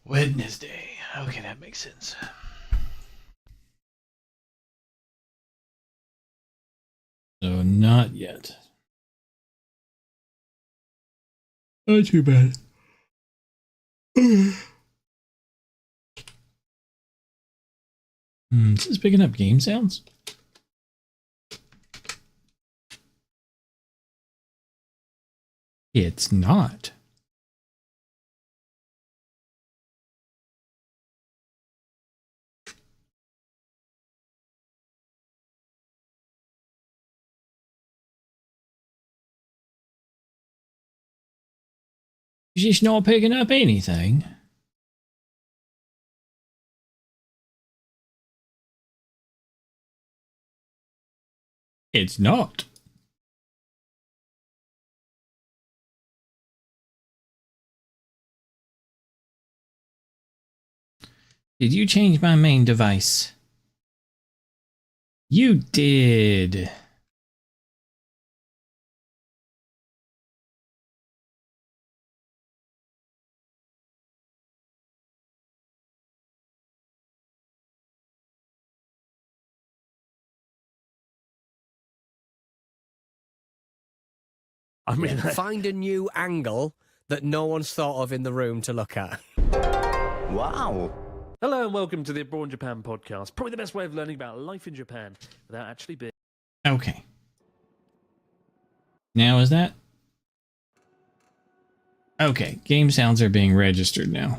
Wednesday. Okay, that makes sense. So not yet. Not too bad. Is this picking up game sounds? It's not. It's just not picking up anything. It's not. Did you change my main device? You did. I mean, Find a new angle that no one's thought of in the room to look at. Wow. Hello and welcome to the Abroad in Japan podcast. Probably the best way of learning about life in Japan without actually being. Okay. Now is that? Okay, game sounds are being registered now.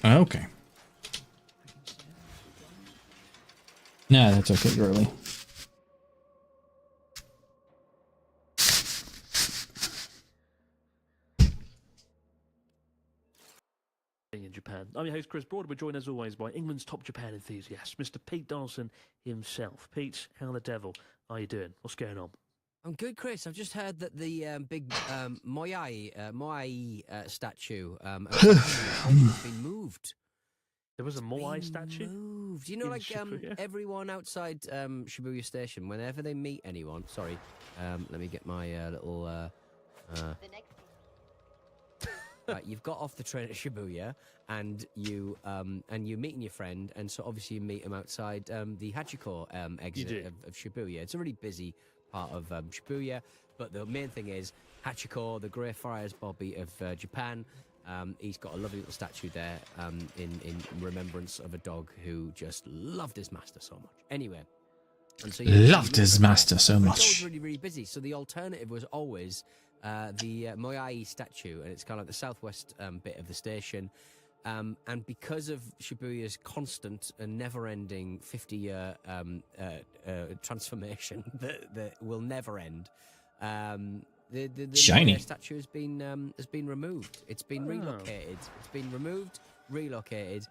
Okay. No, that's okay, girly. In Japan. I'm your host, Chris Broad. We're joined as always by England's top Japan enthusiast, Mr. Pete Donaldson himself. Pete, how the devil are you doing? What's going on? I'm good, Chris. I've just heard that the big Moai statue has been moved. There was a Moai statue? Moved. You know, in like Shibuya? everyone outside Shibuya Station, whenever they meet anyone. Sorry, let me get my little. Right, you've got off the train at Shibuya, and you're meeting your friend, and so obviously you meet him outside the Hachiko exit of Shibuya. It's a really busy part of Shibuya, but the main thing is Hachiko, the Grey Friars Bobby of Japan. He's got a lovely little statue there in remembrance of a dog who just loved his master so much. Anyway, and so Loved his master so It's much. always really, really busy. So the alternative was always the Moai statue, and it's kind of like the southwest bit of the station. And because of Shibuya's constant and never-ending 50-year transformation that will never end, the Shiny. Moai statue has been removed. It's been relocated. It's been removed, relocated,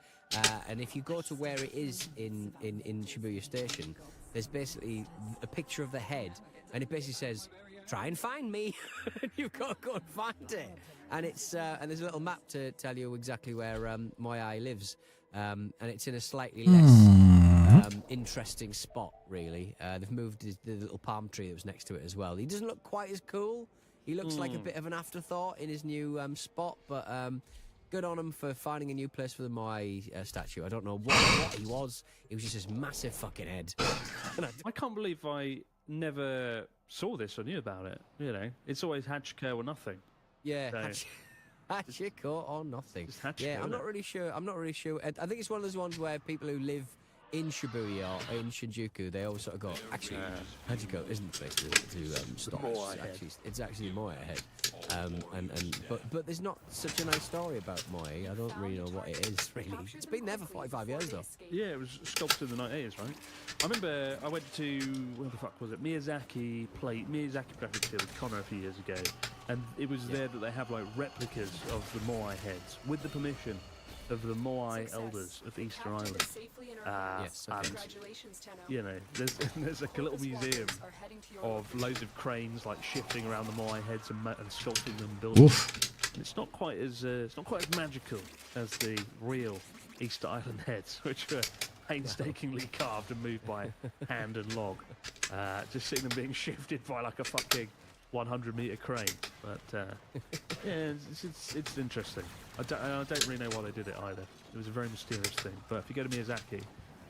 and if you go to where it is in Shibuya Station, there's basically a picture of the head, and it basically says, "Try and find me." You've got to go and find it. And it's and there's a little map to tell you exactly where Moai lives, and it's in a slightly less interesting spot, really. They've moved the little palm tree that was next to it as well. He doesn't look quite as cool. He looks like a bit of an afterthought in his new spot, but good on him for finding a new place for the Moai statue. I don't know what he was. He was just this massive fucking head. I can't believe I never saw this or knew about it. You know, it's always Hachiko or nothing. Yeah, So- Hachiko or nothing. Just Hachiko, Yeah, I'm isn't not it? really sure. I'm not really sure. I think it's one of those ones where people who live in Shibuya or in Shinjuku, they always sort of go, actually, Hachiko isn't the place to stop. Moai head. It's actually Moai head. But there's not such a nice story about Moai. I don't really know what it is, really. It's been there for 45 years, though. Yeah, it was sculpted in the 1980s, right? I remember I went to, where the fuck was it? Miyazaki Graphics here with Connor a few years ago, and it was there that they have like replicas of the Moai heads with the permission of the Moai elders of Easter Island. Yes, okay. And, you know, there's like a little museum of loads of cranes like shifting around the Moai heads and sculpting them, and building. Oof. And it's not quite as magical as the real Easter Island heads, which were painstakingly carved and moved by hand and log. Just seeing them being shifted by like a fucking 100-meter crane. But yeah, it's interesting. I don't really know why they did it either. It was a very mysterious thing. But if you go to Miyazaki,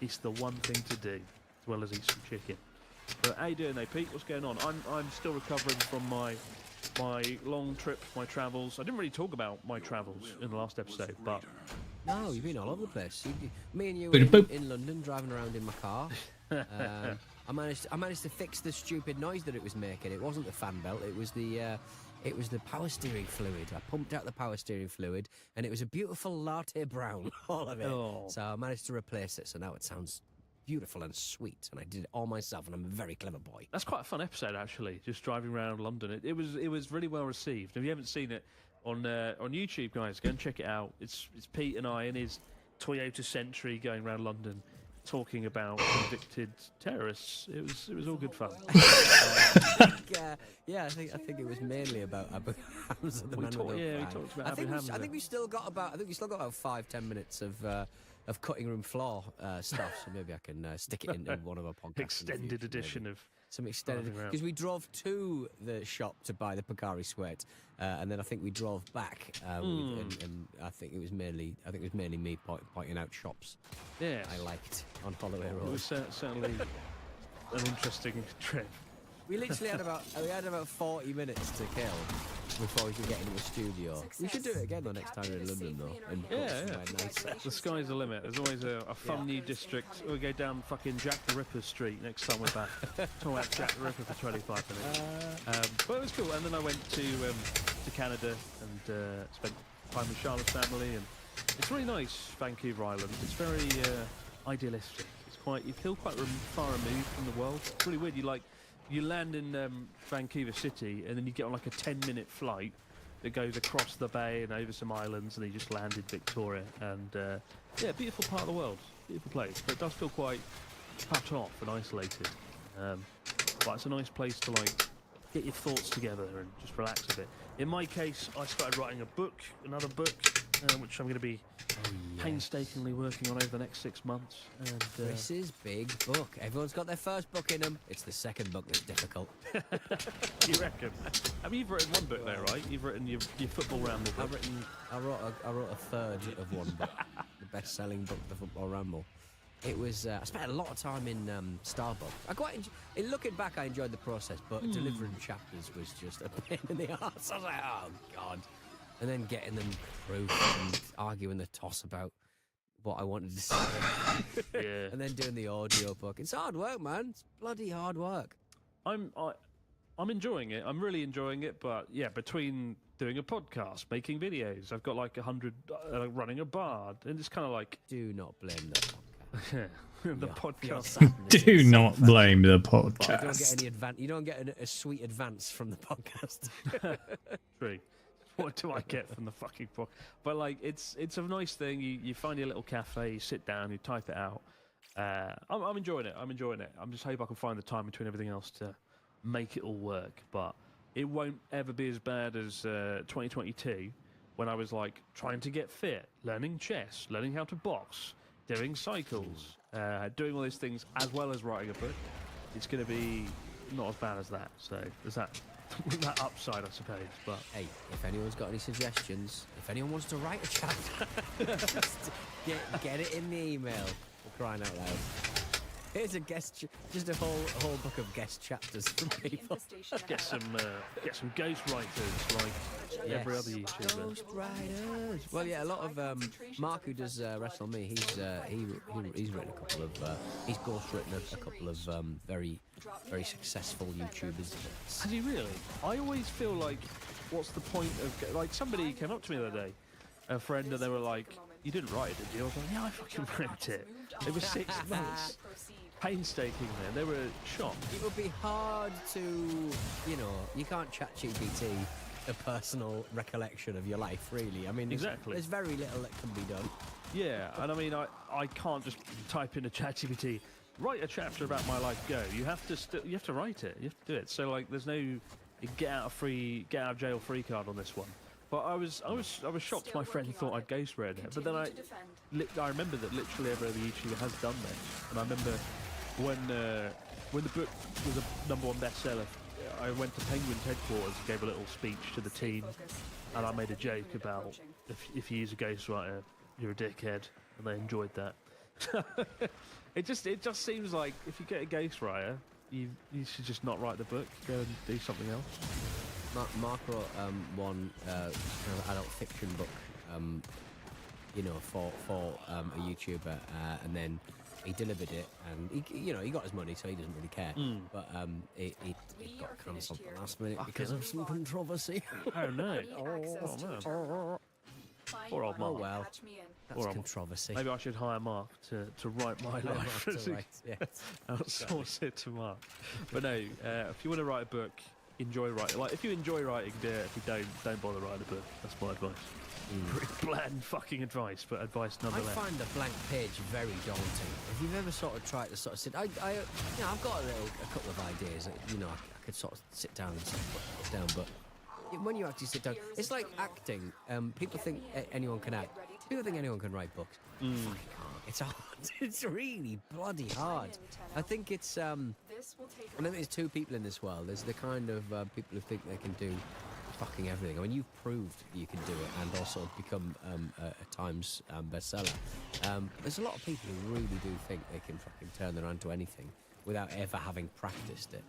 it's the one thing to do, as well as eat some chicken. But how you doing, though, Pete? What's going on? I'm still recovering from my long trip, my travels. I didn't really talk about my travels in the last episode, but No, you've been all over the place. Me and you Boop, were boop. in London, driving around in my car. I managed to fix the stupid noise that it was making. It wasn't the fan belt. It was the power steering fluid. I pumped out the power steering fluid, and it was a beautiful latte brown, all of it. Oh. So I managed to replace it. So now it sounds beautiful and sweet, and I did it all myself, and I'm a very clever boy. that's quite a fun episode, actually. Just driving around London. It was really well received. If you haven't seen it on YouTube, guys, go and check it out. It's Pete and I in his Toyota Century going around London, talking about convicted terrorists. It was all good fun. Yeah, I think it was mainly about Abu Hamza, the We man talked- with the yeah, we flag. talked about I Abu think Hamza. I think we still got about 5-10 minutes of cutting room floor stuff. So maybe I can stick it into one of our podcasts. in the Extended future, edition maybe. of Some extended, driving around. because we drove to the shop to buy the Pagari sweat, and then I think we drove back, and I think it was mainly me pointing out shops Yes. I liked on Holloway It Road. was certainly an interesting trip. We literally had about 40 minutes to kill before we could get into the studio. We should do it again the next time we're in London, though, and go Yeah, somewhere yeah. nicer. The sky's the limit. There's always a fun new district. We'll go down fucking Jack the Ripper Street next time we're back. Talk about Jack the Ripper for 25 minutes. But it was cool. And then I went to Canada and spent time with Charlotte's family. And it's really nice, Vancouver Island. It's very idealistic. It's quite. You feel quite far removed from the world. It's really weird. You land in Vancouver City, and then you get on like a 10-minute flight that goes across the bay and over some islands, and then you just land in Victoria. And yeah, beautiful part of the world, beautiful place, but it does feel quite cut off and isolated. But it's a nice place to like get your thoughts together and just relax a bit. In my case, I started writing another book, which I'm going to be painstakingly working on over the next 6 months. And Chris's big book. Everyone's got their first book in them. It's the second book that's difficult. you reckon? I mean, you've written one book there, right? You've written your football ramble book. I wrote a third of one book, the best-selling book, The Football Ramble. It was. I spent a lot of time in Starbucks. Looking back, I enjoyed the process, but delivering chapters was just a pain in the arse. I was like, oh god. And then getting them proof and arguing the toss about what I wanted to say. Yeah. And then doing the audio book. It's hard work, man. It's bloody hard work. I'm enjoying it. I'm really enjoying it. But yeah, between doing a podcast, making videos, I've got like 100 running a bar, and it's kind of like Do not blame the podcast. the Your podcast. sadness Do is not so blame the You don't get podcast. any you don't get a sweet advance from the podcast. True. What do I get from the fucking book? But like, it's a nice thing. You find your little cafe, you sit down, you type it out. I'm enjoying it. I'm just hoping I can find the time between everything else to make it all work. But it won't ever be as bad as 2022, when I was like trying to get fit, learning chess, learning how to box, doing cycles, doing all those things as well as writing a book. It's going to be not as bad as that. So there's that upside, I suppose. But Hey, if anyone's got any suggestions, if anyone wants to write a chapter, just get it in the email. For crying out loud. Here's a just a whole book of guest chapters from people. get some ghost writers like every other YouTuber. Ghost writers. Well, yeah, a lot of Mark, who does Wrestle Me, he's written a couple of he's ghostwritten a couple of very successful YouTubers. Has he really? I always feel like, what's the point of like somebody came up to me the other day, a friend, and they were like, "You didn't write it, did you?" I was like, "Yeah, I fucking wrote it. It was 6 months." Painstakingly, and they were shocked. It would be hard to, you can't chat GPT a personal recollection of your life, really. I mean, Exactly. There's very little that can be done. Yeah, and I mean, I can't just type in a ChatGPT, write a chapter about my life, go. You have to write it. You have to do it. So like, there's no get out of jail free card on this one. But I was shocked. My friend thought I'd ghost read it, but then I remember that literally every other YouTuber has done this, and I remember when the book was a #1 bestseller I went to Penguin's headquarters and gave a little speech to the team, and I made a joke about if you use a ghostwriter, you're a dickhead, and they enjoyed that. It just seems like if you get a ghostwriter, you should just not write the book, go and do something else. Mark wrote one kind of adult fiction book, you know, for a YouTuber, and then he delivered it, and he got his money, so he doesn't really care. But it got cancelled at the last minute because of some controversy. Oh no! Oh man! Poor old Mark. Oh well, that's controversy. Maybe I should hire Mark to write my life. Yeah. Outsource it to Mark. But no, if you want to write a book, enjoy writing. Like if you enjoy writing, do it. If you don't bother writing a book. That's my advice. Pretty bland fucking advice, but advice nonetheless. I find a blank page very daunting. If you've ever sort of tried to sort of sit, I've got a couple of ideas that I could sort of sit down and sort of put down, but when you actually sit down, it's like acting. People think anyone can act. People think anyone can write books. Fucking can't. It's hard. It's really bloody hard. I think it's I think there's two people in this world. There's the kind of people who think they can do fucking everything. I mean, you've proved that you can do it and also become a Times bestseller. There's a lot of people who really do think they can fucking turn their hand to anything without ever having practiced it.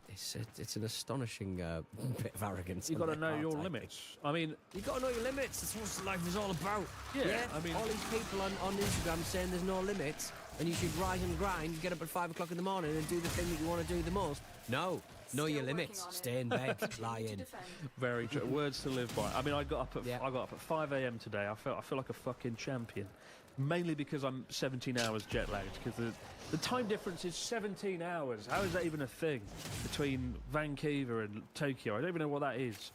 It's an astonishing bit of arrogance. You've got to know your limits. I mean, you've got to know your limits. That's what life is all about. Yeah, I mean, all these people on Instagram saying there's no limits and you should rise and grind, get up at 5 o'clock in the morning and do the thing that you want to do the most. No. Know your limits. Stay in bed. Lie in. Very true. Words to live by. I mean, I got up at 5 a.m. today. I feel like a fucking champion. Mainly because I'm 17 hours jet lagged. Because the time difference is 17 hours. How is that even a thing between Vancouver and Tokyo? I don't even know what that is.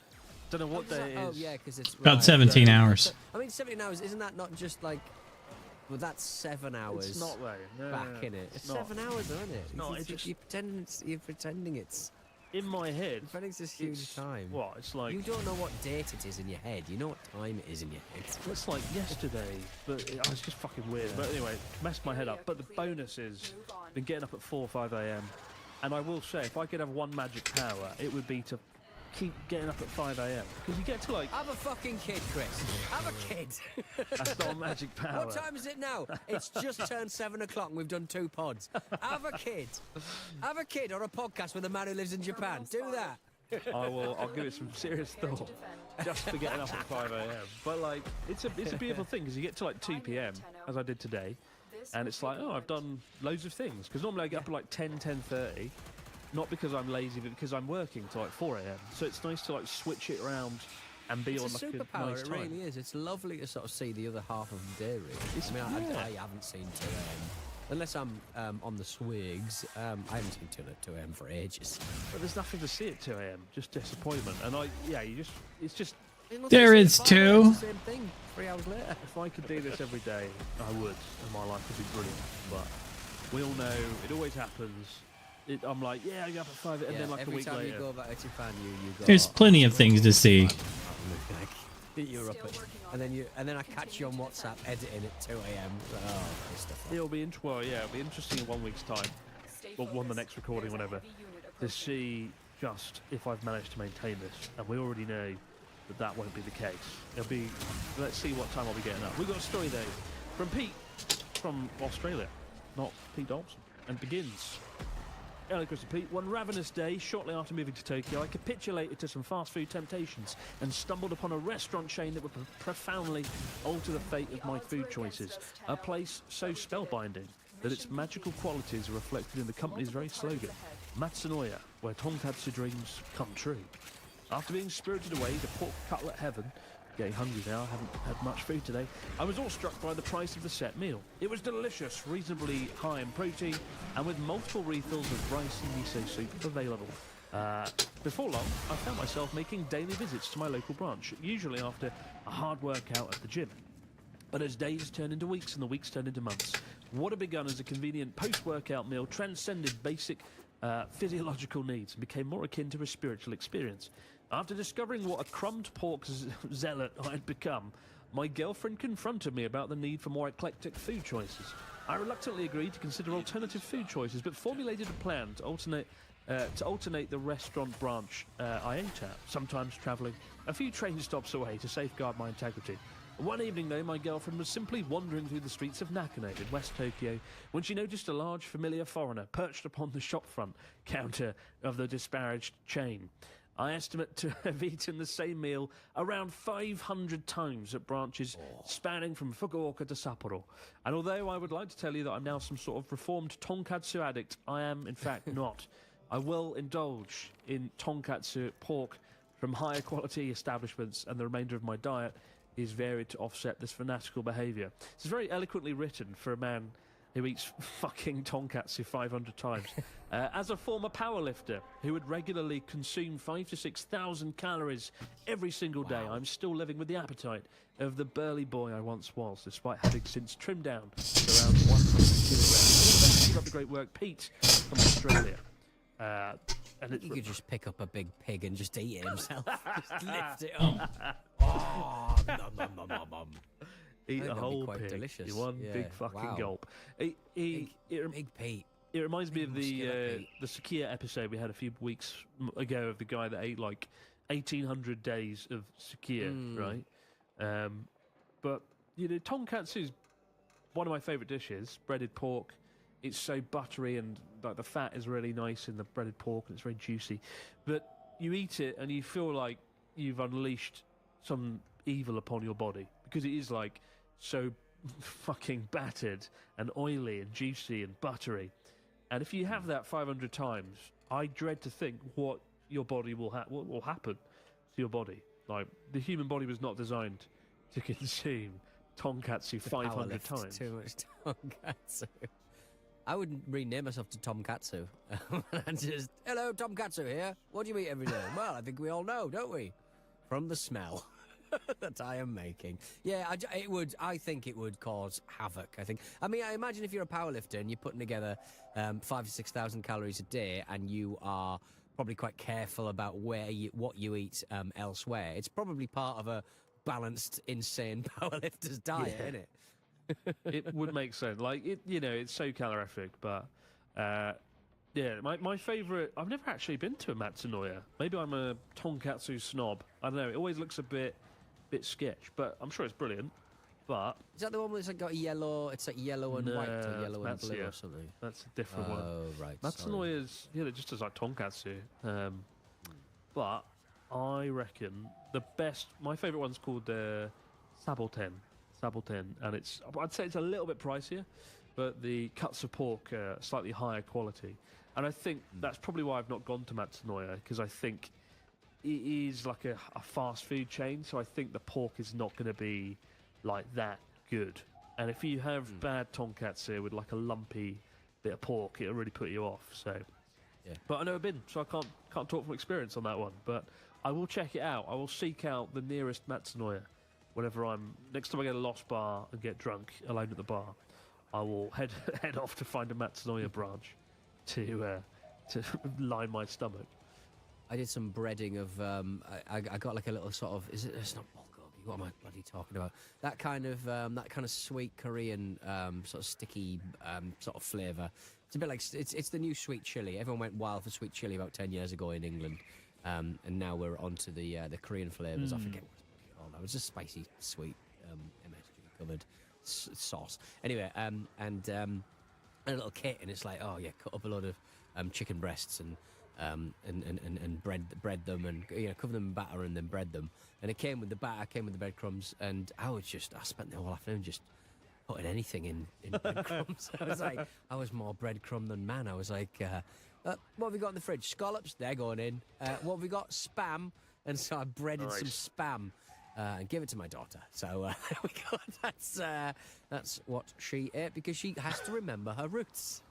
Don't know what day it is. Oh yeah, because it's about 17 hours. I mean, 17 hours. Isn't that not just like? Well, that's 7 hours. It's not though. No, back in it. It's 7 hours, isn't it? No, you're pretending it's. In my head, it's this huge time. What? It's like you don't know what date it is in your head. You know what time it is in your head. It's like yesterday, but I was just fucking weird. But anyway, messed my head up. But the bonus is, been getting up at 4 or 5 a.m. And I will say, if I could have one magic power, it would be to keep getting up at 5 a.m. Because you get to like have a fucking kid, Chris. Have a kid. That's not a magic power. What time is it now? It's just turned 7 o'clock and we've done 2 pods. Have a kid. Have a kid or a podcast with a man who lives in Japan. Do that. I'll give it some serious thought. Just for getting up at 5 a.m. But like, it's a beautiful thing because you get to like 2 p.m. as I did today, and it's like, oh, I've done loads of things. Because normally I get up at like 10:30. Not because I'm lazy, but because I'm working till like 4 a.m. So it's nice to like switch it around and be on like a nice time. It really is. It's lovely to sort of see the other half of the day, really. I haven't seen 2 a.m. Unless I'm on the swigs. I haven't seen 2 a.m. for ages. But there's nothing to see at 2 a.m. Just disappointment. And it's just... There is 2. Same thing, 3 hours later. If I could do this every day, I would. And my life would be brilliant. But we all know it always happens. I'm like, yeah, I go up at 5, and then like a week later. Every time you go back to Japan, you go. There's plenty of things to see. You're up and then I catch you on WhatsApp editing at 2 a.m. It'll be interesting in 1 week's time, or the next recording, whatever, to see just if I've managed to maintain this. And we already know that won't be the case. It'll be, let's see what time I'll be getting up. We've got a story though from Pete from Australia, not Pete Dobson, and begins. Hello, Chris and Pete. One ravenous day, shortly after moving to Tokyo, I capitulated to some fast food temptations and stumbled upon a restaurant chain that would profoundly alter the fate of my food choices. A place so spellbinding that its magical qualities are reflected in the company's very slogan, Matsunoya, where tonkatsu dreams come true. After being spirited away to pork cutlet heaven, getting hungry now, I haven't had much food today, I was awestruck by the price of the set meal. It was delicious, reasonably high in protein, and with multiple refills of rice and miso soup available. Before long, I found myself making daily visits to my local branch, usually after a hard workout at the gym. But as days turned into weeks and the weeks turned into months, what had begun as a convenient post-workout meal transcended basic physiological needs and became more akin to a spiritual experience. After discovering what a crumbed pork zealot I had become, my girlfriend confronted me about the need for more eclectic food choices. I reluctantly agreed to consider alternative food choices, but formulated a plan to alternate to alternate the restaurant branch I ate at, sometimes travelling a few train stops away to safeguard my integrity. One evening, though, my girlfriend was simply wandering through the streets of Nakano in West Tokyo when she noticed a large, familiar foreigner perched upon the shopfront counter of the disparaged chain. I estimate to have eaten the same meal around 500 times at branches spanning from Fukuoka to Sapporo. And although I would like to tell you that I'm now some sort of reformed tonkatsu addict, I am, in fact, not. I will indulge in tonkatsu pork from higher quality establishments, and the remainder of my diet is varied to offset this fanatical behaviour. This is very eloquently written for a man who eats fucking tonkatsu 500 times. As a former powerlifter who would regularly consume 5,000 to 6,000 calories every single day, I'm still living with the appetite of the burly boy I once was, despite having since trimmed down to around 100 kilograms. Keep up the great work, Pete from Australia. And You could just pick up a big pig and just eat it himself. Just lift it up. Oh, nom, nom, nom, nom, nom. Eat a that'd be whole quite pig delicious. in one Yeah. big fucking Wow. gulp. Big Pete. It reminds me of muscular Pete. the Sakia episode we had a few weeks ago of the guy that ate like 1,800 days of Sakia, right? But you know, tonkatsu is one of my favourite dishes. Breaded pork. It's so buttery and like the fat is really nice in the breaded pork and it's very juicy. But you eat it and you feel like you've unleashed some evil upon your body because it is like so fucking battered and oily and juicy and buttery. And if you have that 500 times, I dread to think what your body what will happen to your body. Like the human body was not designed to consume tonkatsu 500 Powerlift times. Too much tonkatsu. I would rename myself to Tom Katsu. And just, hello, Tom Katsu here. What do you eat every day? Well, I think we all know, don't we? From the smell that I am making. Yeah, I think it would cause havoc, I think. I mean, I imagine if you're a powerlifter and you're putting together 5,000 to 6,000 calories a day and you are probably quite careful about what you eat elsewhere, it's probably part of a balanced, insane powerlifter's diet, isn't it? It would make sense. Like it, you know, it's so calorific, but yeah, my favourite. I've never actually been to a Matsunoya. Maybe I'm a tonkatsu snob. I don't know. It always looks a bit sketch, but I'm sure it's brilliant. But Is that the one that's like got yellow? It's like yellow and No, white or yellow and that's blue yeah. or something. That's a different one. Oh, right. Matsunoya's yeah, just as like tonkatsu. But I reckon the best. My favourite one's called Saboten, and I'd say it's a little bit pricier, but the cuts of pork are slightly higher quality. And I think that's probably why I've not gone to Matsunoya, because I think it is like a fast food chain, so I think the pork is not going to be like that good. And if you have bad tonkatsu with like a lumpy bit of pork, it'll really put you off. So, Yeah. But I've never been, so I can't talk from experience on that one. But I will check it out. I will seek out the nearest Matsunoya. Next time I get a lost bar and get drunk alone at the bar, I will head off to find a Matsunoya branch to line my stomach. I did some breading of. I got like a little sort of. It's not bulgogi. What am I bloody talking about? That kind of sweet Korean sort of sticky sort of flavour. It's a bit like it's the new sweet chili. Everyone went wild for sweet chili about 10 years ago in England, and now we're onto the Korean flavours. I forget what it's called. It was a spicy, sweet MSG covered sauce. Anyway, and a little kit, and it's like, oh yeah, cut up a load of chicken breasts and bread them, and cover them in batter and then bread them. And it came with the batter, came with the breadcrumbs, and I spent the whole afternoon just putting anything in breadcrumbs. I was more breadcrumb than man. I was like, what have we got in the fridge? Scallops, they're going in. What have we got? Spam. And so I breaded some spam and gave it to my daughter. So there we go. That's what she ate, because she has to remember her roots.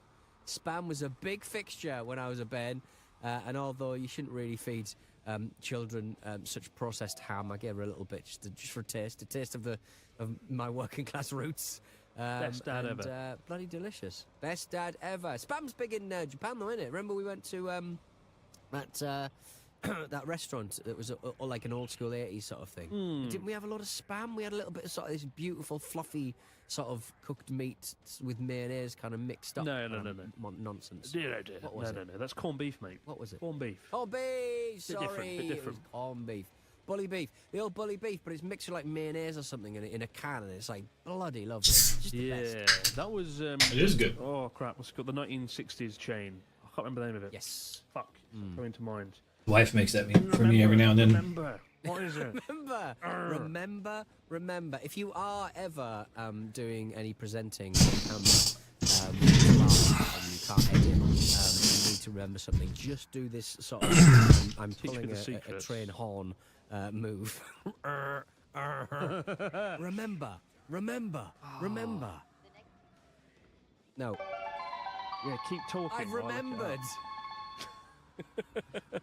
Spam was a big fixture when I was a bairn, and although you shouldn't really feed children such processed ham, I gave her a little bit just for a taste of my working class roots. Best dad ever. Bloody delicious. Best dad ever. Spam's big in Japan though, isn't it? Remember we went to that that restaurant that was like an old school 80s sort of thing. Didn't we have a lot of spam? We had a little bit of sort of this beautiful, fluffy sort of cooked meat with mayonnaise kind of mixed up. No. Nonsense. Dear. What was it? No. That's corned beef, mate. What was it? Corned beef. Corned beef! Sorry. Bit It different. was corned beef. Bully beef. The old bully beef, but it's mixed with like mayonnaise or something in a can, and it's like bloody lovely. Just the best. That was. It is good. Oh crap! What's it called? The 1960s chain. I can't remember the name of it. Yes. Fuck. Coming to mind. Wife makes that for me every now and then. Remember. What is it? Remember. If you are ever doing any presenting on camera, live and you can't edit, and you need to remember something, just do this sort of. I'm Teach me pulling the a secrets. train horn move. Remember. No, Yeah, keep talking. I've while I look it remembered. up.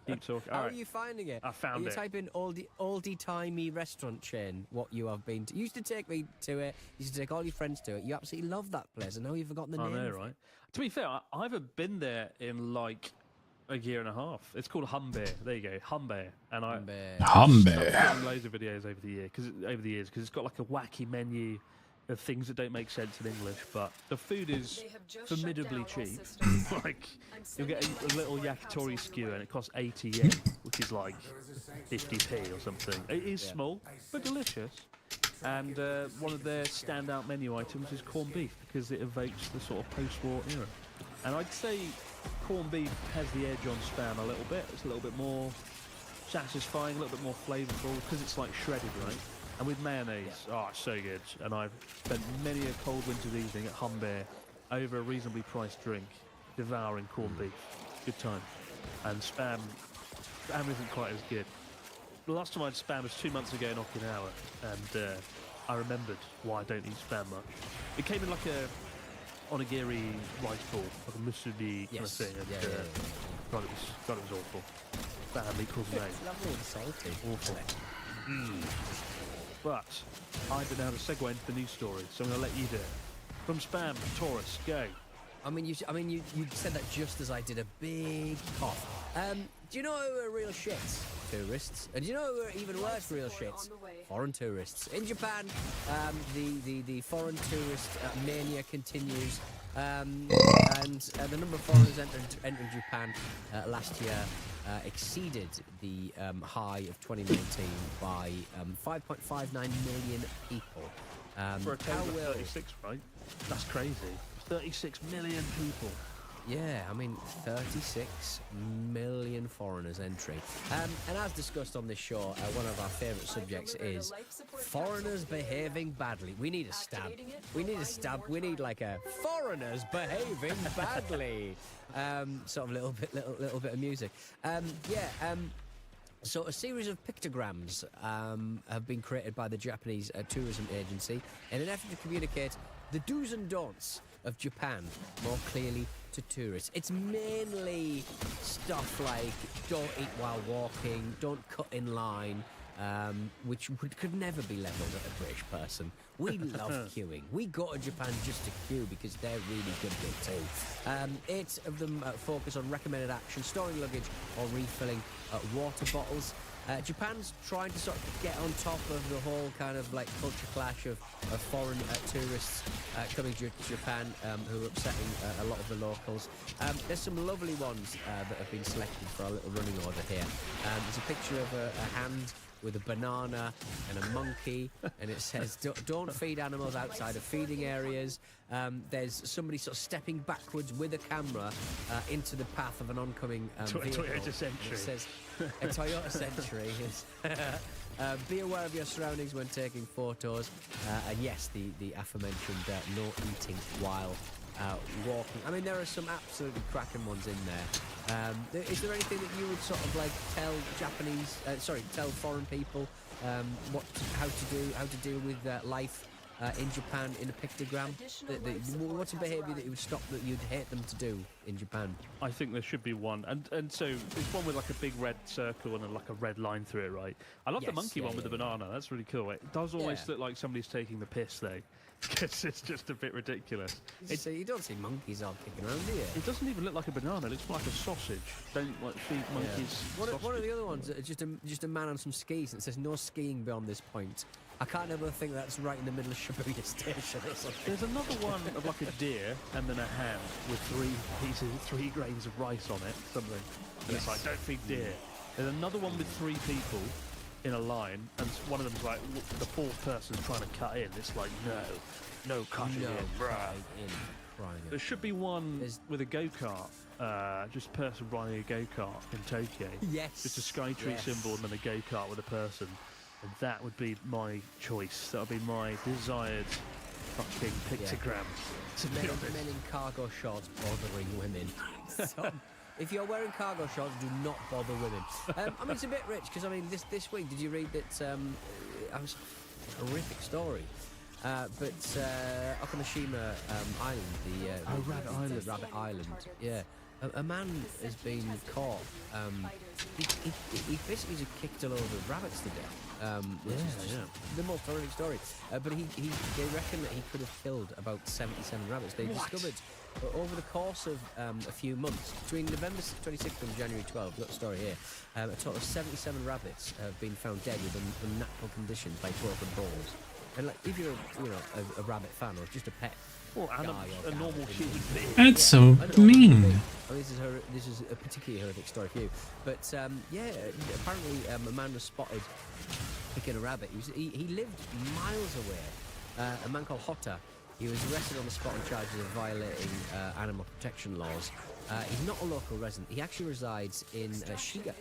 Keep talking. How All are right. you finding it? I found are you it. typing oldie timey restaurant chain? What you have been to? You used to take me to it. You used to take all your friends to it. You absolutely love that place, and now you've forgotten the I name. know, of it. right? To be fair, I haven't been there in like a year and a half. It's called Humber. There you go, Humber. And Humber. I've Humber. gotten loads of videos over the years because it's got like a wacky menu of things that don't make sense in English, but the food is They have just formidably shut down all cheap. systems. Like I'm you'll get sending a little requests yakitori for skewer and it help. costs 80 yen, which is like 50p or something. It is Yeah. small but delicious. And one of their standout menu items is corned beef because it evokes the sort of post-war era. And I'd say corned beef has the edge on spam a little bit. It's a little bit more satisfying, a little bit more flavourful because it's like shredded, right? And with mayonnaise, oh, it's so good. And I've spent many a cold winter's evening at Humber over a reasonably priced drink, devouring corned beef. Good time. And spam isn't quite as good. The last time I had spam was 2 months ago in Okinawa, and I remembered why I don't eat spam much. It came in like a onigiri rice ball, like a musubi kind of Yes. thing, and Yeah. God, it was awful. Spam equals no. It's lovely and salty. Awful. But I don't know how to segue into the news story, so I'm going to let you do it. From spam, Taurus, go. You said that just as I did a big cough. Do you know who are real shits? Tourists. And do you know who are even worse real shits? Foreign tourists. In Japan, the foreign tourist mania continues. And the number of foreigners entering Japan last year exceeded the high of 2019 by 5.59 million people. For a total how of will 36, right? That's crazy. 36 million people. Yeah, I mean, 36 million foreigners entering. And as discussed on this show, one of our favourite subjects is foreigners behaving badly. We need a stab. We need a stab. We need like a foreigners behaving badly. Sort of little bit of music. So a series of pictograms have been created by the Japanese tourism agency in an effort to communicate the do's and don'ts of Japan more clearly to tourists. It's mainly stuff like don't eat while walking, don't cut in line, which could never be levelled at a British person. We love queuing. We go to Japan just to queue because they're really good at it too. 8 of them focus on recommended action, storing luggage or refilling water bottles. Japan's trying to sort of get on top of the whole kind of like culture clash of foreign tourists coming to Japan who are upsetting a lot of the locals. There's some lovely ones that have been selected for our little running order here. There's a picture of a hand with a banana and a monkey, and it says don't feed animals outside of feeding areas. There's somebody sort of stepping backwards with a camera into the path of an oncoming vehicle. Toyota Century. It says a Toyota Century. Be aware of your surroundings when taking photos, and yes, the aforementioned no eating while walking. I mean, there are some absolutely cracking ones in there. Is there anything that you would sort of like tell foreign people how to deal with life in Japan in a pictogram? What's a behaviour that you would stop that you'd hate them to do in Japan? I think there should be one, and so it's one with like a big red circle and like a red line through it, right? I love the Yes, monkey yeah, one with yeah, the banana. That's really cool. It does almost Yeah. look like somebody's taking the piss though. because it's just a bit ridiculous. So you don't see monkeys all kicking around, do you? It doesn't even look like a banana. It looks more like a sausage. Don't like feed monkeys. One of sausage. the other ones, just a man on some skis, and it says no skiing beyond this point. I can't ever think that's right in the middle of Shibuya Station or something. There's another one of like a deer and then a ham with 3 grains of rice on it, something. And it's like, don't feed deer. There's another one with 3 people in a line, and one of them's like, the 4th person's trying to cut in. It's like, no cutting in, bruh. There should be one with a go-kart, just a person riding a go-kart in Tokyo. Yes. Just a Skytree symbol and then a go-kart with a person. And that would be my choice. That would be my desired fucking pictogram. To be honest. Men in cargo shorts bothering women. So, if you're wearing cargo shorts, do not bother women. I mean, it's a bit rich, because, I mean, this week, did you read that, it was a horrific story, but Okamishima Island, Rabbit Island, yeah. A man has been caught. He basically just kicked a load of rabbits to death. Which is just the most horrific story. But they reckon that he could have killed about 77 rabbits. They discovered over the course of a few months, between November 26th and January 12th, we've got the story here, a total of 77 rabbits have been found dead with unnatural conditions by broken balls. And like, if you're a rabbit fan or just a pet, or a normal human being. That's so mean. I mean, this is a particularly horrific story for you. But apparently a man was spotted picking a rabbit. He lived miles away. A man called Hotta. He was arrested on the spot on charges of violating animal protection laws. He's not a local resident. He actually resides in Shiga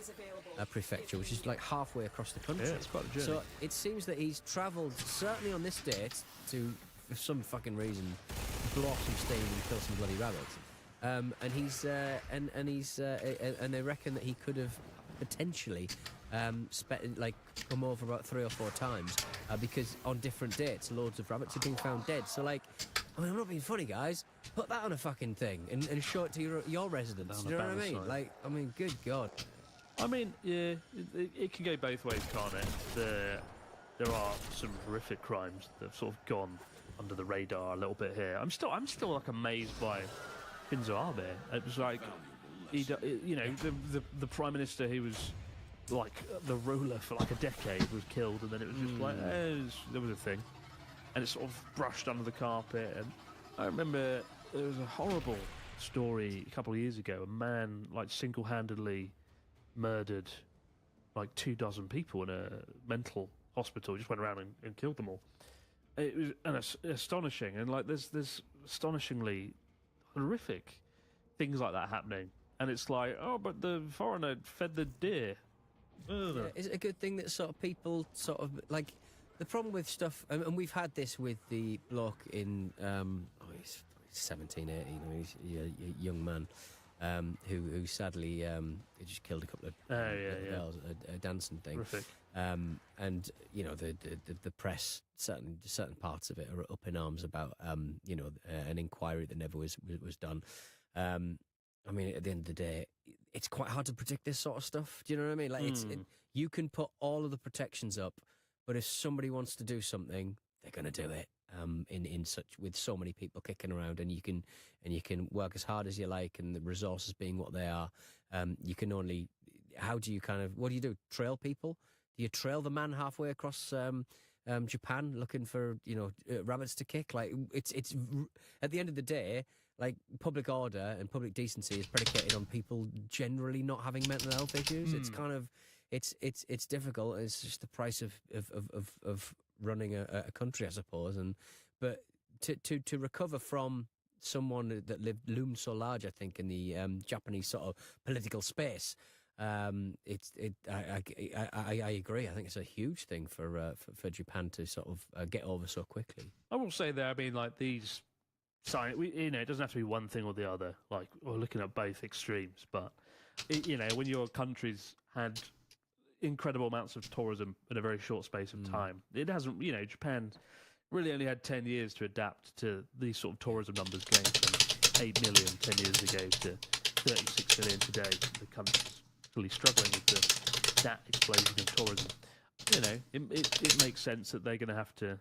prefecture, which is like halfway across the country. Yeah, it's quite a journey. So it seems that he's travelled, certainly on this date, to, for some fucking reason, blow off some steam and kill some bloody rabbits. And they reckon that he could have potentially come over about 3 or 4 times because on different dates loads of rabbits have been found dead. So like, I mean, I'm not being funny, guys. Put that on a fucking thing and show it to your residents. Do you know what I mean? Side. Like, I mean, good God. I mean, yeah, it can go both ways, can't it? There are some horrific crimes that have sort of gone under the radar a little bit here. I'm still like amazed by Shinzo Abe. It was like, the prime minister who was like the ruler for like a decade was killed, and then it was just like there was a thing, and it's sort of brushed under the carpet. And I remember there was a horrible story a couple of years ago. A man like single-handedly murdered like 24 people in a mental hospital. Just went around and killed them all. It was astonishing, and like there's astonishingly horrific things like that happening, and it's like, oh, but the foreigner fed the deer. Yeah, is it a good thing that sort of people sort of like the problem with stuff, and we've had this with the bloke in he's 17, 18, I mean, he's a young man who sadly he just killed a couple of girls at a dancing thing. Horrific. And you know the press, certain parts of it are up in arms about an inquiry that never was done. I mean, at the end of the day, it's quite hard to predict this sort of stuff. Do you know what I mean? Like, you can put all of the protections up, but if somebody wants to do something, they're going to do it. With so many people kicking around, and you can work as hard as you like, and the resources being what they are, you can only. How do you what do you do? Trail people? Do you trail the man halfway across Japan looking for rabbits to kick? Like, it's at the end of the day, like, public order and public decency is predicated on people generally not having mental health issues. It's it's difficult. It's just the price of running a country, I suppose. But to recover from someone that loomed so large, I think, in the Japanese sort of political space, I agree. I think it's a huge thing for Japan to sort of get over so quickly. I will say there, I mean, like these. It doesn't have to be one thing or the other. Like, we're looking at both extremes, but when your country's had incredible amounts of tourism in a very short space of time, it hasn't. Japan really only had 10 years to adapt to these sort of tourism numbers, going from 8 million 10 years ago to 36 million today. The country's really struggling with that explosion in tourism. It makes sense that they're going to have to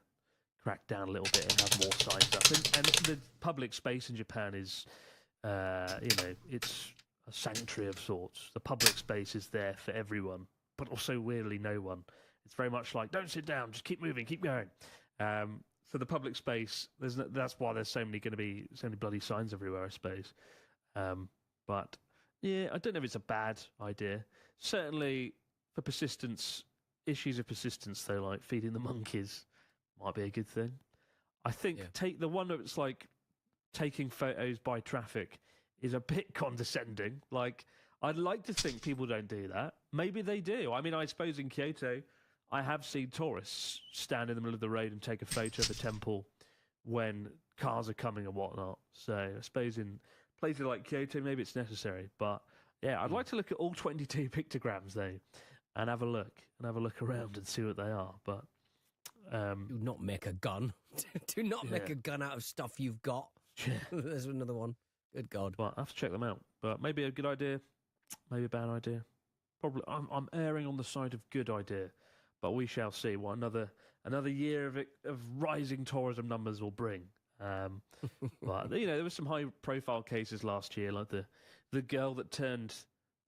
crack down a little bit and have more signs up. And the public space in Japan is, it's a sanctuary of sorts. The public space is there for everyone, but also weirdly no one. It's very much like, don't sit down, just keep moving, keep going. So the public space, that's why there's going to be so many bloody signs everywhere, I suppose. But yeah, I don't know if it's a bad idea. Certainly for persistence, issues of persistence, though, like feeding the monkeys, might be a good thing. I think take the one that's like taking photos by traffic is a bit condescending. Like, I'd like to think people don't do that. Maybe they do. I mean, I suppose in Kyoto, I have seen tourists stand in the middle of the road and take a photo of the temple when cars are coming and whatnot. So I suppose in places like Kyoto, maybe it's necessary. But yeah, I'd like to look at all 22 pictograms, though, and have a look around and see what they are. But do not make a gun. Do not make a gun out of stuff you've got. Yeah. There's another one. Good God. But I have to check them out. But maybe a good idea, maybe a bad idea. Probably, I'm erring on the side of good idea. But we shall see what another year of rising tourism numbers will bring. But there were some high-profile cases last year, like the girl that turned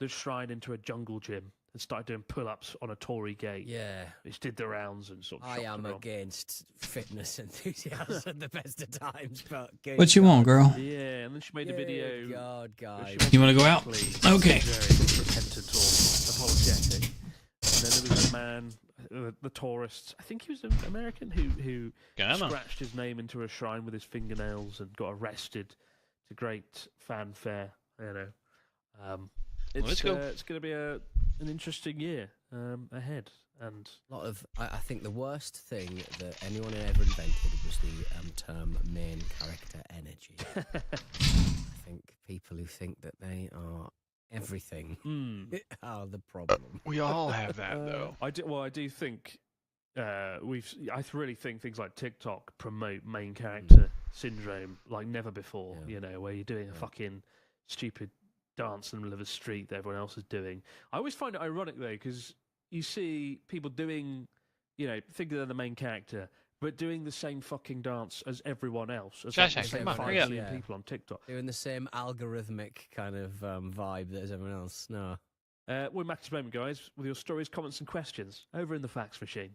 the shrine into a jungle gym and started doing pull-ups on a Tory gate. Yeah, which did the rounds and sort of. I am against fitness enthusiasts at the best of times, but what you want, girl? Yeah, and then she made a video. God, guys, you want to go out? Very Okay. repentant or apologetic. And then there was a man, the tourist, I think he was an American, who scratched his name into a shrine with his fingernails and got arrested to great fanfare. It's going to be an interesting year ahead. And a lot of, I think the worst thing that anyone had ever invented was the term main character energy. I think people who think that they are everything are the problem. We all have that, though. I do think I really think things like TikTok promote main character syndrome like never before. Where you're doing a fucking stupid dance in the middle of a street that everyone else is doing. I always find it ironic though, because you see people doing, thinking they're the main character, but doing the same fucking dance as everyone else. As like the same 5 million people on TikTok. Doing the same algorithmic kind of vibe that as everyone else. No. We're back to the moment, guys, with your stories, comments, and questions over in the fax machine.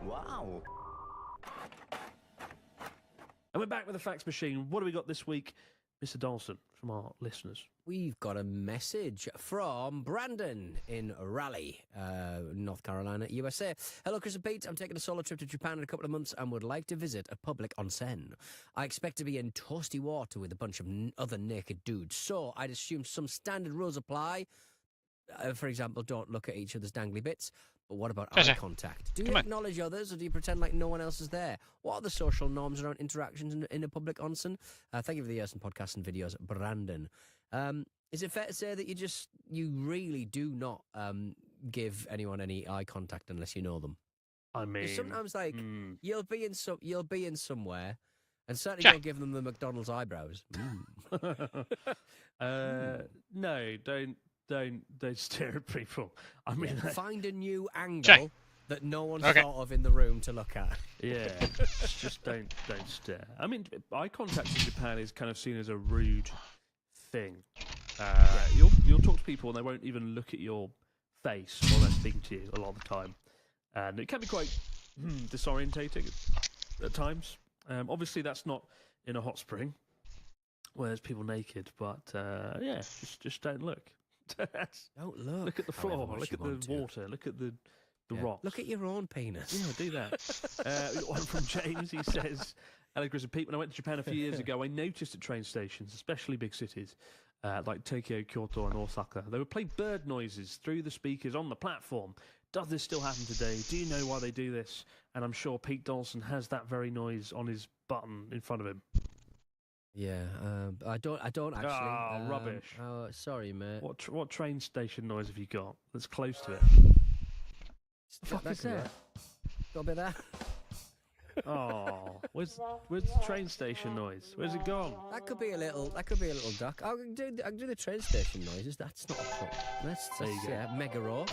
Wow. And we're back with the fax machine. What do we got this week, Mr. Dawson, from our listeners? We've got a message from Brandon in Raleigh, North Carolina, USA. Hello, Chris and Pete. I'm taking a solo trip to Japan in a couple of months and would like to visit a public onsen. I expect to be in toasty water with a bunch of other naked dudes, so I'd assume some standard rules apply. For example, don't look at each other's dangly bits. But what about eye contact? Do you acknowledge others, or do you pretend like no one else is there? What are the social norms around interactions in a public onsen? Thank you for the awesome podcasts and videos, Brandon. Is it fair to say that you really do not give anyone any eye contact unless you know them? I mean, sometimes you'll be in somewhere, and certainly don't give them the McDonald's eyebrows. No, don't stare at people. I mean, find a new angle that no one thought of in the room to look at. Yeah, just don't stare. I mean, eye contact in Japan is kind of seen as a rude thing. You'll talk to people and they won't even look at your face while they're speaking to you a lot of the time, and it can be quite disorientating at times. Obviously, that's not in a hot spring where there's people naked, but just don't look. Don't look. Look at the floor. Look at the water. Look at the rocks. Look at your own penis. Yeah, do that. We got one from James. He says, "Hello, Chris and Pete. When I went to Japan a few years ago, I noticed at train stations, especially big cities like Tokyo, Kyoto, and Osaka, they would play bird noises through the speakers on the platform. Does this still happen today? Do you know why they do this? And I'm sure Pete Dawson has that very noise on his button in front of him." Yeah, I don't actually. Oh, rubbish. Oh, sorry, mate. What train station noise have you got that's close to it? The fuck is that? Got a bit there. Oh, where's the train station noise? Where's it gone? That could be a little duck. I can do the train station noises. That's not a problem. There you go. Yeah, mega raw.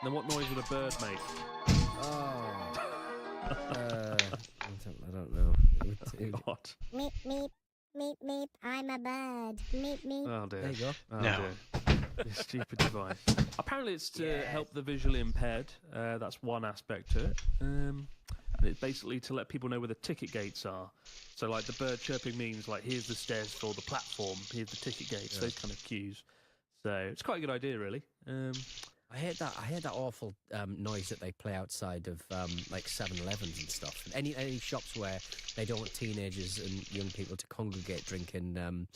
Then what noise would a bird make? Oh. I don't know. God. Meep, meep, meep, meep. I'm a bird. Meep, meep. Oh dear. There you go. Oh, No. dear. This stupid device. Apparently, it's to help the visually impaired. That's one aspect to it. And it's basically to let people know where the ticket gates are. So, like, the bird chirping means, like, here's the stairs for the platform, here's the ticket gates, those kind of cues. So, it's quite a good idea, really. I heard that awful noise that they play outside of like 7-Elevens and stuff. Any shops where they don't want teenagers and young people to congregate drinking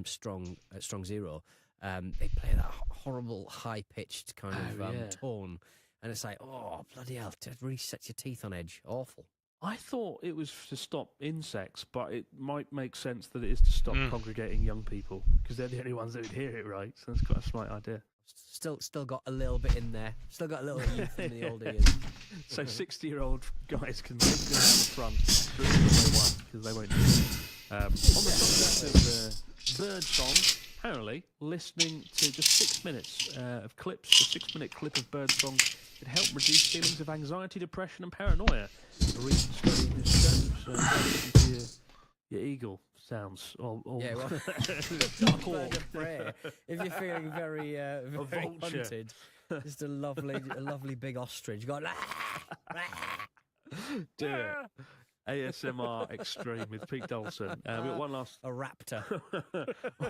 strong zero. They play that horrible high pitched kind of tone, and it's like, oh bloody hell! It really sets your teeth on edge. Awful. I thought it was to stop insects, but it might make sense that it is to stop congregating young people because they're the only ones that would hear it, right? So that's quite a smart idea. Still got a little bit in there. Still got a little youth in the old ears. So 60-year-old guys can linger down the front through the one because they won't do it. On the subject of bird song, apparently listening to just 6 minutes of clips, a 6-minute clip of bird song could help reduce feelings of anxiety, depression and paranoia. A recent study has shown. So listen to your eagle sounds. Yeah, well, bird of prey. If you're feeling very vulture. hunted, just a lovely big ostrich going. Do it. ASMR Extreme with Pete Dolson. We got one last a raptor.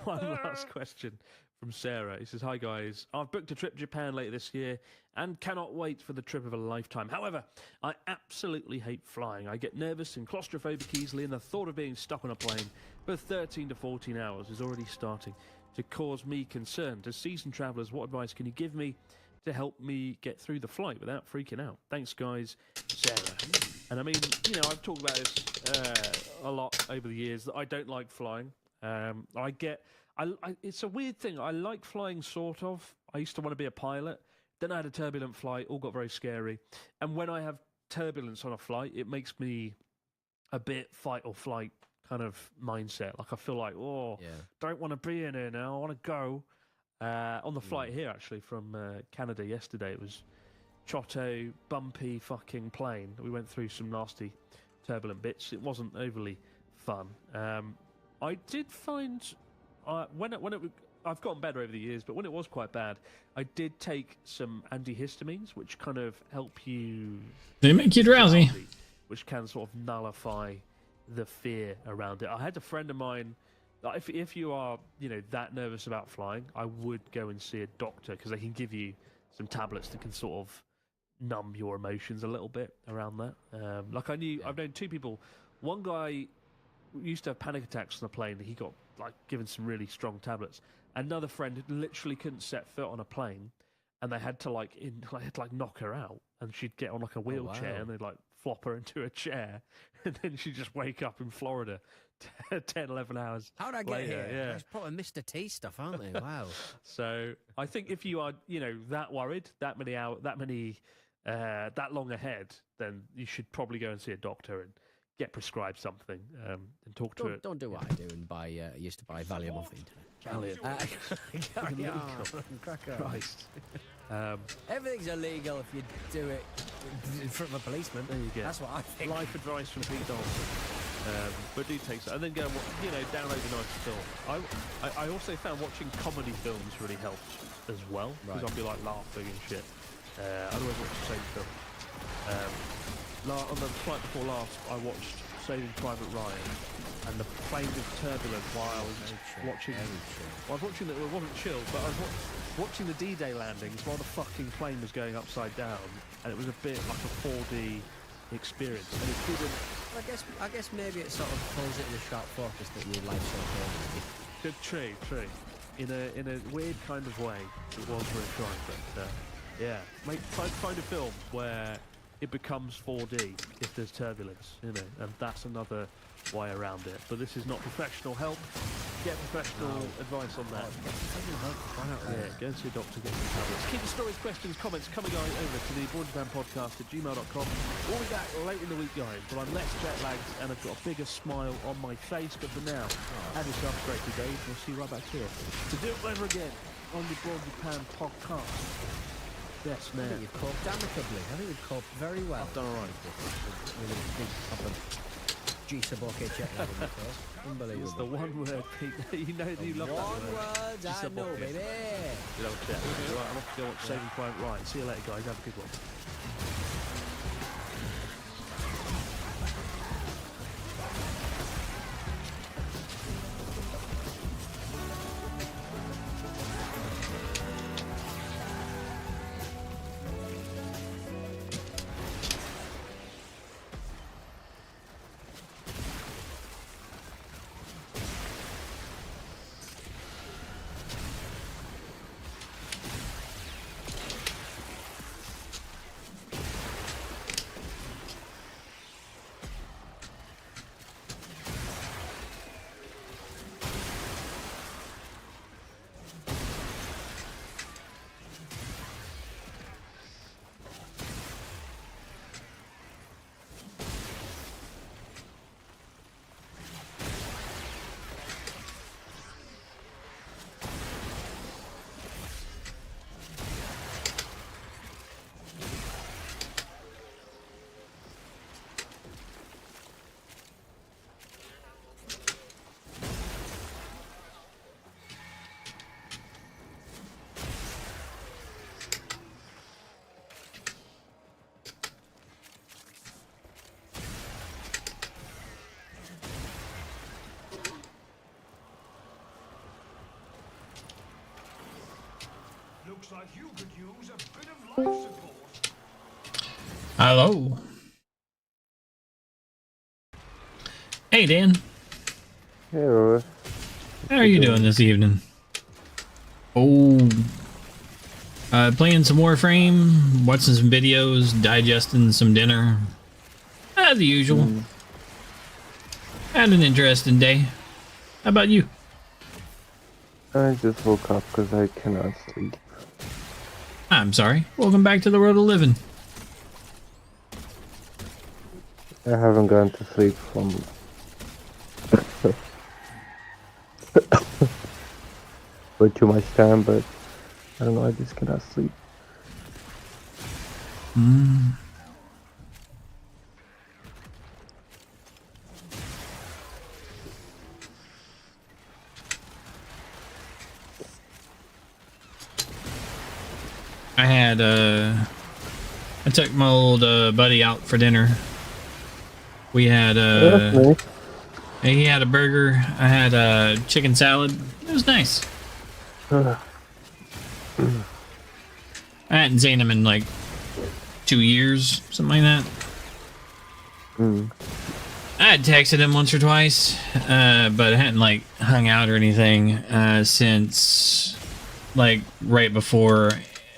one last question from Sarah. He says, "Hi guys, I've booked a trip to Japan later this year and cannot wait for the trip of a lifetime. However, I absolutely hate flying. I get nervous and claustrophobic easily, and the thought of being stuck on a plane for 13 to 14 hours is already starting to cause me concern. As seasoned travellers, what advice can you give me to help me get through the flight without freaking out? Thanks, guys, Sarah." And I mean, you know, I've talked about this a lot over the years that I don't like flying. It's a weird thing. I like flying, sort of. I used to want to be a pilot. Then I had a turbulent flight, all got very scary. And when I have turbulence on a flight, it makes me a bit fight or flight kind of mindset. Like I feel like, don't want to be in here now. I want to go. On the flight here, actually, from Canada yesterday, it was Chotto, bumpy fucking plane. We went through some nasty turbulent bits. It wasn't overly fun. I did find I've gotten better over the years, but when it was quite bad, I did take some antihistamines, which kind of help you. They make you drowsy. Which can sort of nullify the fear around it. I had a friend of mine. If you are, you know, that nervous about flying, I would go and see a doctor because they can give you some tablets that can sort of numb your emotions a little bit around that. I've known two people. One guy used to have panic attacks on a plane. He got given some really strong tablets. Another friend literally couldn't set foot on a plane, and they had to knock her out, and she'd get on a wheelchair, and they'd flop her into a chair, and then she'd just wake up in Florida 10, 11 hours How'd I get later. here? Yeah. It's probably Mr. T stuff, aren't they? Wow. So I think if you are, you know, that worried, that many hours, that long ahead, then you should probably go and see a doctor and get prescribed something and talk to it. Don't do what I do and buy. I used to buy Valium off the internet. Carry on. Crack on. Christ. Everything's illegal if you do it in front of a policeman. There you go. That's what I think. Life advice from Pete Dolson. But do take that, and then go and download a nice film. I also found watching comedy films really helps as well, because I'll be laughing and shit. Otherwise, watch the same film. On the flight before last, I watched Saving Private Ryan, and the plane was turbulent while I was watching. Well, I was watching it. Well, it wasn't chill, but I was watching the D-Day landings while the fucking plane was going upside down, and it was a bit like a 4D experience, and it didn't. I guess maybe it sort of pulls it in a sharp focus that you like so closely. True. In a weird kind of way, it was reassuring, but find a film where it becomes 4D if there's turbulence, you know, and that's another way around it. But this is not professional help. Get professional advice on that. Go and see a doctor, get some tablets. Keep the stories, questions, comments coming over to the boardjapanpodcast@gmail.com. We'll be back late in the week, guys, but I'm less jet lagged and I've got a bigger smile on my face. But for now, have yourself a great day. We'll see you right back here to do it over again on the Board Japan podcast. Yes, I man. think you've coped amicably. I think you've coped very well. I've done alright. With a big proper juice bokeh check that in your face. Unbelievable. It's the one word, Pete. You know that you love that One word. word, I know, Bokeh. baby. Good old chat. Right, I'm off to go watch Saving Private Ryan. See you later, guys. Have a good one. Looks like you could use a bit of life support. Hello. Hey, Dan. Hey, Rory. How are you doing this evening? Oh, playing some Warframe, watching some videos, digesting some dinner. As usual. Had an interesting day. How about you? I just woke up because I cannot sleep. I'm sorry. Welcome back to the world of living. I haven't gone to sleep from for too much time, but I don't know, I just cannot sleep. I took my old buddy out for dinner. We had That's nice. he had a burger. I had a chicken salad. It was nice. I hadn't seen him in like 2 years, something like that. I had texted him once or twice, but I hadn't like hung out or anything since like right before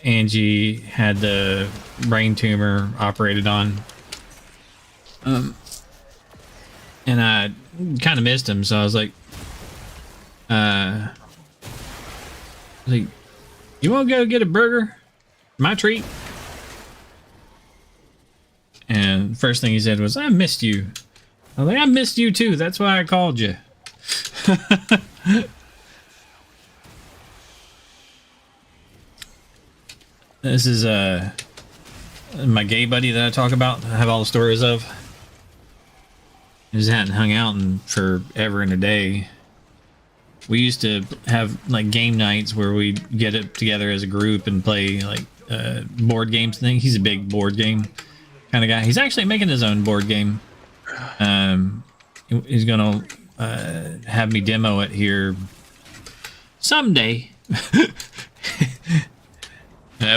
Angie had the brain tumor operated on. And I kind of missed him, so I was like, you want to go get a burger? My treat. And first thing he said was, I missed you. I was like, I missed you too. That's why I called you. This is my gay buddy that I talk about. I have all the stories of. Just hadn't hung out in forever and a day. We used to have like game nights where we'd get it together as a group and play like board games thing. He's a big board game kind of guy. He's actually making his own board game. He's gonna have me demo it here someday.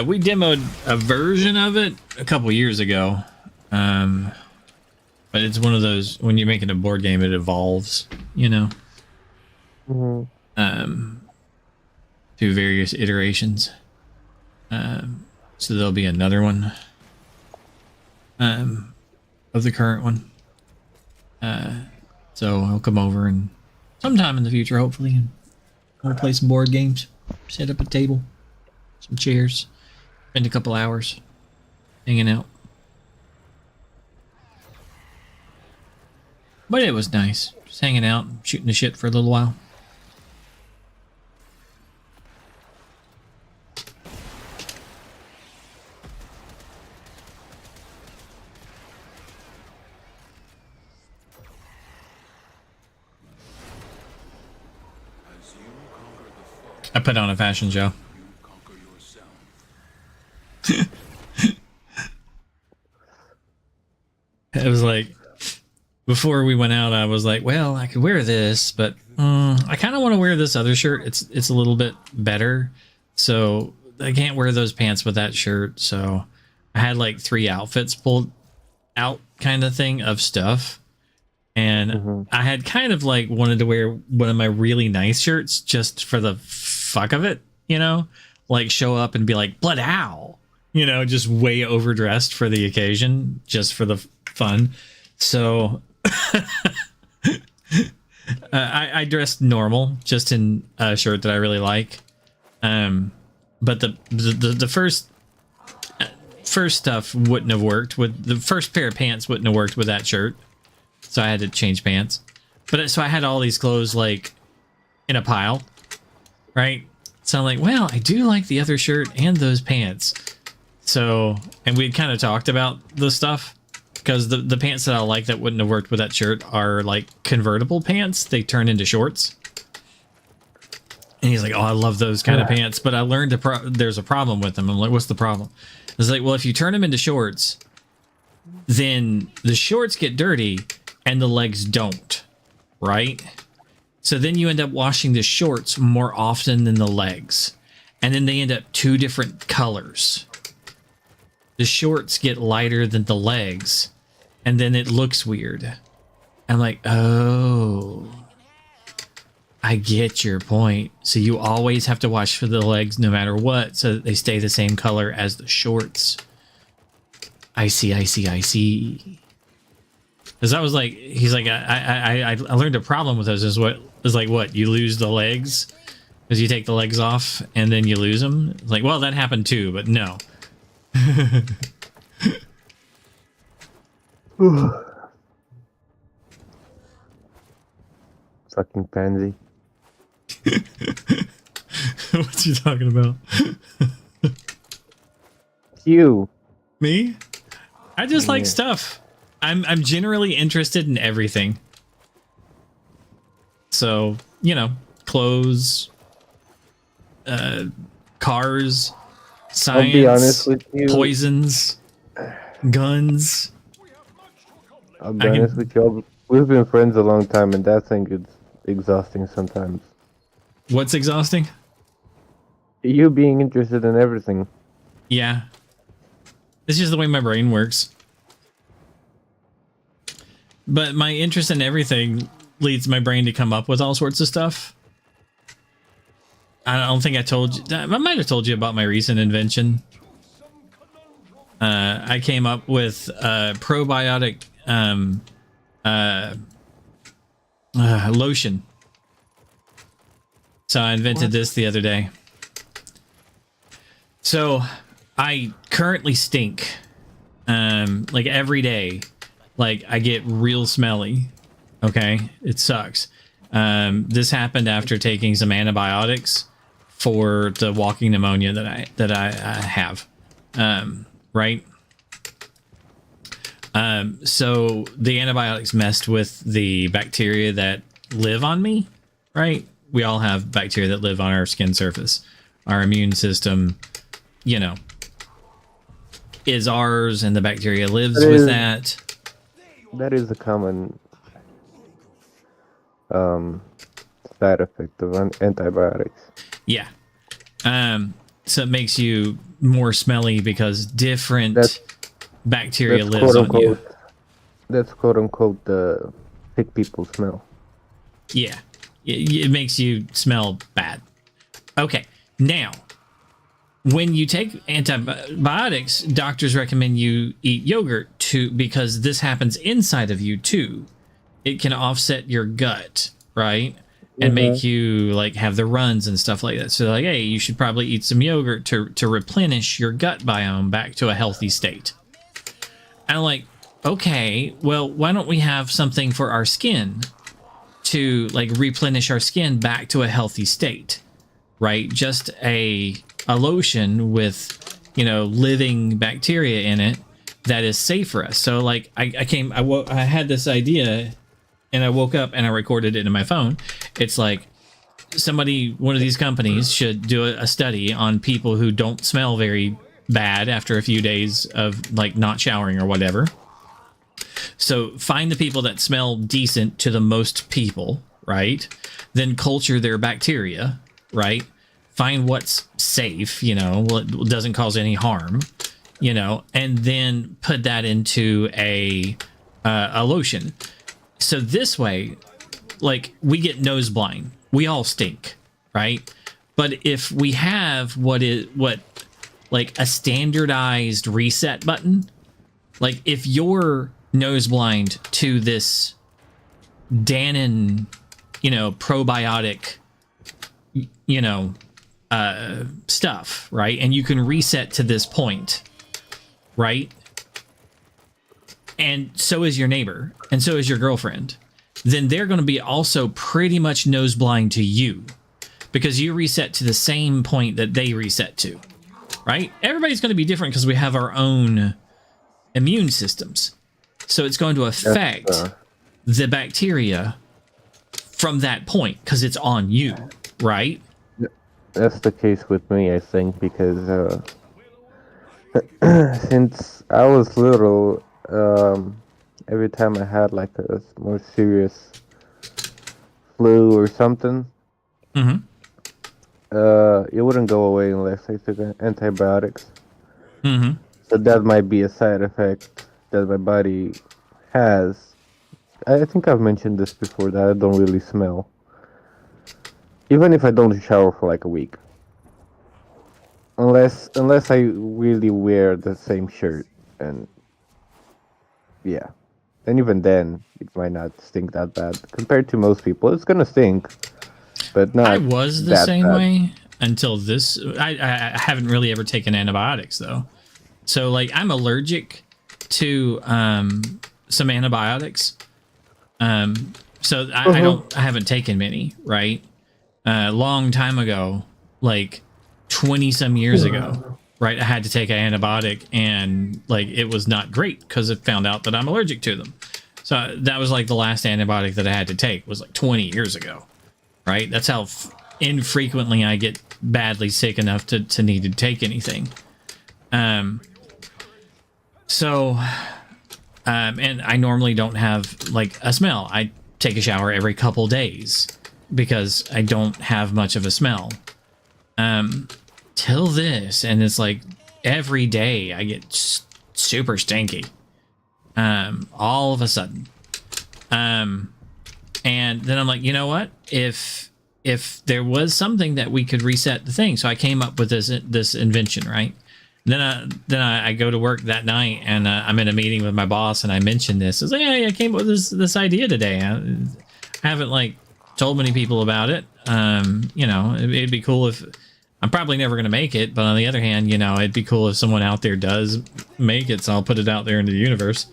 We demoed a version of it a couple years ago. But it's one of those, when you're making a board game, it evolves, you know, through various iterations. So there'll be another one of the current one. So I'll come over and sometime in the future, hopefully, and we'll play some board games, set up a table, some chairs, spend a couple hours hanging out. But it was nice, just hanging out, shooting the shit for a little while. I put on a fashion show. It was like, before we went out, I was like, well, I could wear this, but I kind of want to wear this other shirt. It's a little bit better. So I can't wear those pants with that shirt. So I had like 3 outfits pulled out kind of thing of stuff. And I had kind of like wanted to wear one of my really nice shirts just for the fuck of it, you know, like show up and be like, blood owl, you know, just way overdressed for the occasion, just for the fun. So I dressed normal, just in a shirt that I really like. But the first stuff wouldn't have worked with the first pair of pants wouldn't have worked with that shirt. So I had to change pants. But so I had all these clothes like in a pile, right? So I'm like, well, I do like the other shirt and those pants. So, and we kind of talked about the stuff because the pants that I like that wouldn't have worked with that shirt are like convertible pants. They turn into shorts. And he's like, oh, I love those kind of pants. But I learned there's a problem with them. I'm like, what's the problem? It's like, well, if you turn them into shorts, then the shorts get dirty and the legs don't, right? So then you end up washing the shorts more often than the legs. And then they end up 2 different colors. The shorts get lighter than the legs. And then it looks weird. I'm like, oh, I get your point. So you always have to wash for the legs no matter what, so that they stay the same color as the shorts. I see. Because I was like, he's like, I learned a problem with those is what you lose the legs because you take the legs off and then you lose them. It's like, well, that happened too, but no. Fucking pansy. What's he talking about? You. Me? I just like stuff. I'm generally interested in everything. So, you know, clothes, cars, science, I'll be honest with you. Poisons, guns. I'll be honest with you. We've been friends a long time, and that thing is exhausting sometimes. What's exhausting? You being interested in everything. Yeah. It's just the way my brain works. But my interest in everything leads my brain to come up with all sorts of stuff. I don't think I told you. I might have told you about my recent invention. I came up with probiotic lotion. So I invented this the other day. So I currently stink. Like every day. Like I get real smelly. Okay, it sucks. This happened after taking some antibiotics for the walking pneumonia that I have. Right. So the antibiotics messed with the bacteria that live on me. Right. We all have bacteria that live on our skin surface. Our immune system, you know, is ours, and the bacteria lives with that. That is a common side effect of antibiotics. Yeah. So it makes you more smelly because different bacteria lives on you. That's quote unquote the sick people smell. Yeah. It makes you smell bad. Okay. Now, when you take antibiotics, doctors recommend you eat yogurt because this happens inside of you too. It can offset your gut, right? And make you like have the runs and stuff like that. So like, hey, you should probably eat some yogurt to replenish your gut biome back to a healthy state. And I'm like, okay, well, why don't we have something for our skin to like replenish our skin back to a healthy state, right? Just a lotion with, you know, living bacteria in it that is safe for us. So like I had this idea and I woke up and I recorded it in my phone. It's like, one of these companies should do a study on people who don't smell very bad after a few days of like not showering or whatever. So find the people that smell decent to the most people, right? Then culture their bacteria, right? Find what's safe, you know, what doesn't cause any harm, you know, and then put that into a lotion. So this way, like, we get nose blind. We all stink, right? But if we have what like a standardized reset button, like if you're nose blind to this Dannon, you know, probiotic, you know, stuff, right? And you can reset to this point, right? And so is your neighbor, and so is your girlfriend. Then they're going to be also pretty much nose blind to you because you reset to the same point that they reset to, right? Everybody's going to be different because we have our own immune systems. So it's going to affect the bacteria from that point because it's on you, right? That's the case with me, I think, because since I was little, every time I had like a more serious flu or something, it wouldn't go away unless I took antibiotics. So that might be a side effect that my body has. I think I've mentioned this before, that I don't really smell. Even if I don't shower for like a week. Unless I really wear the same shirt. And yeah. And even then, it might not stink that bad. Compared to most people, it's gonna stink. But not I was the that same bad. way until this. I haven't really ever taken antibiotics, though. So, like, I'm allergic to some antibiotics. So I haven't taken many, right? Long time ago, like 20 some years ago, right? I had to take an antibiotic, and like it was not great because it found out that I'm allergic to them. So that was like the last antibiotic that I had to take was like 20 years ago, right? That's how infrequently I get badly sick enough to need to take anything. And I normally don't have like a smell. I take a shower every couple days because I don't have much of a smell. Till this, and it's like every day I get super stinky. All of a sudden. And then I'm like, you know what? If there was something that we could reset the thing, so I came up with this invention, right? Then I go to work that night, and I'm in a meeting with my boss, and I mentioned this. I was like, yeah, I came up with this idea today. I haven't like told many people about it. You know, it'd be cool if I'm probably never going to make it, but on the other hand, you know, it'd be cool if someone out there does make it, so I'll put it out there into the universe.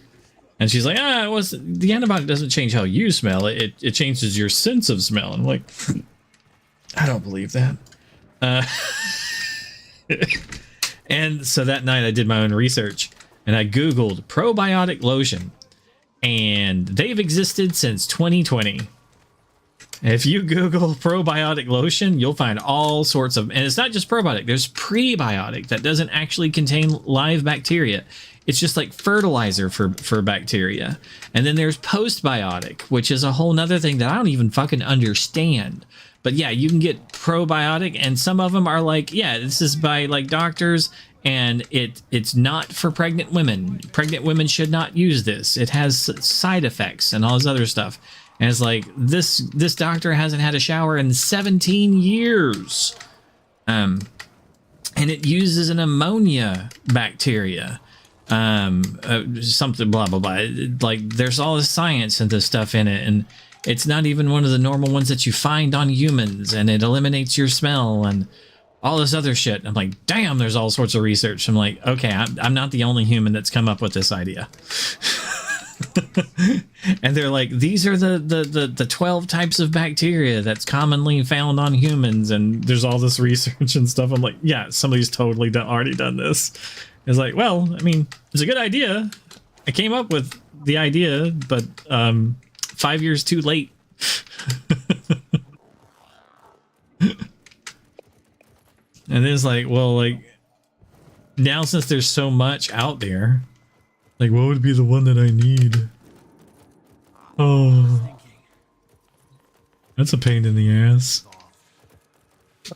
And she's like, the antibiotic doesn't change how you smell. It changes your sense of smell. And I'm like, I don't believe that. And so that night I did my own research, and I Googled probiotic lotion, and they've existed since 2020. If you Google probiotic lotion, you'll find all sorts of, and it's not just probiotic, there's prebiotic that doesn't actually contain live bacteria. It's just like fertilizer for bacteria. And then there's postbiotic, which is a whole nother thing that I don't even fucking understand. But yeah, you can get probiotic, and some of them are like, yeah, this is by like doctors, and it's not for pregnant women. Pregnant women should not use this. It has side effects and all this other stuff. And it's like, this doctor hasn't had a shower in 17 years. And it uses an ammonia bacteria. Something blah, blah, blah. Like, there's all this science and this stuff in it, and it's not even one of the normal ones that you find on humans, and it eliminates your smell and all this other shit. I'm like, damn, there's all sorts of research. I'm like, okay, I'm not the only human that's come up with this idea. And they're like, these are the 12 types of bacteria that's commonly found on humans, and there's all this research and stuff. I'm like, yeah, somebody's totally already done this. It's like, well, I mean, it's a good idea. I came up with the idea, but 5 years too late. And it's like, well, like now since there's so much out there, like what would be the one that I need? Oh, that's a pain in the ass.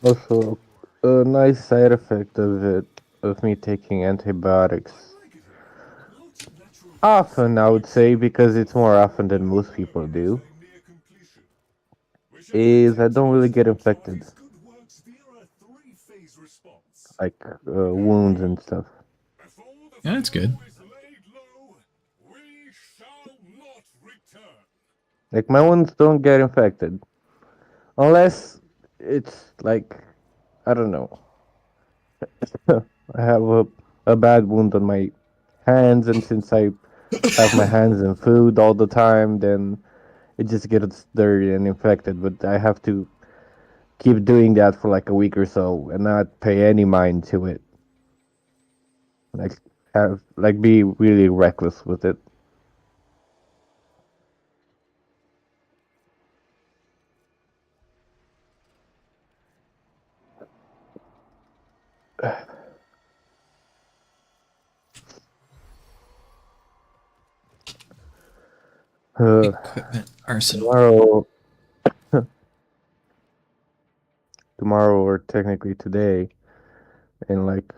Also, a nice side effect of me taking antibiotics, often I would say, because it's more often than most people do, is I don't really get infected, like wounds and stuff. Yeah, that's good. Like my wounds don't get infected unless it's like, I don't know. I have a bad wound on my hands, and since I have my hands in food all the time, then it just gets dirty and infected. But I have to keep doing that for like a week or so and not pay any mind to it. Like be really reckless with it. Equipment arsenal. Tomorrow, tomorrow or technically today, in like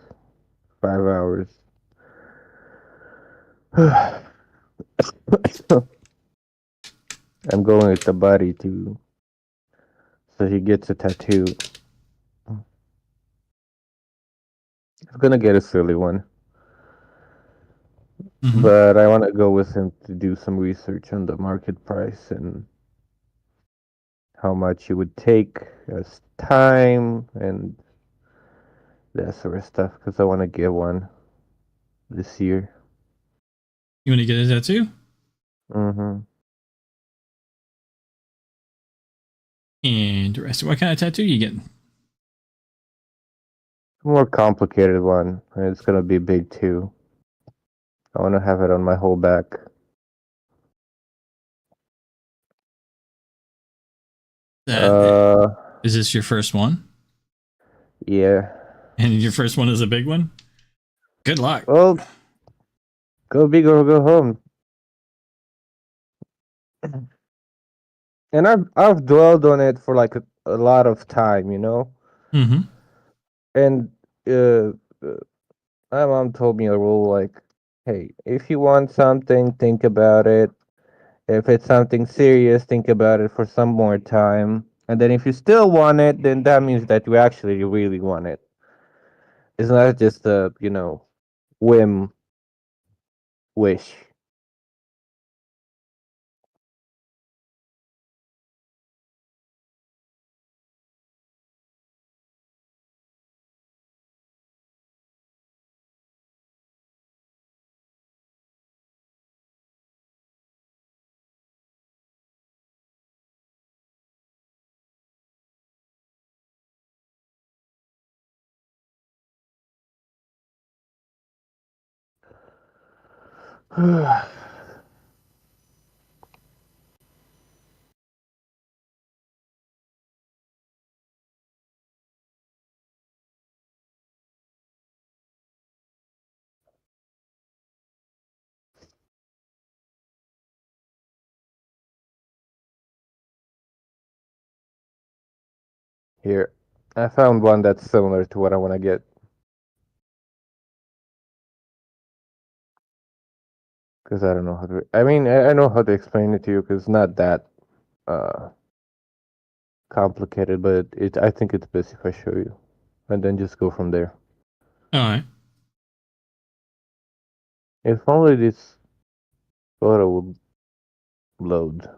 5 hours. I'm going with the buddy to, so he gets a tattoo. He's gonna get a silly one, but I want to go with him to do some research on the market price and how much it would take as time and that sort of stuff. Because I want to get one this year. You want to get a tattoo? Mm-hmm. Interesting. What kind of tattoo you getting? More complicated one, and it's gonna be big too. I want to have it on my whole back. Uh, Is this your first one? yeah. And your first one is a big one? Good luck. Well, go big or go home. And I've dwelled on it for like a lot of time, you know. Mm-hmm. And uh, uh, my mom told me a rule like, hey, if you want something, think about it. If it's something serious, think about it for some more time. And then if you still want it, then that means that you actually really want it. It's not just a, whim wish. Here, I found one that's similar to what I want to get. Because I don't know how to. I mean, I know how to explain it to you because it's not that uh, complicated, but I think it's best if I show you. And then just go from there. All right. If only this photo would load.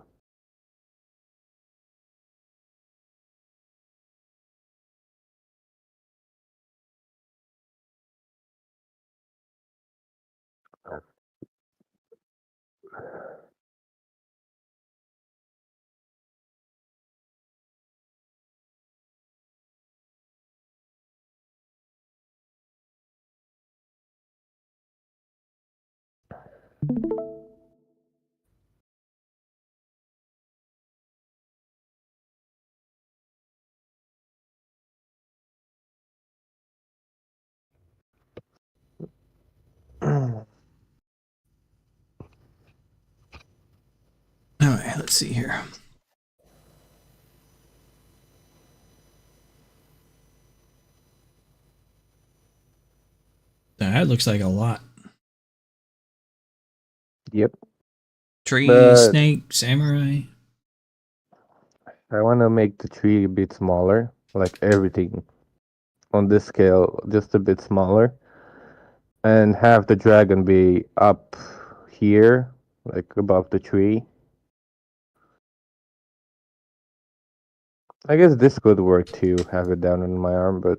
Let's see here. That looks like a lot. Yep. Tree, But snake, samurai. I want to make the tree a bit smaller, like everything on this scale, just a bit smaller, and have the dragon be up here, like above the tree. I guess this could work too, have it down on my arm, but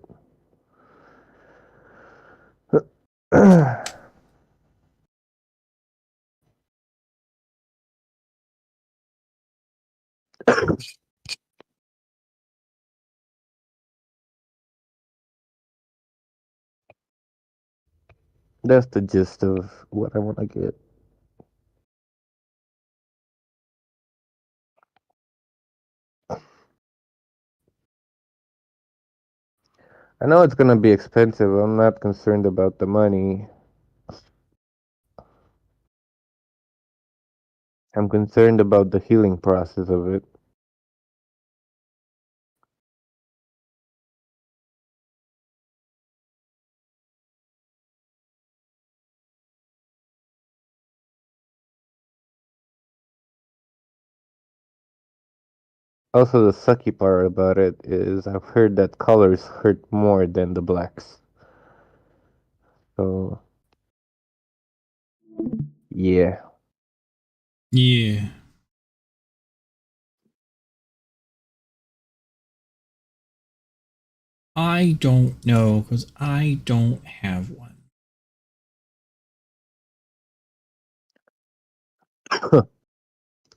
that's the gist of what I want to get. I know it's gonna be expensive. I'm not concerned about the money. I'm concerned about the healing process of it. Also, the sucky part about it is I've heard that colors hurt more than the blacks. So, yeah. Yeah. I don't know because I don't have one.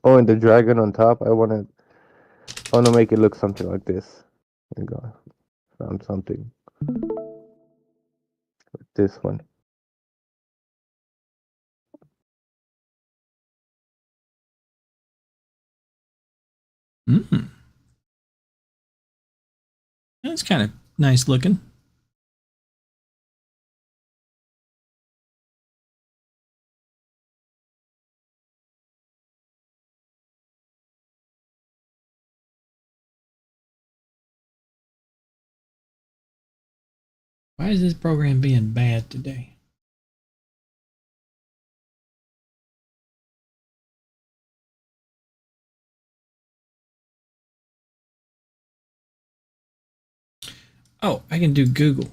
Oh, and the dragon on top, I wanna make it look something like this. There you go. Found something. This one. Mm. That's kind of nice looking. Why is this program being bad today? Oh, I can do Google.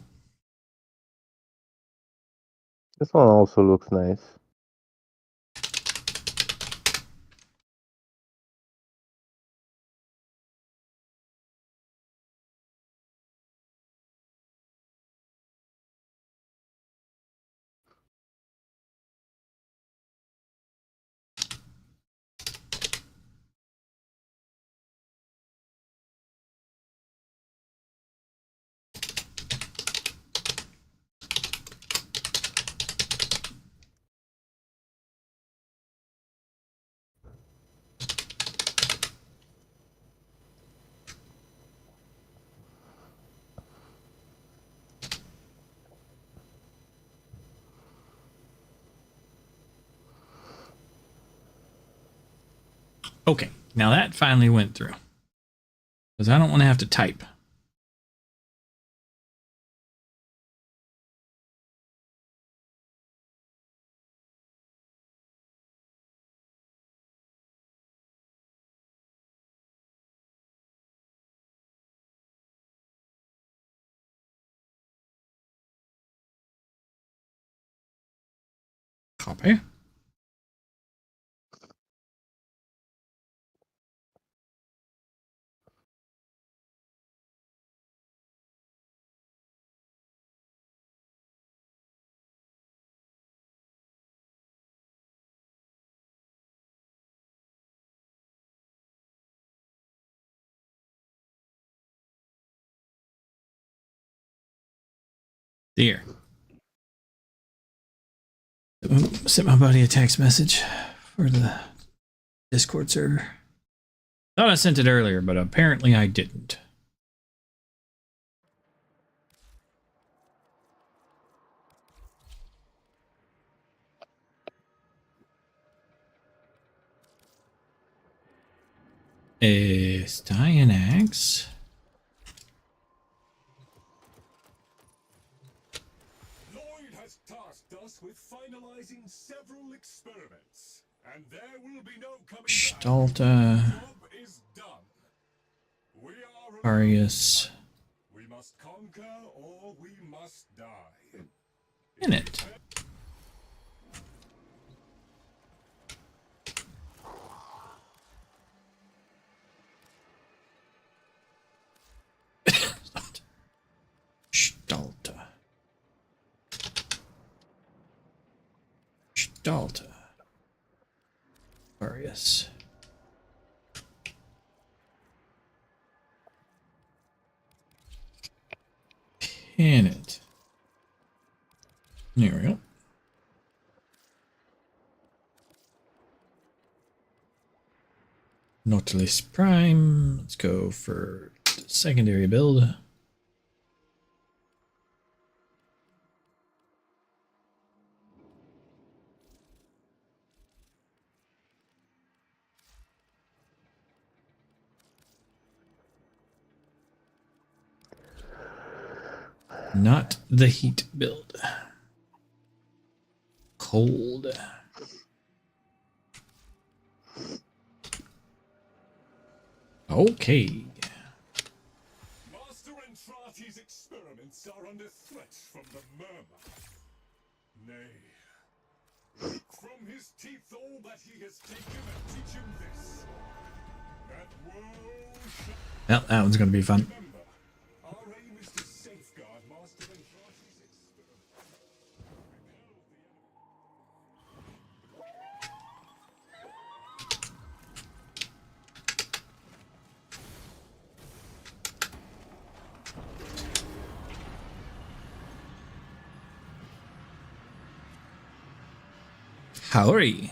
This one also looks nice. Okay, now that finally went through. Because I don't want to have to type. Copy. There. Sent my buddy a text message for the Discord server. Thought I sent it earlier, but apparently I didn't. Está an axe. Lloyd has tasked us with finalizing several experiments, and there will be no coming Stalta. back. Job is done. We are Arius. We must conquer or we must die. In it. Stalta. Stalta. Arius. Pin it. There we go. Nautilus Prime. Let's go for secondary build. Not the heat build. Cold. Okay. Master Entrati's experiments are under threat from the murmur. Nay, from his teeth all that he has taken and teach him this. That woe shall Well, that one's gonna be fun. remember. Our aim is to safeguard Master Entrati's experiments. Howry.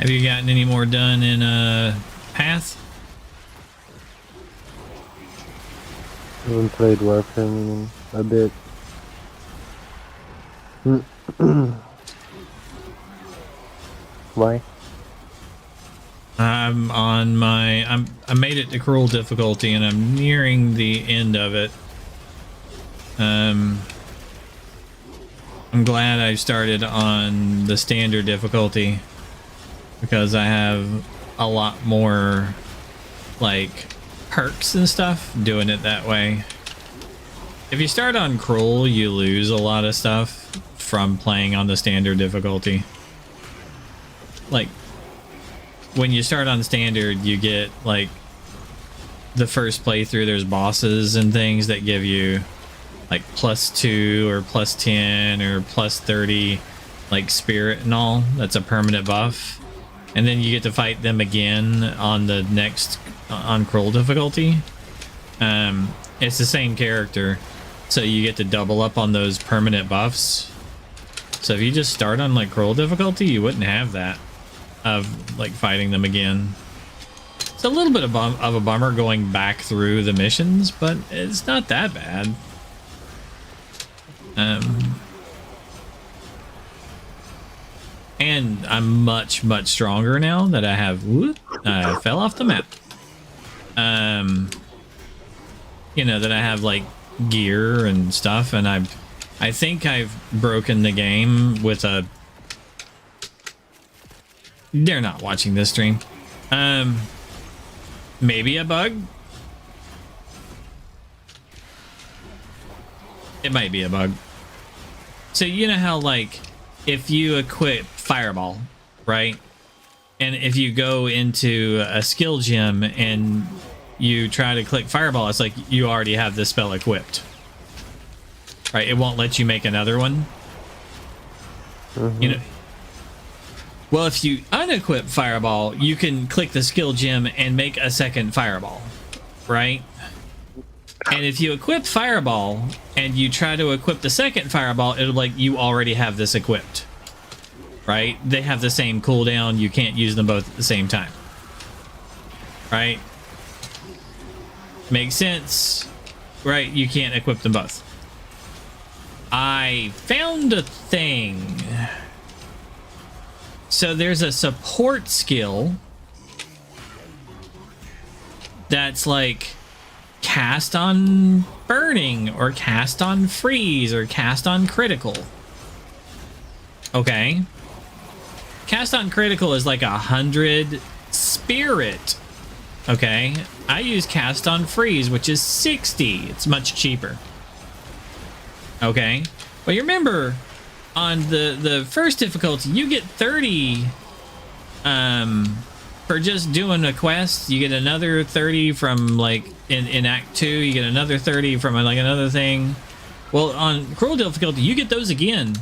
Have you gotten any more done in Path? I haven't played Warframe in a bit. Why? I'm on my I made it to cruel difficulty and I'm nearing the end of it. I'm glad I started on the standard difficulty because I have a lot more like perks and stuff doing it that way. If you start on cruel, you lose a lot of stuff from playing on the standard difficulty. Like when you start on standard, you get like the first playthrough, there's bosses and things that give you like +2 or +10 or +30 like spirit and all. That's a permanent buff. And then you get to fight them again on the next on cruel difficulty. It's the same character, so you get to double up on those permanent buffs. So if you just start on like cruel difficulty, you wouldn't have that of like fighting them again. It's a little bit of a bummer going back through the missions, but it's not that bad. And I'm much stronger now that I have fell off the map. You know, that I have like gear and stuff, and I think I've broken the game with a... They're not watching this stream. Maybe a bug. It might be a bug. So you know how like if you equip Fireball, right? And if you go into a skill gem and you try to click Fireball, it's like you already have this spell equipped. Right? It won't let you make another one. You know. Well, if you unequip Fireball, you can click the skill gem and make a second Fireball, right? And if you equip Fireball and you try to equip the second Fireball, it'll like you already have this equipped, right? They have the same cooldown. You can't use them both at the same time, right? Makes sense, right? You can't equip them both. I found a thing. So there's a support skill that's like cast on burning or cast on freeze or cast on critical. Okay. Cast on critical is like 100 spirit. Okay. I use cast on freeze, which is 60. It's much cheaper. Okay. But you remember on the first difficulty, you get 30 for just doing a quest. You get another 30 from like in Act 2. You get another 30 from like another thing. Well, on cruel difficulty, you get those again.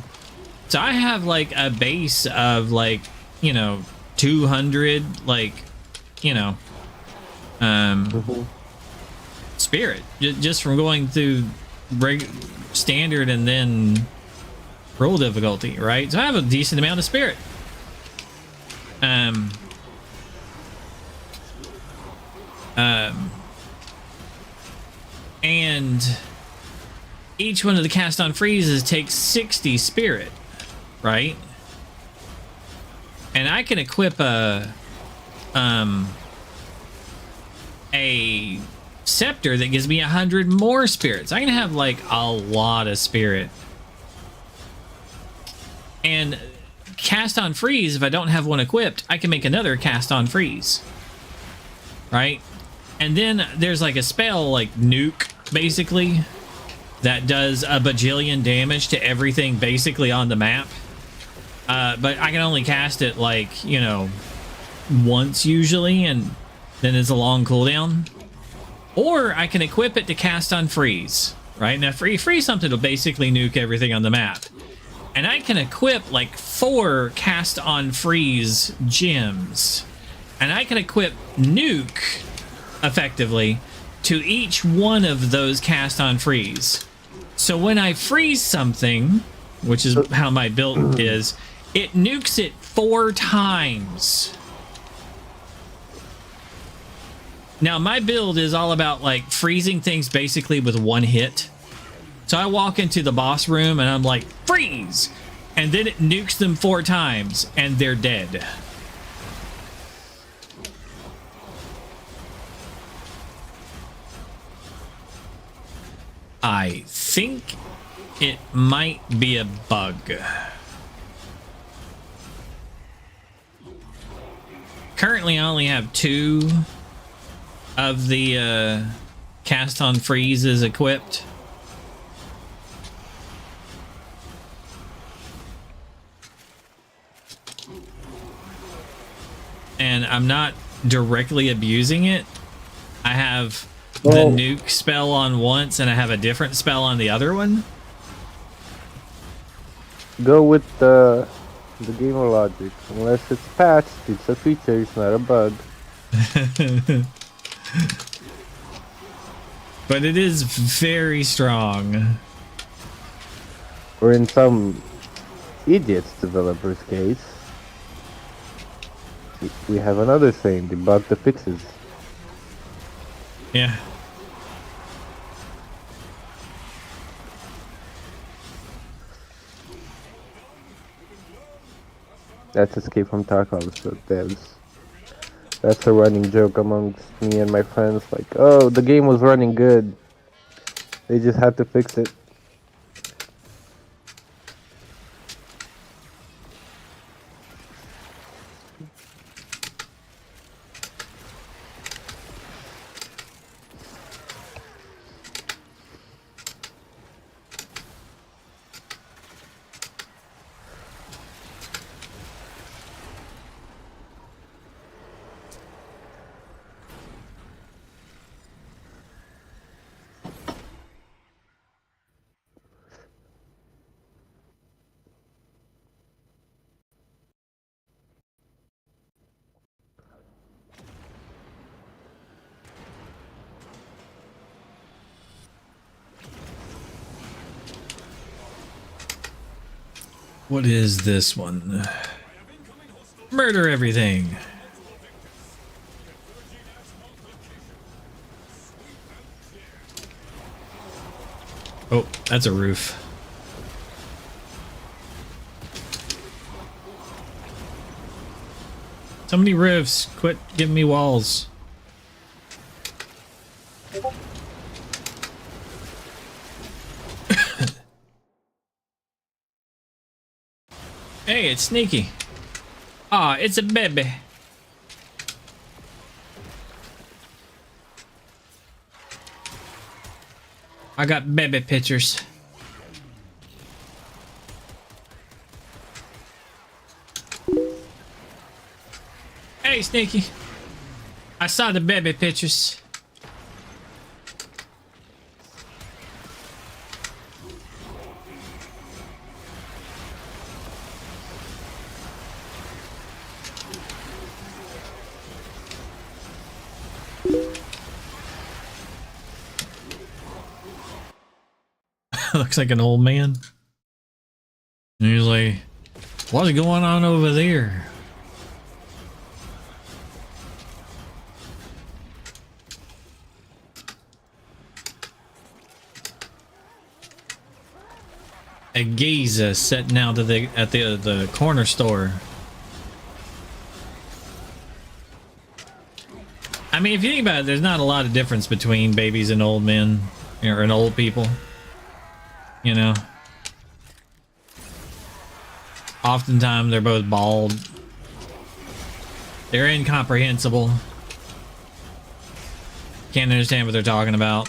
So I have like a base of like, you know, 200 like, you know, spirit just from going through standard and then cruel difficulty, right? So I have a decent amount of spirit. And each one of the cast on freezes takes 60 spirit, right? And I can equip a scepter that gives me 100 more spirits. I can have like a lot of spirit. And cast on freeze, if I don't have one equipped, I can make another cast on freeze, right? And then there's like a spell like nuke, basically, that does a bajillion damage to everything basically on the map. But I can only cast it like, you know, once usually, and then it's a long cooldown. Or I can equip it to cast on freeze, right? Now freeze something to basically nuke everything on the map. And I can equip like 4 cast on freeze gems. And I can equip nuke effectively to each one of those cast on freeze. So when I freeze something, which is how my build is, It nukes it 4 times. Now, my build is all about like freezing things basically with 1 hit. So I walk into the boss room and I'm like, freeze! And then it nukes them 4 times and they're dead. I think it might be a bug. Currently, I only have 2 of the cast on freezes equipped. And I'm not directly abusing it. I have the nuke spell on once and I have a different spell on the other one. Go with the gamer logic. Unless it's patched, it's a feature, it's not a bug. But it is very strong. Or in some idiot's developer's case, we have another saying, debug the fixes. Yeah. That's Escape from Tarkov, so that's a running joke amongst me and my friends, like, oh, the game was running good. They just had to fix it. What is this one? Murder everything. Oh, that's a roof. So many roofs. Quit giving me walls. Hey, it's Sneaky. Ah, it's a baby. I got baby pictures. Hey, Sneaky. I saw the baby pictures. Looks like an old man. And he's like, what's going on over there? A geezer sitting out at the corner store. I mean, if you think about it, there's not a lot of difference between babies and old men, or and old people. You know, oftentimes they're both bald. They're incomprehensible. Can't understand what they're talking about.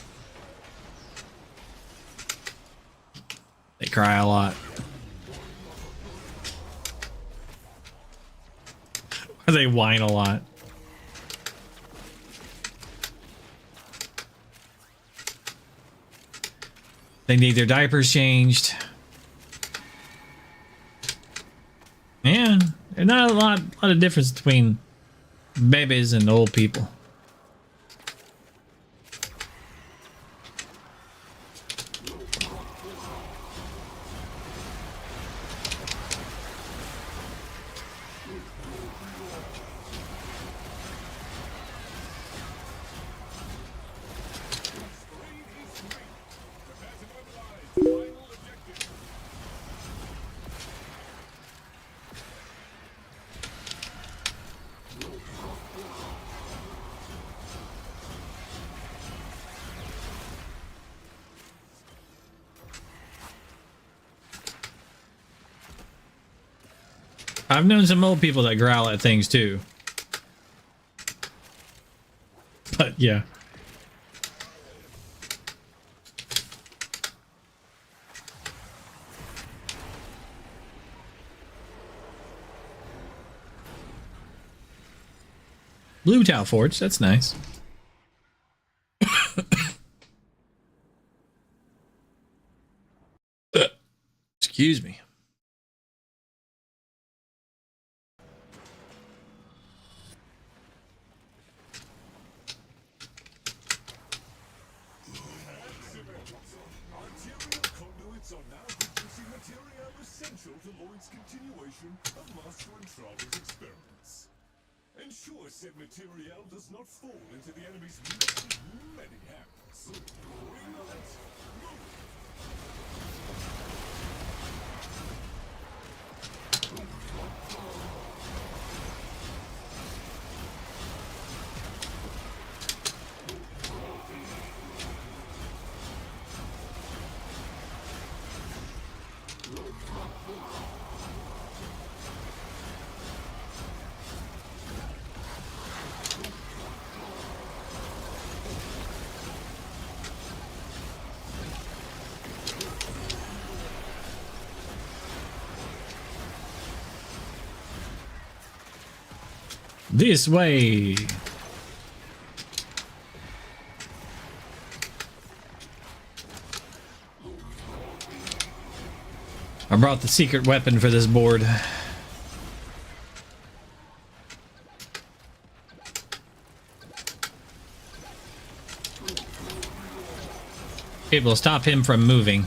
They cry a lot. They whine a lot. They need their diapers changed. Yeah, there's not a lot of difference between babies and old people. I've known some old people that growl at things too. But yeah. Blue Tau Forge, that's nice. Excuse me. Arterial conduits are now producing material essential to Lloyd's continuation of Master and Travel's experiments. Ensure said material does not fall into the enemy's many hands. Green alert, move! This way. I brought the secret weapon for this board. It will stop him from moving.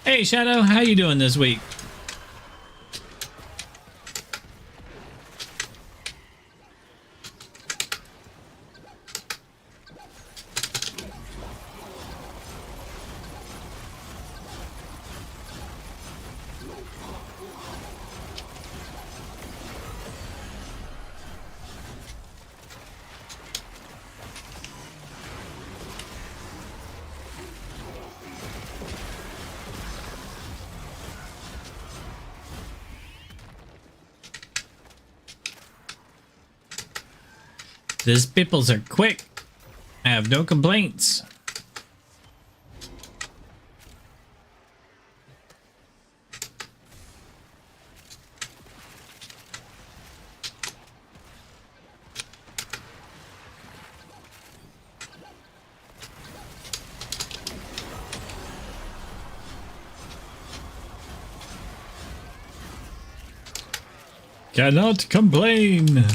Hey Shadow, how you doing this week? These peoples are quick. I have no complaints. Cannot complain.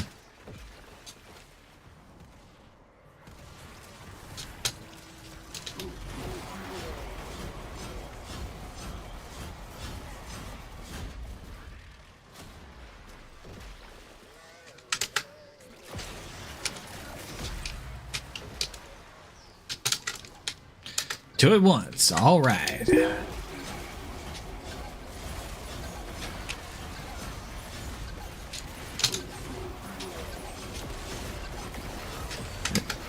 Two at once. All right.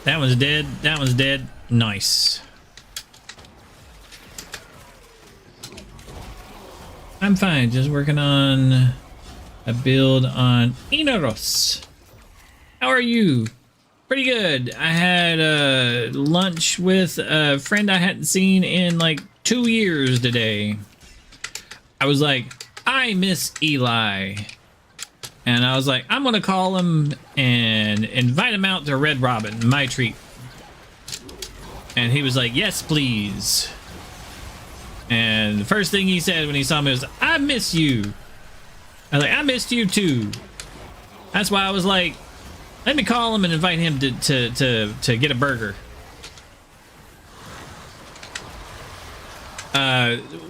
That one's dead. That one's dead. Nice. I'm fine. Just working on a build on Inaros. How are you? Pretty good. I had lunch with a friend I hadn't seen in like 2 years today. I was like, I miss Eli. And I was like, I'm gonna call him and invite him out to Red Robin, my treat. And he was like, yes, please. And the first thing he said when he saw me was, I miss you. I was like, I missed you too. That's why I was like, let me call him and invite him to get a burger.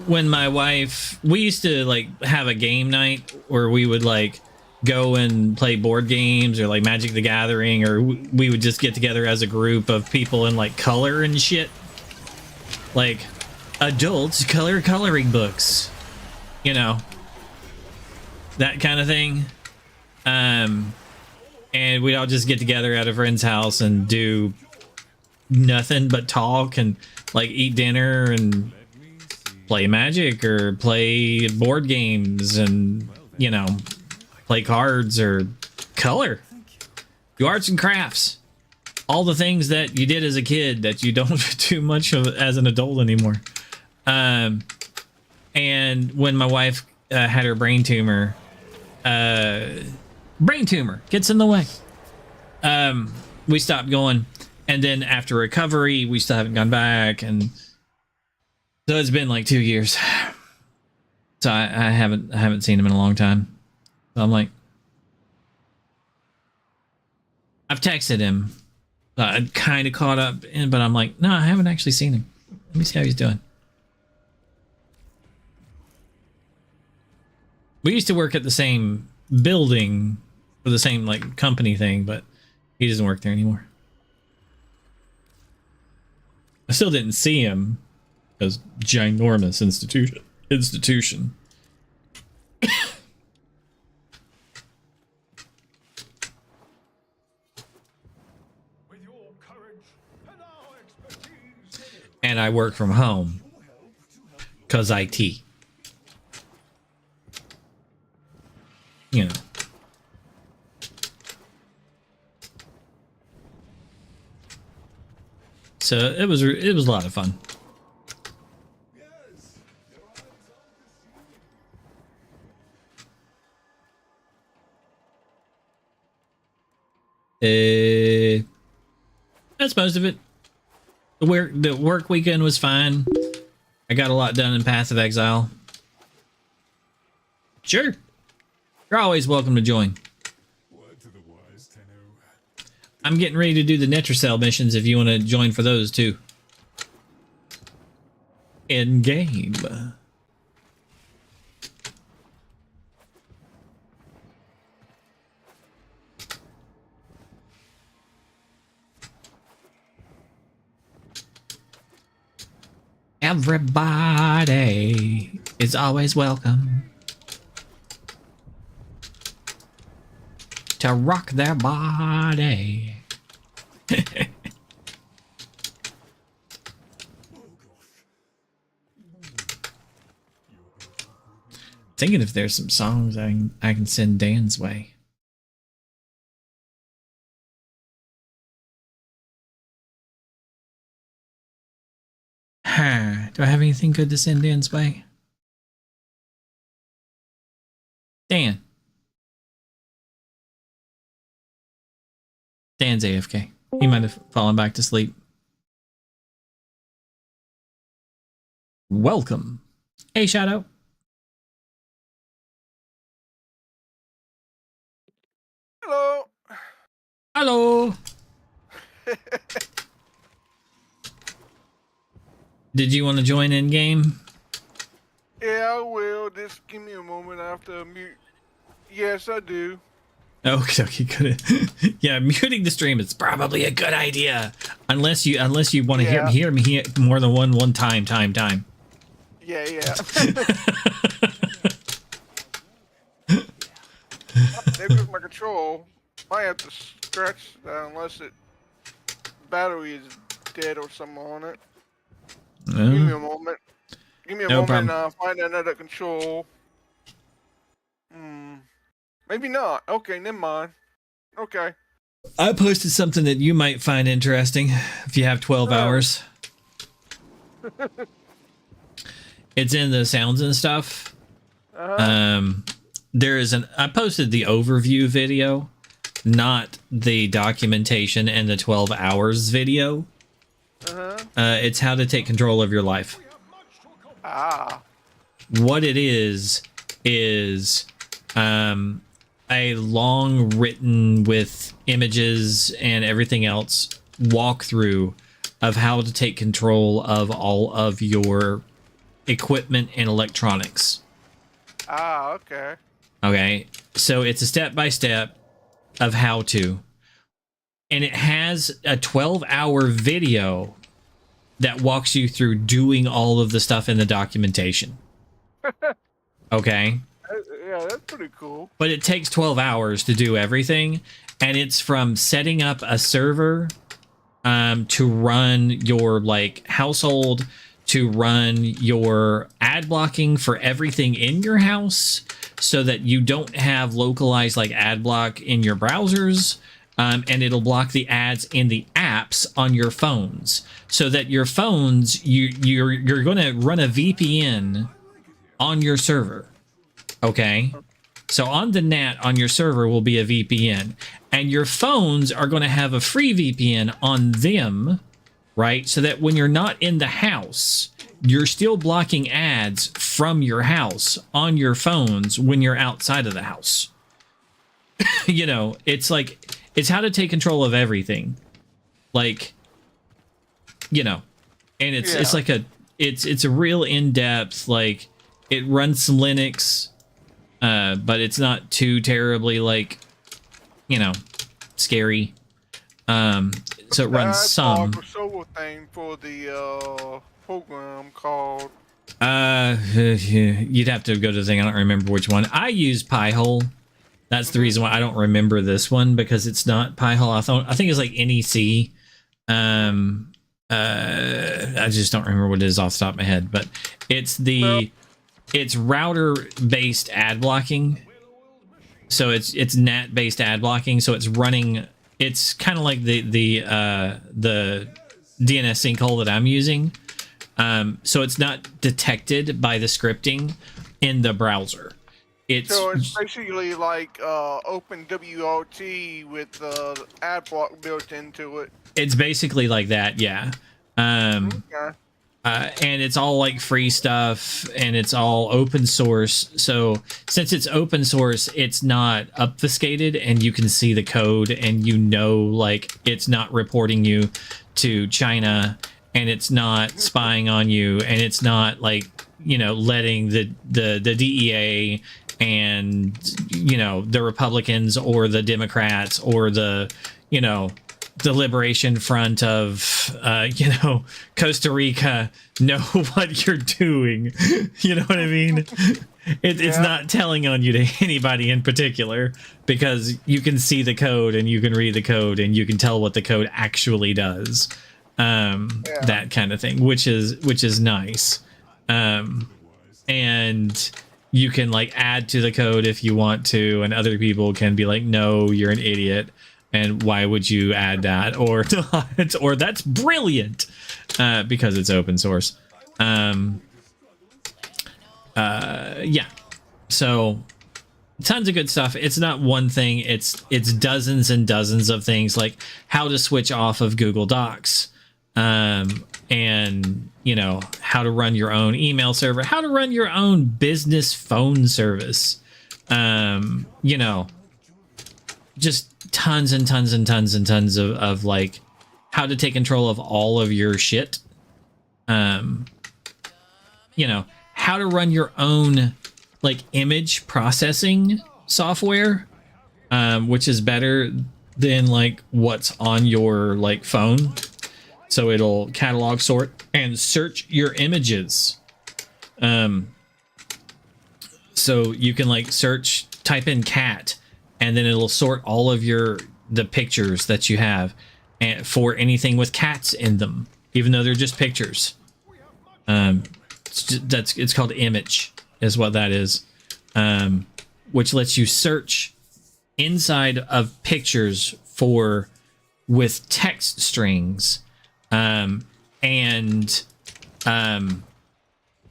When my wife, we used to like have a game night where we would like go and play board games or like Magic the Gathering, or we would just get together as a group of people and like color and shit. Like adults coloring books, you know, that kind of thing. And we'd all just get together at a friend's house and do nothing but talk and like eat dinner and play Magic or play board games and, you know, play cards or color, do arts and crafts, all the things that you did as a kid that you don't do much of as an adult anymore. And when my wife had her brain tumor gets in the way, we stopped going, and then after recovery we still haven't gone back, and so it's been like 2 years. So I haven't seen him in a long time. So I'm like, I've texted him. I kind of caught up in, but I'm like, no, I haven't actually seen him. Let me see how he's doing. We used to work at the same building for the same like company thing, but he doesn't work there anymore. I still didn't see him because ginormous institution. And I work from home because IT. You know. So it was a lot of fun. That's most of it. The work weekend was fine. I got a lot done in Path of Exile. Sure. You're always welcome to join. I'm getting ready to do the Netracell missions if you want to join for those too. In game. Everybody is always welcome to rock their body. Thinking if there's some songs I can send Dan's way. Do I have anything good to send Dan's way? Dan. Dan's AFK. He might have fallen back to sleep. Welcome. Hey, Shadow. Hello. Hello. Did you want to join in game? Yeah, I will. Just give me a moment. I have to mute. Yes, I do. Okay, good. Yeah, muting the stream is probably a good idea, unless you want to hear me more than one time. Yeah. Maybe with my control, might have to scratch that unless it battery is dead or something on it. Give me a moment. Give me a moment and I'll find another control. Maybe not. Okay, never mind. Okay. I posted something that you might find interesting if you have 12 hours. It's in the sounds and stuff. I posted the overview video, not the documentation and the 12 hours video. It's how to take control of your life. What it is a long written with images and everything else walkthrough of how to take control of all of your equipment and electronics. Okay. Okay, so it's a step-by-step of how to. And it has a 12-hour video that walks you through doing all of the stuff in the documentation. Okay? Yeah, that's pretty cool. But it takes 12 hours to do everything. And it's from setting up a server to run your like household, to run your ad blocking for everything in your house so that you don't have localized like ad block in your browsers. And it'll block the ads in the apps on your phones so that your phones, you're going to run a VPN on your server. Okay. So on the NAT on your server will be a VPN, and your phones are going to have a free VPN on them, right? So that when you're not in the house, you're still blocking ads from your house on your phones when you're outside of the house. You know, it's like, it's how to take control of everything. Like, you know, and it's like it's a real in-depth, like, it runs some Linux, but it's not too terribly, like, you know, scary. So it runs some. Thing for the program called. You'd have to go to the thing. I don't remember which one. I use Pi-hole. That's the reason why I don't remember this one, because it's not Pi-hole. I think it's like NEC. I just don't remember what it is off the top of my head, but it's it's router based ad blocking. So it's NAT based ad blocking. So it's running. It's kind of like the DNS sinkhole that I'm using. So it's not detected by the scripting in the browser. So it's basically like OpenWRT with ad block built into it. It's basically like that, yeah. And it's all like free stuff, and it's all open source. So since it's open source, it's not obfuscated, and you can see the code, and you know, like, it's not reporting you to China, and it's not spying on you, and it's not like, you know, letting the DEA and, you know, the Republicans or the Democrats or the, you know, the Liberation Front of, you know, Costa Rica know what you're doing. You know what I mean? It's not telling on you to anybody in particular, because you can see the code and you can read the code and you can tell what the code actually does. That kind of thing, which is nice. And you can like add to the code if you want to, and other people can be like, no, you're an idiot, and why would you add that, or not, or that's brilliant, because it's open source. Yeah, so tons of good stuff. It's not one thing, it's dozens and dozens of things, like how to switch off of Google Docs, and, you know, how to run your own email server, how to run your own business phone service, you know, just tons and tons and tons and tons of like how to take control of all of your shit. You know, how to run your own like image processing software, which is better than like what's on your like phone. So it'll catalog, sort, and search your images. So you can like search, type in cat, and then it'll sort all of the pictures that you have, and for anything with cats in them, even though they're just pictures. It's called image, is what that is, which lets you search inside of pictures with text strings.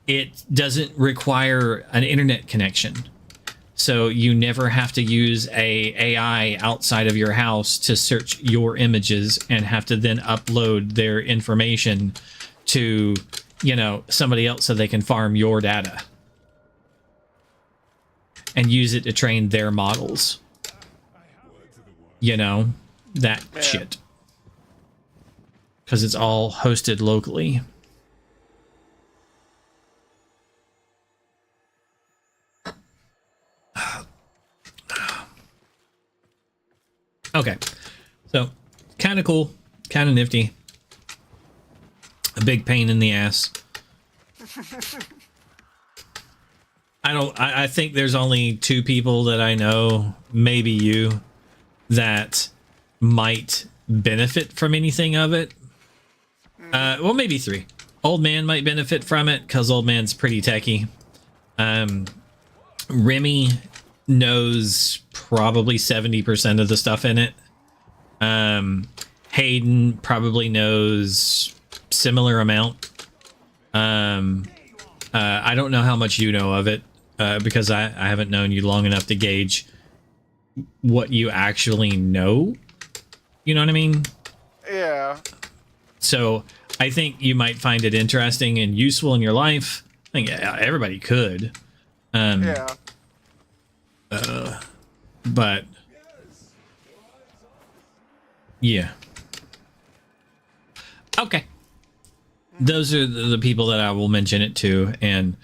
It doesn't require an internet connection. So you never have to use a AI outside of your house to search your images and have to then upload their information to, you know, somebody else so they can farm your data and use it to train their models. You know, that shit. Because it's all hosted locally. Okay, so kind of cool, kind of nifty. A big pain in the ass. I think there's only 2 people that I know, maybe you, that might benefit from anything of it. Well, maybe 3. Old Man might benefit from it because Old Man's pretty techie. Remy knows probably 70% of the stuff in it. Hayden probably knows similar amount. I don't know how much you know of it, because I haven't known you long enough to gauge what you actually know. You know what I mean? Yeah. So I think you might find it interesting and useful in your life. I think everybody could. Yeah. But yeah. Okay. Those are the people that I will mention it to, and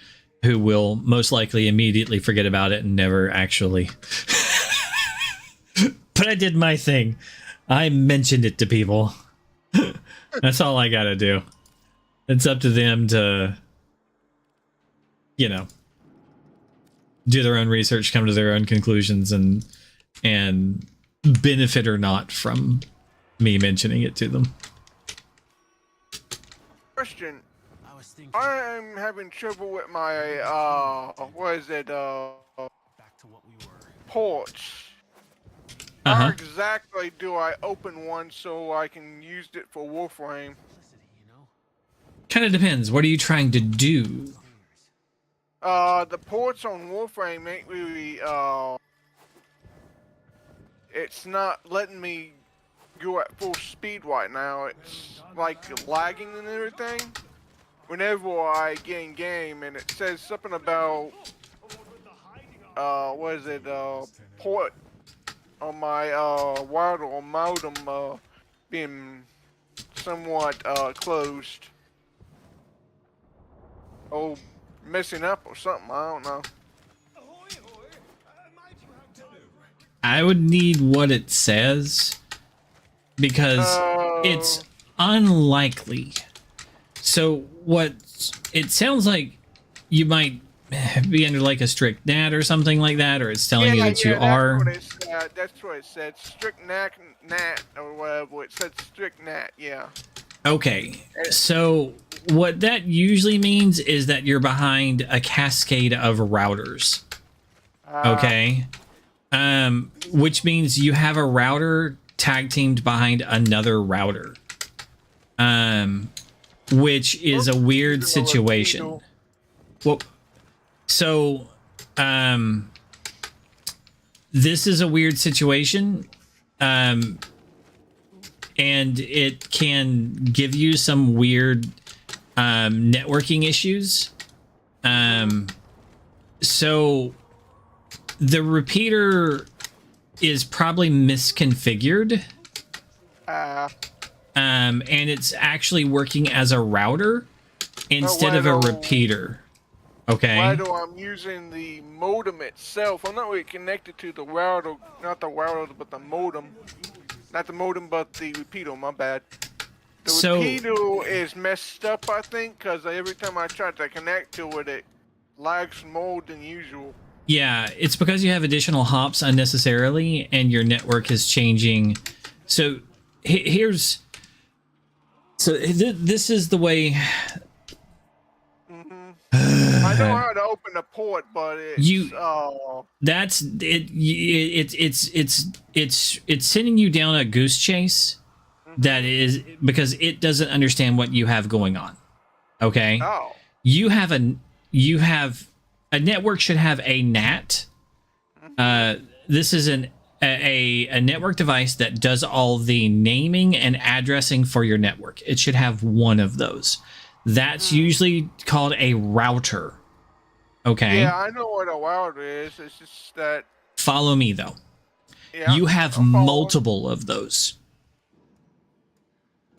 who will most likely immediately forget about it and never actually. But I did my thing. I mentioned it to people. That's all I gotta do. It's up to them to, you know, do their own research, come to their own conclusions, and benefit or not from me mentioning it to them. Question. I'm having trouble with my what is it? Ports. How exactly do I open one so I can use it for Warframe? Kind of depends. What are you trying to do? The ports on Warframe ain't really it's not letting me go at full speed right now. It's like lagging and everything. Whenever I get in game, and it says something about what is it? Port on my wired or modem being somewhat closed. Oh, messing up or something. I don't know. I would need what it says, because it's unlikely. So what it sounds like, you might be under like a strict NAT or something like that, or it's telling you that you are. That's what it said. Strict NAT or whatever. It said strict NAT. Yeah. Okay. So what that usually means is that you're behind a cascade of routers. Okay. Which means you have a router tag teamed behind another router. Which is a weird situation. Well, so, this is a weird situation. And it can give you some weird, networking issues. So the repeater is probably misconfigured. And it's actually working as a router instead of a repeater. Okay. Why do I'm using the modem itself? I'm not really connected to the router, not the router, but the modem. Not the modem, but the repeater. My bad. The repeater is messed up, I think, because every time I try to connect to it, it lags more than usual. Yeah, it's because you have additional hops unnecessarily, and your network is changing. So here's. So this is the way. I know how to open a port, but it's that's it. It's sending you down a goose chase. That is because it doesn't understand what you have going on. Okay. Oh. You have a network should have a NAT This is a network device that does all the naming and addressing for your network. It should have one of those. That's usually called a router. Okay. Yeah, I know what a router is. It's just that. Follow me though. Yeah, You have I'm following. multiple of those.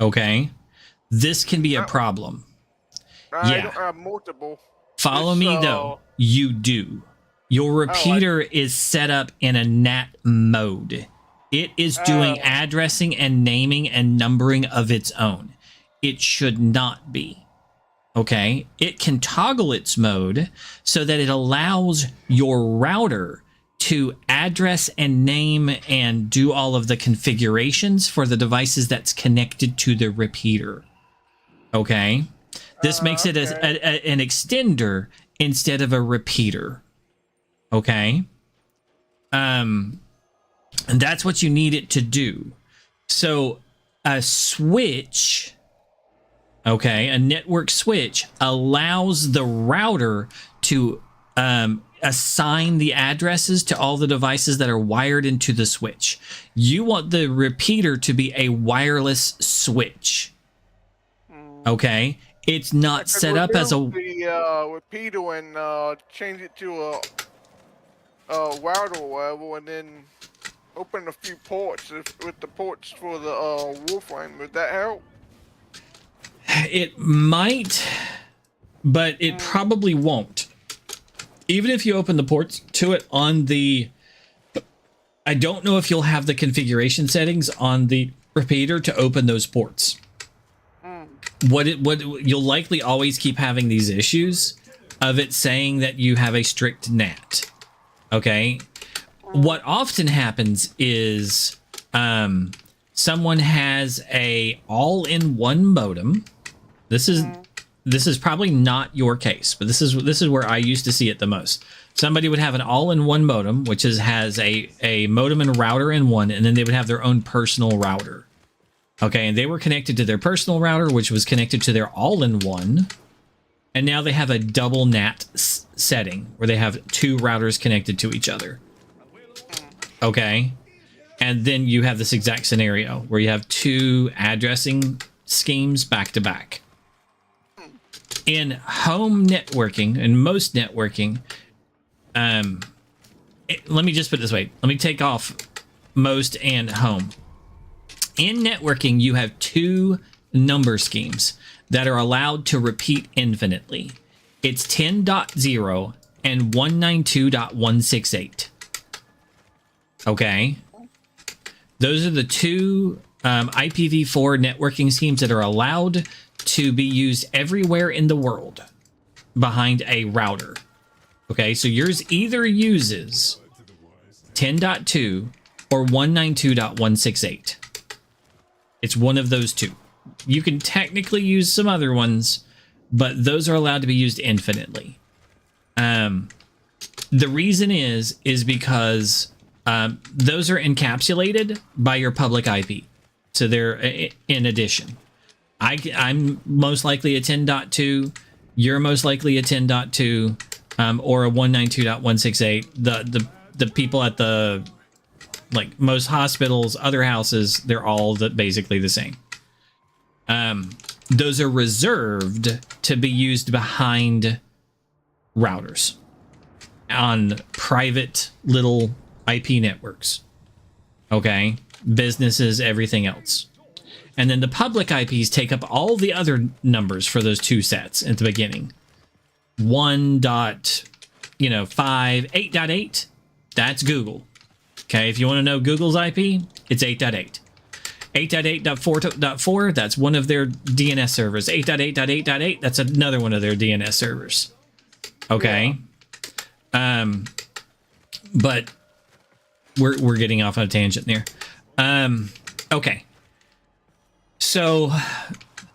Okay. This can be a problem. I Yeah. don't have multiple. Follow me though. You do. Your repeater is set up in a NAT mode. It is doing addressing and naming and numbering of its own. It should not be. Okay? It can toggle its mode so that it allows your router to address and name and do all of the configurations for the devices that's connected to the repeater. Okay? This makes it as an extender instead of a repeater. Okay. And that's what you need it to do. So a switch, okay, a network switch allows the router to assign the addresses to all the devices that are wired into the switch. You want the repeater to be a wireless switch. Okay. It's not set up as a repeater and change it to a router or whatever, and then open a few ports with the ports for the Warframe. Would that help? It might, but it probably won't. Even if you open the ports to it on the, I don't know if you'll have the configuration settings on the repeater to open those ports. What you'll likely always keep having these issues of it saying that you have a strict NAT. Okay. What often happens is someone has a all-in-one modem. This is probably not your case, but this is where I used to see it the most. Somebody would have an all-in-one modem, which has a modem and router in one, and then they would have their own personal router. Okay, and they were connected to their personal router, which was connected to their all-in-one. And now they have a double NAT setting where they have two routers connected to each other. Okay. And then you have this exact scenario where you have two addressing schemes back to back. In home networking and most networking, let me just put it this way. Let me take off most and home. In networking, you have two number schemes that are allowed to repeat infinitely. It's 10.0 and 192.168. Okay. Those are the two IPv4 networking schemes that are allowed to be used everywhere in the world behind a router. Okay, so yours either uses 10.2 or 192.168. It's one of those two. You can technically use some other ones, but those are allowed to be used infinitely. The reason is because those are encapsulated by your public IP. So they're in addition. I'm most likely a 10.2. You're most likely a 10.2 or a 192.168. The people at the most hospitals, other houses, they're all basically the same. Those are reserved to be used behind routers on private little IP networks. Okay, businesses, everything else. And then the public IPs take up all the other numbers for those two sets at the beginning. 1.5, 8.8, that's Google. Okay, if you want to know Google's IP, it's 8.8. 8.8.4.4, that's one of their DNS servers. 8.8.8.8, that's another one of their DNS servers. Okay. But we're getting off on a tangent there. Okay. So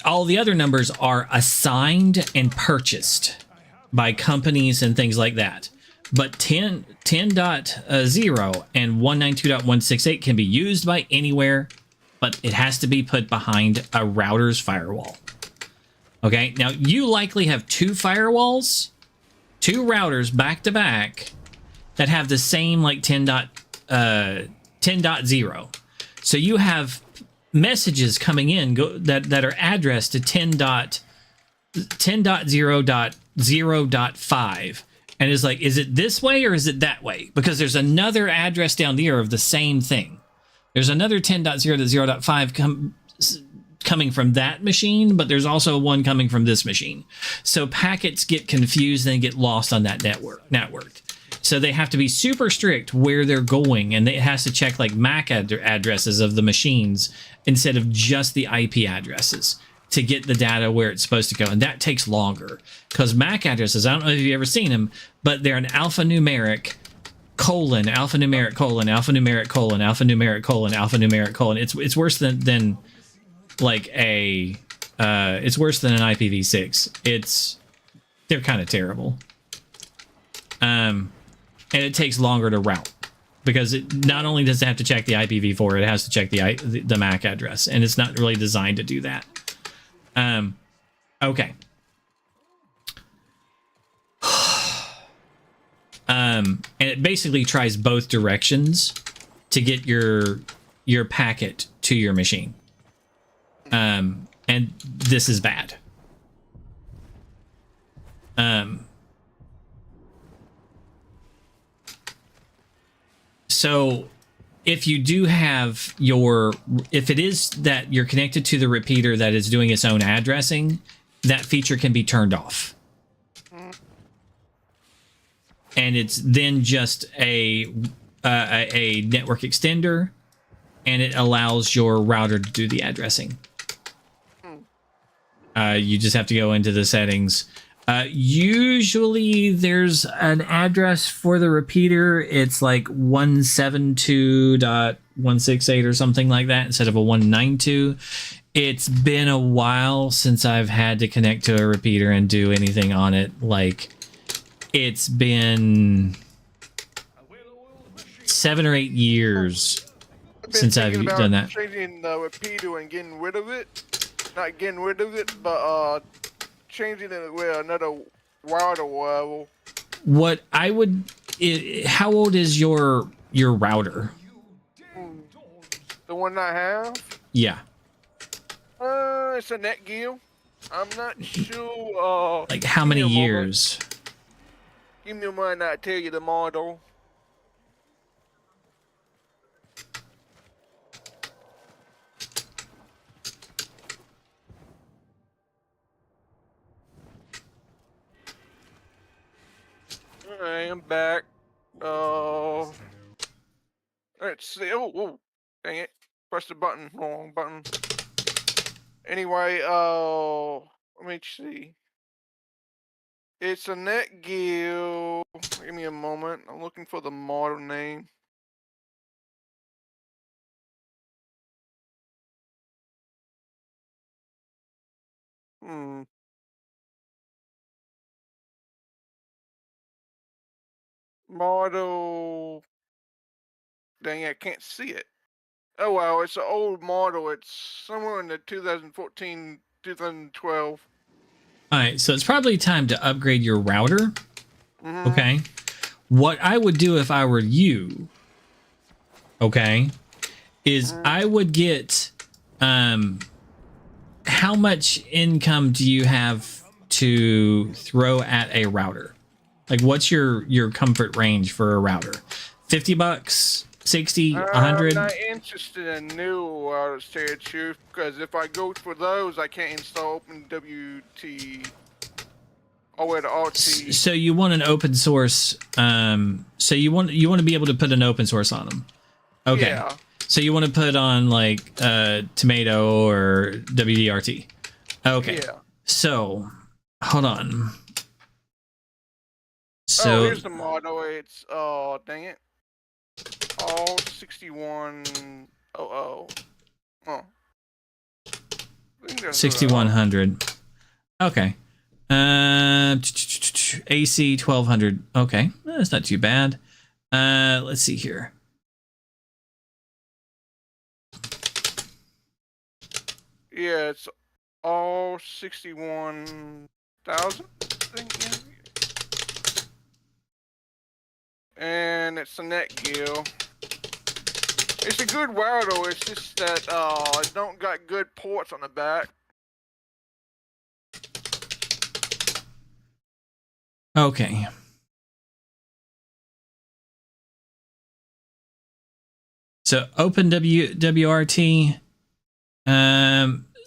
all the other numbers are assigned and purchased by companies and things like that. But 10.0 and 192.168 can be used by anywhere, but it has to be put behind a router's firewall. Okay, now you likely have two firewalls, two routers back to back that have the same like 10.0. So you have messages coming in that are addressed to 10.0.0.5, and is like, is it this way or is it that way? Because there's another address down here of the same thing. There's another 10.0.0.5 coming from that machine, but there's also one coming from this machine. So packets get confused and get lost on that network. So they have to be super strict where they're going, and it has to check like MAC addresses of the machines instead of just the IP addresses to get the data where it's supposed to go. And that takes longer because MAC addresses, I don't know if you've ever seen them, but they're an alphanumeric colon, alphanumeric colon, alphanumeric colon, alphanumeric colon, alphanumeric colon. It's worse than like a it's worse than an IPv6. They're kind of terrible. And it takes longer to route because it not only does it have to check the IPv4, it has to check the MAC address, and it's not really designed to do that. Okay. And it basically tries both directions to get your packet to your machine. And this is bad. So if you do have if it is that you're connected to the repeater that is doing its own addressing, that feature can be turned off. And it's then just a network extender, and it allows your router to do the addressing. You just have to go into the settings. Usually there's an address for the repeater. It's like 172.168 or something like that instead of a 192. It's been a while since I've had to connect to a repeater and do anything on it. Like, it's been 7 or 8 years since I've done that. Changing the repeater and getting rid of it. Not getting rid of it, but changing it with another router level. What I would... how old is your router? The one I have? Yeah. It's a Netgear. I'm not sure. Like, how many years? Give me a moment, I'll tell you the model. Alright, I'm back. Let's see. Oh, dang it. Press the button. Wrong button. Anyway, let me see. It's a Netgear. Give me a moment. I'm looking for the model name. Model. Dang it, I can't see it. Oh wow, it's an old model. It's somewhere in the 2014, 2012. Alright, so it's probably time to upgrade your router. Okay. What I would do if I were you, okay, is I would get how much income do you have to throw at a router? Like, what's your comfort range for a router? $50, 60, 100? I'm not interested in new routers, to tell you the truth, because if I go for those, I can't install OpenWT or the RT. So you want an open source? So you want to be able to put an open source on them? Okay. Yeah. So you want to put on like Tomato or WDRT? Okay. Yeah. So hold on. So here's the model. It's dang it. All 6100. Oh. 6100. Okay. AC 1200. Okay, that's not too bad. Let's see here. Yeah, it's all 61,000. And and it's a Netgear. It's a good router, it's just that it don't got good ports on the back. Okay. So open WRT.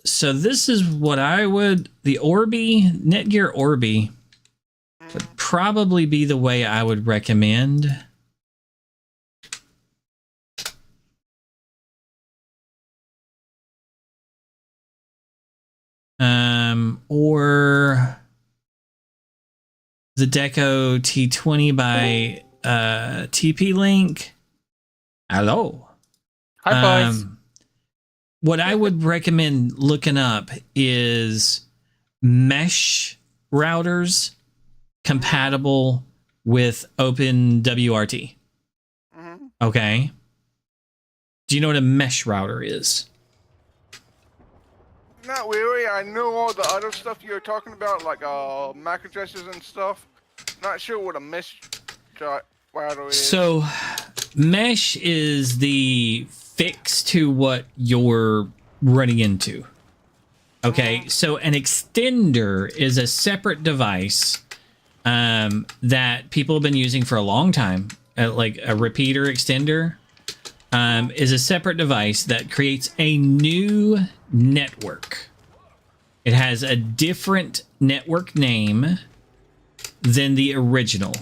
So this is what I would, the Orbi, Netgear Orbi would probably be the way I would recommend. Or the Deco T20 by TP-Link. Hello. Hi, boys. What I would recommend looking up is mesh routers compatible with OpenWRT. Okay. Do you know what a mesh router is? Not really. I know all the other stuff you're talking about, like MAC addresses and stuff. Not sure what a mesh router is. So, mesh is the fix to what you're running into. Okay, so an extender is a separate device that people have been using for a long time. Like a repeater extender is a separate device that creates a new network. It has a different network name than the original.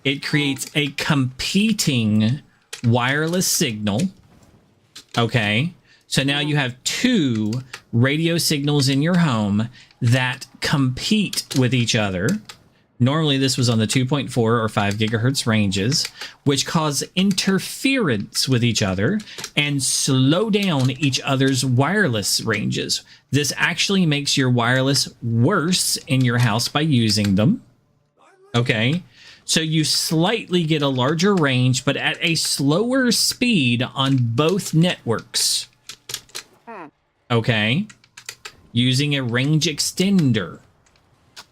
It creates a competing wireless signal. Okay, so now you have two radio signals in your home that compete with each other. Normally this was on the 2.4 or 5 gigahertz ranges, which cause interference with each other and slow down each other's wireless ranges. This actually makes your wireless worse in your house by using them. Okay, so you slightly get a larger range, but at a slower speed on both networks. Okay, using a range extender.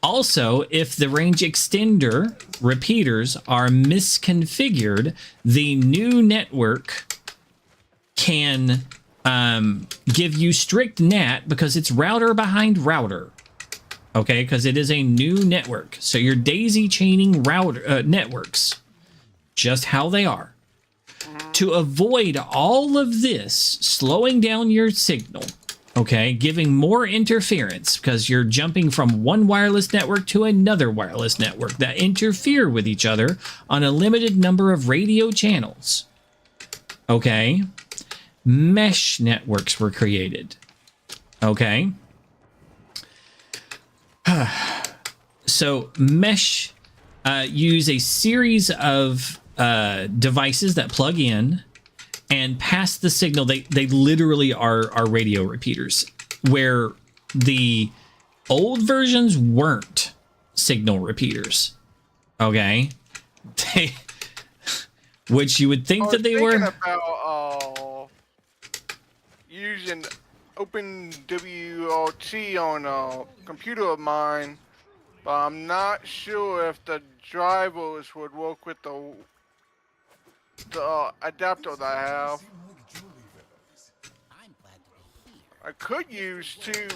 Also, if the range extender repeaters are misconfigured, the new network can give you strict NAT because it's router behind router. Okay, because it is a new network. So you're daisy chaining router networks, just how they are. To avoid all of this slowing down your signal, okay, giving more interference because you're jumping from one wireless network to another wireless network that interfere with each other on a limited number of radio channels. Okay, mesh networks were created. Okay. So mesh use a series of devices that plug in and pass the signal. They literally are radio repeaters, where the old versions weren't signal repeaters. Okay, which you would think that they were. About using OpenWRT on a computer of mine, but I'm not sure if the drivers would work with the adapter that I have. I could use two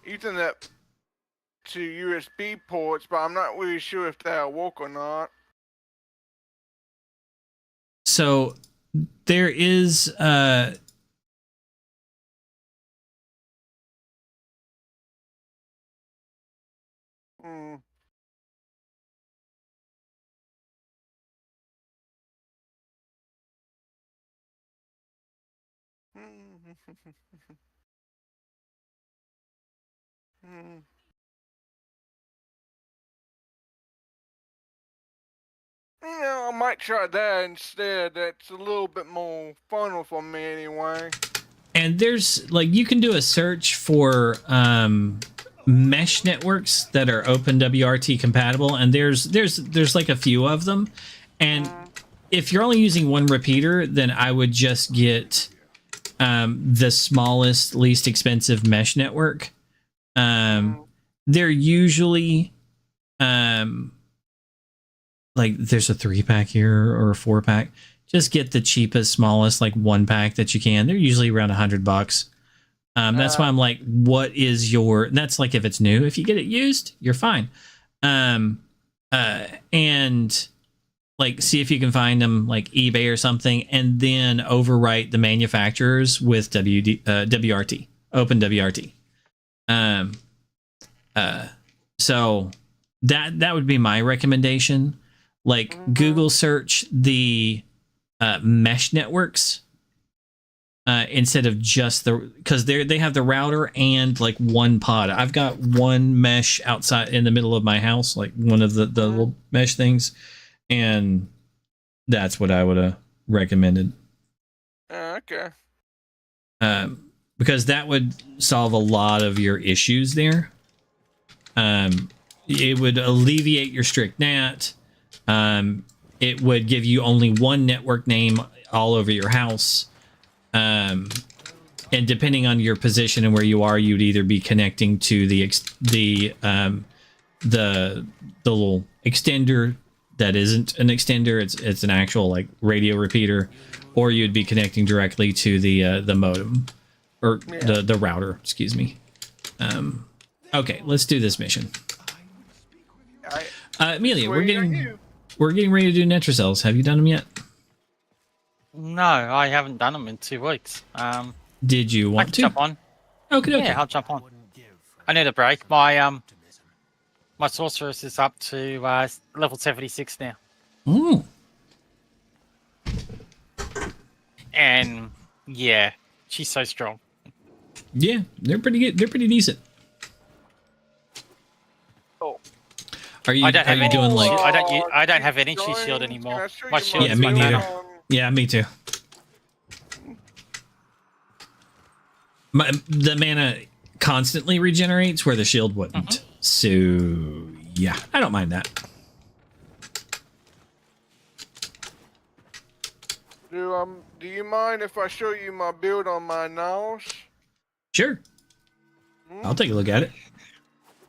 Ethernet to USB ports, but I'm not really sure if that'll work or not. So there is You know, I might try that instead. That's a little bit more fun for me anyway. and there's like you can do a search for mesh networks that are OpenWRT compatible, and there's like a few of them. And if you're only using one repeater, then I would just get the smallest, least expensive mesh network. They're usually like there's a 3-pack here or a 4-pack. Just get the cheapest, smallest, like 1-pack that you can. They're usually around $100. That's why I'm like, what is your? That's like if it's new. If you get it used, you're fine. And like see if you can find them like eBay or something, and then overwrite the manufacturers with WRT, open WRT. So that would be my recommendation. Like Google search the mesh networks instead of just because they have the router and like one pod. I've got one mesh outside in the middle of my house, like one of the little mesh things, and that's what I would have recommended. Okay. Because that would solve a lot of your issues there. It would alleviate your strict NAT. It would give you only one network name all over your house. And depending on your position and where you are, you'd either be connecting to the little extender that isn't an extender, it's an actual like radio repeater, or you'd be connecting directly to the modem or the router, excuse me. Okay, let's do this mission. Amelia, we're getting ready to do Netrocells. Have you done them yet? No, I haven't done them in 2 weeks. Did you want to jump on? Okay. Yeah, I'll jump on. I need a break. My sorceress is up to level 76 now. Ooh. And yeah, she's so strong. Yeah, they're pretty good. They're pretty decent. Oh. Are you doing like? I don't have energy shield anymore. My shield. Yeah, me neither. Yeah, me too. The mana constantly regenerates where the shield wouldn't. So yeah, I don't mind that. Do you mind if I show you my build on my nows? Sure. I'll take a look at it.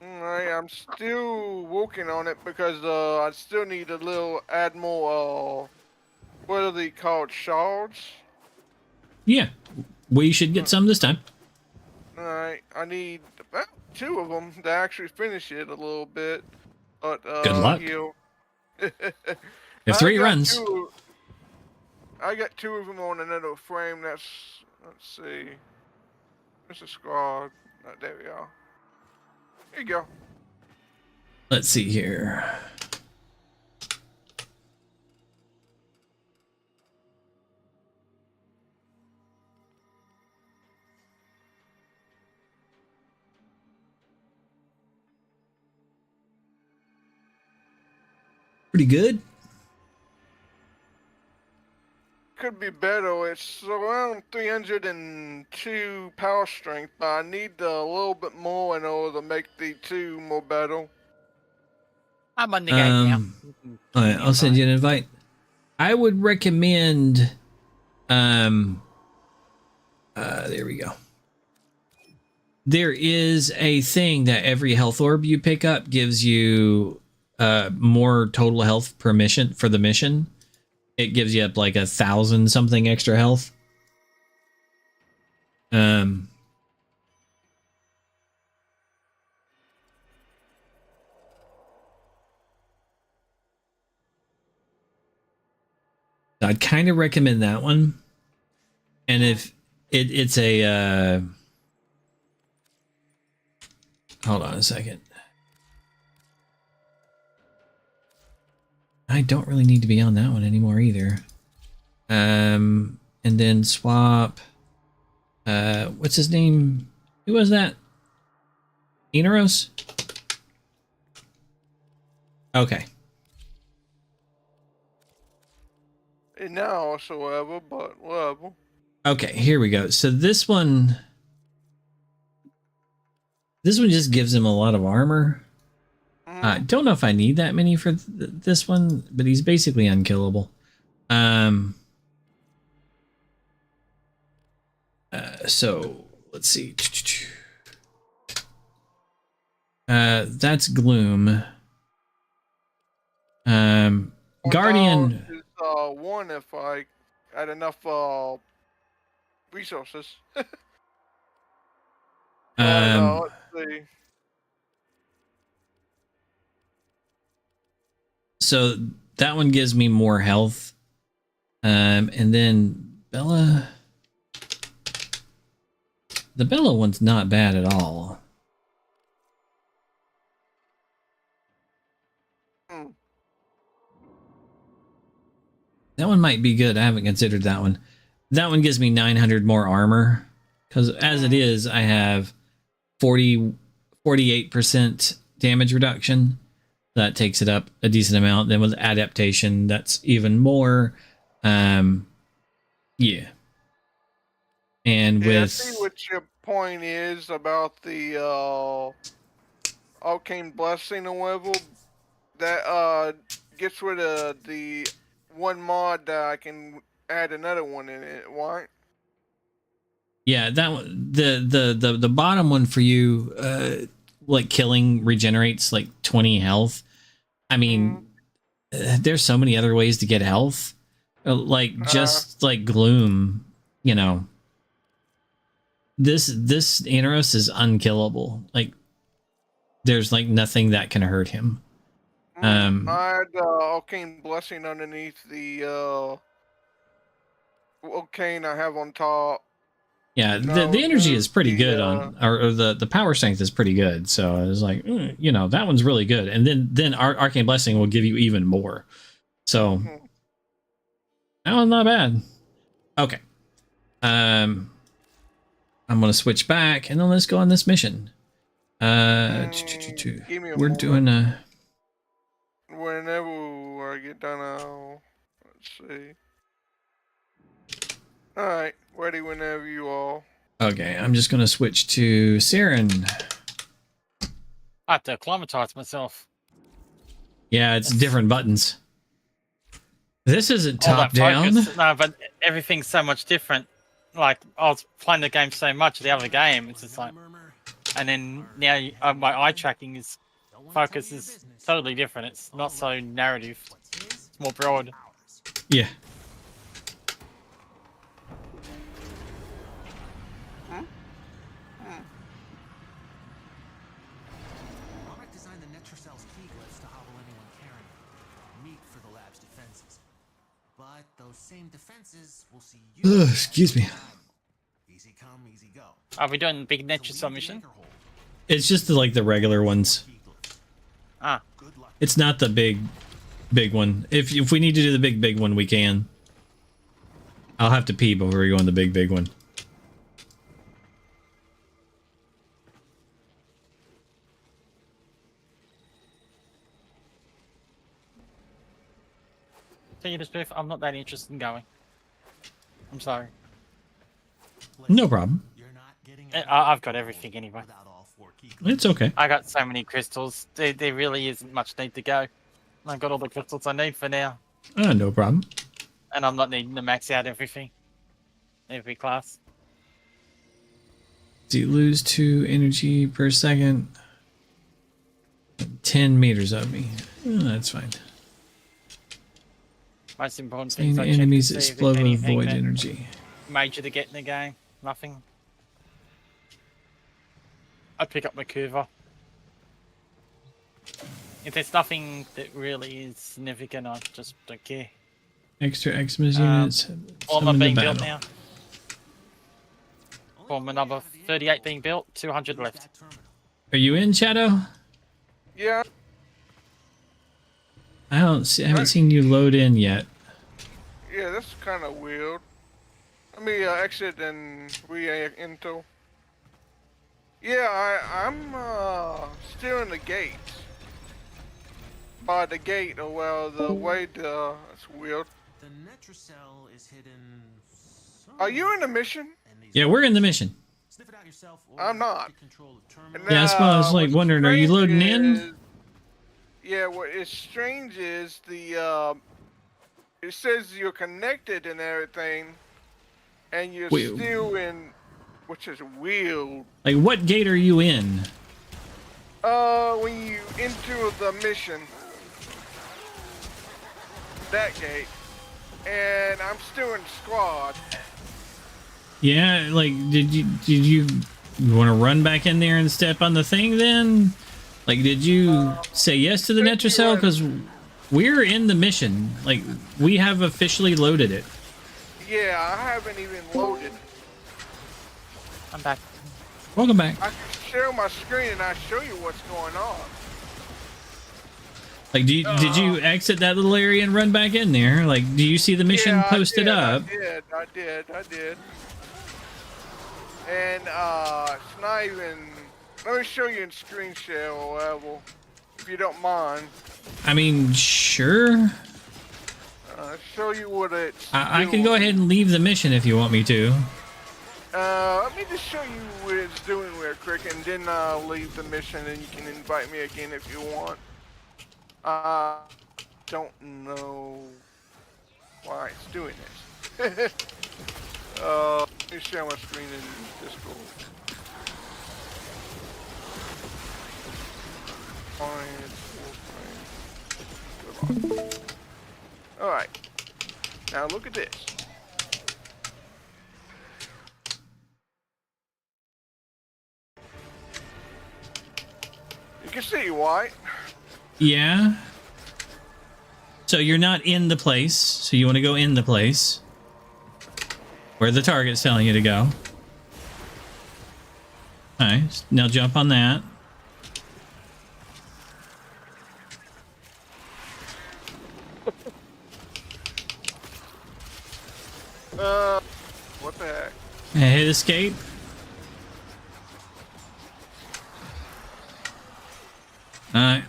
Alright, I'm still working on it because I still need add more what are they called, shards? Yeah, we should get some this time. Alright, I need about 2 of them to actually finish it a little bit. But good luck. If 3 runs. I got 2 of them on another frame. Let's see. There's a squad. Oh, there we are. Here you go. Let's see here. Pretty good. Could be better. It's around 302 power strength, but I need a little bit more in order to make the 2 more better. I'm on the game now. All right, I'll send you an invite. I would recommend. There we go. There is a thing that every health orb you pick up gives you more total health per mission for the mission. It gives you up like 1,000 something extra health. I'd kind of recommend that one. And if it's a hold on a second. I don't really need to be on that one anymore either. And then swap. What's his name? Who was that? Inaros? Okay. And now whatsoever, but whatever. Okay, here we go. So this one just gives him a lot of armor. I don't know if I need that many for this one, but he's basically unkillable. So let's see. That's Gloom. Guardian. Is, one if I had enough resources. Let's see. So that one gives me more health. And then Bella. The Bella one's not bad at all. That one might be good. I haven't considered that one. That one gives me 900 more armor. Because as it is, I have 48% damage reduction. That takes it up a decent amount. Then with adaptation, that's even more. Yeah. And with... I see what your point is about the Arcane Blessing or whatever. That gets rid of the one mod that I can add another one in it, right? Yeah, that one, the bottom one for you, like killing regenerates like 20 health. I mean, there's so many other ways to get health. Like just like Gloom, you know. This Inaros is unkillable. Like there's like nothing that can hurt him. I had Arcane Blessing underneath the Arcane I have on top. Yeah, the energy is pretty good on, or the power strength is pretty good. So I was like, you know, that one's really good. And then Arcane Blessing will give you even more. So that one's not bad. Okay. I'm gonna switch back and then let's go on this mission. We're doing a. Whenever I get done, let's see. All right, ready whenever you all. Okay, I'm just gonna switch to Saren. I have to acclimatize myself. Yeah, it's different buttons. This isn't top down. No, but everything's so much different. Like I was playing the game so much, the other game, it's just like, and then now my eye tracking is focus is totally different. It's not so narrative. It's more broad. Yeah. Same defenses will see you. Excuse me. Easy come, easy go. Are we doing big Netricel mission? It's just like the regular ones. Ah. It's not the big one. If we need to do the big one, we can. I'll have to pee before we go on the big one. Tell you the truth, I'm not that interested in going. I'm sorry. No problem. I've got everything anyway. It's okay. I got so many crystals. There really isn't much need to go. I've got all the crystals I need for now. No problem. And I'm not needing to max out everything. Every class. Do you lose 2 energy per second? 10 meters of me. That's fine. Most important things I enemies check to see if explode with anything void that energy. major to get in the game. Nothing. I pick up my Curva. If there's nothing that really is significant, I just don't care. Extra Xmas units. All am being built now. Form number 38 being built, 200 left. Are you in, Shadow? Yeah. I haven't seen you load in yet. Yeah, that's kind of weird. Let me exit and re-enter. Yeah, I'm still in the gate. By the gate, or well, the way that's weird. The Netricel is hidden. Are you in the mission? Yeah, we're in the mission. Sniff it out yourself. I'm not. And Yeah, I was like wondering, are you loading in? Yeah, what is strange is the it says you're connected and everything, and you're still in, which is weird. Like, what gate are you in? When you enter the mission. that gate, and I'm still in squad. Yeah, like, did you want to run back in there and step on the thing then? Like, did you say yes to the Netracell? Because we're in the mission. Like, we have officially loaded it. Yeah, I haven't even loaded. I'm back. Welcome back. I can share my screen and I show you what's going on. Like, did you exit that little area and run back in there? Like, do you see the mission posted up? I did. And it's not even. Let me show you in screen share level, if you don't mind. I mean, sure. Show you what it's. I can go ahead and leave the mission if you want me to. Let me just show you what it's doing real quick, and then leave the mission, and you can invite me again if you want. Don't know why it's doing this. Let me share my screen in Discord. Alright. Now look at this. You can see why. Yeah. So you're not in the place. So you want to go in the place where the target's telling you to go. Alright, now jump on that. What the heck? Hit escape. Alright.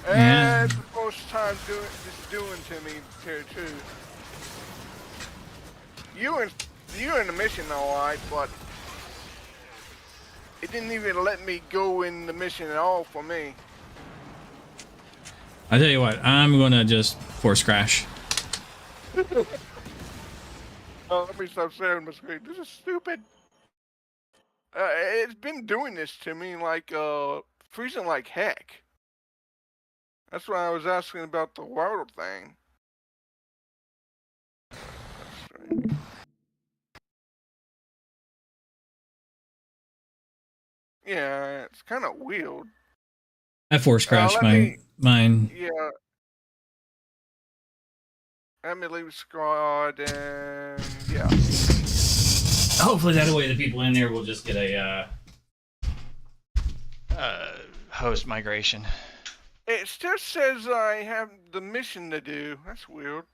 And the first time doing to me here too. You in the mission alright, but it didn't even let me go in the mission at all for me. I tell you what, I'm gonna just force crash. Oh, let me stop sharing my screen. This is stupid. It's been doing this to me, like, freezing like heck. That's why I was asking about the world thing. Yeah, it's kind of weird. I force crashed mine. Yeah. Let me leave squad and yeah. Hopefully that way the people in there will just get a host migration. It still says I have the mission to do. That's weird.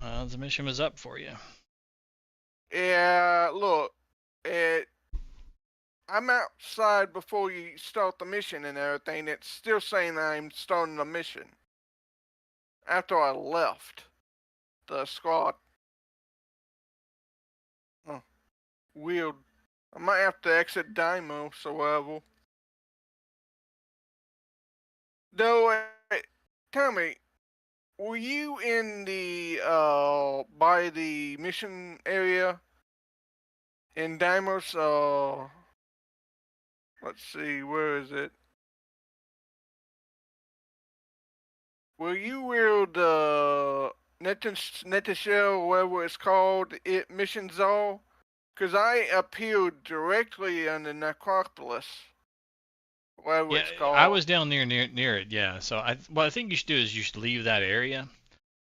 The mission was up for you. Yeah, look, I'm outside before you start the mission and everything. It's still saying I'm starting the mission after I left the squad. Oh, weird. I might have to exit Dymo, so whatever. Though, tell me, were you in the by the mission area in Dimos? Let's see, where is it? Were you where the Netashell, whatever it's called, it missions all? Because I appeared directly on the Necropolis. Whatever Yeah, it's called. I was down near it. Yeah, so what I think you should do is you should leave that area,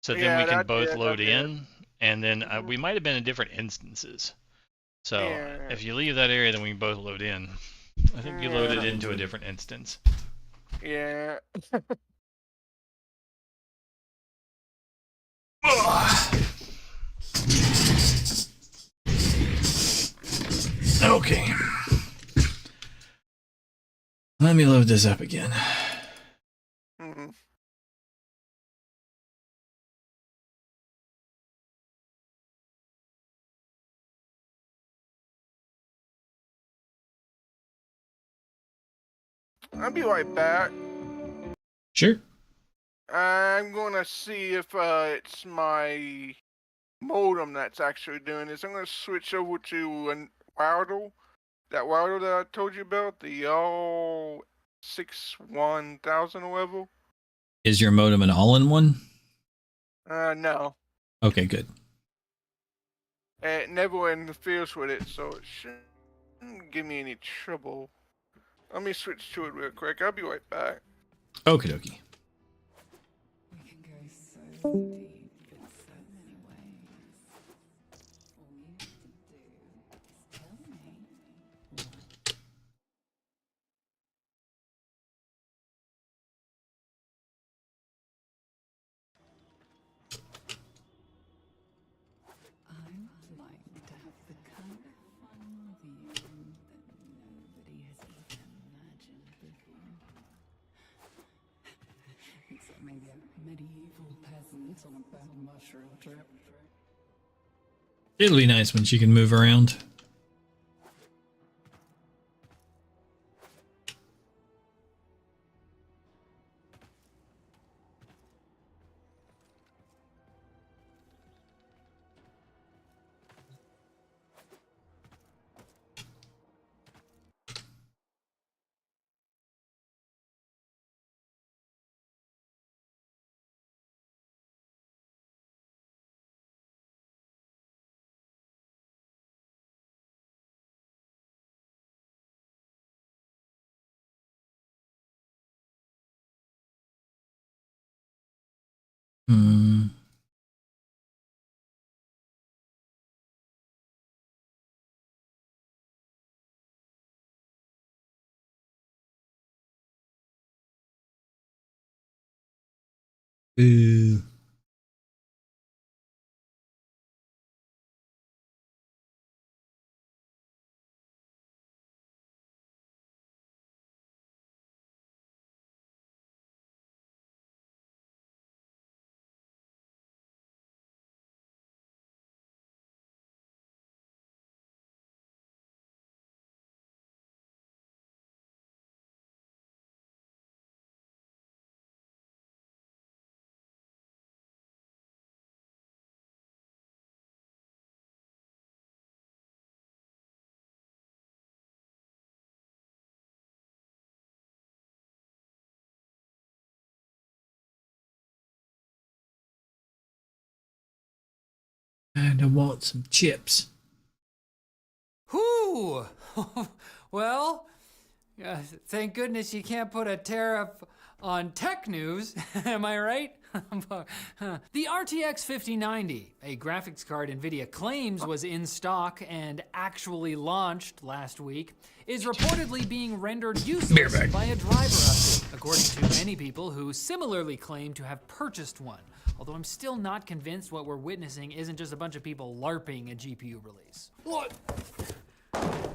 so then we can both load in, and then we might have been in different instances. So if you leave that area, then we can both load in. I think you loaded into a different instance. Yeah. Okay. Let me load this up again. Mm-hmm. I'll be right back. Sure. I'm gonna see if it's my modem that's actually doing this. I'm gonna switch over to a router that router that I told you about, the all 61000 level. Is your modem an all-in-one? No. Okay, good. It never interferes with it, so it shouldn't give me any trouble. Let me switch to it real quick. I'll be right back. Okie dokie. We can go so deep in so many ways. All you have to do is tell me. I'd like to have the kind of fun with you that nobody has even imagined before. Except maybe a medieval peasant on a bad mushroom trip. It'll be nice when she can move around. Hmm. Ooh. And I want some chips. Whew! Well, thank goodness you can't put a tariff on tech news, am I right? The RTX 5090, a graphics card NVIDIA claims was in stock and actually launched last week, is reportedly being rendered useless by a driver update, according to many people who similarly claim to have purchased one. Although I'm still not convinced what we're witnessing isn't just a bunch of people LARPing a GPU release. What?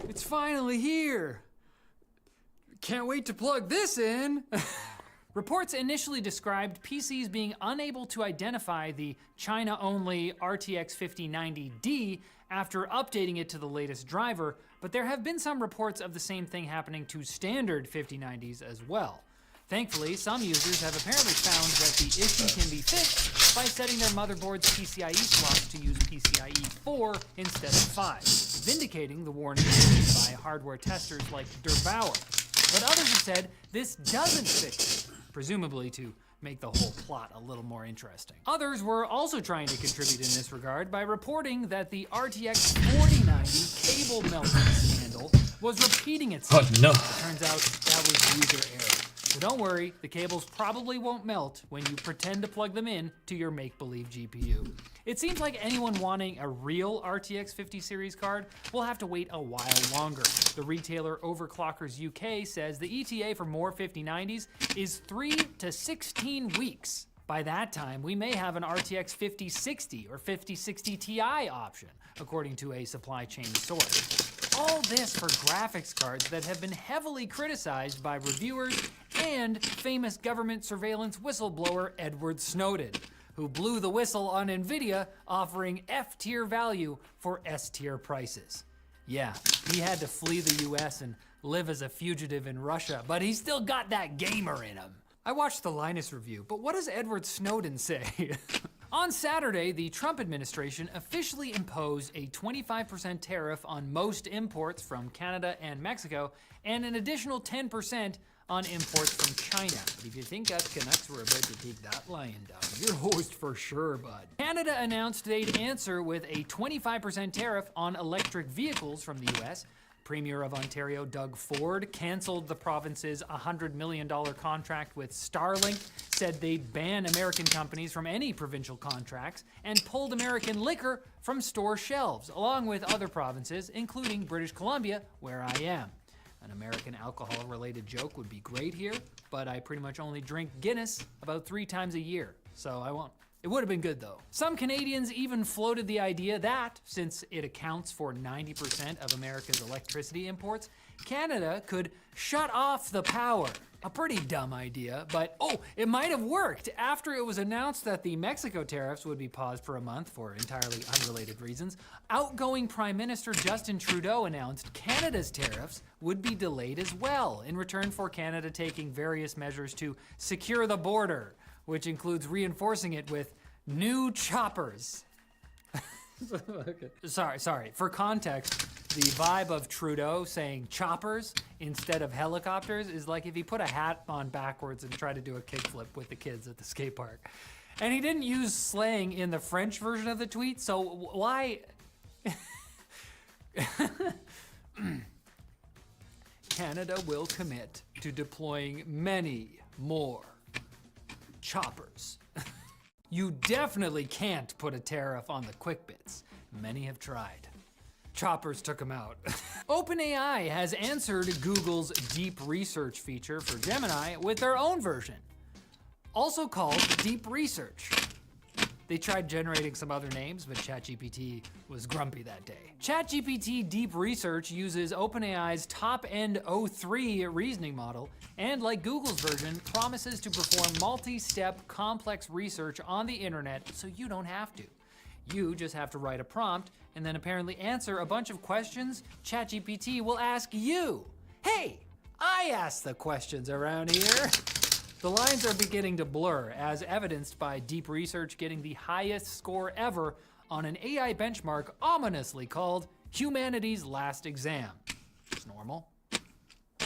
It's finally here. Can't wait to plug this in. Reports initially described PCs being unable to identify the China-only RTX 5090D after updating it to the latest driver, but there have been some reports of the same thing happening to standard 5090s as well. Thankfully, some users have apparently found that the issue can be fixed by setting their motherboard's PCIe slots to use PCIe 4 instead of 5, vindicating the warning issued by hardware testers like Derbauer. But others have said this doesn't fix it, presumably to make the whole plot a little more interesting. Others were also trying to contribute in this regard by reporting that the RTX 4090 cable melting scandal was repeating itself. Oh no. It turns out that was user error. So don't worry, the cables probably won't melt when you pretend to plug them in to your make-believe GPU. It seems like anyone wanting a real RTX 50 series card will have to wait a while longer. The retailer Overclockers UK says the ETA for more 5090s is 3 to 16 weeks. By that time, we may have an RTX 5060 or 5060 Ti option, according to a supply chain source. All this for graphics cards that have been heavily criticized by reviewers and famous government surveillance whistleblower Edward Snowden, who blew the whistle on NVIDIA, offering F-tier value for S-tier prices. Yeah, he had to flee the US and live as a fugitive in Russia, but he's still got that gamer in him. I watched the Linus review, but what does Edward Snowden say? On Saturday, the Trump administration officially imposed a 25% tariff on most imports from Canada and Mexico, and an additional 10% on imports from China. But if you think us Canucks were about to take that lion down, you're host for sure, bud. Canada announced they'd answer with a 25% tariff on electric vehicles from the US. Premier of Ontario, Doug Ford, canceled the province's $100 million contract with Starlink, said they'd ban American companies from any provincial contracts, and pulled American liquor from store shelves, along with other provinces, including British Columbia, where I am. An American alcohol-related joke would be great here, but I pretty much only drink Guinness about 3 times a year, so I won't. It would have been good though. Some Canadians even floated the idea that, since it accounts for 90% of America's electricity imports, Canada could shut off the power. A pretty dumb idea, but it might have worked. After it was announced that the Mexico tariffs would be paused for a month for entirely unrelated reasons, outgoing Prime Minister Justin Trudeau announced Canada's tariffs would be delayed as well, in return for Canada taking various measures to secure the border, which includes reinforcing it with new choppers. Okay. Sorry. For context, the vibe of Trudeau saying choppers instead of helicopters is like if he put a hat on backwards and tried to do a kickflip with the kids at the skate park. And he didn't use slang in the French version of the tweet, so why? Canada will commit to deploying many more choppers. You definitely can't put a tariff on the quick bits. Many have tried. Choppers took them out. OpenAI has answered Google's deep research feature for Gemini with their own version, also called Deep Research. They tried generating some other names, but ChatGPT was grumpy that day. ChatGPT Deep Research uses OpenAI's top-end O3 reasoning model, and like Google's version, promises to perform multi-step complex research on the internet so you don't have to. You just have to write a prompt and then apparently answer a bunch of questions ChatGPT will ask you. Hey, I ask the questions around here. The lines are beginning to blur, as evidenced by Deep Research getting the highest score ever on an AI benchmark ominously called Humanity's Last Exam. It's normal.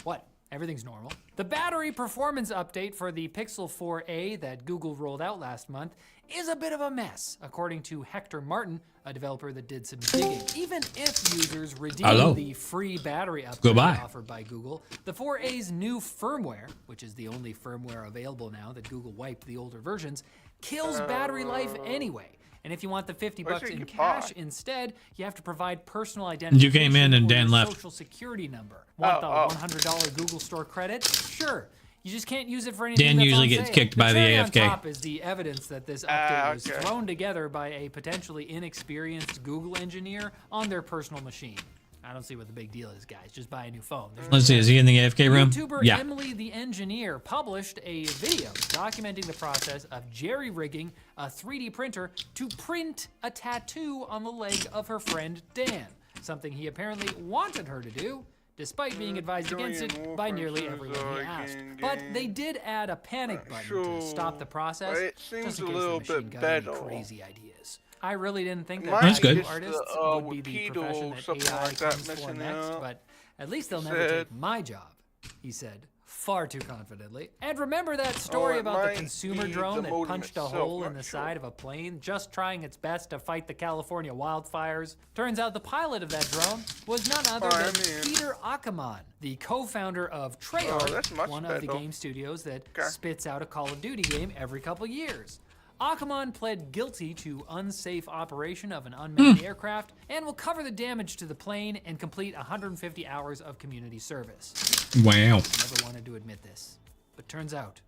What? Everything's normal. The battery performance update for the Pixel 4a that Google rolled out last month is a bit of a mess, according to Hector Martin, a developer that did some digging. Even if users redeem the free battery upgrade offered by Google, the 4a's new firmware, which is the only firmware available now that Google wiped the older versions, kills battery life anyway. And if you want the $50 in cash instead, you have to provide personal identification. You came in and Dan left. Social security number. Want the $100 Google Store credit? Sure. You just can't use it for anything. Dan that's usually on gets sale. kicked by the cherry AFK. On top is the evidence that this update was thrown together by a potentially inexperienced Google engineer on their personal machine. I don't see what the big deal is, guys. Just buy a new phone. Let's see, is he in the AFK room? YouTuber Yeah. Emily the Engineer published a video documenting the process of jerry-rigging a 3D printer to print a tattoo on the leg of her friend Dan, something he apparently wanted her to do, despite being advised against it by nearly everyone he asked. But they did add a panic button to stop the process, it seems just in a case little the machine bit got any better. crazy ideas. I really didn't think Might that good. artists would be the Wikido profession or that something AI like that comes for missing next, out. but at least they'll never take my job, he said, far too confidently. And remember that story it about the might consumer be drone the that modem punched a itself, hole not in the sure. side of a plane, just trying its best to fight the California wildfires? Turns out the pilot of that drone was none other than Peter Ackerman, the co-founder of that's much Treyarch, one of the better. game studios that spits out a Call of Duty game every couple years. Ackerman pled guilty to unsafe operation of an unmanned aircraft and will cover the damage to the plane and complete 150 hours of community service. Wow. I never wanted to admit this, but turns out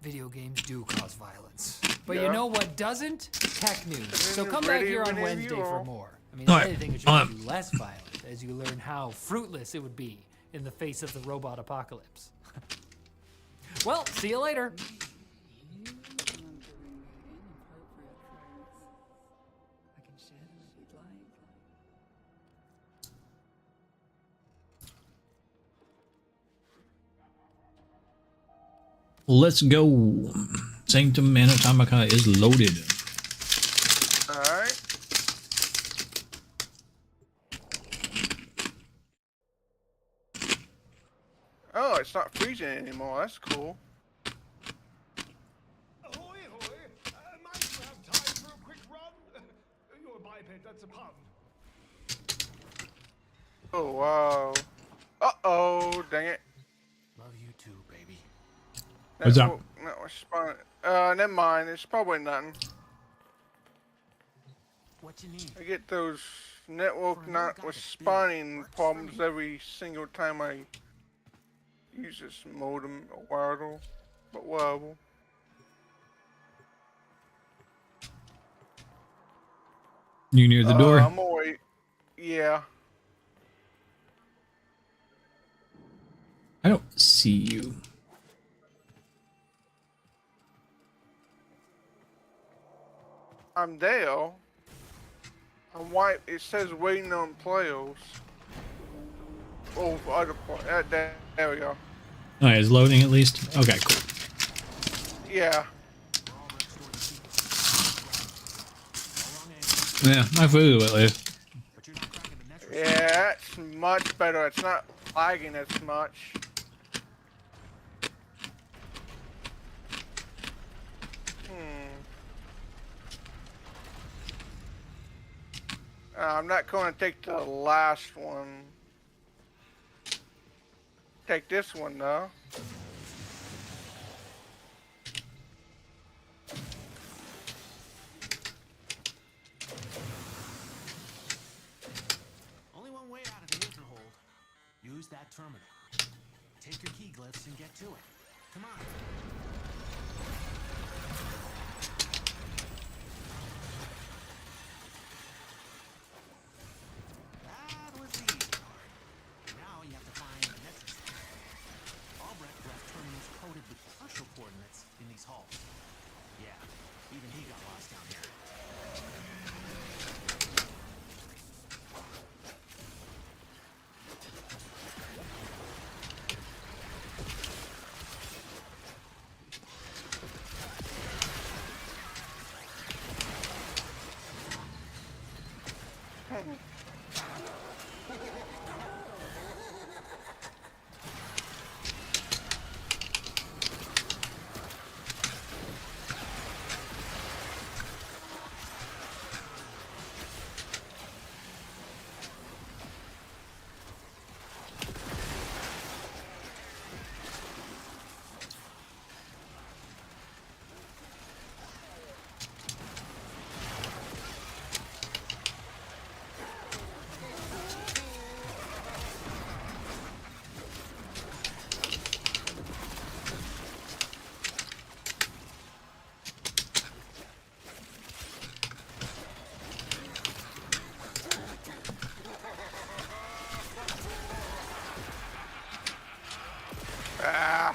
video games do cause violence. But you know what doesn't? Tech news. So come back here on Wednesday for more. I mean, if anything, it should make you less violent as you learn how fruitless it would be in the face of the robot apocalypse. Well, see you later. Let's go. Sanctum Anatomica is loaded. Oh, it's not freezing anymore. That's cool. Ahoy, ahoy! Might you have time for a quick run? You're a biped, that's a pun. Oh, wow. Uh-oh, dang it. Love you too, baby. What's up? That was spawning. Never mind. It's probably nothing. What you need? I get those network not with spawning problems every single time I use this modem or wireless, but whatever. You near the door? I'm gonna wait. Yeah. I don't see you. I'm there. I'm white. It says waiting on players. Oh, for other players. There we go. Oh, it's loading at least? Okay, cool. Yeah. Yeah, my food at least. Yeah, that's much better. It's not lagging as much. I'm not going to take the last one. Take this one though. Only one way out of the hidden hold. Use that terminal. Take your key glyphs and get to it. Come on. That was the easy part. Now you have to find the nexus. Albrecht left terminals coded with partial coordinates in these halls. Yeah, even he got lost down here. Ah.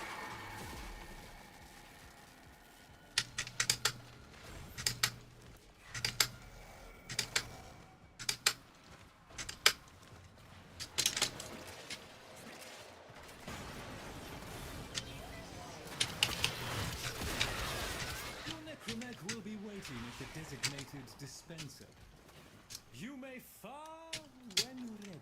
Your necromech will be waiting at the designated dispenser. You may fire when ready.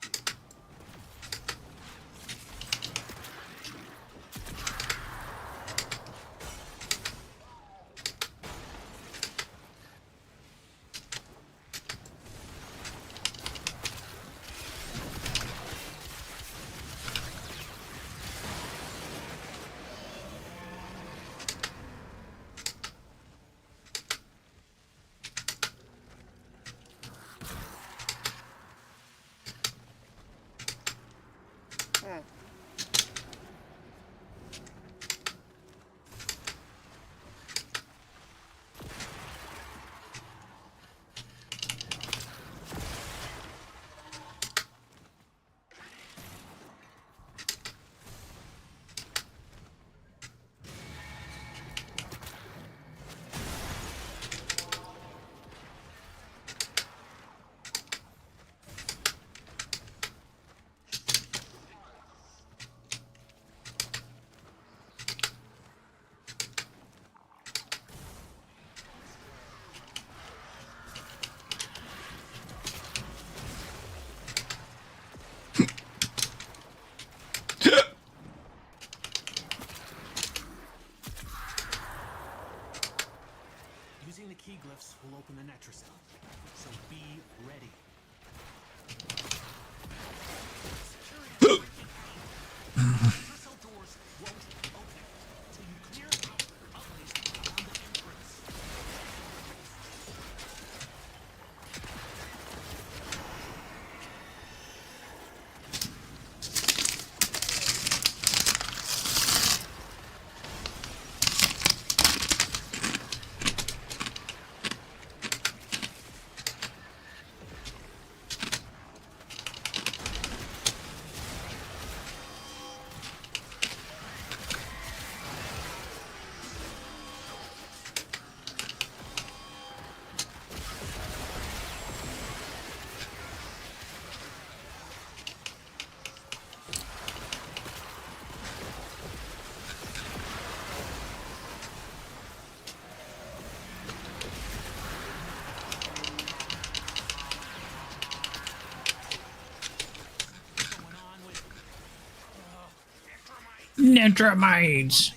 Nitramides.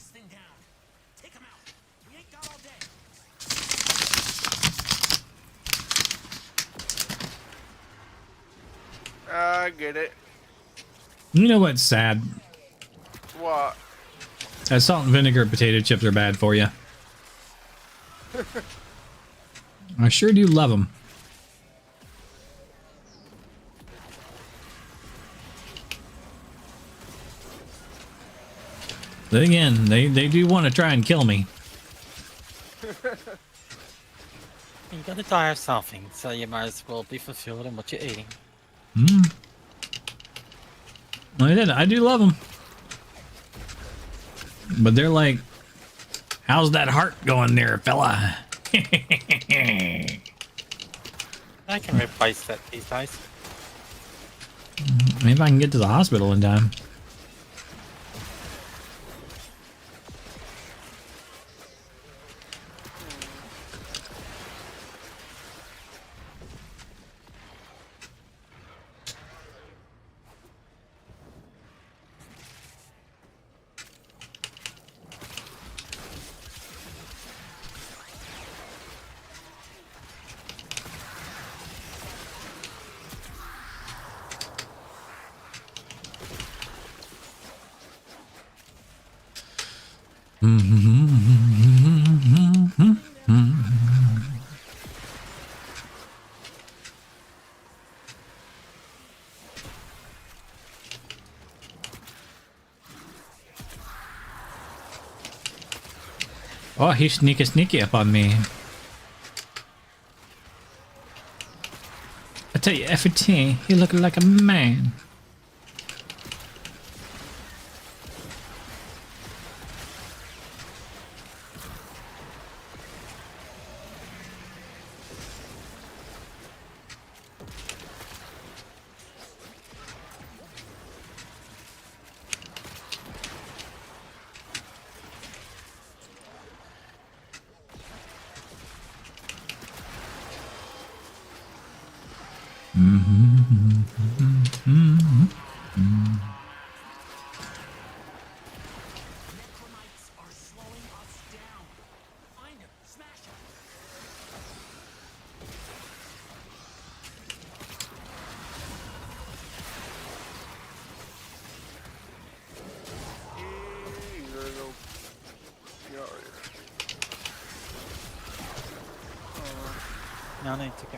I get it. You know what's sad? What? That salt and vinegar potato chips are bad for you. I sure do love them. Then again, they do want to try and kill me. You gotta die of something, so you might as well be fulfilled in what you're eating. Mm. I do love them. But they're like, how's that heart going there, fella? I can replace that these days. Maybe if I can get to the hospital in time. Oh, he's sneaky up on me. I tell you, FT, he look like a man. No, I need to go.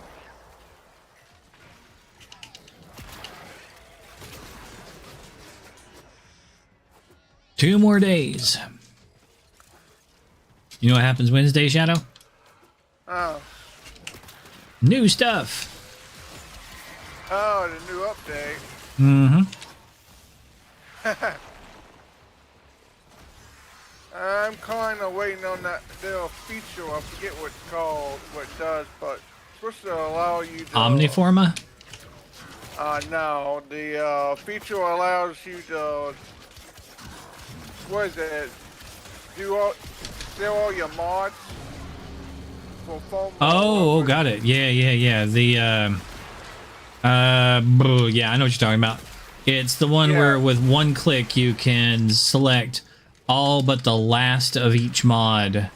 Two more days. You know what happens Wednesday, Shadow? Oh. New stuff. Oh, the new update. Mm-hmm. I'm kind of waiting on that little feature. I forget what it's called, what it does, but it's supposed to allow you to... Omniforma? No. The feature allows you to... What is it? Sell all your mods for phone. Oh, got it. Yeah. The yeah, I know what you're talking about. It's the one where with one click you can select all but the last of each mod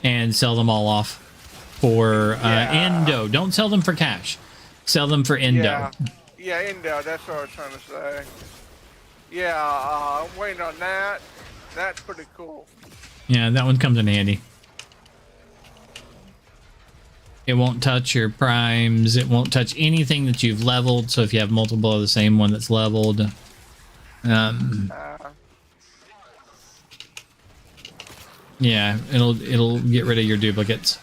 and sell them all off for Endo. Don't sell them for cash. Sell them for Endo. Yeah, Endo. That's what I was trying to say. Yeah, I'm waiting on that. That's pretty cool. Yeah, that one comes in handy. It won't touch your primes. It won't touch anything that you've leveled. So if you have multiple of the same one that's leveled, yeah, it'll get rid of your duplicates.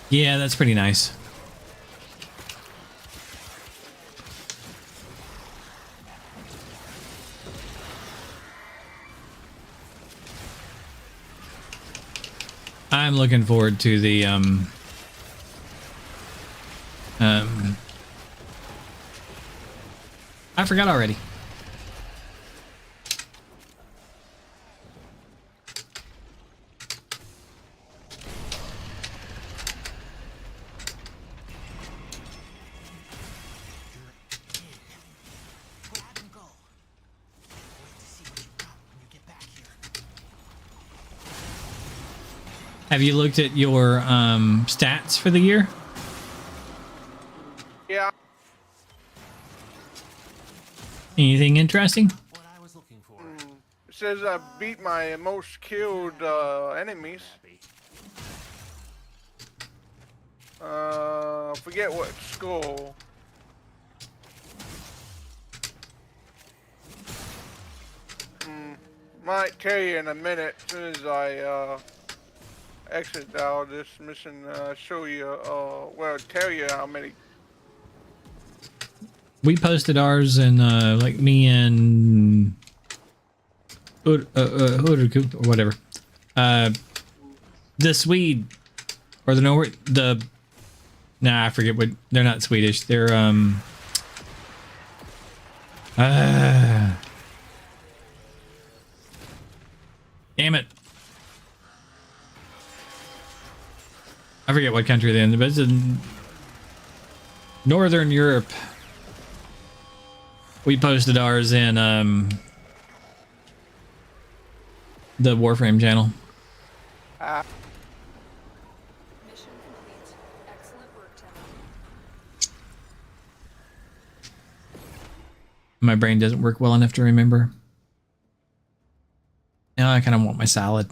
Yeah, that's pretty nice. I'm looking forward to the I forgot already. Have you looked at your stats for the year? Yeah. Anything interesting? It says I beat my most killed enemies. Forget what score. Might tell you in a minute as soon as I exit out of this mission. Show you, well, tell you how many. We posted ours, and like me and or whatever. The Swede or the Norway, I forget what, they're not Swedish. They're damn it. I forget what country they're in, but it's in Northern Europe. We posted ours in the Warframe channel. Mission complete. Excellent work, Tenno. My brain doesn't work well enough to remember. Now I kind of want my salad.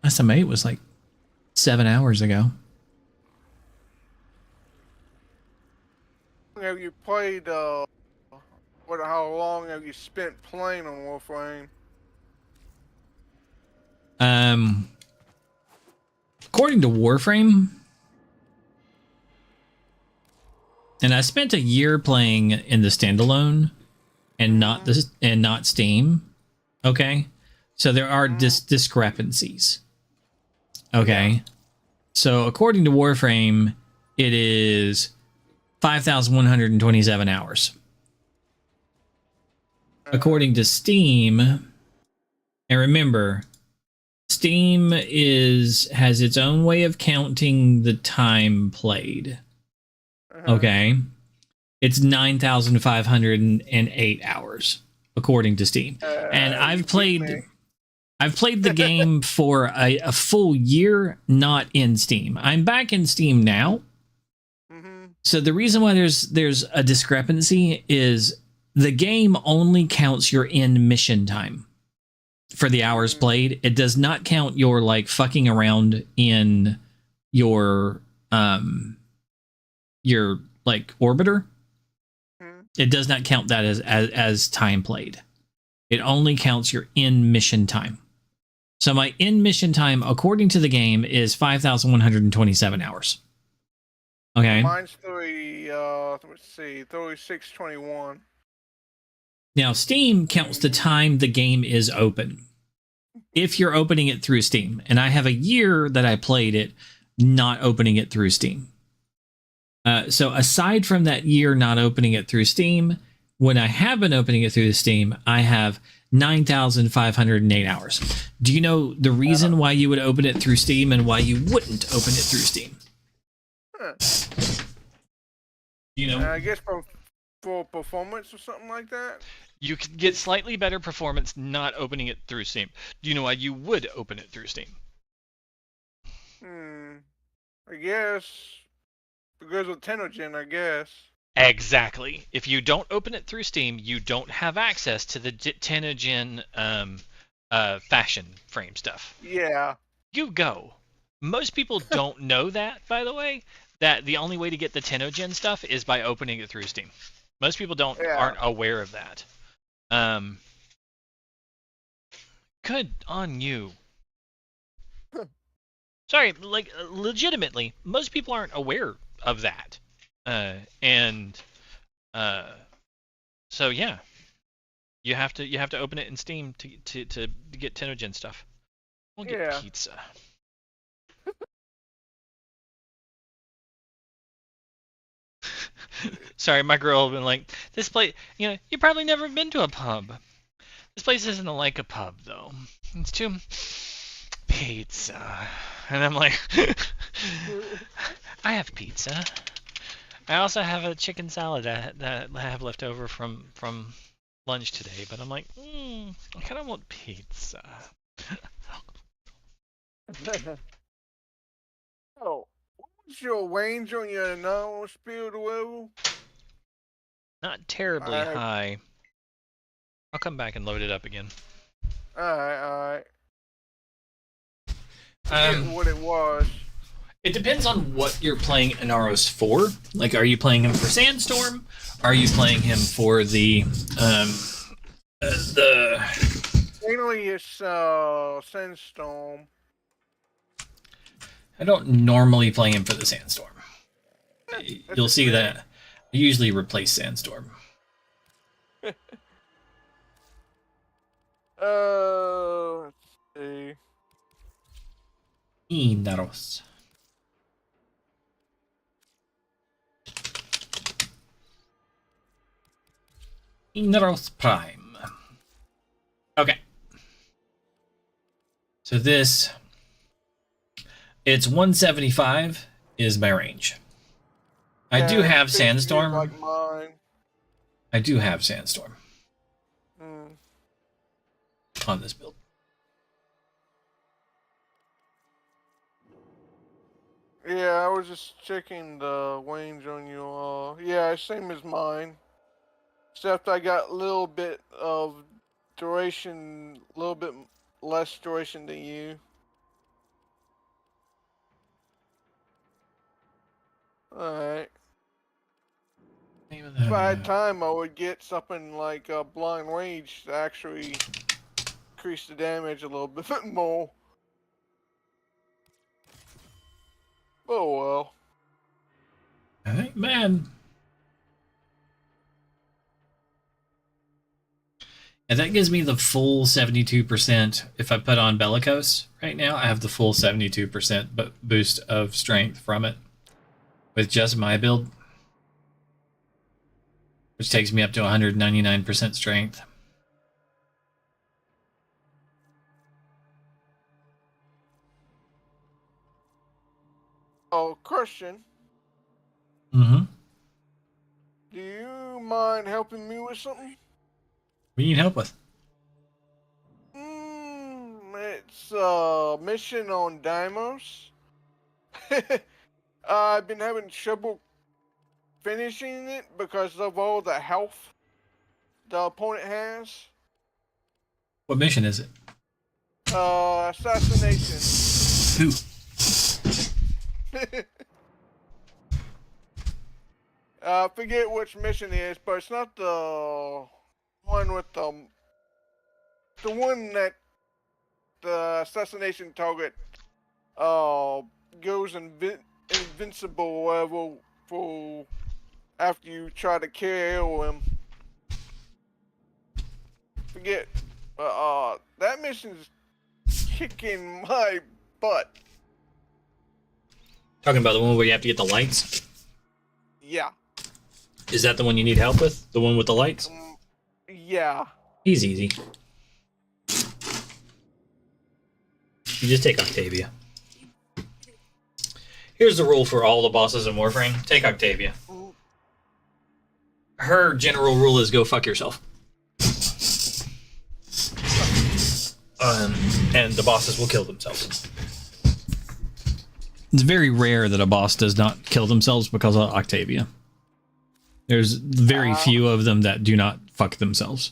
Last time I ate was like 7 hours ago. Have you played? How long have you spent playing on Warframe? According to Warframe, and I spent a year playing in the standalone, and not Steam. Okay, so there are discrepancies. Okay, so according to Warframe, it is 5,127 hours. According to Steam, and remember, Steam has its own way of counting the time played. Okay, it's 9,508 hours according to Steam, and I've played the game for a full year, not in Steam. I'm back in Steam now. So the reason why there's a discrepancy is the game only counts your in mission time for the hours played. It does not count your like fucking around in your like orbiter. It does not count that as time played. It only counts your in mission time. So my in mission time, according to the game, is 5,127 hours. Okay. Mine's 3621. Now, Steam counts the time the game is open. If you're opening it through Steam. And I have a year that I played it, not opening it through Steam. So aside from that year not opening it through Steam, when I have been opening it through Steam, I have 9,508 hours. Do you know the reason why you would open it through Steam and why you wouldn't open it through Steam? You know, I guess for performance or something like that. You could get slightly better performance not opening it through Steam. Do you know why you would open it through Steam? I guess because of Tenogen, I guess. Exactly. If you don't open it through Steam, you don't have access to the Tenogen fashion frame stuff. Yeah. You go. Most people don't know that, by the way, that the only way to get the Tenogen stuff is by opening it through Steam. Most people aren't aware of that. Good on you. Sorry, like legitimately, most people aren't aware of that. So yeah, you have to open it in Steam to get Tenogen stuff. We'll get pizza. Sorry, my girl has been like, this place, you've probably never been to a pub. This place isn't like a pub, though. It's too pizza. And I'm like, I have pizza. I also have a chicken salad that I have left over from lunch today, but I'm like, I kind of want pizza. Oh, what was your range on your non-speed level? Not terribly high. I'll come back and load it up again. Alright. Forget what it was. It depends on what you're playing Inaros for. Like, are you playing him for Sandstorm? Are you playing him for the Mainly it's Sandstorm. I don't normally play him for the Sandstorm. You'll see that I usually replace Sandstorm. Let's see. Inaros. Inaros Prime. Okay. So this, it's 175 is my range. I do have Sandstorm. Like mine. I do have Sandstorm on this build. Yeah, I was just checking the range on you. Yeah, same as mine. Except I got a little bit of duration, a little bit less duration than you. Alright. If I had time, I would get something like blind range to actually increase the damage a little bit more. Oh well. Alright, man. And that gives me the full 72%. If I put on Bellicose right now, I have the full 72% boost of strength from it with just my build, which takes me up to 199% strength. Oh, question. Mm-hmm. Do you mind helping me with something? What do you need help with? It's a mission on Deimos. I've been having trouble finishing it because of all the health the opponent has. What mission is it? Assassination. Who? I forget which mission it is, but it's not the one with the one that the assassination target goes invincible or whatever for after you try to kill him. Forget. That mission's kicking my butt. Talking about the one where you have to get the lights? Yeah. Is that the one you need help with? The one with the lights? Yeah. He's easy. You just take Octavia. Here's the rule for all the bosses in Warframe. Take Octavia. Her general rule is go fuck yourself. And the bosses will kill themselves. It's very rare that a boss does not kill themselves because of Octavia. There's very few of them that do not fuck themselves.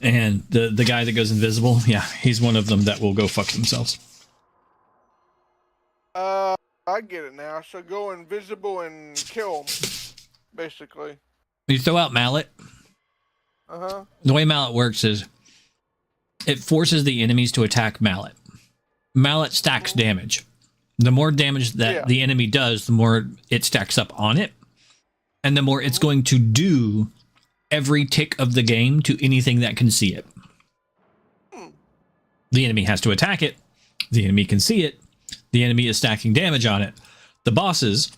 And the guy that goes invisible, yeah, he's one of them that will go fuck themselves. I get it now. So go invisible and kill him, basically. You throw out Mallet. The way Mallet works is it forces the enemies to attack Mallet. Mallet stacks damage. The more damage that the enemy does, the more it stacks up on it. And the more it's going to do every tick of the game to anything that can see it. The enemy has to attack it. The enemy can see it. The enemy is stacking damage on it. The bosses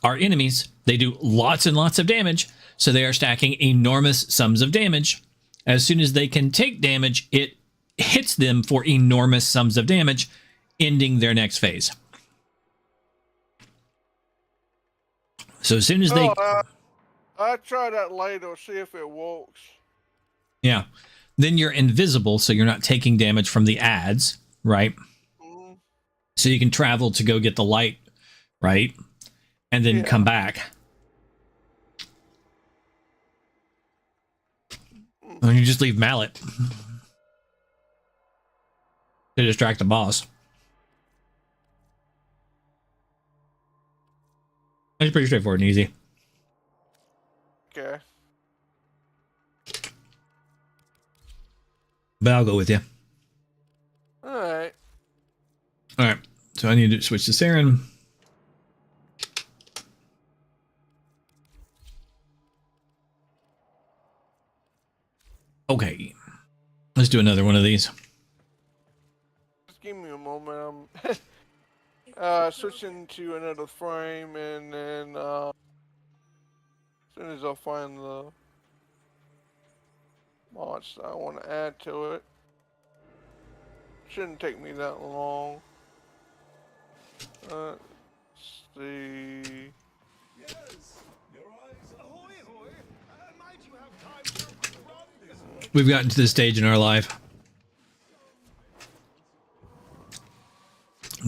are enemies. They do lots and lots of damage, so they are stacking enormous sums of damage. As soon as they can take damage, it hits them for enormous sums of damage, ending their next phase. So as soon as they... I'll try that later, see if it works. Yeah. Then you're invisible, so you're not taking damage from the ads, right? Mm-hmm. So you can travel to go get the light, right? And then come back. And you just leave Mallet to distract the boss. It's pretty straightforward and easy. Okay. But I'll go with you. Alright. Alright. So I need to switch to Saren. Okay. Let's do another one of these. Just give me a moment. I'm switching to another frame, and then as soon as I find the mods I want to add to it, shouldn't take me that long. Let's see. We've gotten to this stage in our life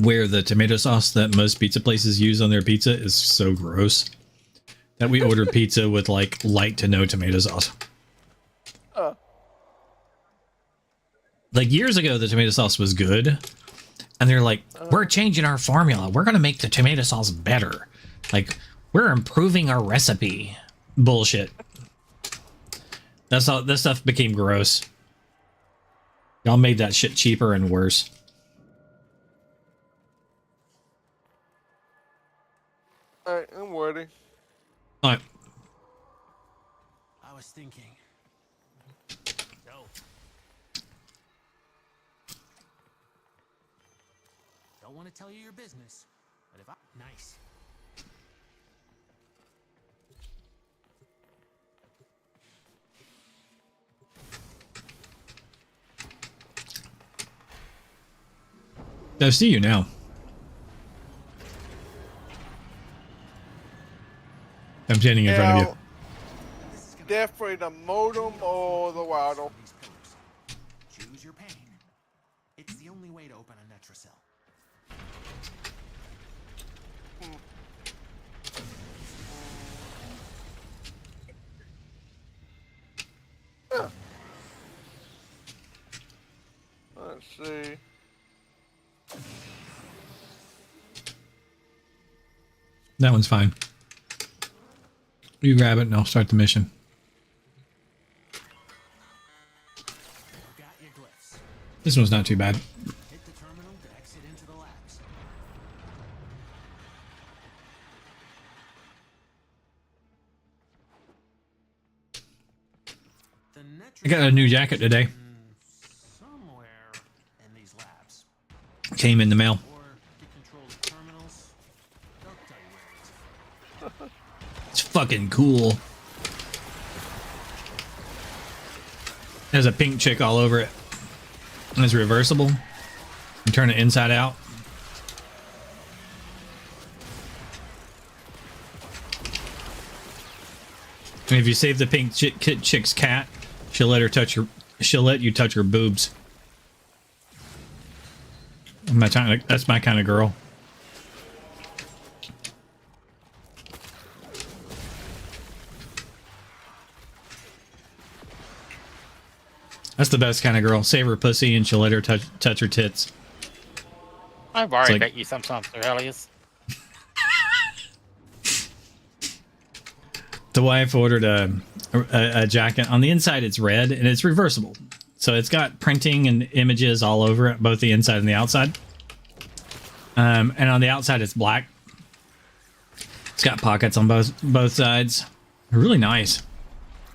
where the tomato sauce that most pizza places use on their pizza is so gross that we order pizza with like light to no tomato sauce. Like years ago, the tomato sauce was good, and they're like, we're changing our formula. We're going to make the tomato sauce better. Like, we're improving our recipe. Bullshit. That's how this stuff became gross. Y'all made that shit cheaper and worse. Alright, I'm ready. Alright. I was thinking. Go. Don't want to tell you your business, but if I... Nice. I see you now. I'm standing in front of you. Definitely the modem or the waddle. Choose your pain. It's the only way to open a Netracell. Let's see. That one's fine. You grab it and I'll start the mission. Got your glyphs. This one's not too bad. Hit the terminal to exit into the labs. I got a new jacket today. Somewhere in these labs. Came in the mail. Or to control the terminals. They'll tell you where it is. It's fucking cool. There's a pink chick all over it. And it's reversible. You turn it inside out. And if you save the pink chick's cat, she'll let you touch her boobs. That's my kind of girl. That's the best kind of girl. Save her pussy and she'll let her touch her tits. I worry about you sometimes, Aurelius. The wife ordered a jacket. On the inside, it's red and it's reversible. So it's got printing and images all over it, both the inside and the outside. And on the outside, it's black. It's got pockets on both sides. Really nice.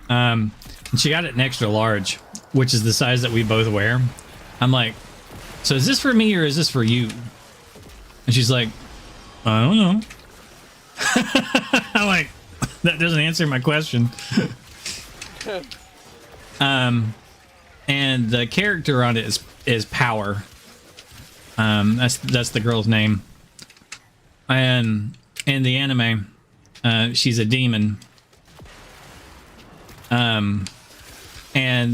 And she got it in extra large, which is the size that we both wear. I'm like, so is this for me or is this for you? And she's like, I don't know. I'm like, that doesn't answer my question. And the character on it is Power. That's the girl's name. And in the anime, She's a demon. And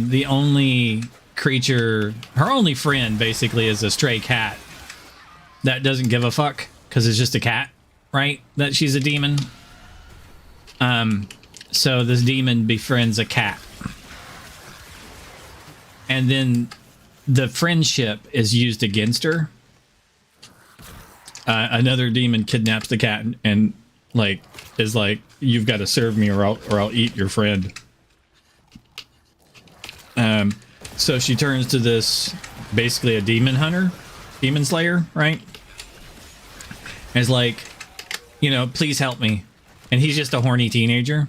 the only creature, her only friend basically is a stray cat that doesn't give a fuck because it's just a cat, right? That she's a demon. So this demon befriends a cat. And then the friendship is used against her. Another demon kidnaps the cat and like is like, you've got to serve me or I'll eat your friend. So she turns to this, basically a demon hunter, demon slayer, right? And is like, you know, please help me. And he's just a horny teenager,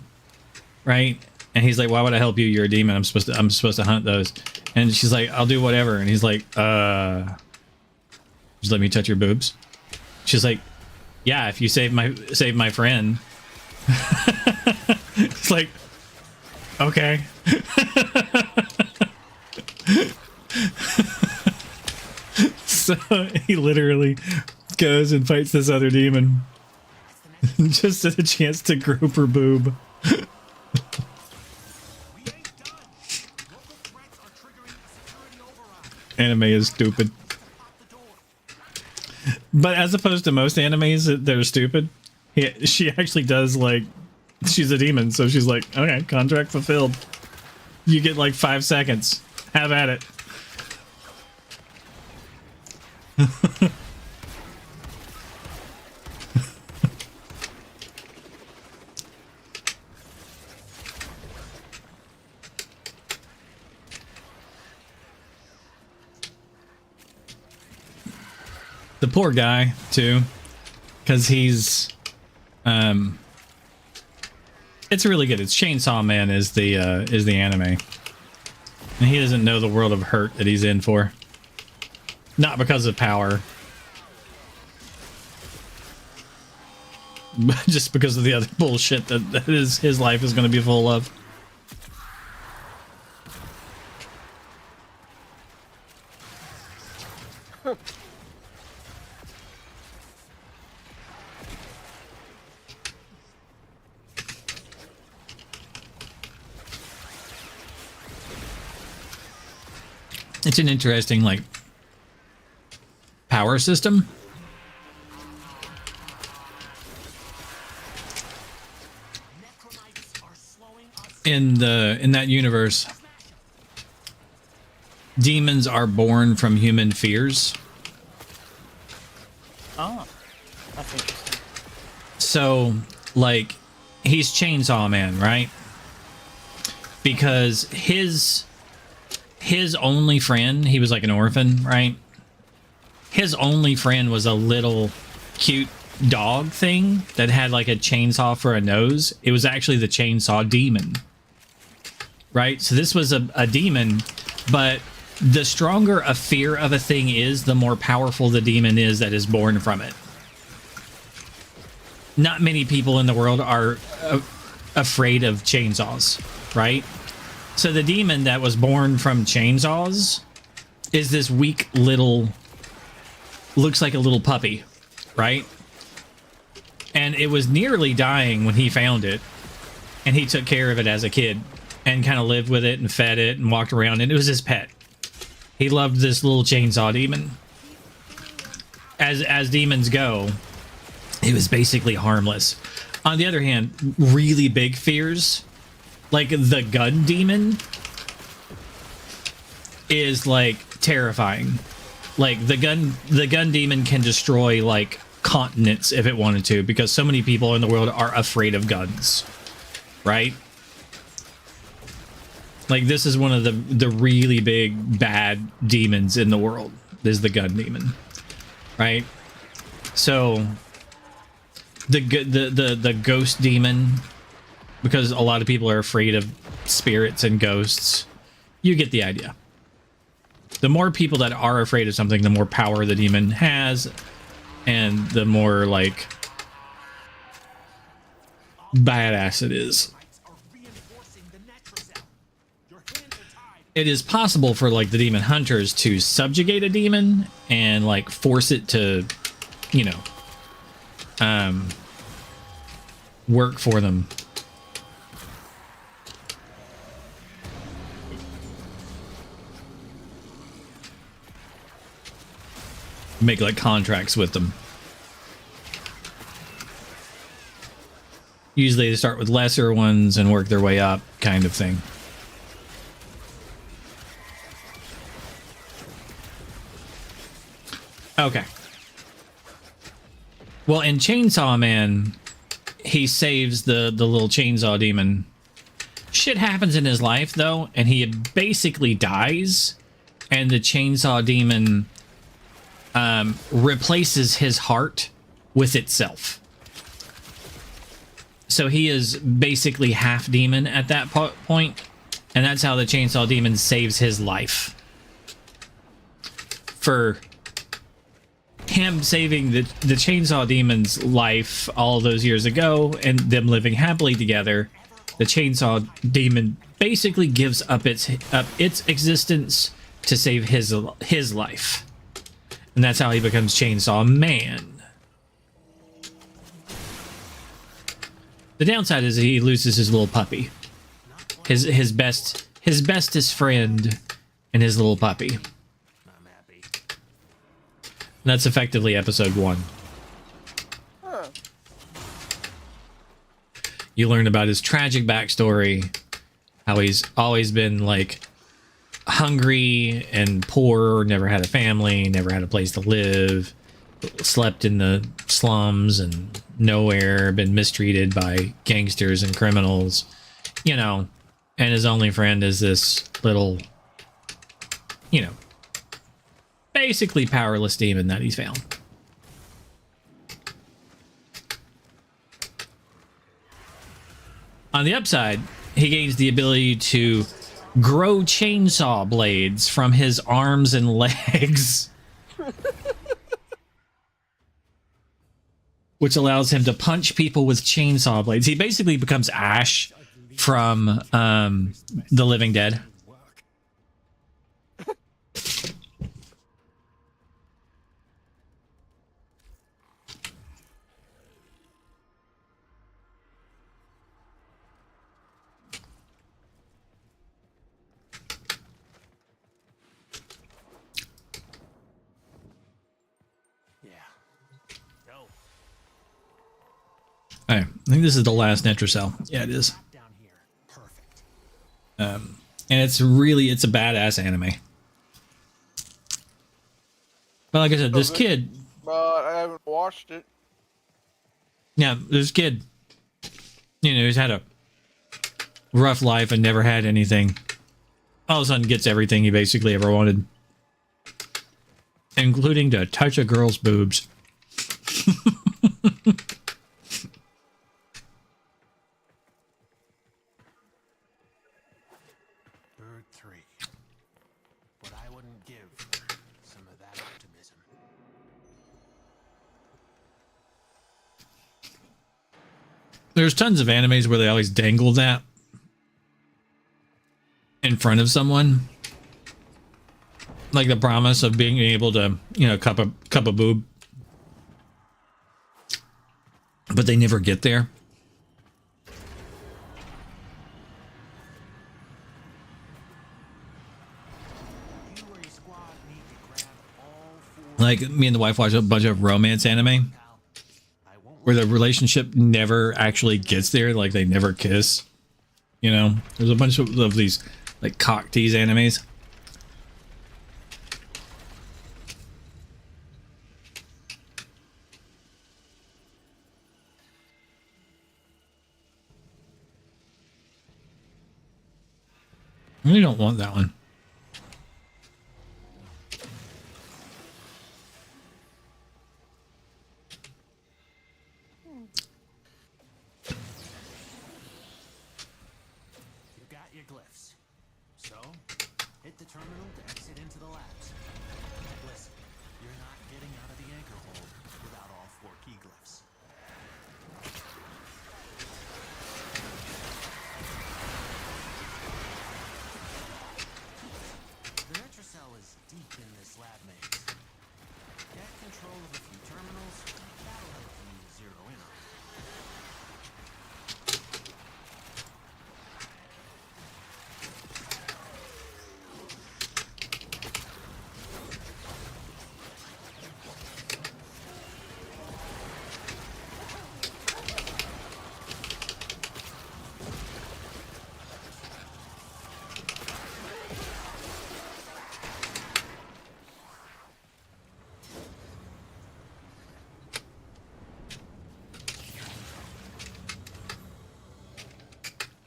right? And he's like, why would I help you? You're a demon. I'm supposed to hunt those. And she's like, I'll do whatever. And he's like, just let me touch your boobs. She's like, yeah, if you save my friend. It's like, okay. So he literally goes and fights this other demon just to a chance to grope her boob. Anime is stupid. But as opposed to most animes that are stupid, she actually does, like, she's a demon, so she's like, okay, contract fulfilled. You get like 5 seconds. Have at it. The poor guy too, because he's it's really good. It's Chainsaw Man is the anime, and he doesn't know the world of hurt that he's in for. Not because of power, but just because of the other bullshit that his life is going to be full of. It's an interesting, like, power system. In that universe, demons are born from human fears. Oh, that's interesting. So, like, he's Chainsaw Man, right? Because his only friend, he was like an orphan, right? His only friend was a little cute dog thing that had like a chainsaw for a nose. It was actually the chainsaw demon, right? So this was a demon, but the stronger a fear of a thing is, the more powerful the demon is that is born from it. Not many people in the world are afraid of chainsaws, right? So the demon that was born from chainsaws is this weak little, looks like a little puppy, right? And it was nearly dying when he found it, and he took care of it as a kid and kind of lived with it and fed it and walked around, and it was his pet. He loved this little chainsaw demon. As demons go, it was basically harmless. On the other hand, really big fears, like the gun demon, is like terrifying. Like the gun demon can destroy like continents if it wanted to, because so many people in the world are afraid of guns, right? Like this is one of the really big bad demons in the world, is the gun demon, right? So the ghost demon, because a lot of people are afraid of spirits and ghosts, you get the idea. The more people that are afraid of something, the more power the demon has, and the more like badass it is. It is possible for like the demon hunters to subjugate a demon and like force it to, you know, work for them. Make like contracts with them. Usually they start with lesser ones and work their way up, kind of thing. Okay. Well, in Chainsaw Man, he saves the little chainsaw demon. Shit happens in his life, though, and he basically dies, and the chainsaw demon replaces his heart with itself. So he is basically half demon at that point, and that's how the chainsaw demon saves his life. For him saving the chainsaw demon's life all those years ago and them living happily together, the chainsaw demon basically gives up its existence to save his life. And that's how he becomes Chainsaw Man. The downside is he loses his little puppy. His bestest friend and his little puppy. And that's effectively episode 1. Huh. You learn about his tragic backstory, how he's always been like hungry and poor, never had a family, never had a place to live, slept in the slums and nowhere, been mistreated by gangsters and criminals, you know, and his only friend is this little, you know, basically powerless demon that he's found. On the upside, he gains the ability to grow chainsaw blades from his arms and legs, which allows him to punch people with chainsaw blades. He basically becomes Ash from The Living Dead. All right, I think this is the last Netrocell. Yeah, it is. And it's a badass anime. But like I said, this kid. But I haven't watched it. Yeah, this kid. You know, he's had a rough life and never had anything. All of a sudden, gets everything he basically ever wanted, including to touch a girl's boobs. There's tons of animes where they always dangle that in front of someone, like the promise of being able to, you know, cup a boob, but they never get there. Like me and the wife watch a bunch of romance anime where the relationship never actually gets there, like they never kiss. You know, there's a bunch of these like cock tease animes. I really don't want that one.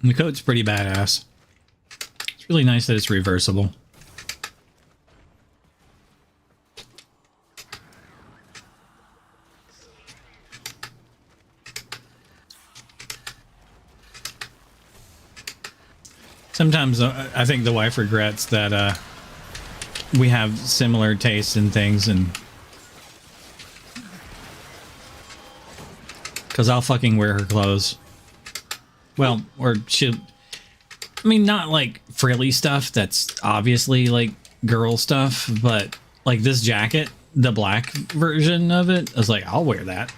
The coat's pretty badass. It's really nice that it's reversible. Sometimes I think the wife regrets that we have similar tastes in things, and because I'll fucking wear her clothes. Well, or she, I mean, not like frilly stuff that's obviously like girl stuff, but like this jacket, the black version of it, I was like, I'll wear that.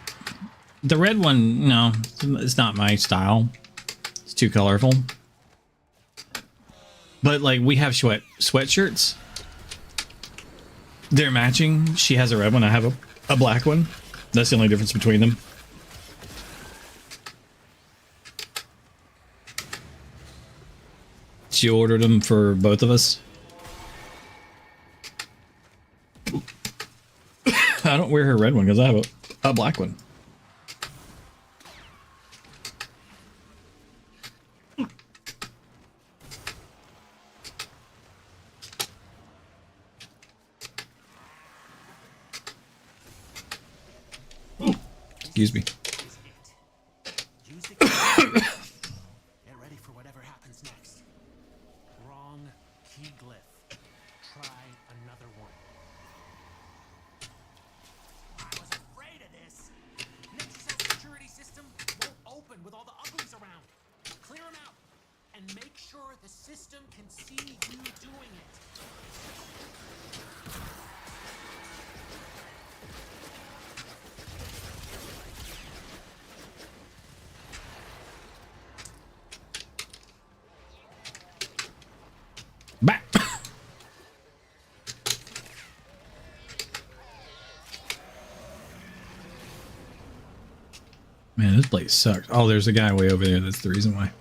The red one, no, it's not my style. It's too colorful. But like we have sweatshirts. They're matching. She has a red one. I have a black one. That's the only difference between them. She ordered them for both of us. I don't wear her red one because I have a black one. Excuse me. Get ready for whatever happens next. Wrong key glyph. Try another one. I was afraid of this. Nexus's security system won't open with all the uglies around. Clear them out and make sure the system can see you doing it. Back. Man, this place sucks. Oh, there's a guy way over there. That's the reason why.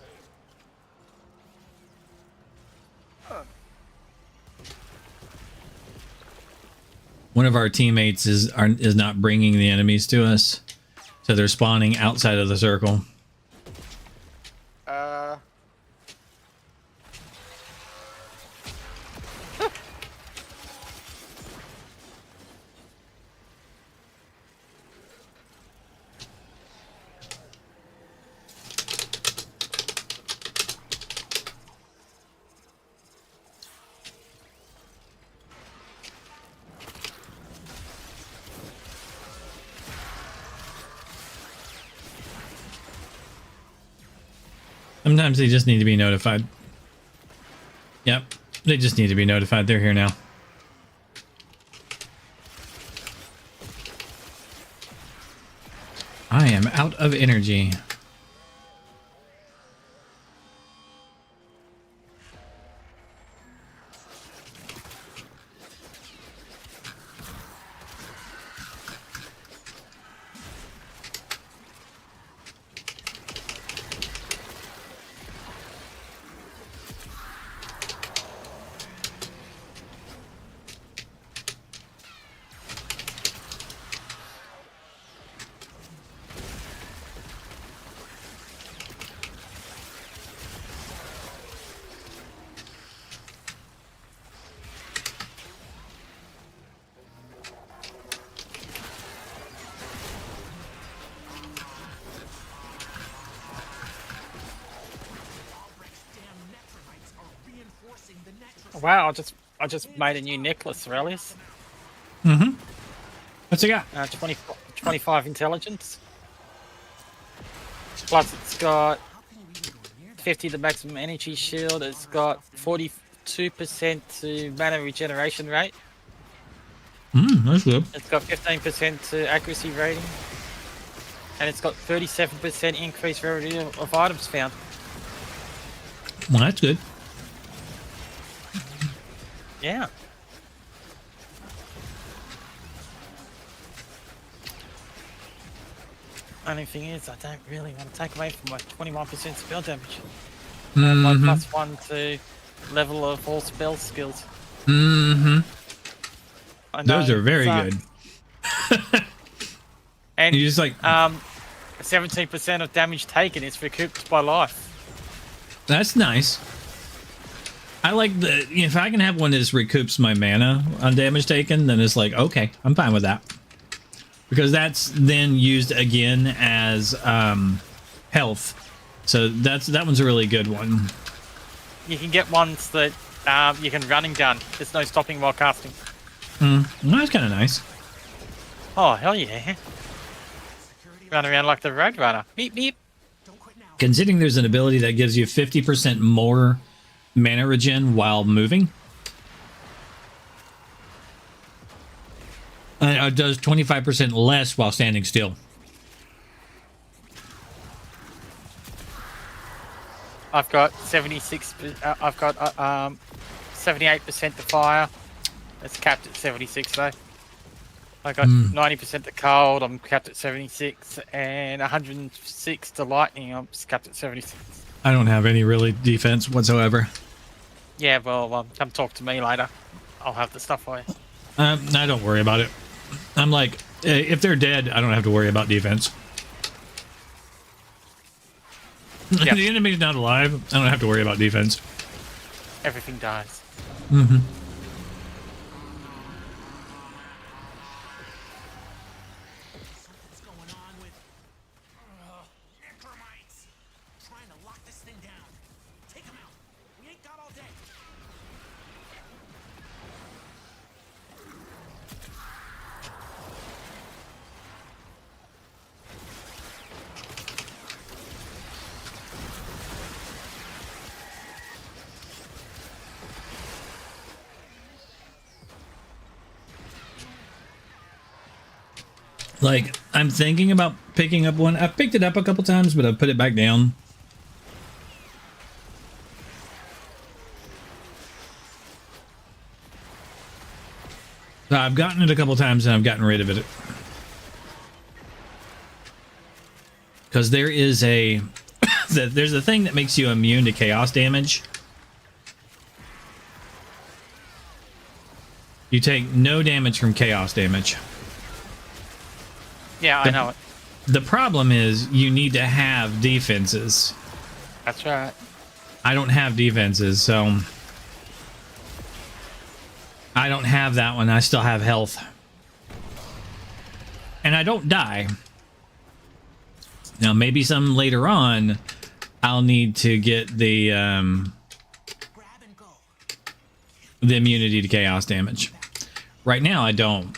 One of our teammates is not bringing the enemies to us, so they're spawning outside of the circle. Sometimes they just need to be notified. Yep, they just need to be notified. They're here now. I am out of energy. Wow, I just made a new necklace, Relius. Mm-hmm. What's it got? 25 intelligence. Plus it's got 50 the maximum energy shield. It's got 42% to mana regeneration rate. That's good. It's got 15% to accuracy rating. And it's got 37% increased rarity of items found. Well, that's good. Yeah. Only thing is, I don't really want to take away from my 21% spell damage. And my +1 to level of all spell skills. Those are very good. And you just like 17% of damage taken is recouped by life. That's nice. I like the, if I can have one that just recoups my mana on damage taken, then it's like, okay, I'm fine with that. Because that's then used again as health. So that one's a really good one. You can get ones that you can running gun. There's no stopping while casting. That's kind of nice. Oh, hell yeah. Run around like the Roadrunner. Beep, beep. Considering there's an ability that gives you 50% more mana regen while moving. It does 25% less while standing still. I've got 76. I've got 78% to fire. It's capped at 76 though. I got 90% to cold. I'm capped at 76, and 106 to lightning. I'm capped at 76. I don't have any really defense whatsoever. Yeah, well, come talk to me later. I'll have the stuff for you. I don't worry about it. I'm like, if they're dead, I don't have to worry about defense. If the enemy's not alive, I don't have to worry about defense. Everything dies. Mm-hmm. Something's going on with necromites. Trying to lock this thing down. Take them out. We ain't got all day. Like, I'm thinking about picking up one. I've picked it up a couple times, but I've put it back down. So I've gotten it a couple times and I've gotten rid of it. Because there is a... there's a thing that makes you immune to chaos damage. You take no damage from chaos damage. Yeah, I know it. The problem is you need to have defenses. That's right. I don't have defenses, so I don't have that one. I still have health. And I don't die. Now, maybe some later on, I'll need to get the immunity to chaos damage. Right now, I don't.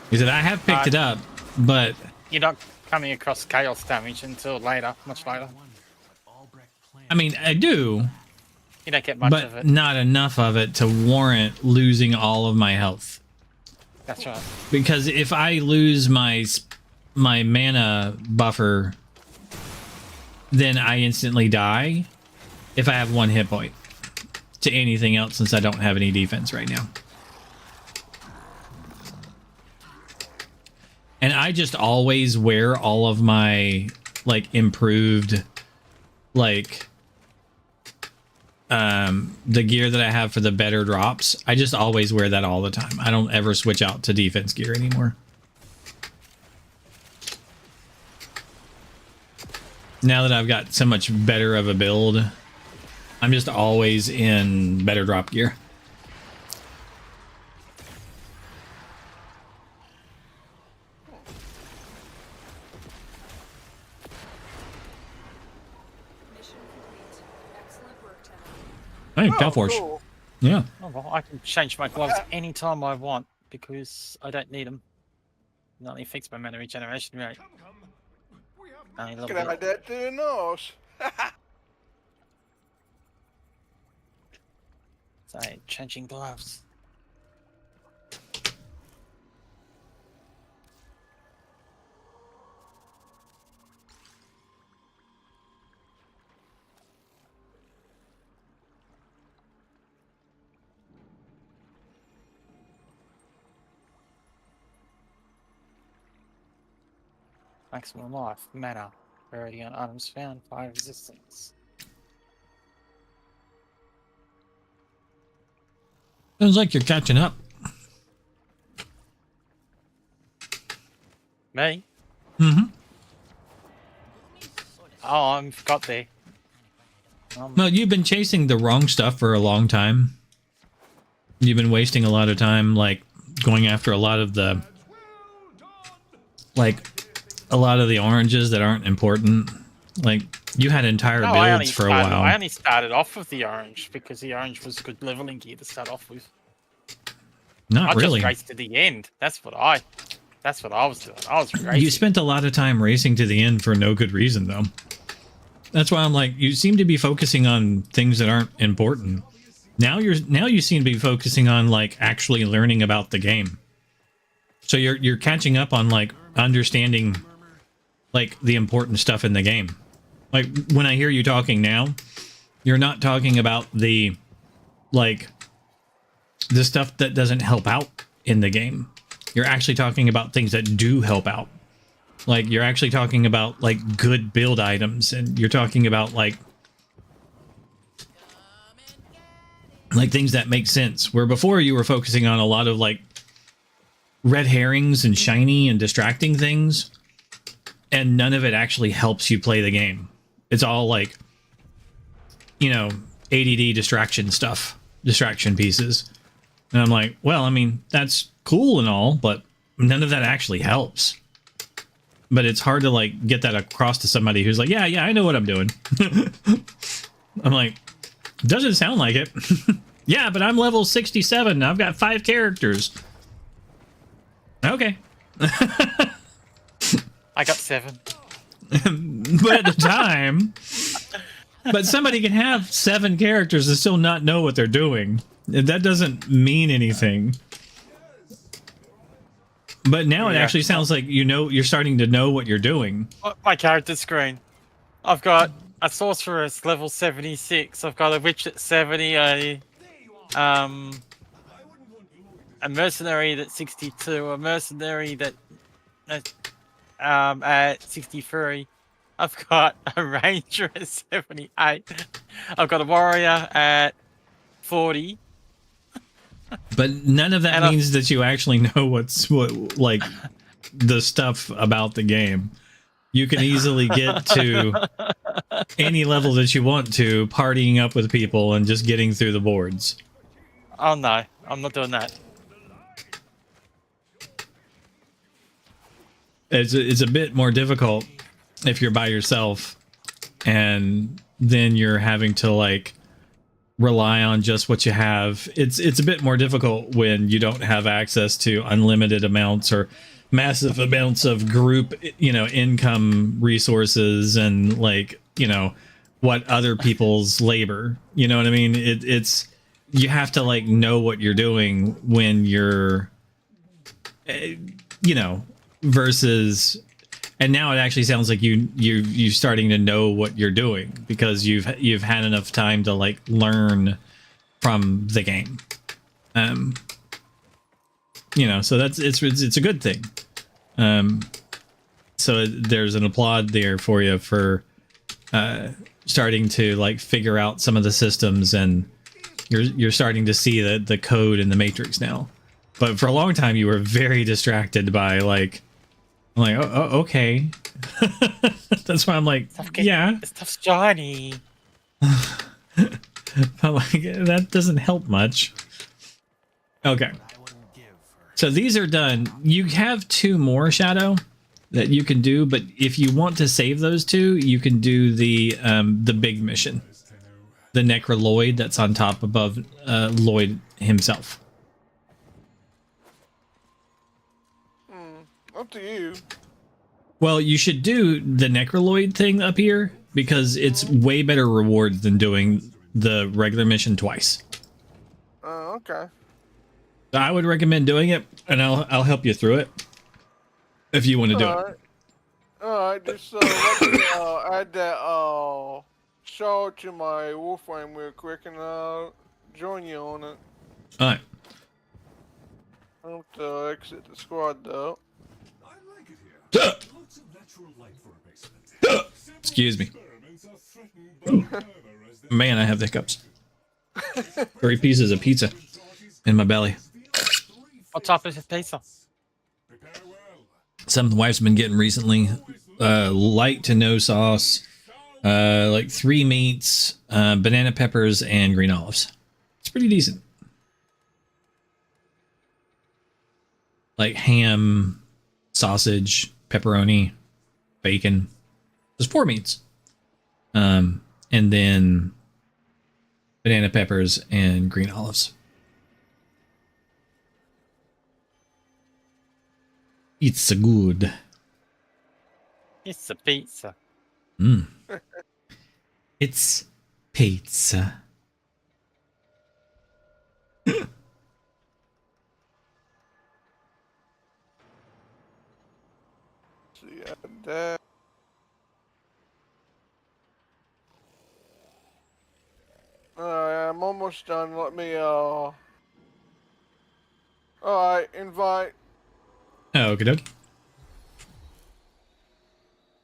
He said, I have picked it up, but... You're not coming across chaos damage until later, much later. I mean, I do. You don't get much of it. But not enough of it to warrant losing all of my health. That's right. Because if I lose my mana buffer, then I instantly die if I have one hit point to anything else, since I don't have any defense right now. And I just always wear all of my, like, improved, like, the gear that I have for the better drops. I just always wear that all the time. I don't ever switch out to defense gear anymore. Now that I've got so much better of a build, I'm just always in better drop gear. Hey, Calforge. Cool. Yeah. Oh, well, I can change my gloves anytime I want because I don't need them. It only fix my mana regeneration rate. Only a little Can I add bit. that to the nose? So, changing gloves. Maximum life, mana, rarity on items found, 5 resistance. Sounds like you're catching up. Me? Mm-hmm. Oh, I forgot there. Well, you've been chasing the wrong stuff for a long time. You've been wasting a lot of time, like, going after a lot of the... Like, a lot of the oranges that aren't important. Like, you had entire builds for a while. I only started off with the orange because the orange was good leveling gear to start off with. Not really. I just raced to the end. That's what I was doing. I was racing. You spent a lot of time racing to the end for no good reason, though. That's why I'm like, you seem to be focusing on things that aren't important. Now you seem to be focusing on like actually learning about the game. So you're catching up on like understanding like the important stuff in the game. Like when I hear you talking now, you're not talking about the like the stuff that doesn't help out in the game. You're actually talking about things that do help out. Like you're actually talking about like good build items, and you're talking about like things that make sense. Where before you were focusing on a lot of like red herrings and shiny and distracting things, and none of it actually helps you play the game. It's all like, you know, ADD distraction stuff, distraction pieces. And I'm like, well, I mean, that's cool and all, but none of that actually helps. But it's hard to like get that across to somebody who's like, yeah, I know what I'm doing. I'm like, doesn't sound like it. Yeah, but I'm level 67. I've got 5 characters. Okay. I got 7. But at the time, but somebody can have 7 characters and still not know what they're doing. That doesn't mean anything. But now it actually sounds like you're starting to know what you're doing. My character screen. I've got a sorceress level 76. I've got a witch at 70. A mercenary that's 62. A mercenary that at 63. I've got a ranger at 78. I've got a warrior at 40. But none of that means that you actually know what like the stuff about the game. You can easily get to any level that you want to, partying up with people and just getting through the boards. Oh no, I'm not doing that. It's a bit more difficult if you're by yourself, and then you're having to like rely on just what you have. It's a bit more difficult when you don't have access to unlimited amounts or massive amounts of group, income resources and like, what other people's labor, you know what I mean? It's you have to like know what you're doing when you're, versus. And now it actually sounds like you're starting to know what you're doing because you've had enough time to like learn from the game. So it's a good thing. So there's an applaud there for you for starting to like figure out some of the systems, and you're starting to see the code in the matrix now. But for a long time you were very distracted by like, I'm like, oh, okay. That's why I'm like, yeah. This stuff's shiny. But like, that doesn't help much. Okay. So these are done. You have 2 more, Shadow, that you can do, but if you want to save those 2, you can do the big mission. The Necroloid that's on top above Lloyd himself. Up to you. Well, you should do the Necroloid thing up here because it's way better rewards than doing the regular mission twice. Okay. I would recommend doing it, and I'll help you through it if you want to do it. Alright, just let me add that show to my Warframe real quick, and I'll join you on it. Alright. I have to exit the squad though. Excuse me. Man, I have the hiccups. 3 pieces of pizza in my belly. What type of pizza? Something the wife's been getting recently. Light to no sauce. Like 3 meats, banana peppers, and green olives. It's pretty decent. Like ham, sausage, pepperoni, bacon. There's 4 meats. And then banana peppers and green olives. It's a good. It's a pizza. Mm. It's pizza. See, that. I'm almost done. Let me, Alright, invite. Oh, okie dokie.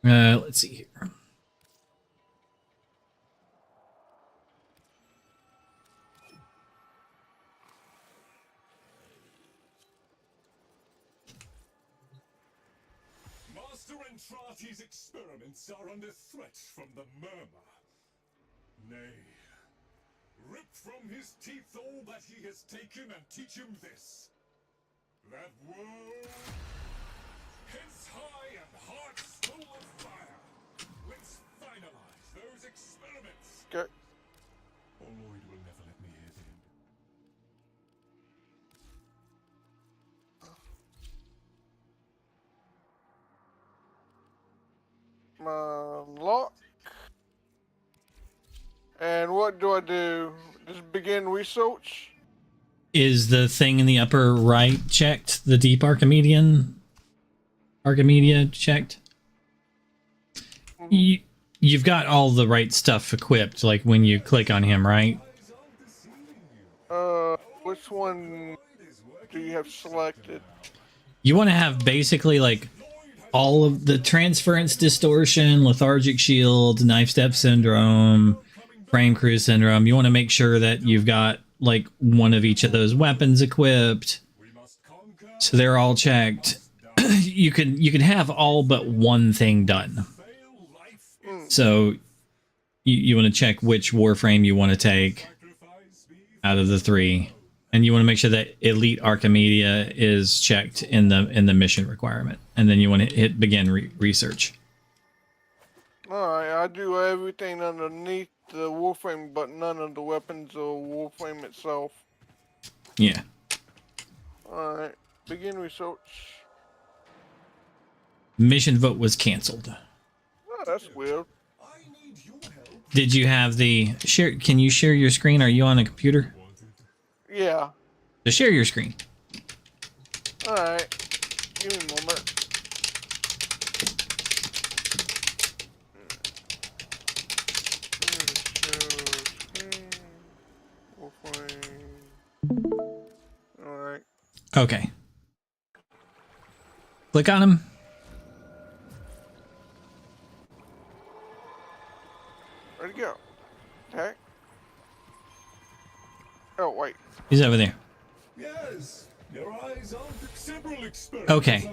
Let's see here. Master Entrati's experiments are under threat from the murmur. Nay, rip from his teeth all that he has taken and teach him this. That world, heads high and hearts full of fire. Let's finalize those experiments. Okay. Oh, Lloyd will never let me hear them. Lock. And what do I do? Just begin research? Is the thing in the upper right checked? The deep Archimedia checked? You've got all the right stuff equipped, like when you click on him, right? Which one do you have selected? You want to have basically like all of the transference distortion, lethargic shield, knife step syndrome, frame crew syndrome. You want to make sure that you've got like one of each of those weapons equipped, so they're all checked. you can have all but one thing done. So you want to check which Warframe you want to take out of the 3, and you want to make sure that Elite Archimedia is checked in the mission requirement, and then you want to hit begin research. Alright, I do everything underneath the Warframe, but none of the weapons or Warframe itself. Yeah. Alright, begin research. Mission vote was canceled. Oh, that's weird. Did you have the share? Can you share your screen? Are you on a computer? Yeah. So share your screen. Alright, give me a moment. Alright. Okay. Click on him. Where'd he go? Okay. Oh, wait. He's over there. Yes, your eyes aren't several experiments. Okay.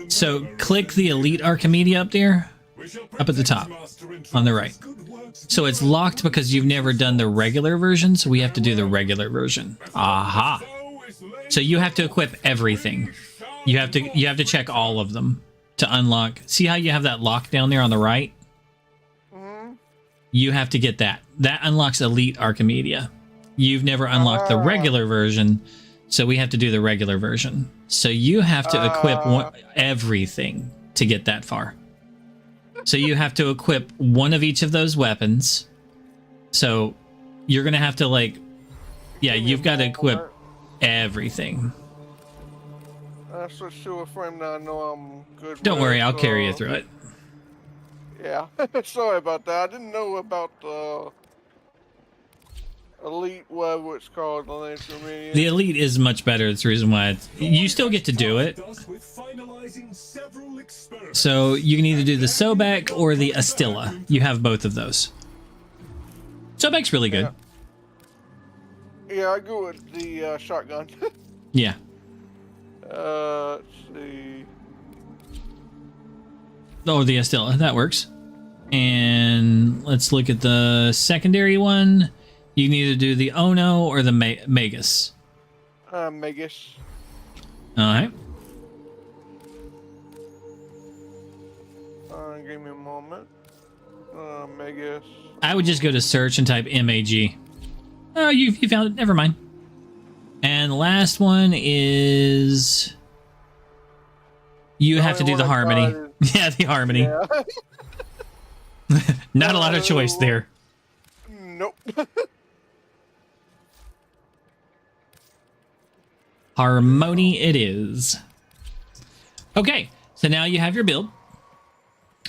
So click the Elite Archimedia up there, up at the top, on the right. So it's locked because you've never done the regular version, so we have to do the regular version. Aha. So you have to equip everything. You have to check all of them to unlock. See how you have that lock down there on the right? You have to get that. That unlocks Elite Archimedia. You've never unlocked the regular version, so we have to do the regular version. So you have to equip everything to get that far. So you have to equip one of each of those weapons. So you're going to have to like, yeah, you've got to equip everything. That's for sure, frame that I know I'm good. Don't worry, I'll carry you through it. Yeah, sorry about that. I didn't know about the Elite, whatever it's called. The Elite is much better. It's the reason why you still get to do it. So you can either do the Sobek or the Astilla. You have both of those. Sobek's really good. Yeah, I go with the shotgun. Yeah. Let's see. Oh, the Estella. That works. And let's look at the secondary one. You can either do the Ono or the Magus. Magus. All right. Give me a moment. Magus. I would just go to search and type MAG. Oh, you found it. Never mind. And the last one is... You have to do the Harmony. Yeah, the Harmony. Yeah. Not a lot of choice there. Nope. Harmony it is. Okay, so now you have your build.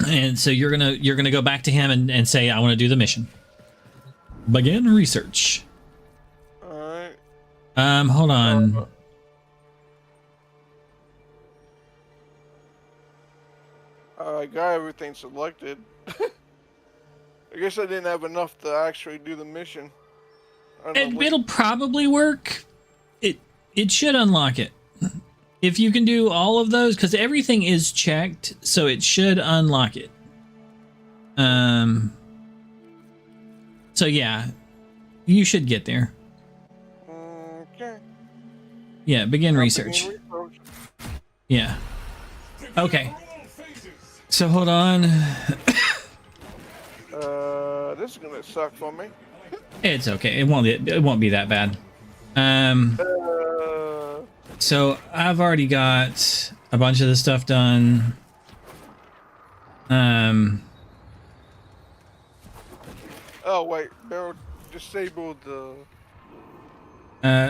And so you're gonna go back to him and say, I want to do the mission. Begin research. Alright. Hold on. I got everything selected. I guess I didn't have enough to actually do the mission. It'll probably work. It should unlock it. If you can do all of those, because everything is checked, so it should unlock it. So yeah, you should get there. Okay. Yeah, begin research. Yeah. Okay. So hold on. This is gonna suck for me. It's okay. It won't be that bad. So I've already got a bunch of the stuff done. Oh wait, Barrel disabled the.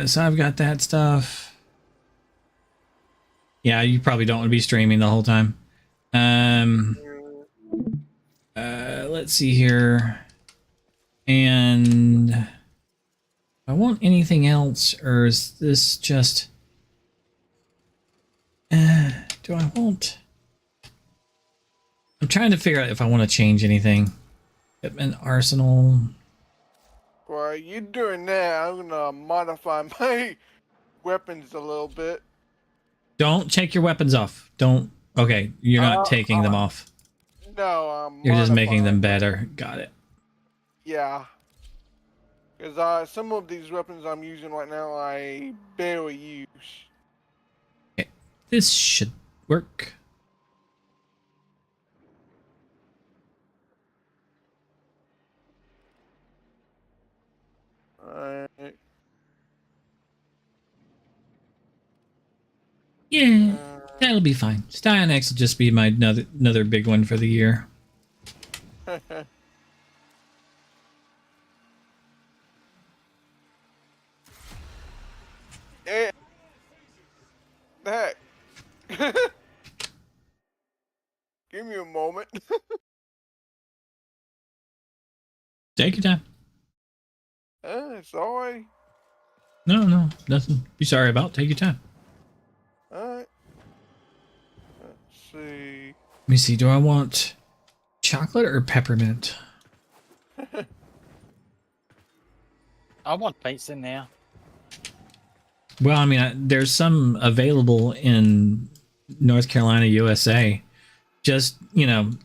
So I've got that stuff. Yeah, you probably don't want to be streaming the whole time. Let's see here. And I want anything else, or is this just... do I want... I'm trying to figure out if I want to change anything. Equipment, arsenal... While you're doing that, I'm gonna modify my weapons a little bit. Don't take your weapons off. Don't... Okay, you're not taking them off. No, You're just making them better. Got it. Yeah. Because some of these weapons I'm using right now, I barely use. Okay. This should work. Alright. Yeah, that'll be fine. Styanax will just be my another big one for the year. Heck. Give me a moment. Take your time. Sorry. No, nothing. Be sorry about. Take your time. Alright. Let's see. Let me see. Do I want chocolate or peppermint? I want pizza now. Well, I mean, there's some available in North Carolina, USA. Just,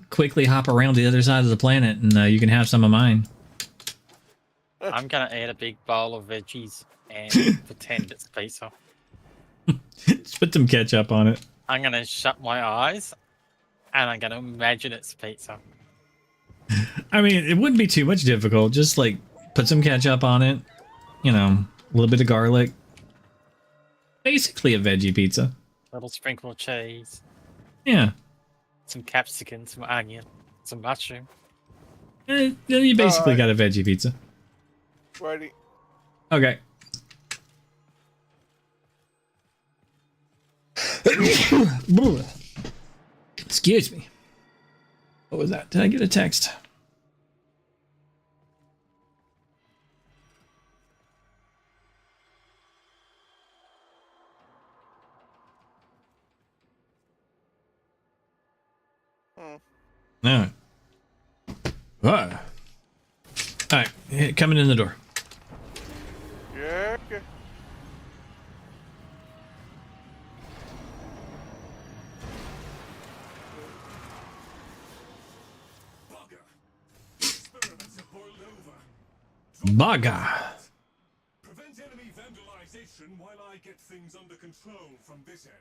quickly hop around the other side of the planet and you can have some of mine. I'm going to eat a big bowl of veggies and pretend it's pizza. Just put some ketchup on it. I'm going to shut my eyes and I'm going to imagine it's pizza. I mean, it wouldn't be too much difficult. Just, put some ketchup on it. A little bit of garlic. Basically a veggie pizza. A little sprinkle of cheese. Yeah. Some capsicum, some onion, some mushroom. You basically got a veggie pizza. Ready. Okay. Excuse me. What was that? Did I get a text? No. All right, coming in the door. Yeah, okay. Baga. Prevent enemy vandalization while I get things under control from this end.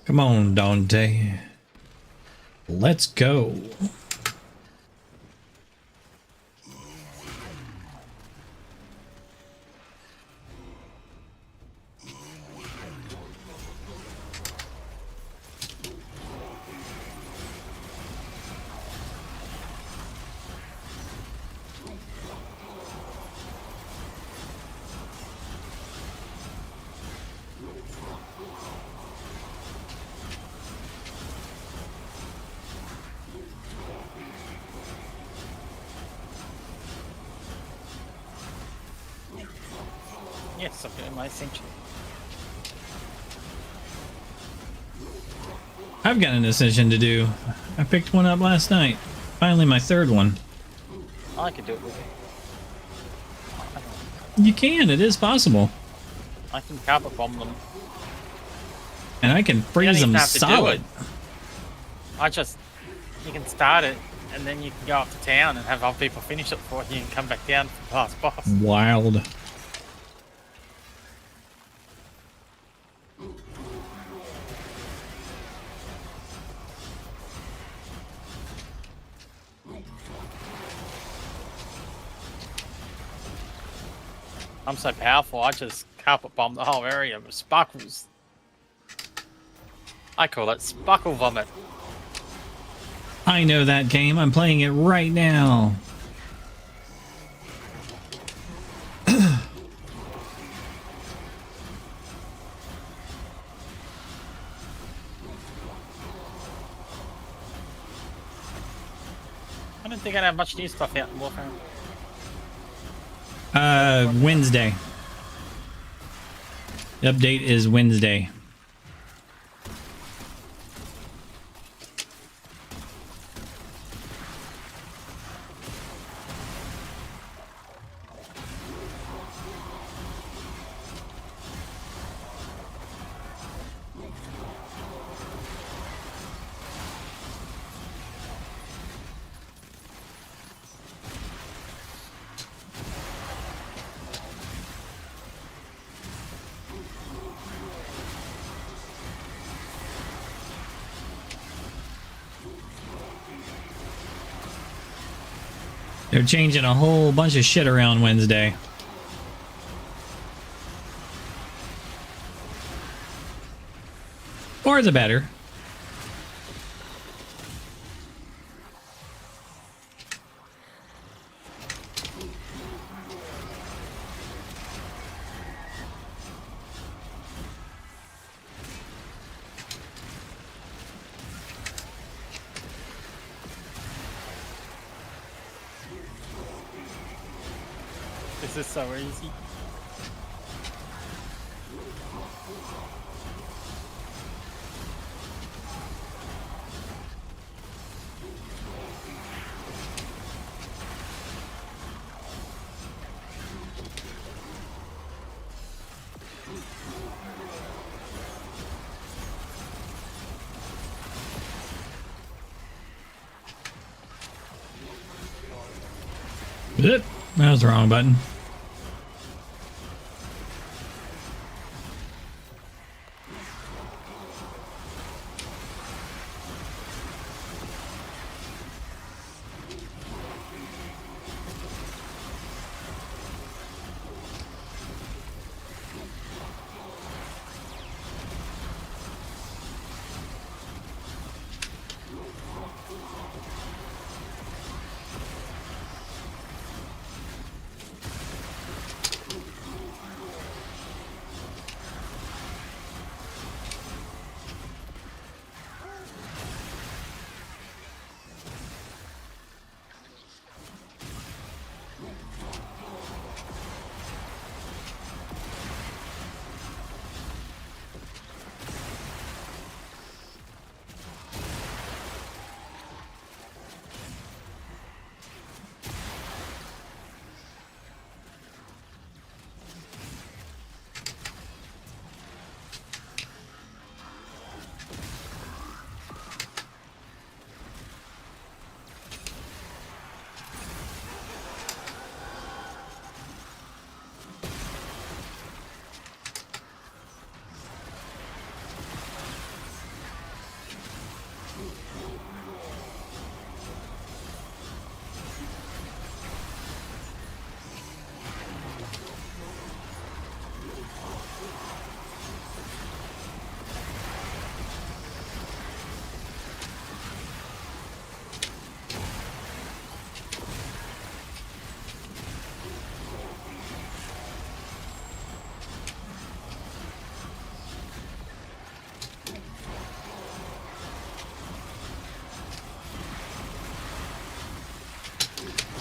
Come on, Dante. Let's go. Yes, I'm doing my essential. I've got an ascension to do. I picked one up last night. Finally my third one. I could do it with You can, it is possible. you. I can carpet bomb them. And I can freeze them solid. You can start it, and then you can go up to town and have other people finish it for you and come back down for the last boss. Wild. I'm so powerful, I just carpet bomb the whole area with sparkles. I call it sparkle vomit. I know that game. I'm playing it right now. I don't think I have much new stuff out in Warframe. Wednesday. The update is Wednesday. They're changing a whole bunch of shit around Wednesday. For the better. This is so easy. That was the wrong button.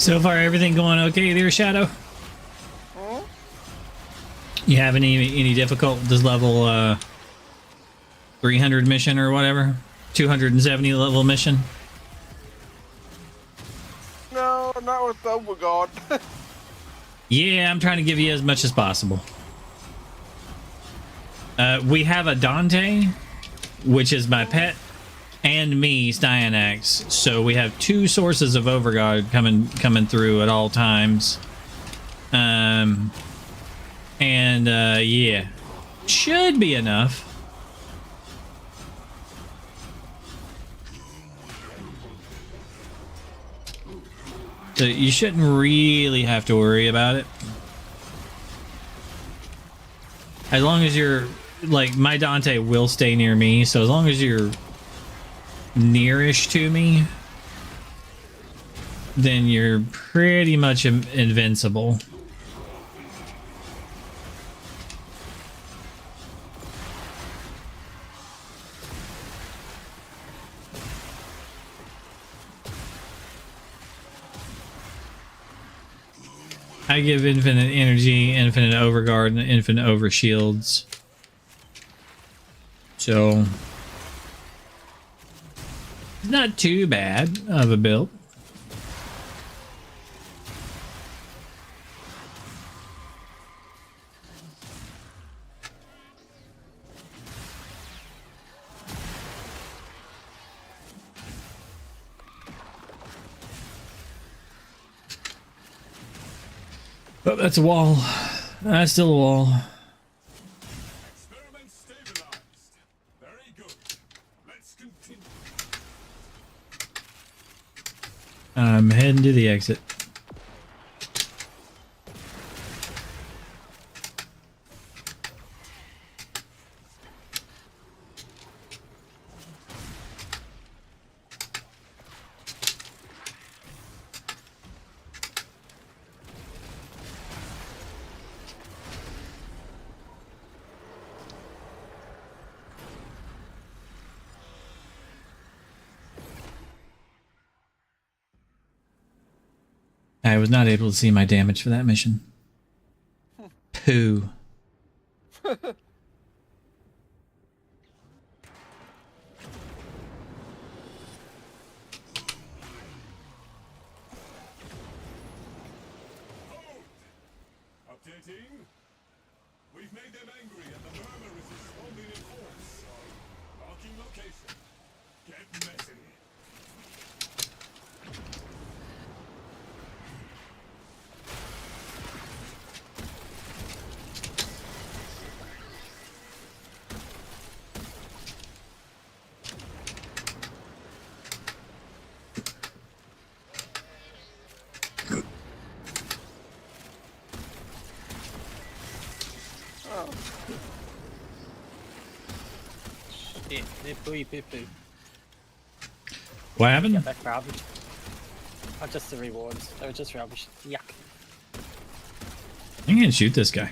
So far, everything going okay there, Shadow? Huh? You have any difficult this level 300 mission or whatever? 270 level mission? No, not with Overgod. Yeah, I'm trying to give you as much as possible. We have a Dante, which is my pet, and me, Styanax. So we have two sources of Overgod coming through at all times. Yeah, should be enough. So you shouldn't really have to worry about it. As long as you're, like, my Dante will stay near me, so as long as you're nearish to me, then you're pretty much invincible. I give infinite energy, infinite overguard, and infinite overshields. So it's not too bad of a build. Oh, that's a wall. That's still a wall. Experiment stabilized. Very good. Let's continue. I'm heading to the exit. I was not able to see my damage for that mission. Pooh. Updating. We've made them angry and the murmur is responding in force. Marking location. Get messy. Shit, they're poo poo. What happened? Yeah, that's rubbish. Oh, just the rewards. They were just rubbish. Yuck. You can shoot this guy.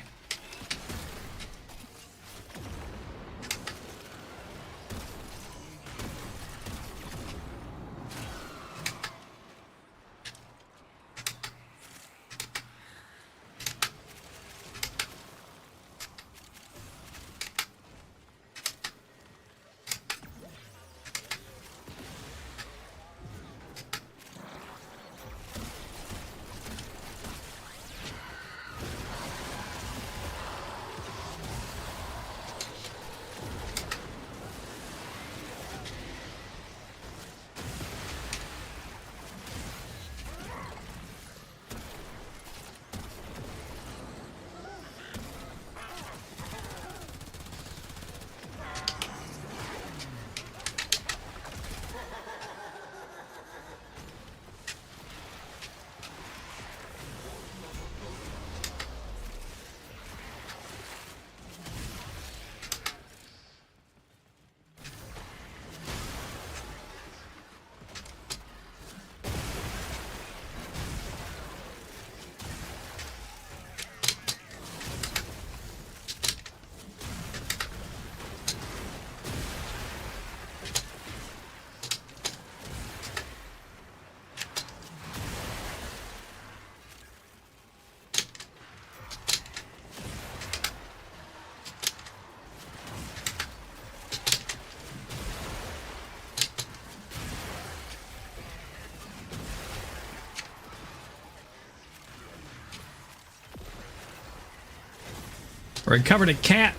Recovered a cat.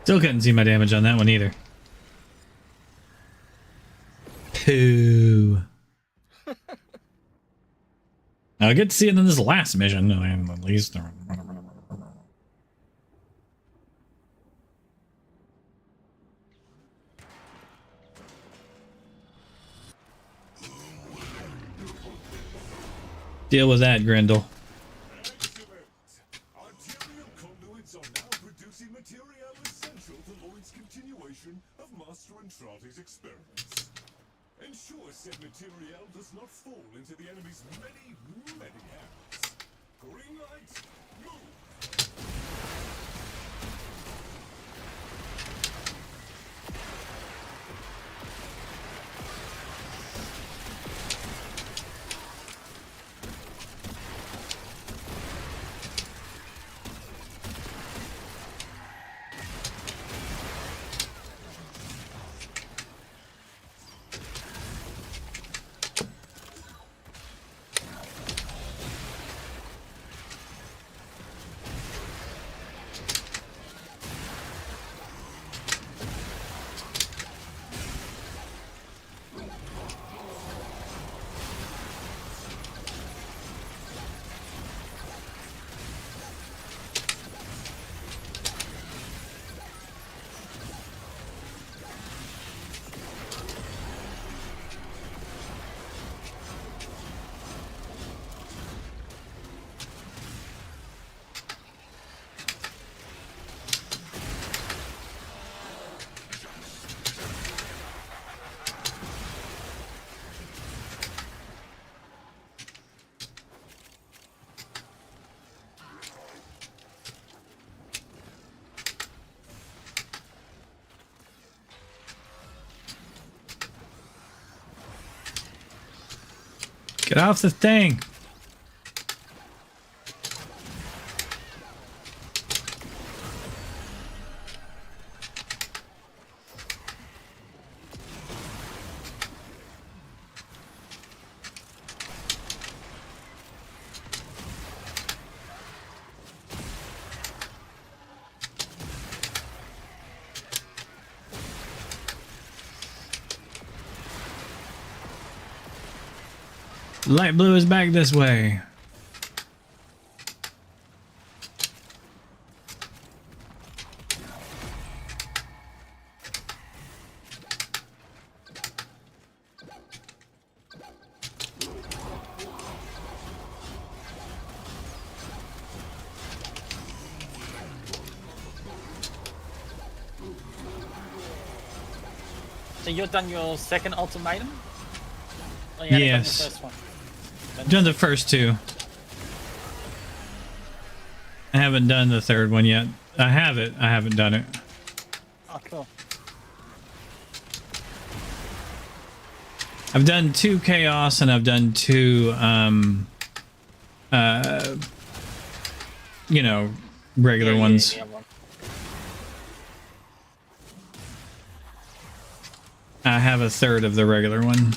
Still couldn't see my damage on that one either. Poo. I get to see it in this last mission, at least. Deal with that, Grendel. Arterial conduits are now producing material essential to Lloyd's continuation of Master Entrati's experiments. Ensure said material does not fall into the enemy's many, many hands. Green light, move! Get off the thing. Light blue is back this way. So you've done your second ultimatum? Or you only done the Yes. first one? Done the first two. I haven't done the third one yet. I have it. I haven't done it. Oh, cool. I've done 2 chaos and I've done 2 you know, regular ones. Yeah. I have a third of the regular one.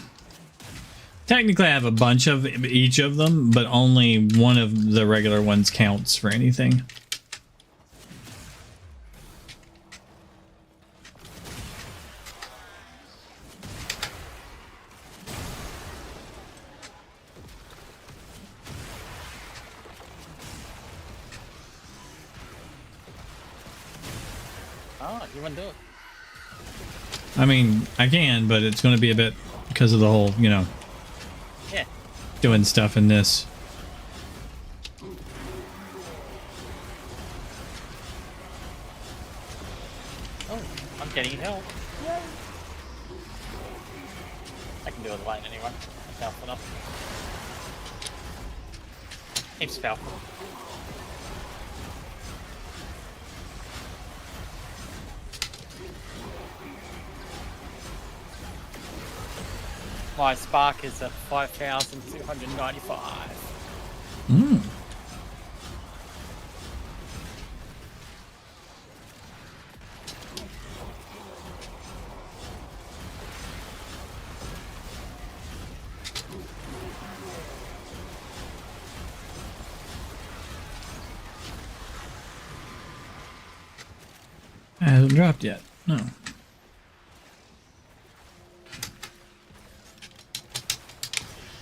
Technically, I have a bunch of each of them, but only one of the regular ones counts for anything. Oh, you want to do it? I mean, I can, but it's going to be a bit because of the whole, you know, Yeah. doing stuff in this. Oh, I'm getting help. Yay. I can do it alone anyway. I'm powerful enough. Heaps powerful. My spark is at 5,295. Mm. It hasn't dropped yet. No.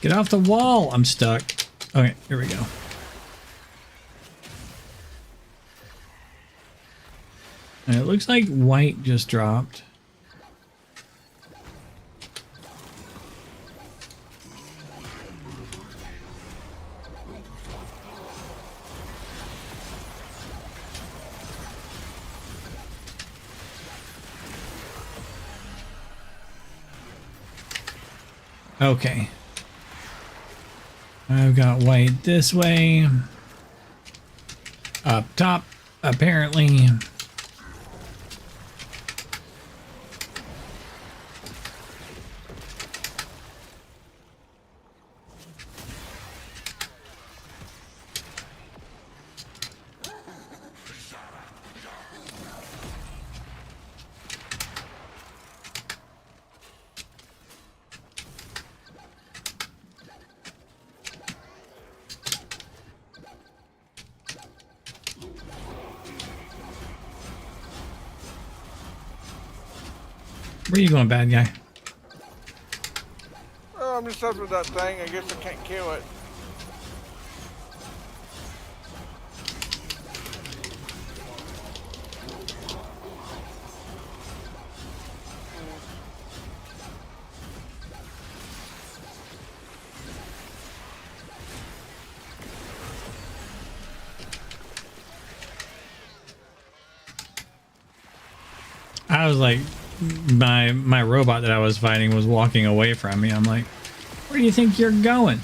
Get off the wall! I'm stuck. Okay, here we go. And it looks like white just dropped. Okay. I've got white this way. Up top, apparently. Where are you going, bad guy? Oh, I'm just up with that thing. I guess I can't kill it. I was like, my robot that I was fighting was walking away from me. I'm like, where do you think you're going?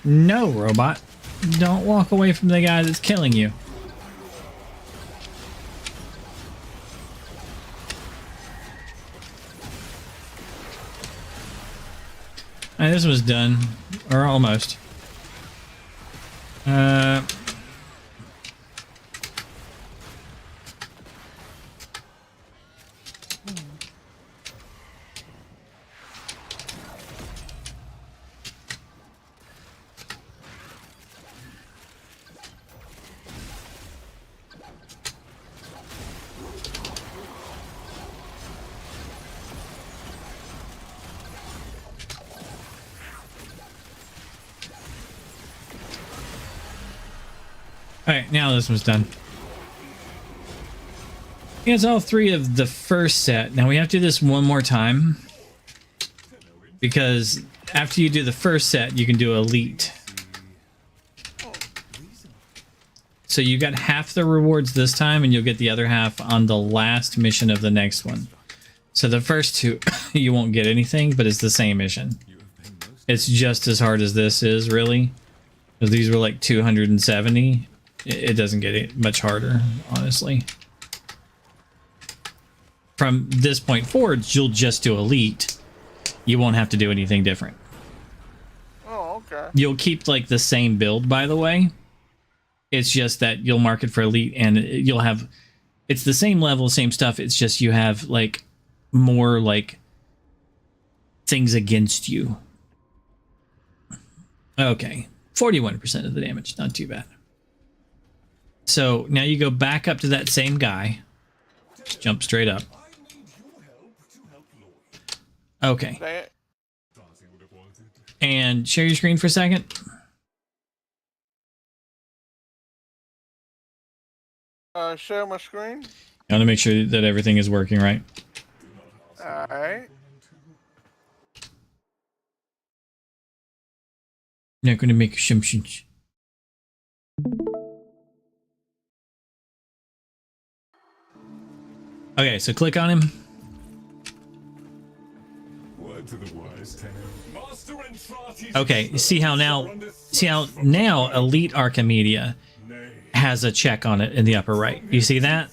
No, robot. Don't walk away from the guy that's killing you. Alright, this was done. Or almost. Alright, now this one's done. It's all three of the first set. Now we have to do this one more time. Because after you do the first set, you can do Elite. So you got half the rewards this time, and you'll get the other half on the last mission of the next one. So the first two, you won't get anything, but it's the same mission. It's just as hard as this is, really. Because these were like 270. It doesn't get it much harder, honestly. From this point forward, you'll just do Elite. You won't have to do anything different. Oh, okay. You'll keep like the same build, by the way. It's just that you'll mark it for Elite, and you'll have... It's the same level, same stuff. It's just you have like more like things against you. Okay. 41% of the damage. Not too bad. So now you go back up to that same guy. Just jump straight up. Okay. And share your screen for a second. Share my screen. I want to make sure that everything is working right. Alright. Not going to make assumptions. Okay, so click on him. Word to the wise, Tenno. Master Entrati's Okay, see how now Elite Archimedia has a check on it in the upper right. You see that?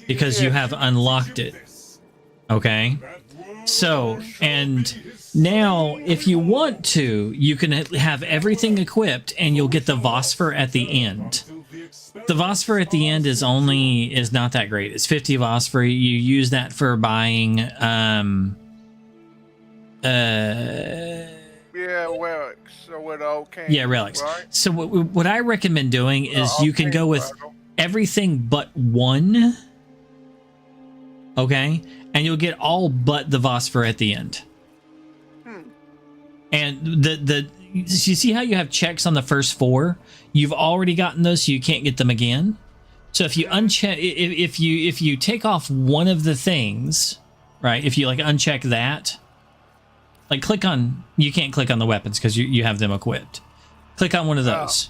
Because you have unlocked it. Okay? So, and now if you want to, you can have everything equipped and you'll get the Vosper at the end. The Vosper at the end is not that great. It's 50 Vosper. You use that for buying Yeah, relics. So with okay. Yeah, relics. Right? So what I recommend doing is you can go with everything but one. Okay? And you'll get all but the Vosper at the end. And you see how you have checks on the first 4? You've already gotten those, so you can't get them again. So if you uncheck, if you take off one of the things, right? If you like uncheck that, like click on, you can't click on the weapons because you have them equipped. Click on one of those.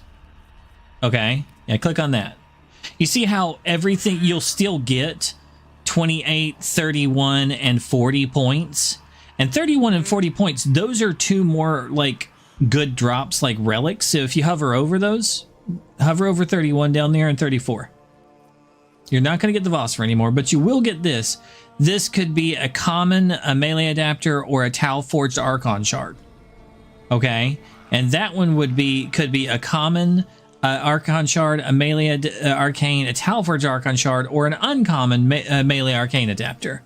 Okay, yeah, click on that. You see how everything, you'll still get 28, 31, and 40 points. And 31 and 40 points, those are 2 more like good drops, like relics. So if you hover over those, hover over 31 down there and 34. You're not going to get the Vosper anymore, but you will get this. This could be a common, a melee adapter, or a Tau Forged Archon shard. Okay? And that one could be a common Archon shard, a melee arcane, a Tau Forged Archon shard, or an uncommon melee arcane adapter.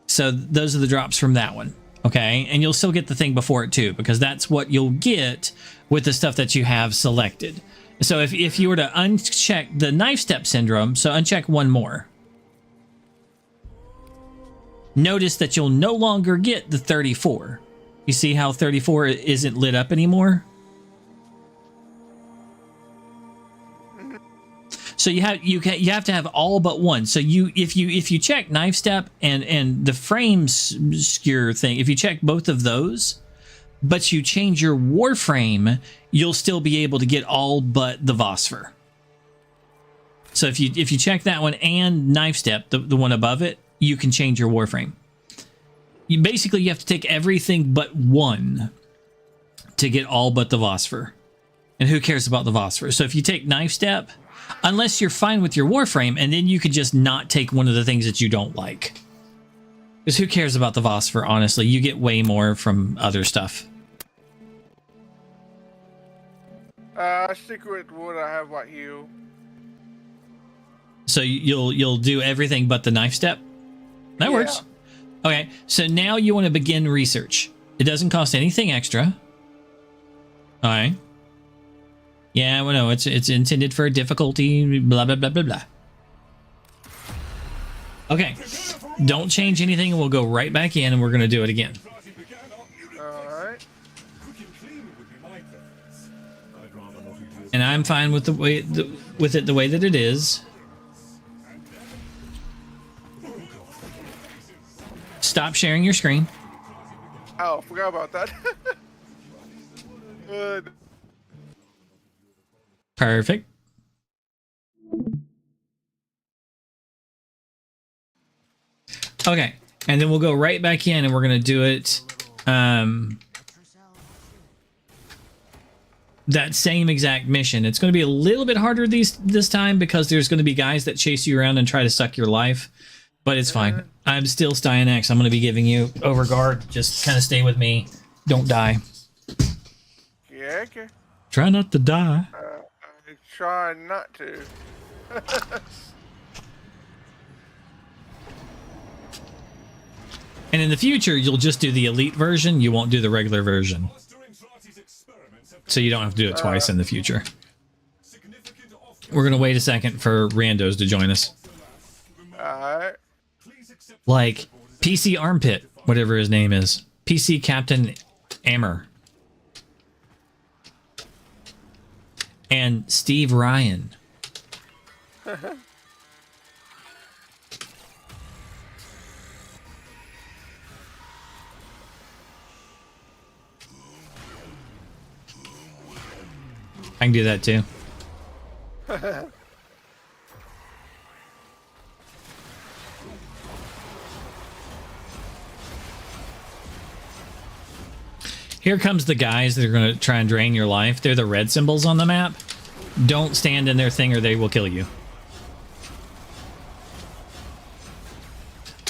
So those are the drops from that one. Okay, and you'll still get the thing before it too, because that's what you'll get with the stuff that you have selected. So if you were to uncheck the knife step syndrome, so uncheck one more. Notice that you'll no longer get the 34. You see how 34 isn't lit up anymore? So you have to have all but one. So if you check knife step and the frame skewer thing, if you check both of those, but you change your Warframe, you'll still be able to get all but the Vosper. So if you check that one and knife step, the one above it, you can change your Warframe. You have to take everything but one to get all but the Vosper. And who cares about the Vosper? So if you take knife step, unless you're fine with your Warframe, and then you could just not take one of the things that you don't like. Because who cares about the Vosper, honestly? You get way more from other stuff. Stick with what I have right here. So you'll do everything but the knife step? That works. Okay, so now you want to begin research. It doesn't cost anything extra. Alright. Yeah, well, no, it's intended for difficulty, blah, blah, blah, blah, blah. Okay, don't change anything, and we'll go right back in, and we're going to do it again. Alright. And I'm fine with the way the way that it is. Stop sharing your screen. Oh, forgot about that. Good. Perfect. Okay, and then we'll go right back in, and we're going to do it that same exact mission. It's going to be a little bit harder this time because there's going to be guys that chase you around and try to suck your life, but it's fine. I'm still Stein X. I'm going to be giving you overguard. Just kind of stay with me. Don't die. Yeah, okay. Try not to die. I try not to. And in the future, you'll just do the elite version. You won't do the regular version. So you don't have to do it twice in the future. We're going to wait a second for randos to join us. Alright. Like PC Armpit, whatever his name is. PC Captain Ammer. And Steve Ryan. I can do that too. Here comes the guys that are going to try and drain your life. They're the red symbols on the map. Don't stand in their thing or they will kill you.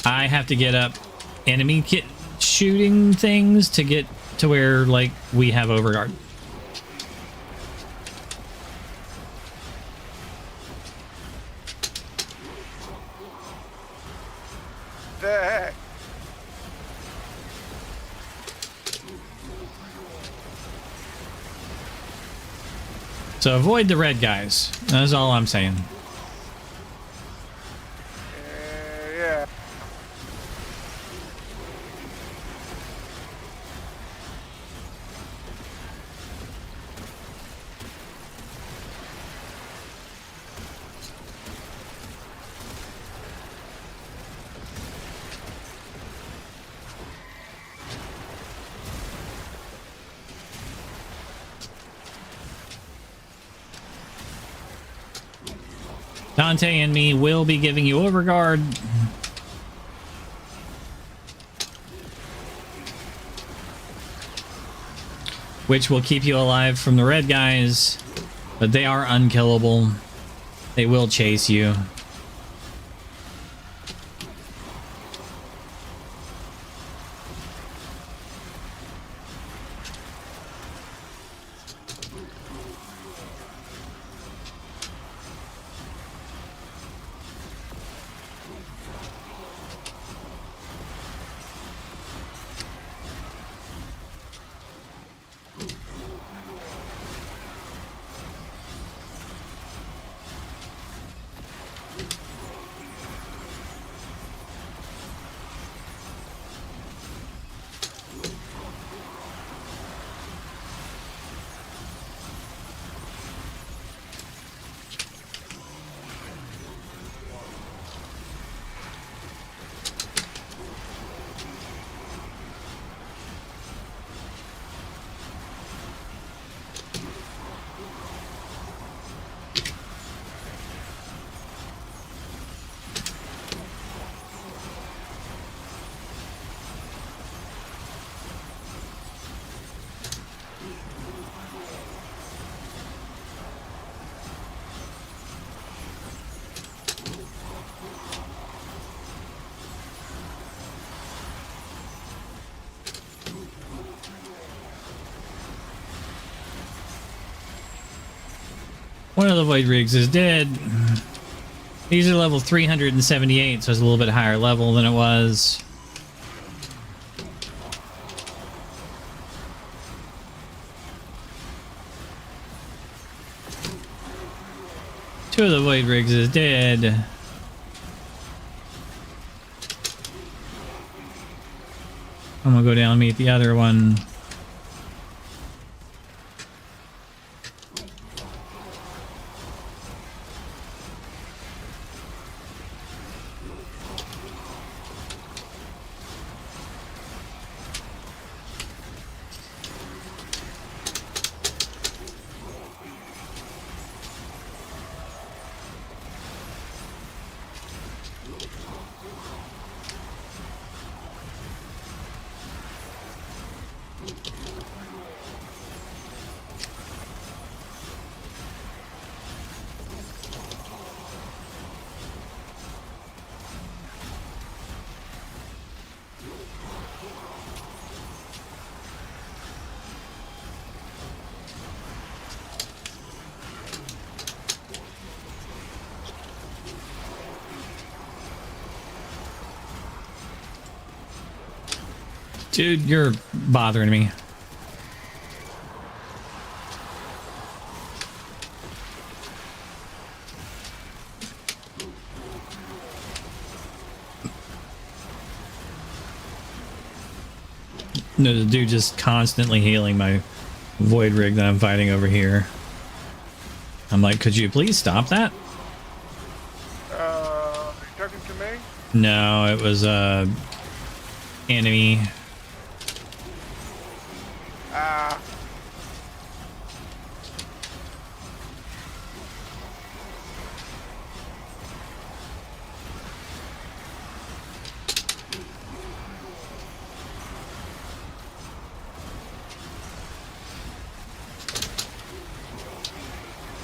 I have to get up enemy kit shooting things to get to where, like, we have overguard. The heck? So avoid the red guys. That's all I'm saying. Yeah. Dante and me will be giving you overguard. Which will keep you alive from the red guys, but they are unkillable. They will chase you. One of the Void Rigs is dead. These are level 378, so it's a little bit higher level than it was. Two of the Void Rigs is dead. I'm gonna go down and meet the other one. Dude, you're bothering me. No, the dude just constantly healing my Void Rig that I'm fighting over here. I'm like, could you please stop that? Are you talking to me? No, it was enemy.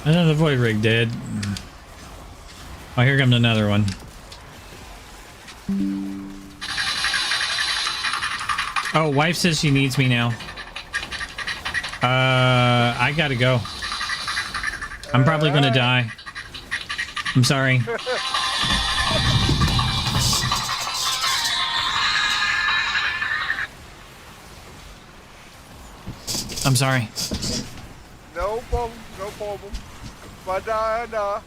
Another void rig dead. Oh, here comes another one. Oh, wife says she needs me now. I gotta go. I'm probably gonna die. I'm sorry. I'm sorry. No problem, no problem. But nah.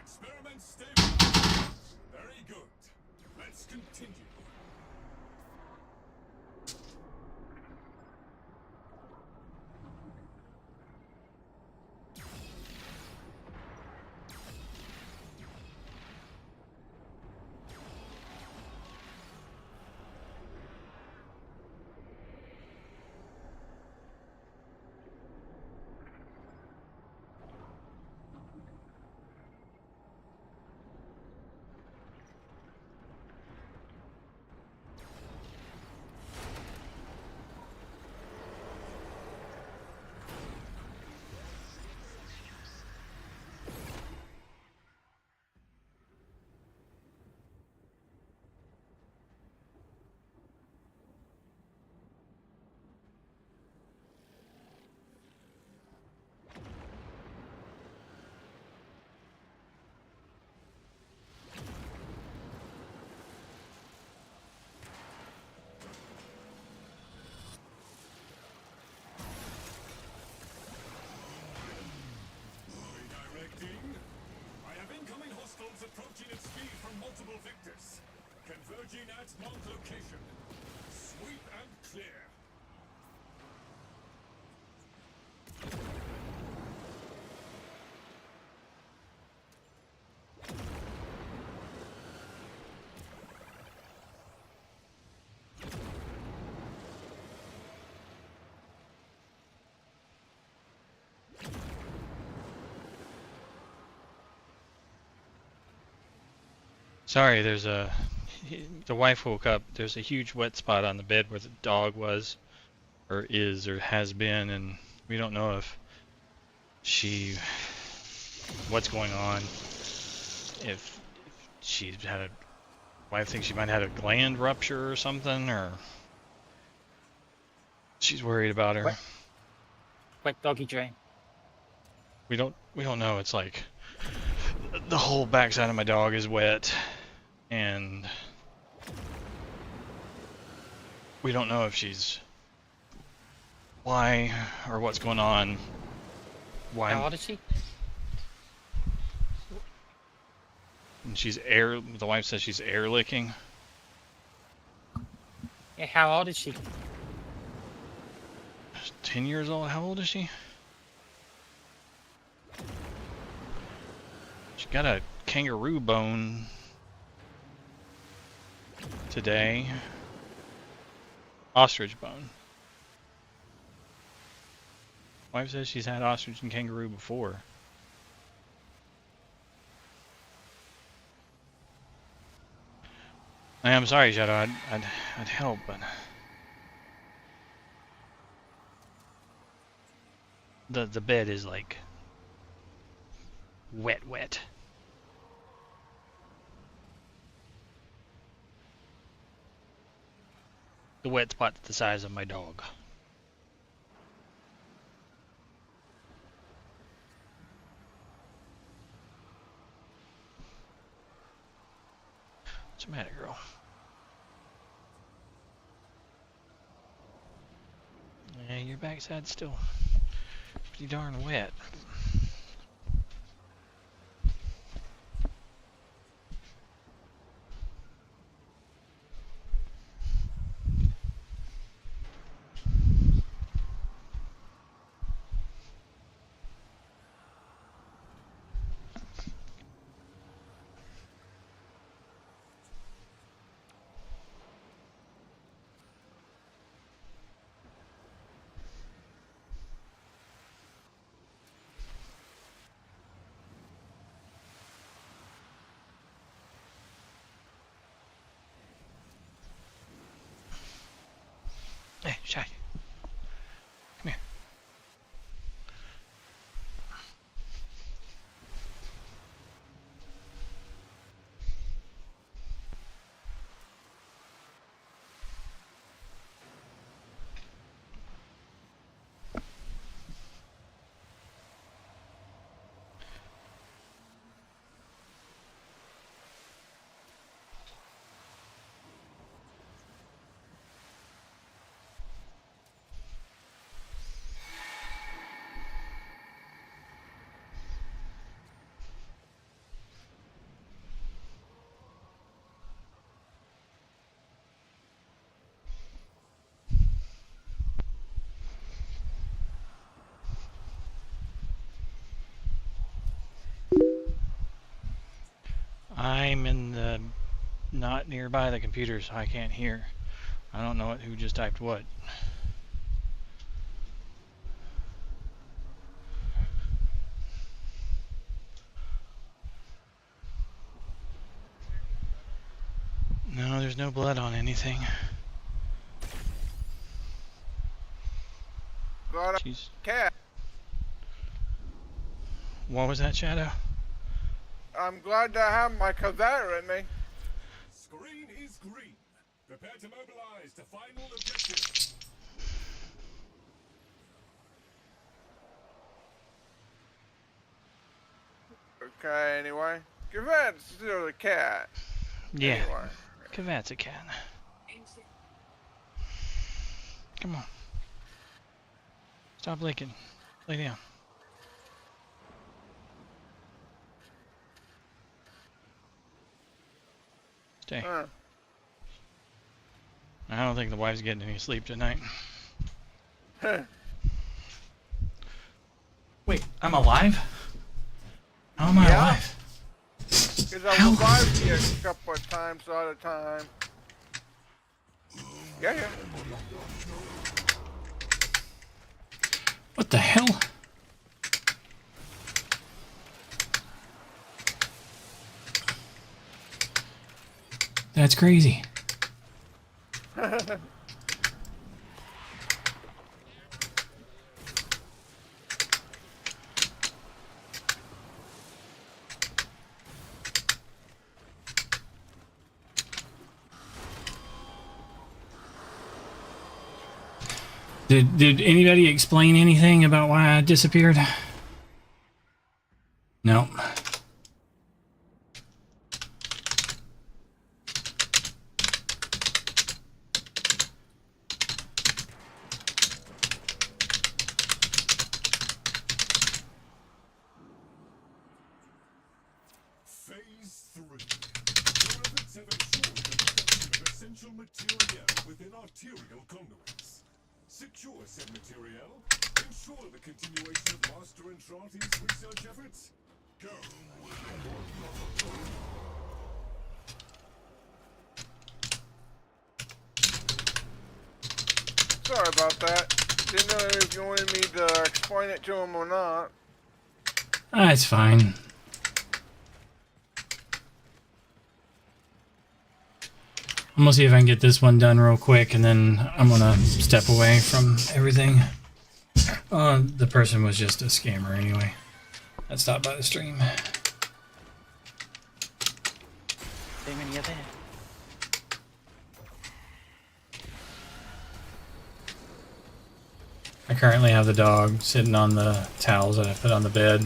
Experiment stable. Very good. Let's continue. I have incoming hostiles approaching at speed from multiple vectors. Converging at marked location. Sweep and clear. Sorry, the wife woke up. There's a huge wet spot on the bed where the dog was, or is, or has been, and we don't know if what's going on. If she's had a, wife thinks she might have had a gland rupture or something, or She's worried about her. Wet doggy dream. We don't know. It's like the whole backside of my dog is wet, and we don't know if she's why or what's going on. Why? How old is she? And she's air. The wife says she's air licking. Yeah, how old is she? 10 years old. How old is she? She got a kangaroo bone today. Ostrich bone. Wife says she's had ostrich and kangaroo before. I'm sorry, Shadow. I'd help, but the bed is like wet. The wet spot's the size of my dog. What's the matter, girl? Yeah, your backside's still pretty darn wet. Hey, Shy. Come here. I'm in the not nearby the computer, so I can't hear. I don't know who just typed what. No, there's no blood on anything. Got a Jeez. cat. What was that, Shadow? I'm glad to have my Cavera in me. Screen is green. Prepare to mobilize to final objective. Okay, anyway. Cavet's still the cat. Yeah. Anyway. Cavat's a cat. Come on. Stop licking. Lay down. Stay. I don't think the wife's getting any sleep tonight. Wait, I'm alive? How am I alive? Because I revived you a couple of times at a time. Yeah. What the hell? That's crazy. Did anybody explain anything about why I disappeared? No. Phase 3. Your efforts have ensured the production of essential material within arterial conduits. Secure said material. Ensure the continuation of Master Entrati's research efforts. Go. Sorry about that. Didn't know if you wanted me to explain it to him or not. It's fine. I'm gonna see if I can get this one done real quick, and then I'm gonna step away from everything. The person was just a scammer anyway. That stopped by the stream. Demon, you're there. I currently have the dog sitting on the towels that I put on the bed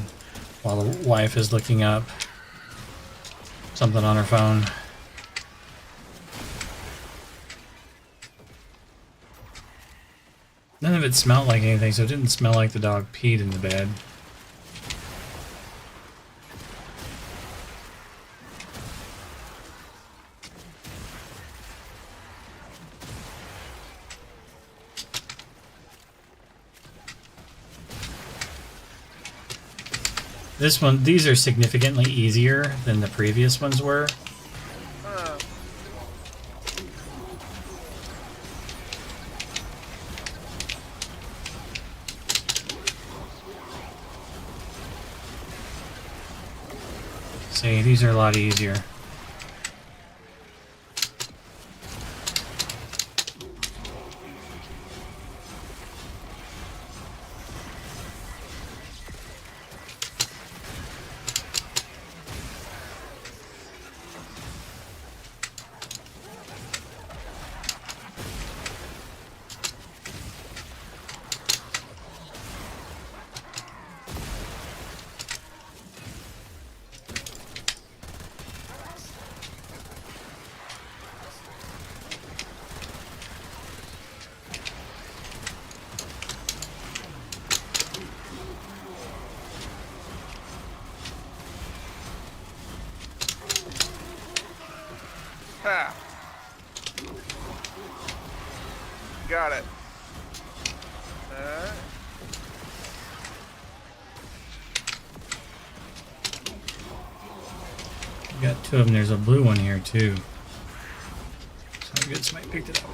while the wife is looking up something on her phone. None of it smelled like anything, so it didn't smell like the dog peed in the bed. These are significantly easier than the previous ones were. See, these are a lot easier. Ha! Got it. Got two of them. There's a blue one here too. So I guess somebody picked it up.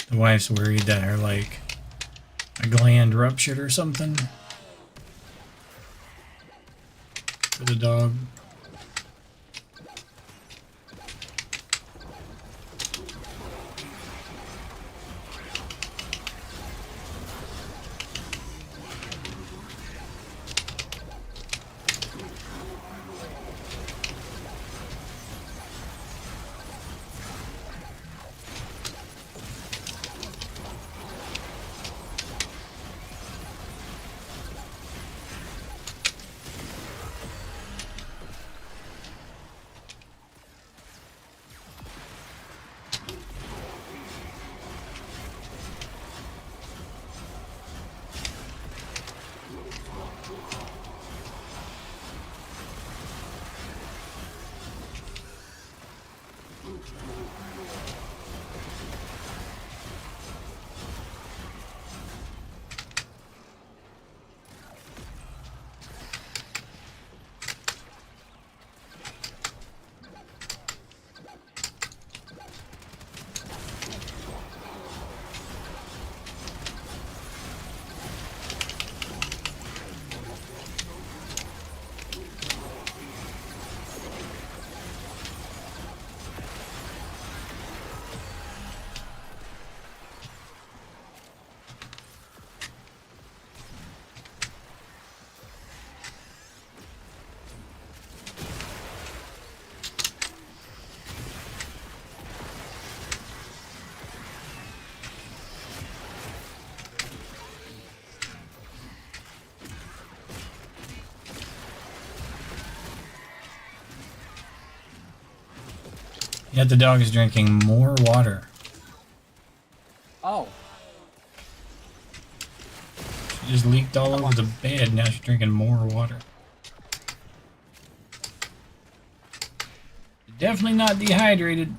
The wife's worried that her, like, a gland ruptured or something. For the dog. Yet the dog is drinking more water. Oh. She just leaked all over the bed. Now she's drinking more water. Definitely not dehydrated.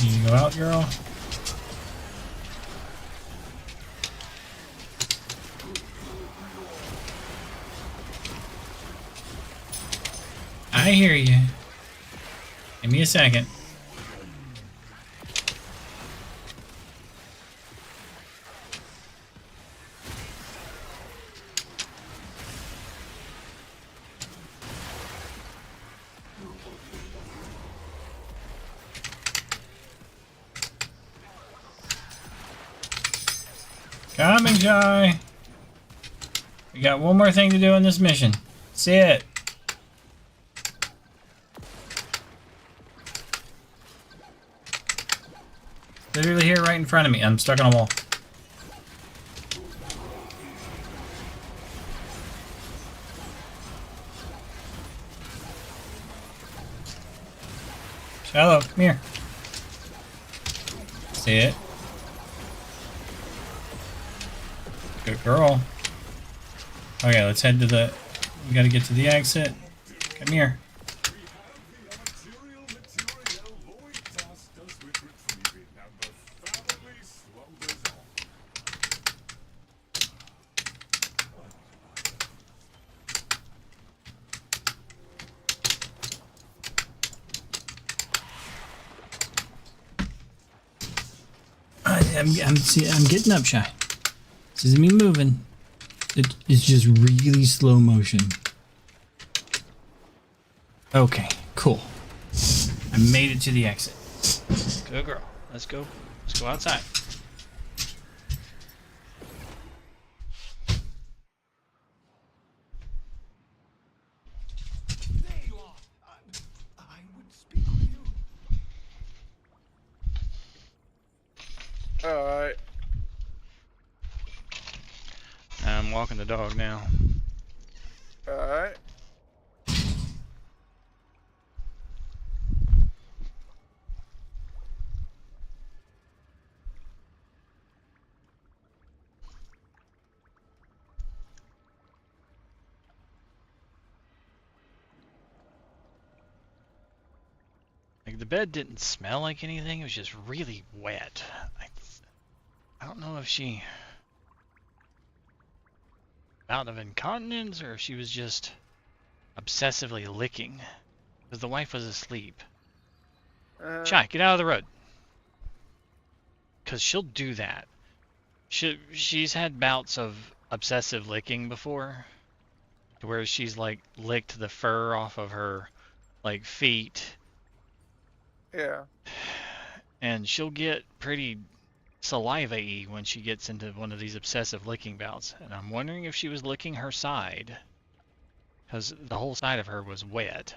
You go out, girl. I hear you. Give me a second. Coming, Jai. We got one more thing to do in this mission. That's it. Literally here right in front of me. I'm stuck on a wall. Shallow, come here. See it? Good girl. Okay, let's head to the... We gotta get to the exit. Come here. I'm getting up, Shy. This isn't me moving. It's just really slow motion. Okay, cool. I made it to the exit. Good girl. Let's go. Let's go outside. walking the dog now. Alright. Like, the bed didn't smell like anything. It was just really wet. I don't know if she out of incontinence or if she was just obsessively licking. Because the wife was asleep. Shy, get out of the road. Because she'll do that. She's had bouts of obsessive licking before. Where she's, like, licked the fur off of her, like, feet. Yeah. And she'll get pretty saliva-y when she gets into one of these obsessive licking bouts. And I'm wondering if she was licking her side. Because the whole side of her was wet.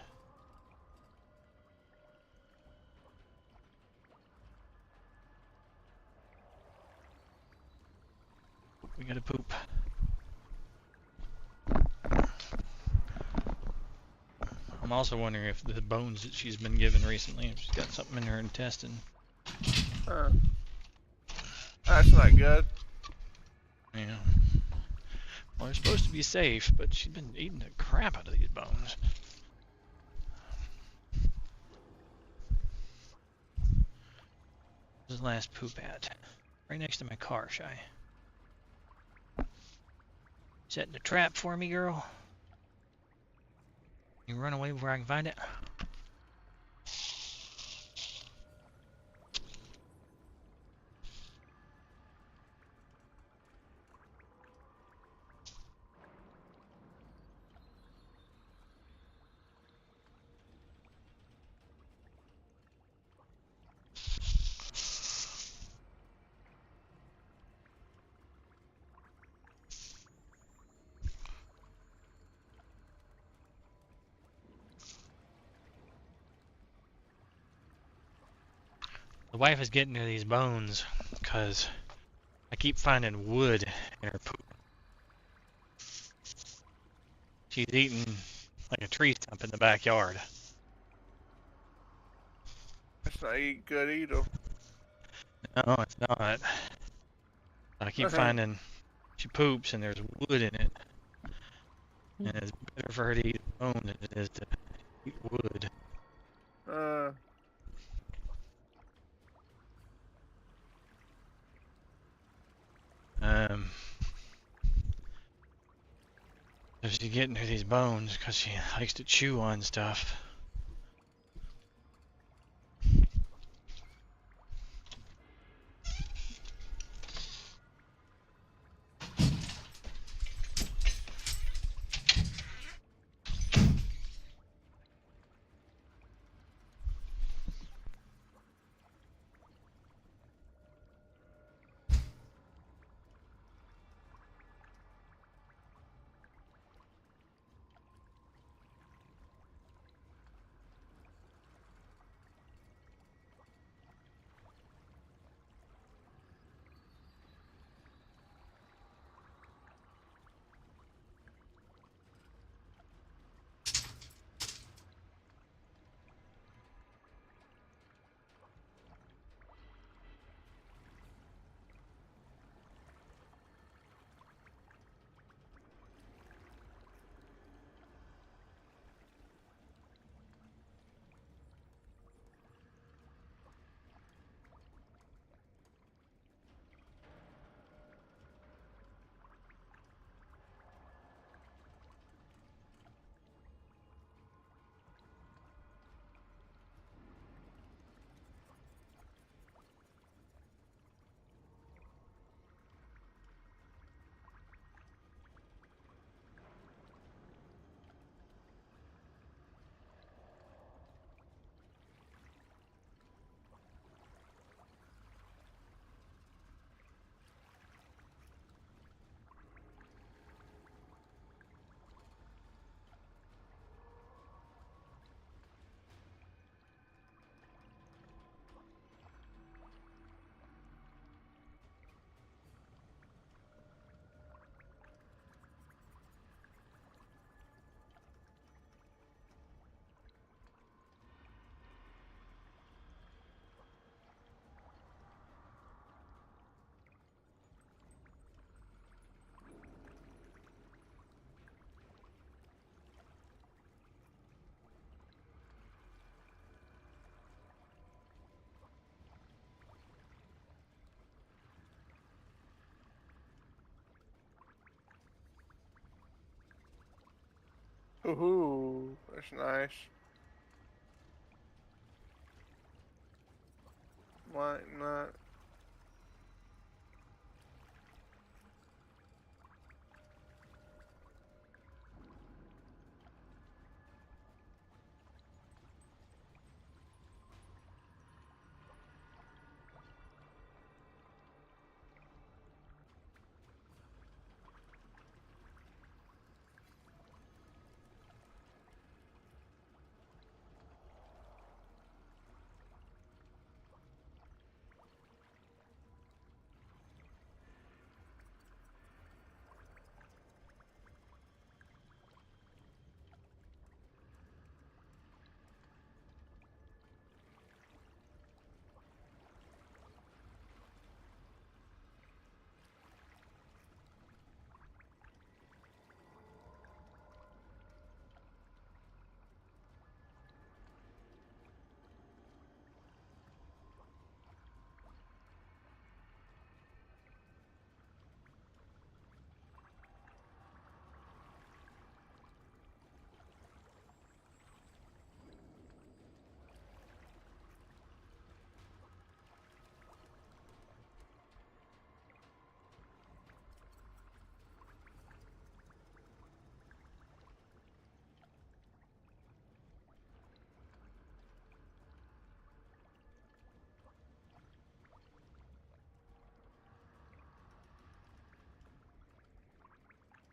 We gotta poop. I'm also wondering if the bones that she's been given recently, if she's got something in her intestine. That's not good. Yeah. Well, they're supposed to be safe, but she's been eating the crap out of these bones. Where's the last poop at? Right next to my car, Shy. Setting a trap for me, girl? You run away before I can find it? The wife is getting to these bones because I keep finding wood in her poop. She's eating like a tree stump in the backyard. That's not good either. No, it's not. I keep finding she poops and there's wood in it. And it's better for her to eat bone than it is to eat wood. So she's getting her these bones because she likes to chew on stuff. Ooh, that's nice. Might not.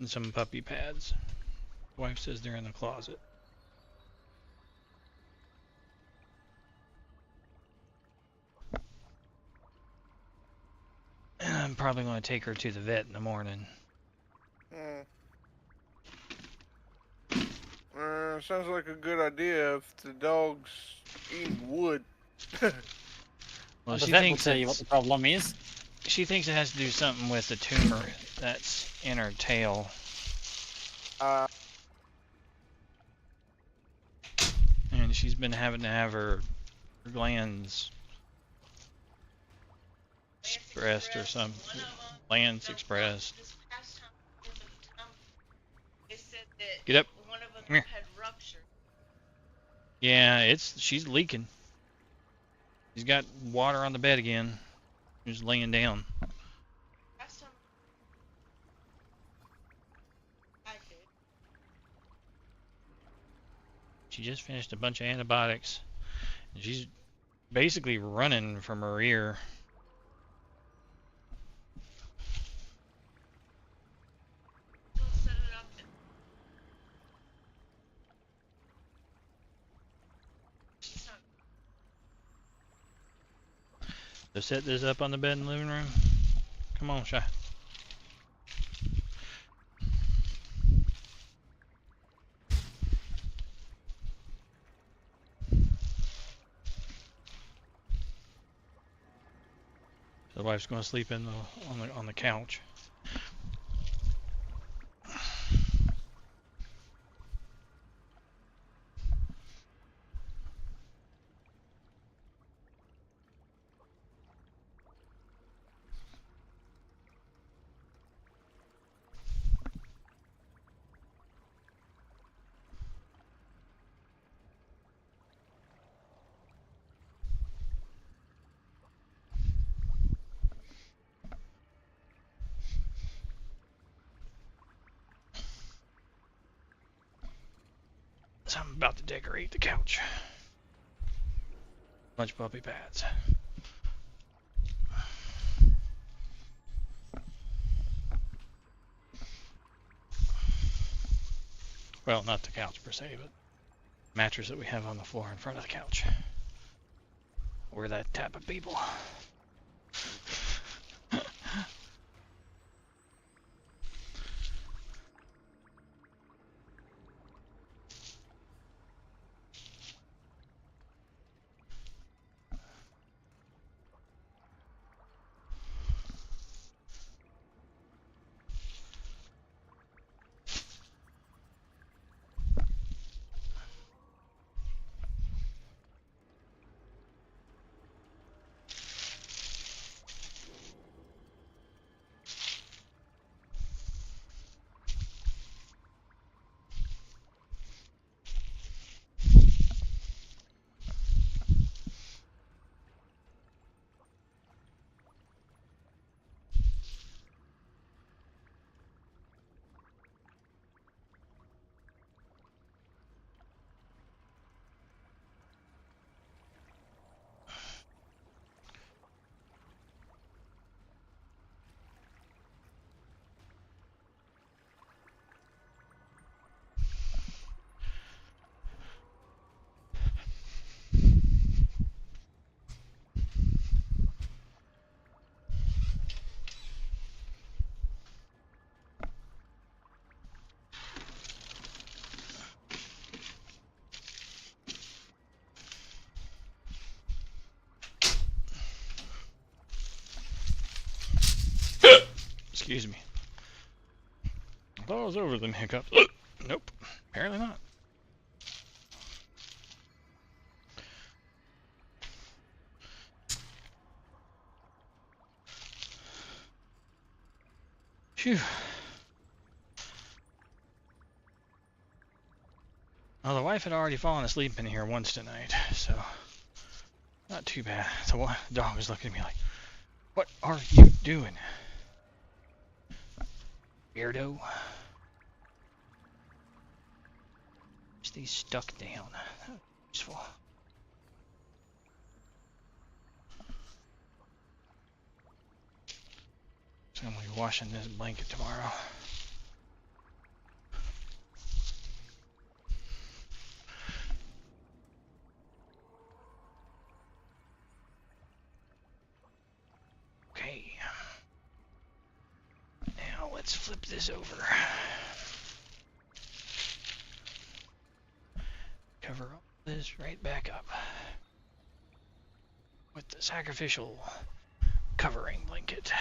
And some puppy pads. Wife says they're in the closet. And I'm probably going to take her to the vet in the morning. Sounds like a good idea if the dog's eating wood. Well, the she vet will thinks tell you what the problem is. She thinks it has to do something with the tumor that's in her tail. And she's been having to have her glands expressed or some glands expressed. Get up. Come here. Yeah, she's leaking. She's got water on the bed again. She's laying down. She just finished a bunch of antibiotics. And she's basically running from her ear. So set this up on the bed in the living room. Come on, Shy. The wife's going to sleep on the couch. So I'm about to decorate the couch. Bunch of puppy pads. Well, not the couch per se, but mattress that we have on the floor in front of the couch. We're that type of people. Excuse me. I thought I was over them hiccups. Nope. Apparently not. Phew. Well, the wife had already fallen asleep in here once tonight, so not too bad. The dog was looking at me like, "What are you doing, weirdo?" Stay stuck down. Useful. So I'm gonna be washing this blanket tomorrow. Okay. Now let's flip this over. Cover all this right back up with the sacrificial covering blanket.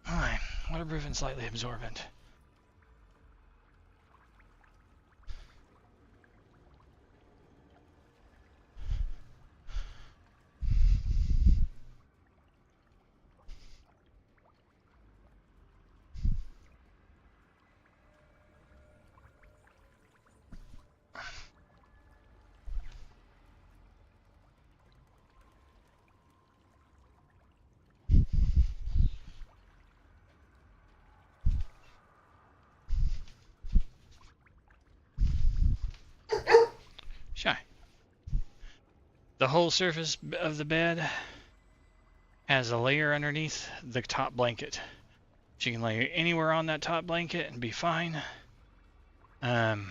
Alright, waterproof and slightly absorbent. Shy. The whole surface of the bed has a layer underneath the top blanket. She can lay anywhere on that top blanket and be fine. And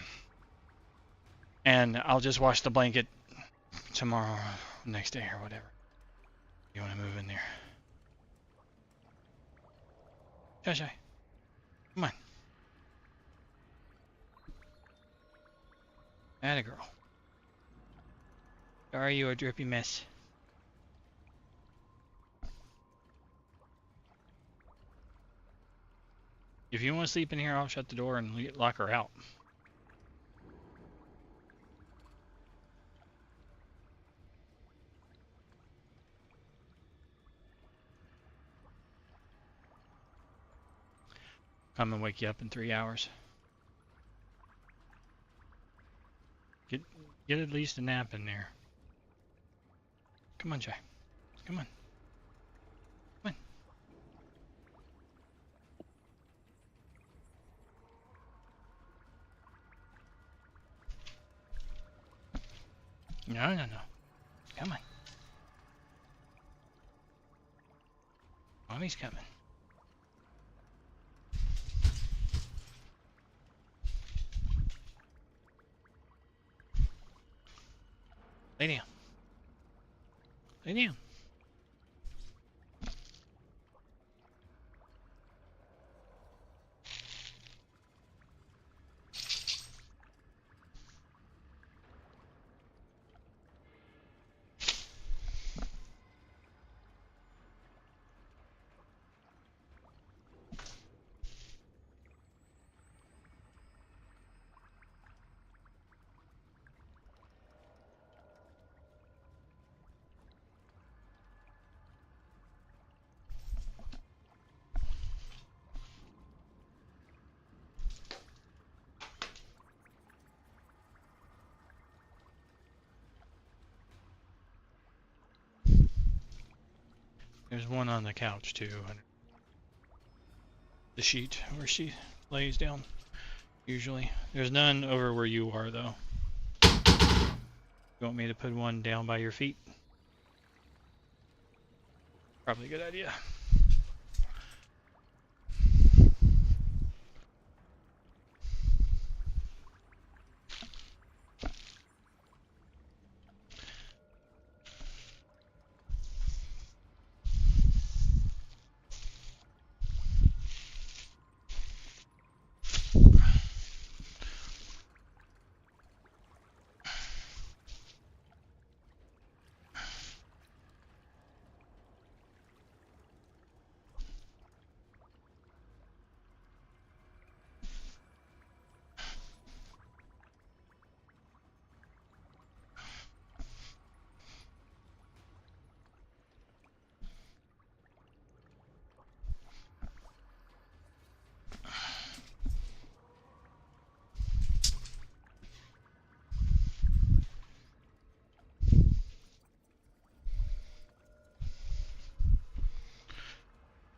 I'll just wash the blanket tomorrow, next day, or whatever. You want to move in there? Shy. Come on. Atta girl. Sorry, you a drippy mess. If you want to sleep in here, I'll shut the door and lock her out. Come and wake you up in 3 hours. Get at least a nap in there. Come on, Jay. Come on. Come on. No. Come on. Mommy's coming. Lay down. Lay down. There's one on the couch too, under the sheet where she lays down. Usually, there's none over where you are though. You want me to put one down by your feet? Probably a good idea.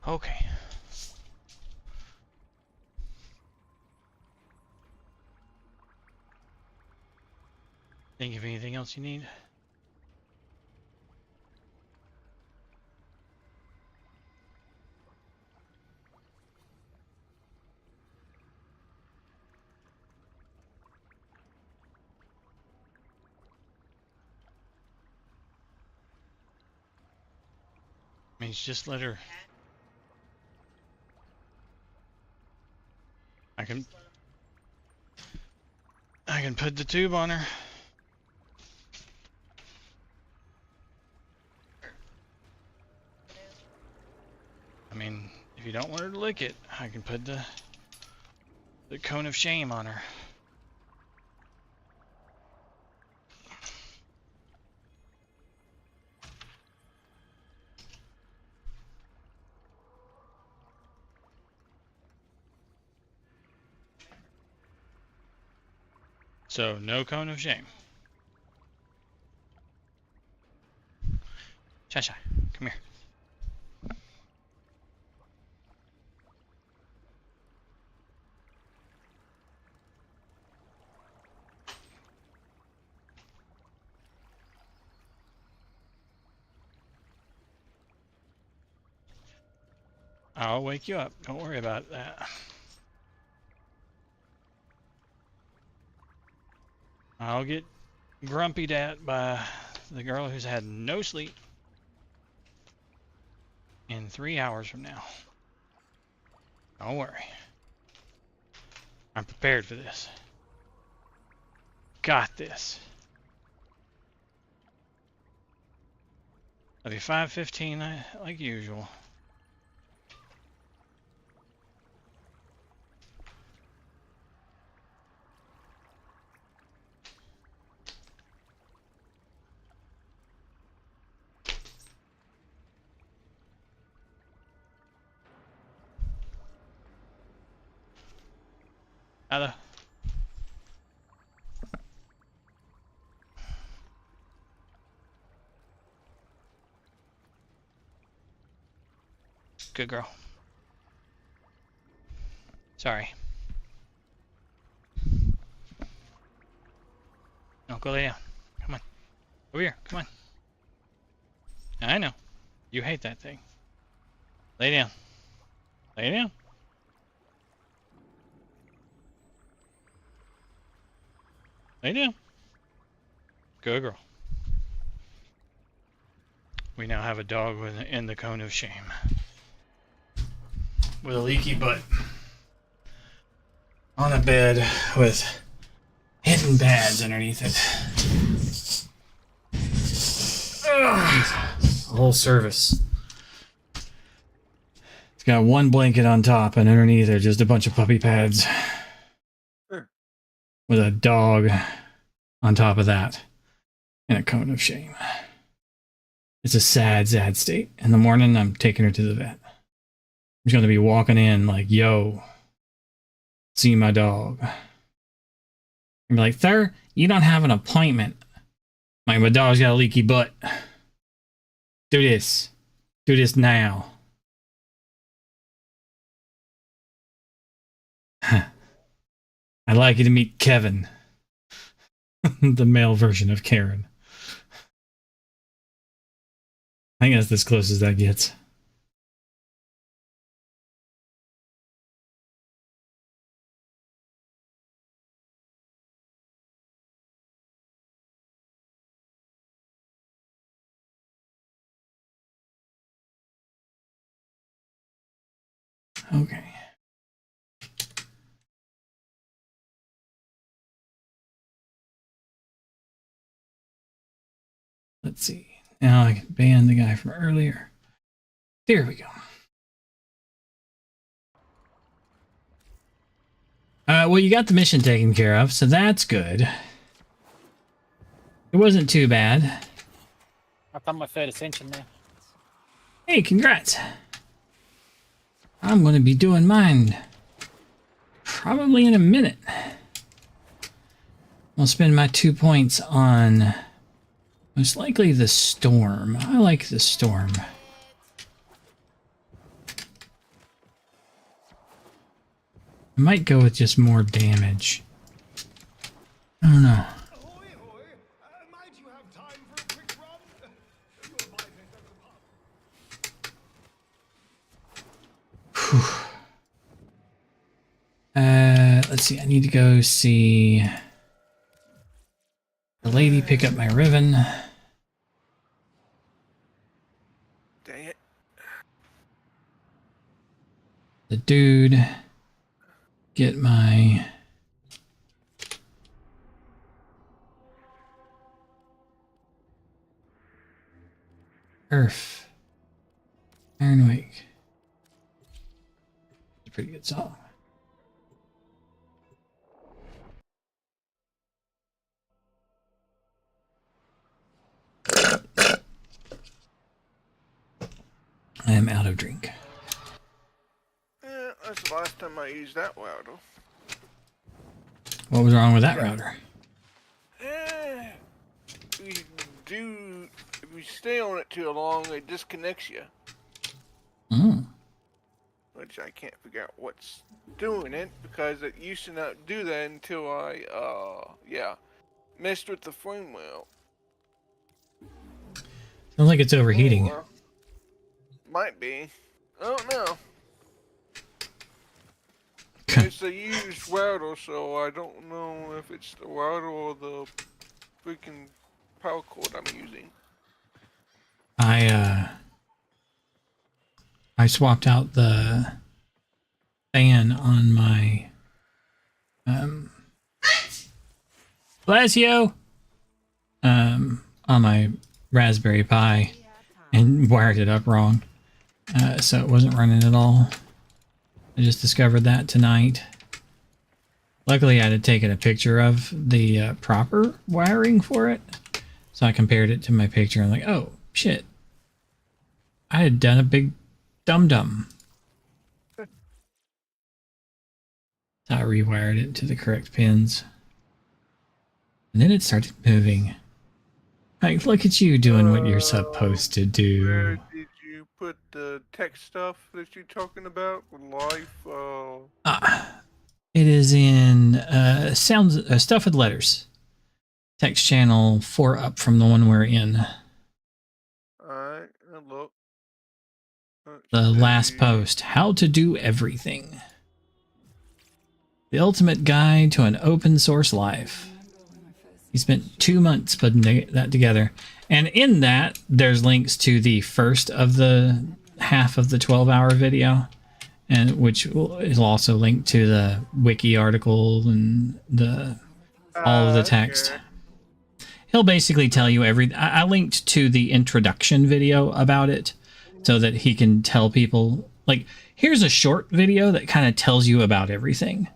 Okay. Think of anything else you need? Means just let her. I can put the tube on her. I mean, if you don't want her to lick it, I can put the cone of shame on her. So, no cone of shame. Shy, come here. I'll wake you up. Don't worry about that. I'll get grumpied at by the girl who's had no sleep in 3 hours from now. Don't worry. I'm prepared for this. Got this. It'll be 5:15 like usual. Hello. Good girl. Sorry. No, go lay down. Come on. Over here. Come on. I know. You hate that thing. Lay down. Lay down. Lay down. Good girl. We now have a dog in the cone of shame. With a leaky butt. On a bed with hidden pads underneath it. Ugh. A whole service. It's got one blanket on top and underneath are just a bunch of puppy pads. With a dog on top of that. And a cone of shame. It's a sad, sad state. In the morning, I'm taking her to the vet. I'm just going to be walking in like, yo, see my dog. And be like, sir, you don't have an appointment. My dog's got a leaky butt. Do this. Do this now. I'd like you to meet Kevin. The male version of Karen. I think that's as close as that gets. Okay. Let's see. Now I can ban the guy from earlier. There we go. Well, you got the mission taken care of, so that's good. It wasn't too bad. I've done my third ascension now. Hey, congrats. I'm going to be doing mine probably in a minute. I'll spend my 2 points on most likely the storm. I like the storm. I might go with just more damage. I don't know. Let's see. I need to go see the lady pick up my ribbon. Dang it. The dude get my Earth. Iron Wake. It's a pretty good song. I am out of drink. Yeah, that's the last time I used that router. What was wrong with that router? If you stay on it too long, it disconnects you. Which I can't figure out what's doing it, because it used to not do that until I, messed with the frame wheel. Sounds like it's overheating. Might be. I don't know. It's a used router, so I don't know if it's the router or the freaking power cord I'm using. I swapped out the fan on my bless you on my Raspberry Pi and wired it up wrong, so it wasn't running at all. I just discovered that tonight. Luckily, I had taken a picture of the proper wiring for it, so I compared it to my picture and like, oh shit, I had done a big dum-dum. So I rewired it to the correct pins, and then it started moving. Like, look at you doing what you're supposed to do. Where did you put the tech stuff that you're talking about? Life? It is in stuff with letters. Text channel 4 up from the one we're in. Alright, look. The last post, how to do everything. The ultimate guide to an open source life. He spent 2 months putting that together. And in that, there's links to the first of the half of the 12-hour video, and which is also linked to the wiki article and all of the text. Okay. He'll basically tell you I linked to the introduction video about it so that he can tell people, like, here's a short video that kind of tells you about everything.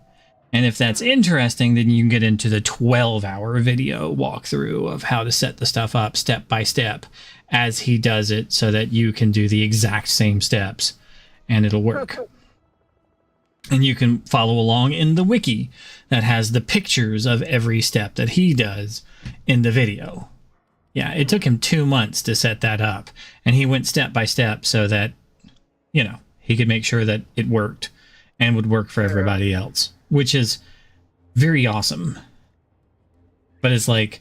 And if that's interesting, then you can get into the 12-hour video walkthrough of how to set the stuff up step by step as he does it, so that you can do the exact same steps and it'll work. And you can follow along in the wiki that has the pictures of every step that he does in the video. Yeah, it took him 2 months to set that up, and he went step by step so that, you know, he could make sure that it worked and would work for everybody else, which is very awesome. But it's like,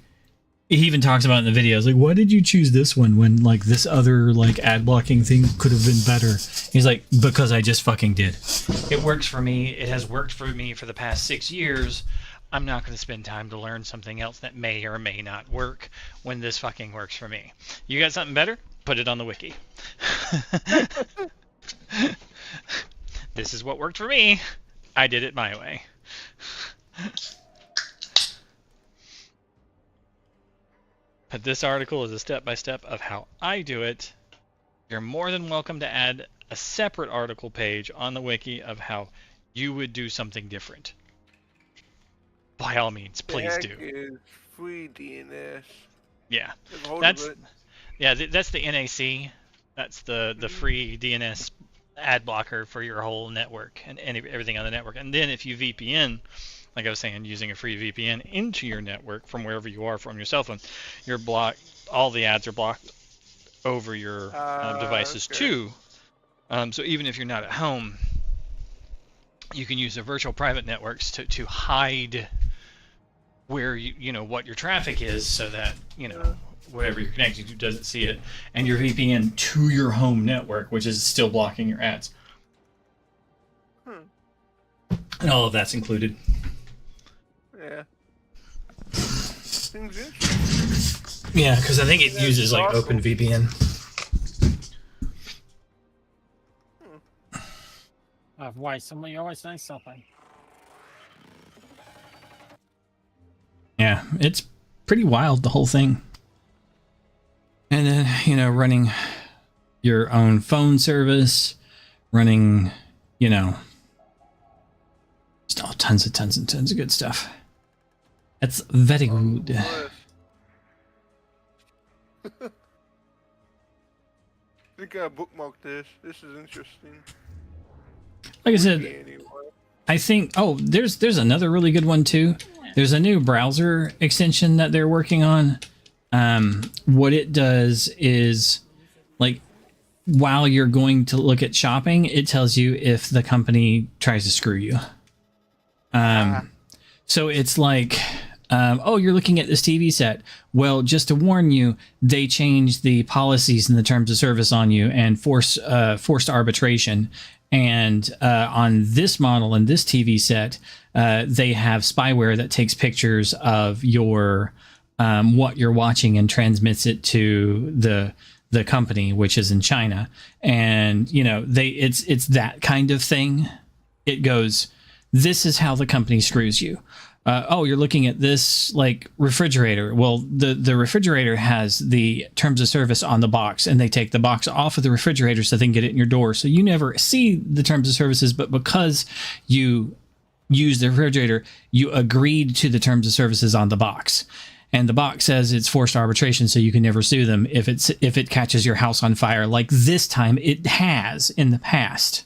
he even talks about in the videos, like, why did you choose this one when, like, this other, like, ad blocking thing could have been better? He's like, because I just fucking did. It works for me. It has worked for me for the past 6 years. I'm not going to spend time to learn something else that may or may not work when this fucking works for me. You got something better? Put it on the wiki. This is what worked for me. I did it my way. But this article is a step-by-step of how I do it. You're more than welcome to add a separate article page on the wiki of how you would do something different. By all means, please do. Is free DNS. Yeah, that's the NAC. That's the free DNS ad blocker for your whole network and everything on the network. And then if you VPN, like I was saying, using a free VPN into your network from wherever you are from your cell phone, you're blocked. All the ads are blocked over your devices too. So even if you're not at home, you can use the virtual private networks to hide where what your traffic is, so that whatever you're connected to doesn't see it, and your VPN to your home network, which is still blocking your ads. And all of that's included. Yeah. Seems interesting. Yeah, because I think it uses like OpenVPN. Why somebody always says something. Yeah, it's pretty wild, the whole thing. And then, running your own phone service, running, just tons and tons of good stuff. That's very good. I think I bookmarked this. This is interesting. Like I said, I think, there's another really good one too. There's a new browser extension that they're working on. What it does is, like, while you're going to look at shopping, it tells you if the company tries to screw you. So it's like, you're looking at this TV set. Well, just to warn you, they changed the policies and the terms of service on you and forced arbitration. And on this model and this TV set, they have spyware that takes pictures of your what you're watching and transmits it to the company, which is in China. And it's that kind of thing. It goes, this is how the company screws you. You're looking at this refrigerator. Well, the refrigerator has the terms of service on the box, and they take the box off of the refrigerator so they can get it in your door. So you never see the terms of services, but because you use the refrigerator, you agreed to the terms of services on the box. And the box says it's forced arbitration, so you can never sue them if it catches your house on fire, like this time it has in the past.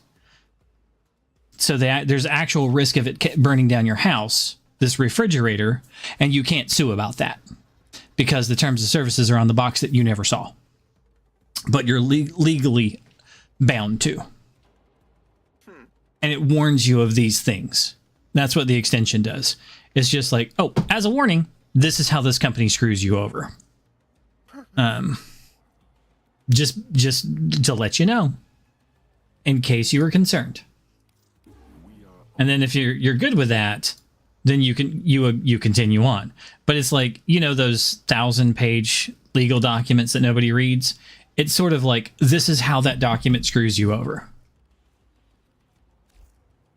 So there's actual risk of it burning down your house, this refrigerator, and you can't sue about that because the terms of services are on the box that you never saw. But you're legally bound to. And it warns you of these things. That's what the extension does. It's just like, as a warning, this is how this company screws you over. Just to let you know, in case you were concerned. And then if you're good with that, then you continue on. But it's like, those 1,000-page legal documents that nobody reads. It's sort of like, this is how that document screws you over.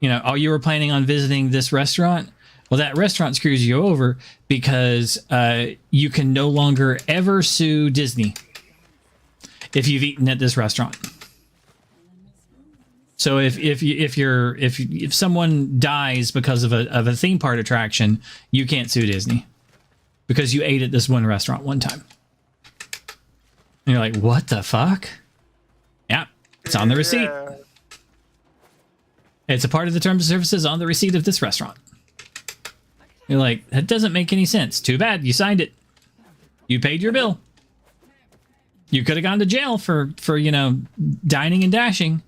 You were planning on visiting this restaurant. Well, that restaurant screws you over because you can no longer ever sue Disney if you've eaten at this restaurant. So if someone dies because of a theme park attraction, you can't sue Disney because you ate at this one restaurant one time. And you're like, what the fuck? Yeah, it's on the receipt. It's a part of the terms of services on the receipt of this restaurant. You're like, that doesn't make any sense. Too bad, you signed it. You paid your bill. You could have gone to jail for dining and dashing.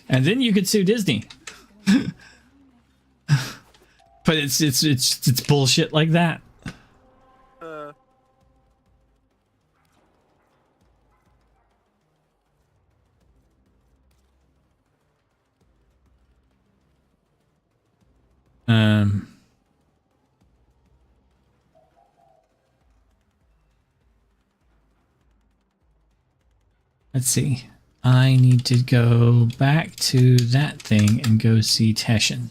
And then you could sue Disney. But it's bullshit like that. Let's see. I need to go back to that thing and go see Teshin.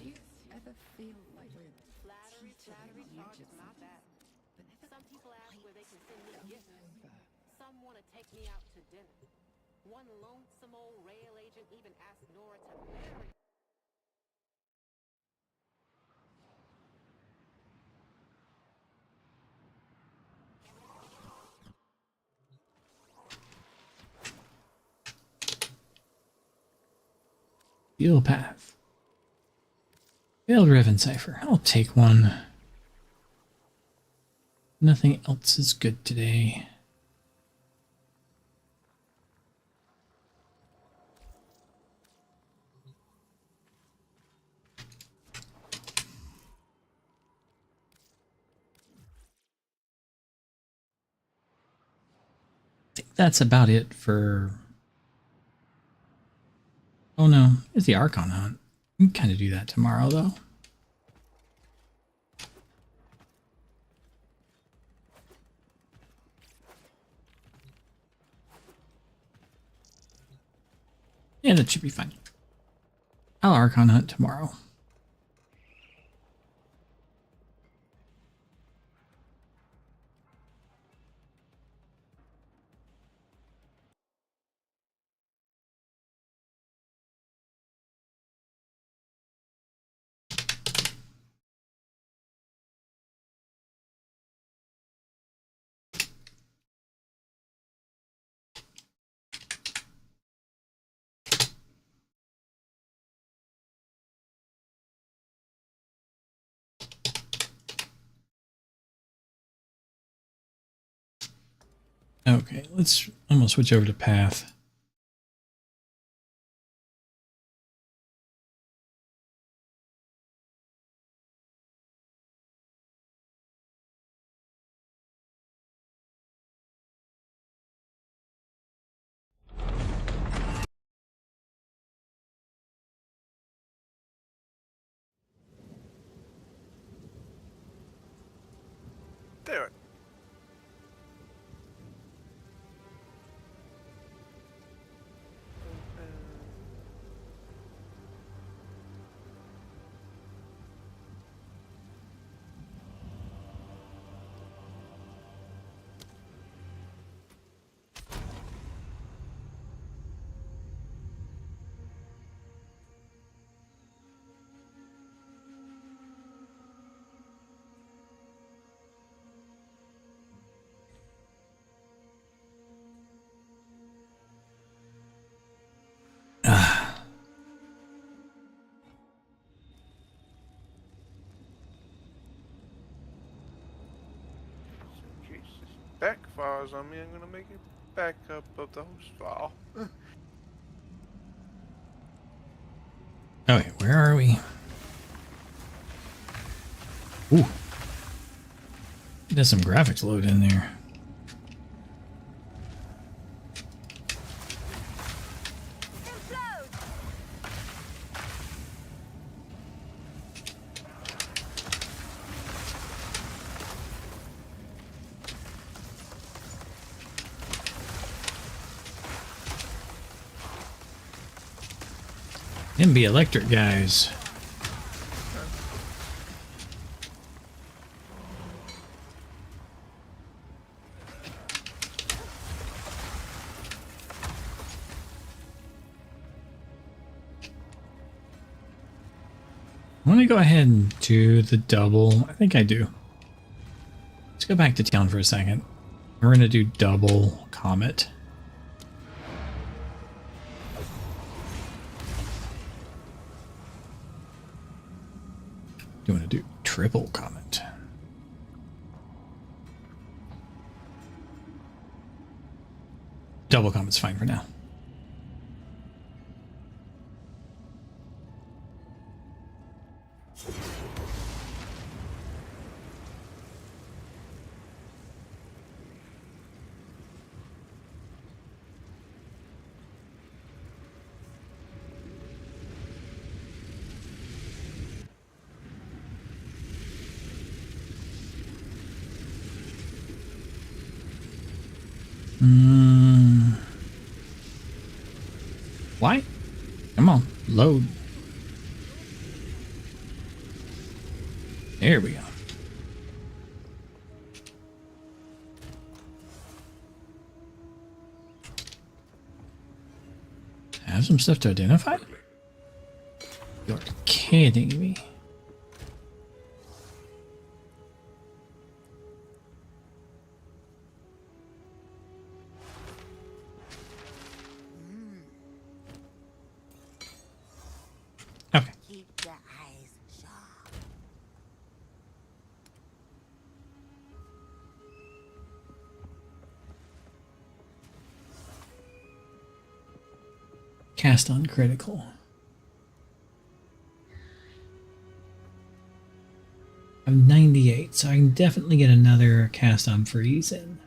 Steel path. Failed Riven Cipher. I'll take one. Nothing else is good today. that's about it for... Oh no, it's the Archon hunt. We can kind of do that tomorrow, though. Yeah, that should be fine. I'll Archon hunt tomorrow. Okay, I'm gonna switch over to path. There. In case this backfires on me, I'm gonna make a backup of the host file. Okay, where are we? Ooh. There's some graphics load in there. Them be electric guys. I want to go ahead and do the double. I think I do. Let's go back to town for a second. We're going to do double Comet. Do you want to do triple Comet? Double Comet's fine for now. Why? Come on, load. There we go. Have some stuff to identify? You're kidding me. Okay. Keep your eyes sharp. Cast on critical. I'm 98, so I can definitely get another cast on freeze in.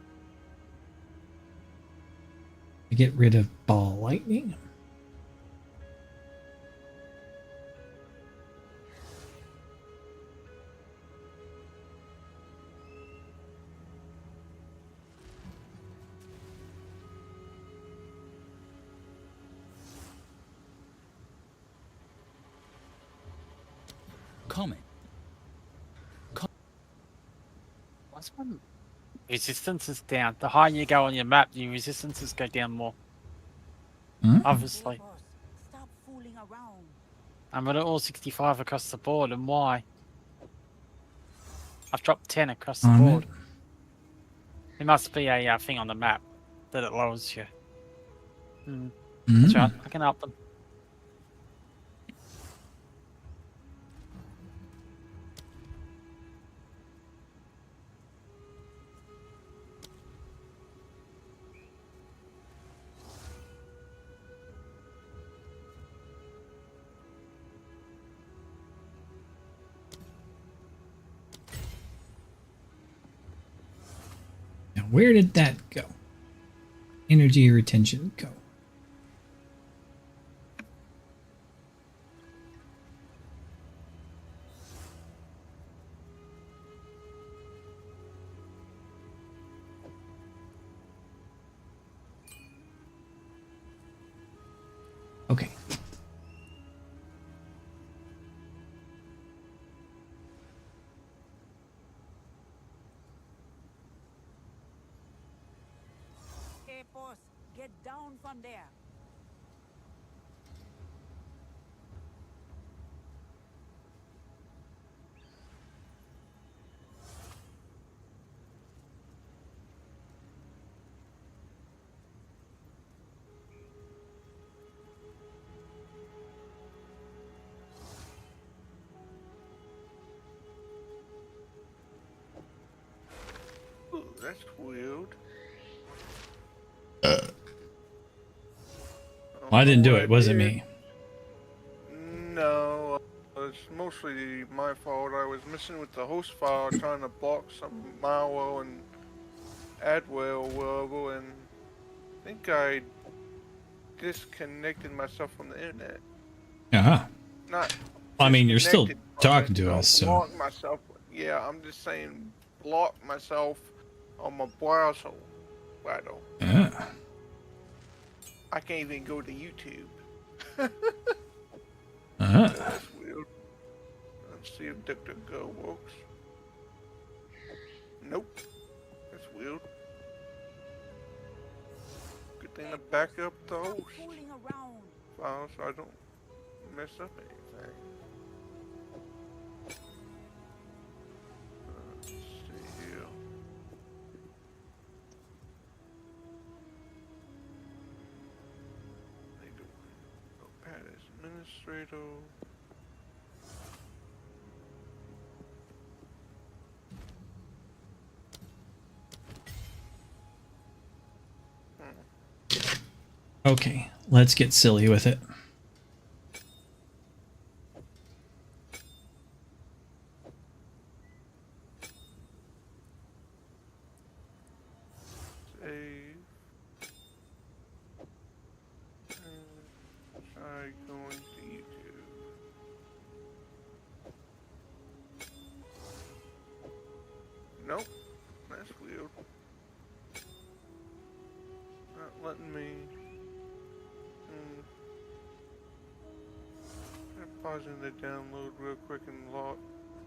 Get rid of ball lightning. Comment. What's one? Resistance is down. The higher you go on your map, your resistances go down more. Obviously. Stop fooling around. I'm at all 65 across the board, and why? I've dropped 10 across the board. It must be a thing on the map that it lowers you. That's right, I can help them. Now, where did that go? Energy retention go. Okay. Hey, boss, get down from there. Ooh, that's weird. Well, I didn't do it. Wasn't me. No, it's mostly my fault. I was messing with the host file, trying to block some malware and adware or whatever, and I think I disconnected myself from the internet. Uh-huh. Not. I mean, you're still disconnected from talking it, to us, so. Block myself. Yeah, I'm just saying, block myself on my browser. Rather. Yeah. I can't even go to YouTube. That's weird. Let's see if DuckDuckGo works. Nope. That's weird. Good thing to back up the host file so I don't mess up anything. Let's see here. Notepad administrator. Okay, let's get silly with it. Save. And try going to YouTube. Nope. That's weird. Not letting me. I'm pausing the download real quick and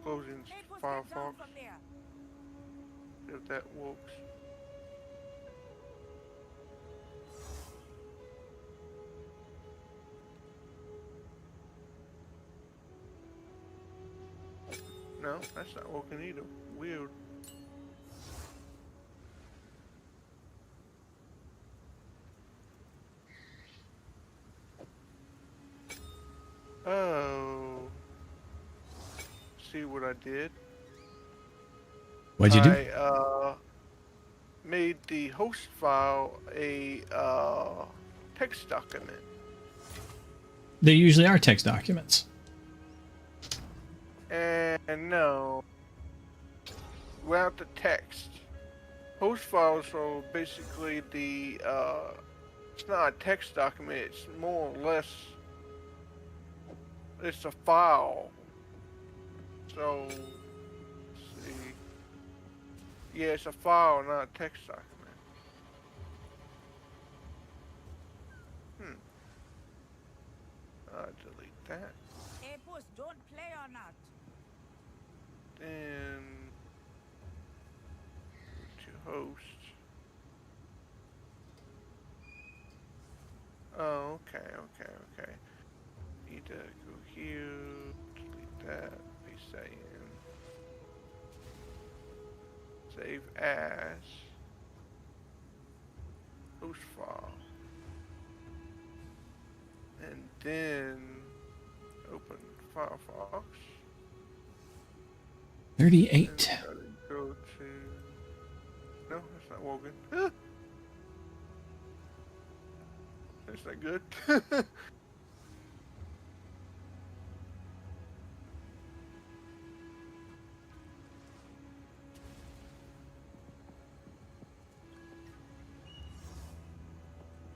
closing Firefox. If that works. No, that's not working either. Weird. Oh. See what I did? What'd you do? I made the host file a text document. They usually are text documents. And no, without the text. Host files are basically the It's not a text document. It's more or less. It's a file. So, let's see. Yeah, it's a file, not a text document. Delete that. Hey, boss, don't play or not. Then to host. Oh, okay. Need to go here, delete that, paste that in. Save as host file. And then open Firefox. 38. Go to. No, that's not Wogan. That's not good.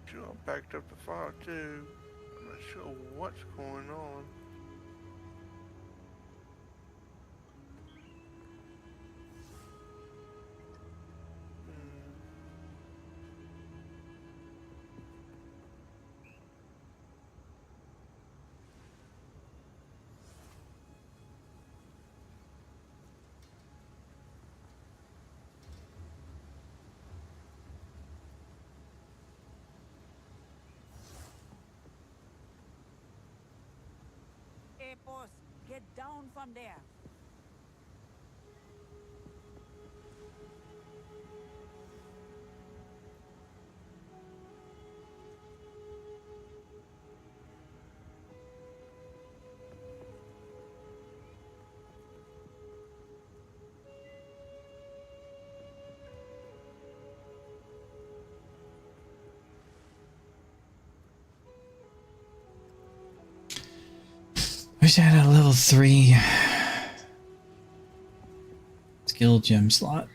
Sure, I backed up the file too. I'm not sure what's going on. Hey, boss, get down from there. Wish I had a level 3 skill gem slot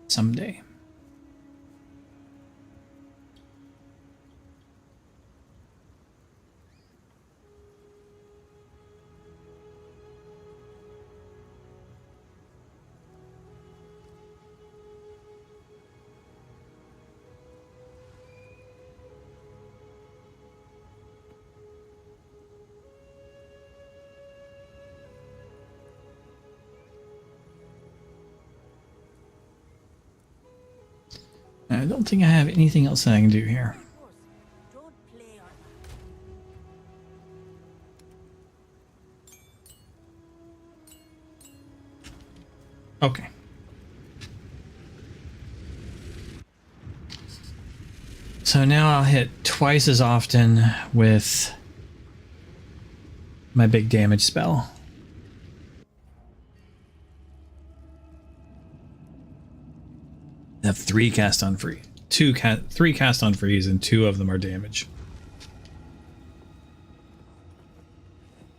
someday. I don't think I have anything else that I can do here. Don't play or not. Okay. So now I'll hit twice as often with my big damage spell. I have 3 cast on free. 3 cast on freeze, and 2 of them are damage.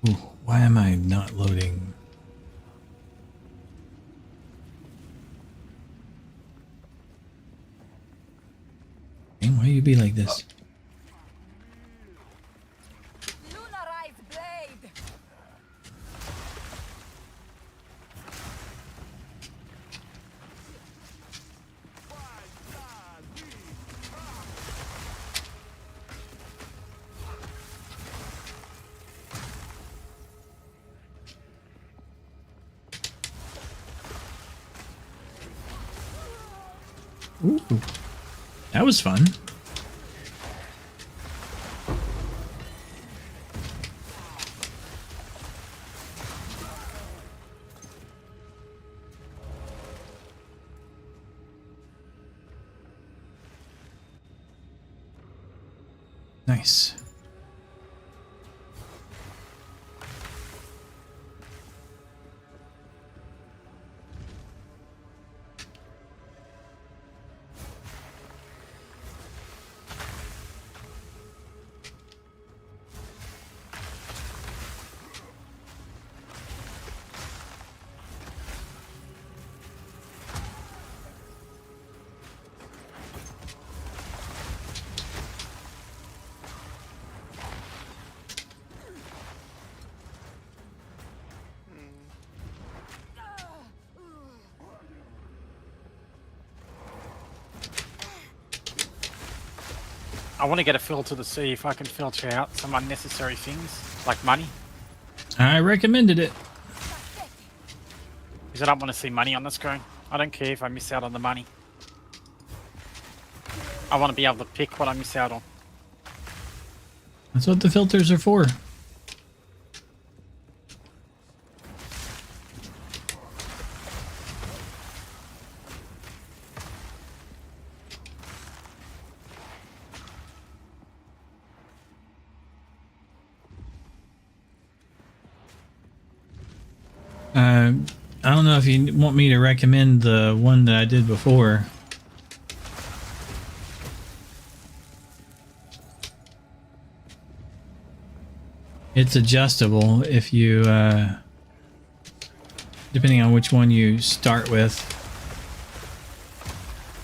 Ooh, why am I not loading? Hey, why you be like this? Ooh, that was fun. Nice. I want to get a filter to see if I can filter out some unnecessary things, like money. I recommended it. Because I don't want to see money on the screen. I don't care if I miss out on the money. I want to be able to pick what I miss out on. That's what the filters are for. I don't know if you want me to recommend the one that I did before. It's adjustable if you, depending on which one you start with,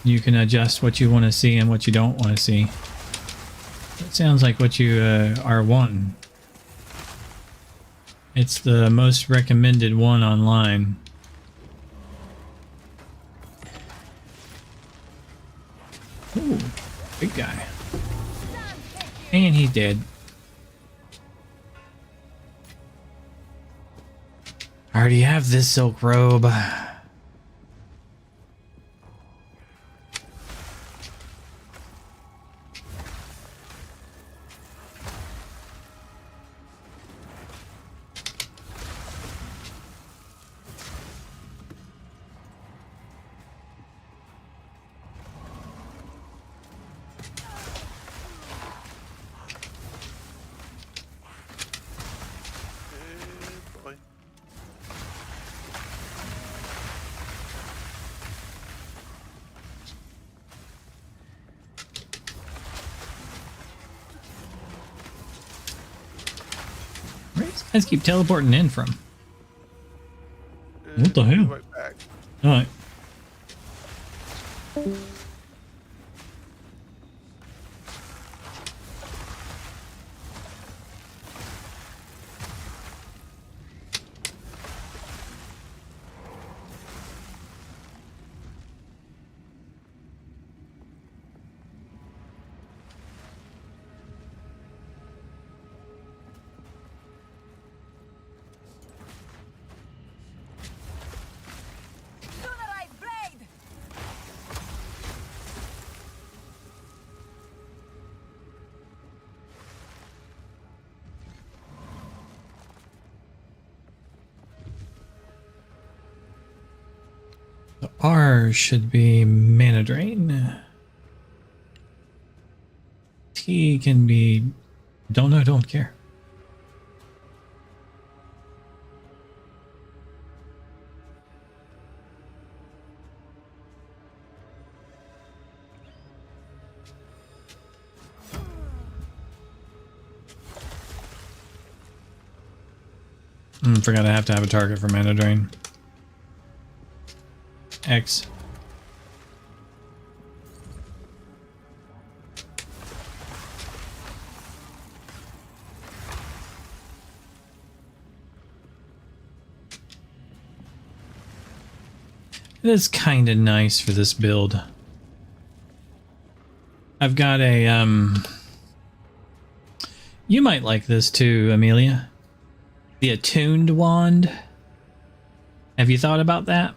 you can adjust what you want to see and what you don't want to see. That sounds like what you are wanting. It's the most recommended one online. Ooh, big guy. And he's dead. I already have this silk robe. Where these guys keep teleporting in from? What the hell? Right back. Alright. The R should be mana drain. T can be don't know, don't care. Forgot I have to have a target for mana drain. X. It is kind of nice for this build. I've got a, you might like this too, Amelia. The attuned wand. Have you thought about that?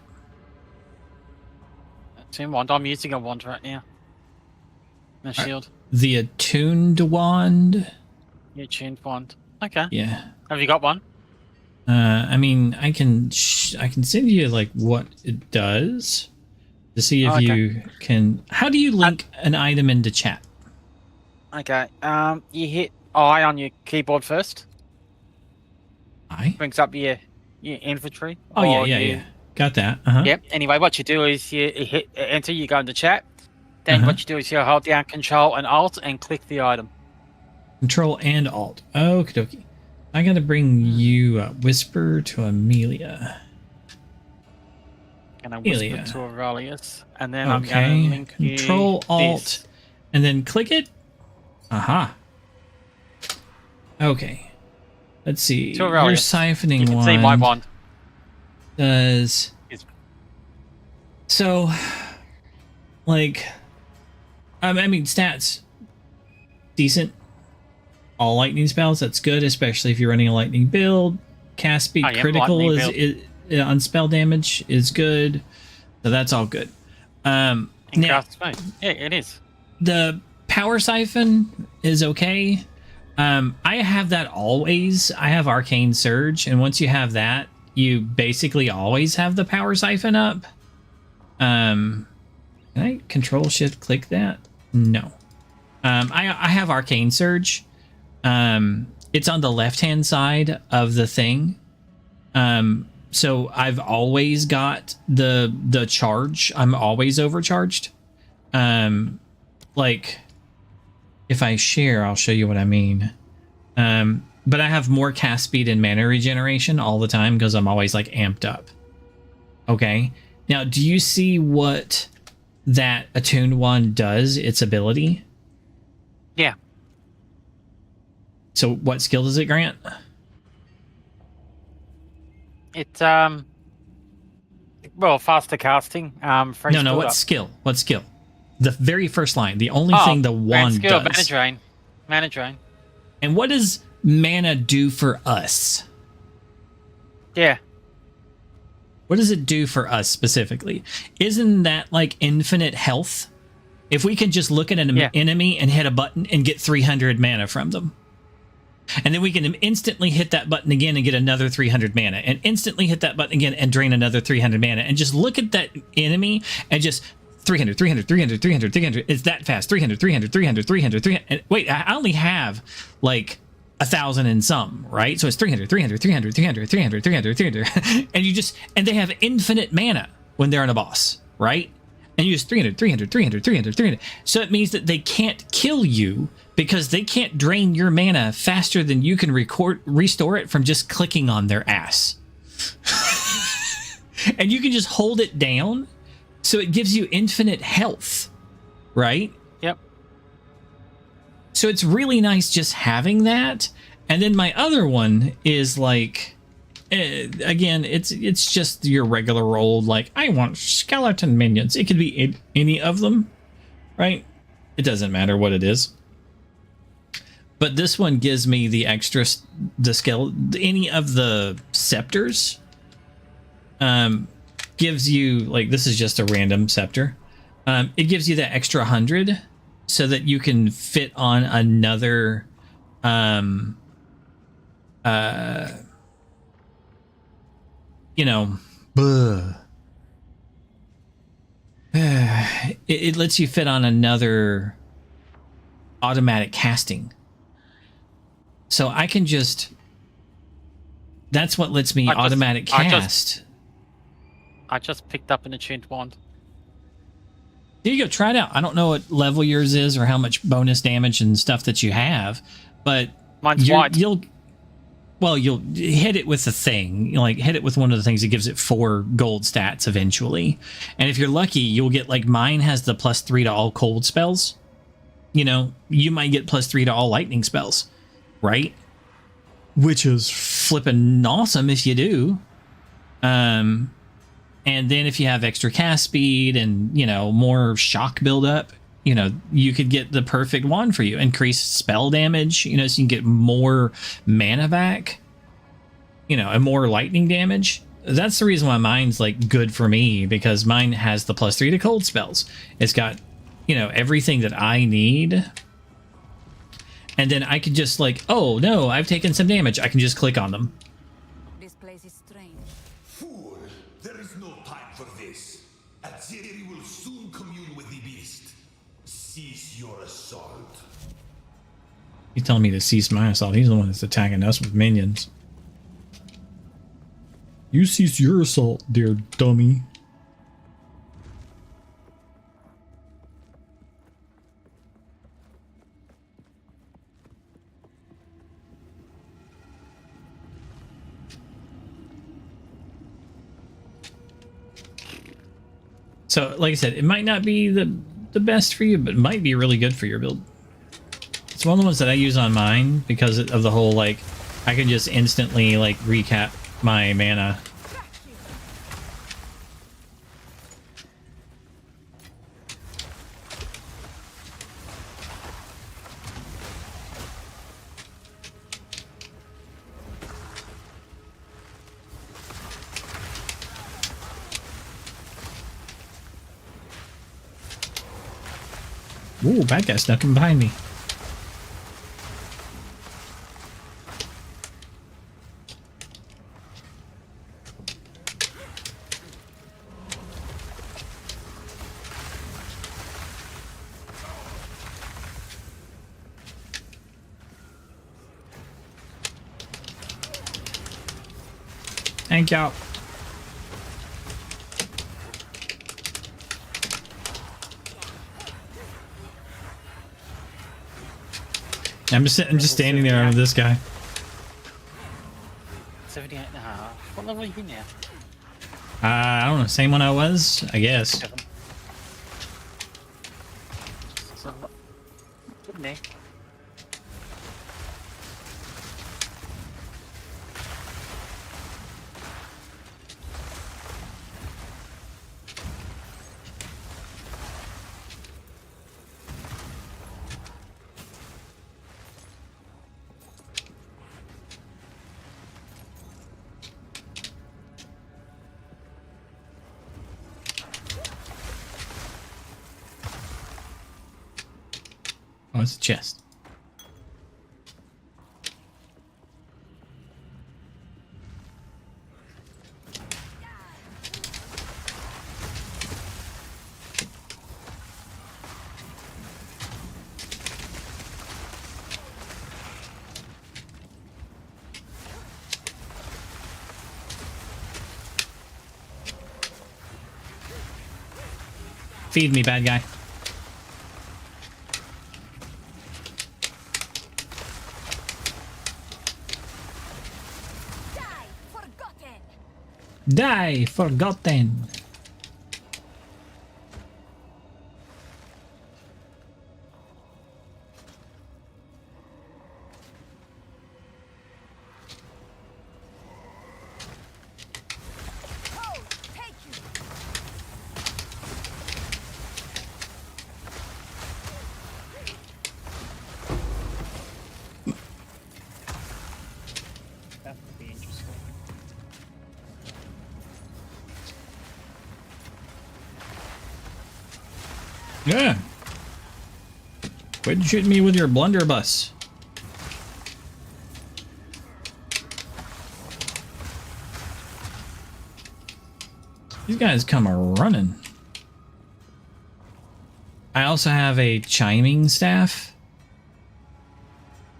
Attuned wand. I'm using a wand right now. A shield. The attuned wand? Yeah, attuned wand. Okay. Yeah. Have you got one? I mean, I can send you like what it does to see if you can. How do you link an item into chat? Okay. You hit I on your keyboard first. I brings up your inventory. Oh yeah. Got that. Yep. Anyway, what you do is you hit enter. You go into chat. Then what you do is you hold down Control and Alt and click the item. Control and Alt. Okie dokie. I gotta bring you whisper to Amelia. And I whisper to Aurelius, and then I'm gonna link Control Alt, this. and then click it. Aha. Okay. Let's see. To Your Aurelius. siphoning You can wand see my wand. does so. Like, I mean, stats. decent. All lightning spells, that's good, especially if you're running a lightning build. Cast speed critical is on spell damage is good. So that's all good. Now, Yeah, it is. The power siphon is okay. I have that always. I have Arcane Surge, and once you have that, you basically always have the power siphon up. Can I control shift click that? No. I have Arcane Surge. It's on the left hand side of the thing. So I've always got the charge. I'm always overcharged. Like if I share, I'll show you what I mean. But I have more cast speed and mana regeneration all the time because I'm always like amped up. Okay. Now, do you see what that attuned one does? Its ability? Yeah. So what skill does it grant? It's well, faster casting. No, what skill? What skill? The very first line. The only thing the wand skill, does. Mana drain. And what does mana do for us? Yeah. What does it do for us specifically? Isn't that like infinite health? If we can just look at an enemy and hit a button and get 300 mana from them. And then we can instantly hit that button again and get another 300 mana. And instantly hit that button again and drain another 300 mana. And just look at that enemy and just 300, 300, 300, 300, 300. It's that fast. 300, 300, 300, 300, 300. And wait, I only have like 1,000 and some, right? So it's 300, 300, 300, 300, 300, 300, 300. And you just, and they have infinite mana when they're on a boss, right? And you use 300, 300, 300, 300, 300. So it means that they can't kill you because they can't drain your mana faster than you can restore it from just clicking on their ass. And you can just hold it down, so it gives you infinite health, right? Yep. So it's really nice just having that. And then my other one is like, again, it's just your regular old, like, I want skeleton minions. It could be any of them, right? It doesn't matter what it is. But this one gives me the extra, any of the scepters, gives you, like, this is just a random scepter. It gives you that extra 100 so that you can fit on another, you know, it lets you fit on another automatic casting. So I can just, that's what lets me automatic cast. I just picked up an attuned wand. There you go, try it out. I don't know what level yours is or how much bonus damage and stuff that you have, but mine's white. You'll hit it with the thing, like hit it with one of the things that gives it 4 gold stats eventually. And if you're lucky, you'll get, like, mine has the +3 to all cold spells. You know, you might get +3 to all lightning spells, right? Which is flippin' awesome if you do. And then if you have extra cast speed and, you know, more shock buildup, you know, you could get the perfect wand for you. Increase spell damage, you know, so you can get more mana back, you know, and more lightning damage. That's the reason why mine's, like, good for me, because mine has the +3 to cold spells. It's got, you know, everything that I need. And then I could just, like, oh, no, I've taken some damage. I can just click on them. This place is strange. Fool, there is no time for this. Aziri will soon commune with the beast. Cease your assault. He's telling me to cease my assault. He's the one that's attacking us with minions. You cease your assault, dear dummy. So, like I said, it might not be the best for you, but it might be really good for your build. It's one of the ones that I use on mine because of the whole, like, I can just instantly, like, recap my mana. Ooh, bad guy snuck in behind me. Thank you. I'm just standing there with this guy. 78 and a half. What level are you now? I don't know. Same one I was, I guess. 7. So, good day. Oh, it's a chest. Feed me, bad guy. Die, forgotten. That would be interesting. Yeah. Quit shooting me with your blunderbuss. These guys come running. I also have a chiming staff.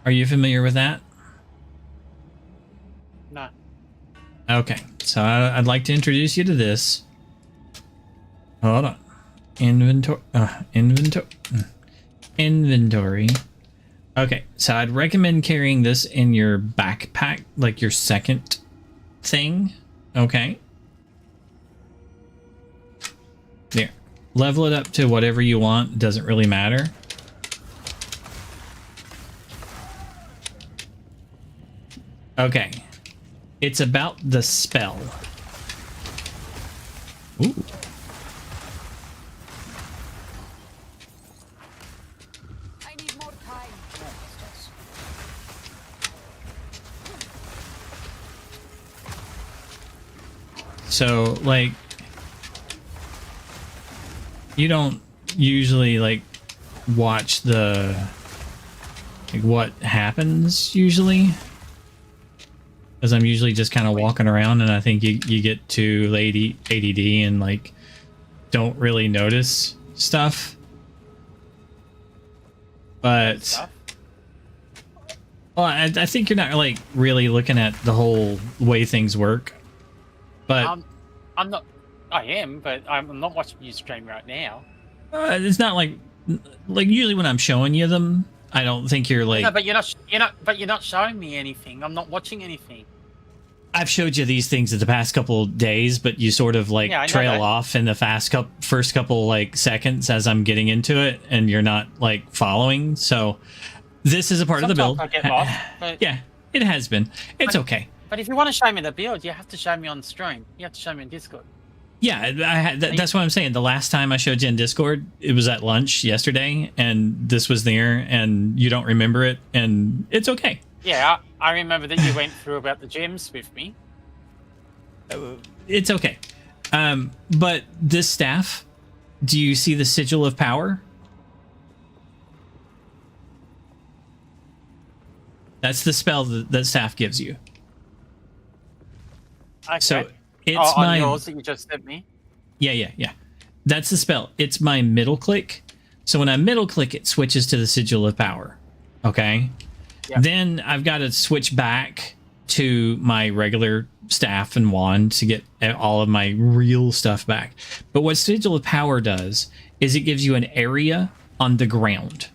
Are you familiar with that? No. Okay, so I'd like to introduce you to this. Hold on. Inventory. Okay, so I'd recommend carrying this in your backpack, like your second thing. Okay. There. Level it up to whatever you want. It doesn't really matter. Okay. It's about the spell. Ooh. I need more time. So, like, you don't usually, like, watch the, like, what happens, usually. Because I'm usually just kind of walking around, and I think you get to ADD and, like, don't really notice stuff. But, well, I think you're not, like, really looking at the whole way things work. But I'm not. I am, but I'm not watching you stream right now. it's not like usually when I'm showing you them, I don't think you're like. No, but you're not showing me anything. I'm not watching anything. I've showed you these things in the past couple days, but you sort of like trail off in the first couple like seconds as I'm getting into it, and you're not like following. So this is a part of the build. I get lost, but... Yeah, it has been. It's okay. But if you want to show me the build, you have to show me on stream. You have to show me on Discord. Yeah, that's what I'm saying. The last time I showed you in Discord, it was at lunch yesterday, and this was there, and you don't remember it, and it's okay. Yeah, I remember that you went through about the gems with me. It's okay. But this staff, do you see the sigil of power? That's the spell that staff gives you. Okay. So it's on yours that you just sent me. Yeah. That's the spell. It's my middle click. So when I middle click, it switches to the Sigil of Power. Okay. Yep. Then I've got to switch back to my regular staff and wand to get all of my real stuff back. But what Sigil of Power does is it gives you an area on the ground.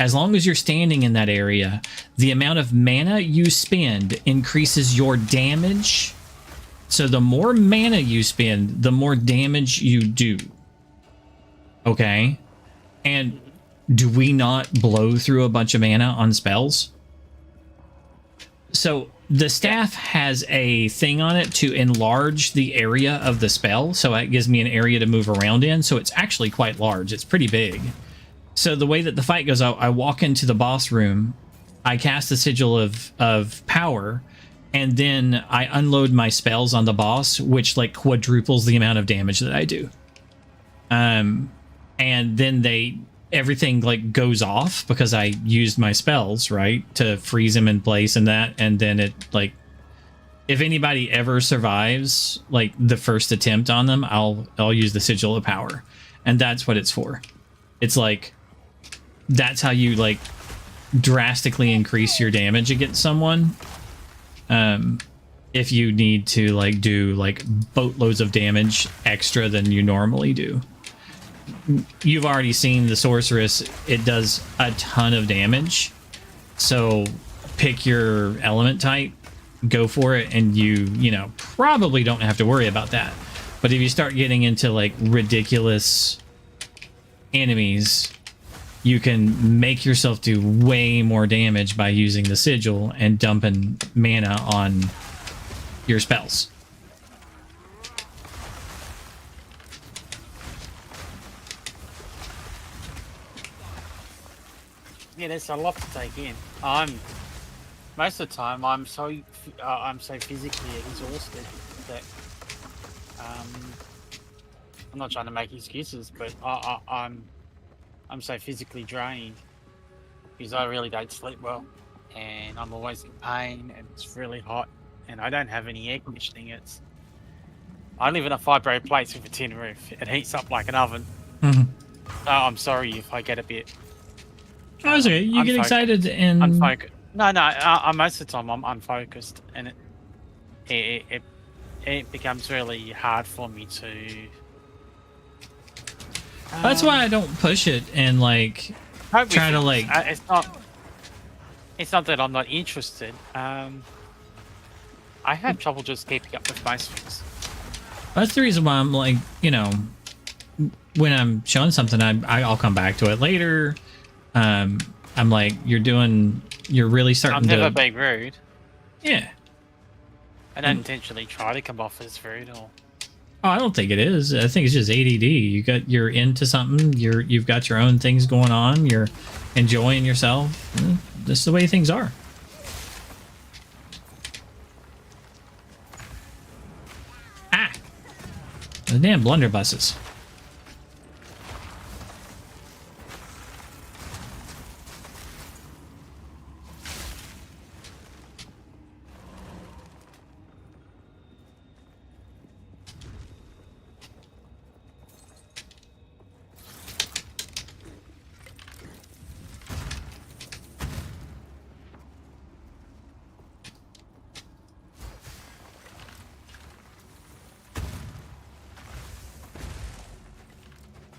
As long as you're standing in that area, the amount of mana you spend increases your damage. So the more mana you spend, the more damage you do. Okay? And do we not blow through a bunch of mana on spells? So the staff has a thing on it to enlarge the area of the spell. So it gives me an area to move around in. So it's actually quite large. It's pretty big. So the way that the fight goes, I walk into the boss room, I cast the Sigil of Power, and then I unload my spells on the boss, which like quadruples the amount of damage that I do. And then everything like goes off because I used my spells, right, to freeze him in place and that. And then it like, if anybody ever survives like the first attempt on them, I'll use the Sigil of Power, and that's what it's for. It's like, that's how you like drastically increase your damage against someone. If you need to like do like boatloads of damage extra than you normally do. You've already seen the sorceress. It does a ton of damage. So pick your element type, go for it, and you know, probably don't have to worry about that. But if you start getting into like ridiculous enemies, you can make yourself do way more damage by using the sigil and dumping mana on your spells. Yeah, there's a lot to take in. Most of the time I'm so physically exhausted that I'm not trying to make excuses, but I'm so physically drained because I really don't sleep well, and I'm always in pain, and it's really hot, and I don't have any air conditioning. I live in a fibro place with a tin roof. It heats up like an oven. Mm-hmm. So I'm sorry if I get a bit. Oh, it's okay. You get excited and unfocused. No. Most of the time I'm unfocused, and it becomes really hard for me to. That's why I don't push it and like try to like. It's not that I'm not interested. I have trouble just keeping up with most things. That's the reason why I'm like, you know, when I'm showing something, I'll come back to it later. I'm like, you're really starting to. I'm never being rude. Yeah. I don't intentionally try to come off as rude or. Oh, I don't think it is. I think it's just ADD. You're into something. You've got your own things going on. You're enjoying yourself. That's the way things are. Ah, the damn blunderbusses.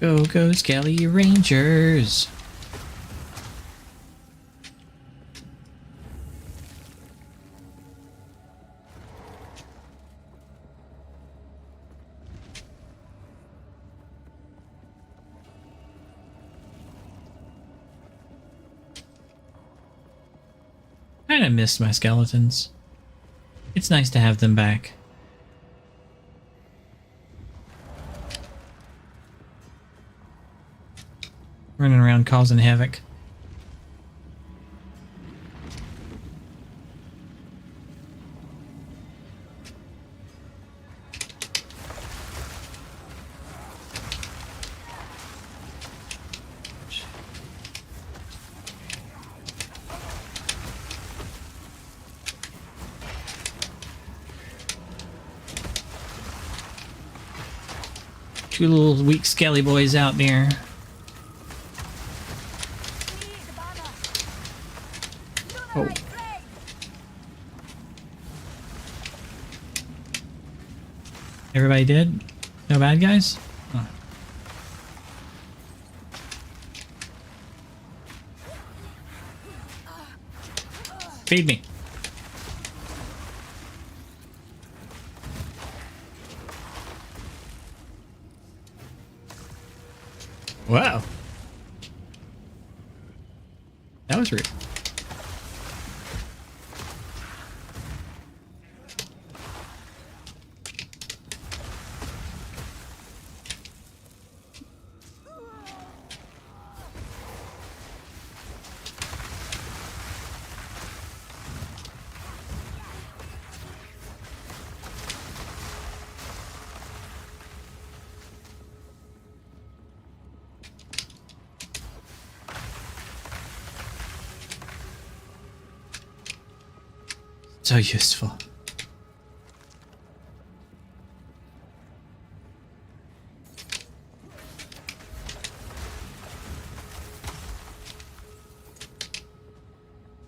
Go, go, Skelly Rangers! Kinda missed my skeletons. It's nice to have them back. Running around causing havoc. Two little weak skelly boys out there. Oh. Everybody dead? No bad guys? Oh. Feed me. Wow. That was rude. So useful.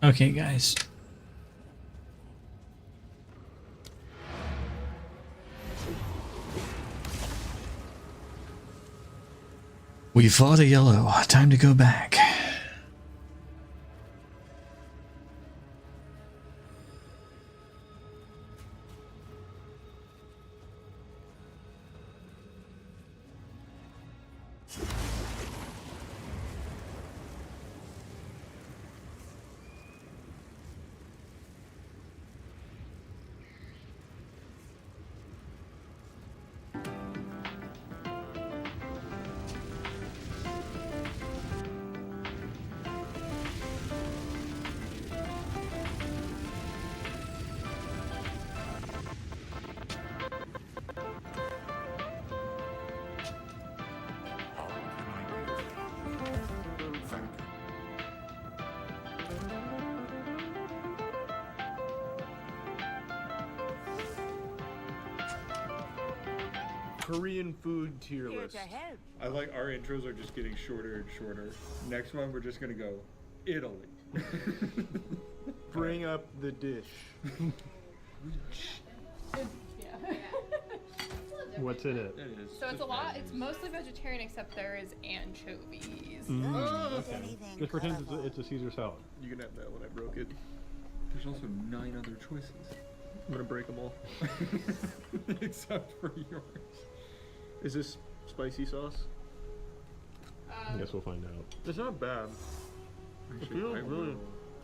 Okay, guys. We fought a yellow. Time to go back. Korean food tier Here list. to help. I like our intros are just getting shorter and shorter. Next one, we're just gonna go Italy. Bring up the dish. What's in it? So it's a lot. It's mostly vegetarian, except there is anchovies. Okay. Just pretend it's a Caesar salad. You can have that when I broke it. There's also 9 other choices. I'm gonna break them all. Except for yours. Is this spicy sauce? I guess we'll find out. It's not bad. Actually, I will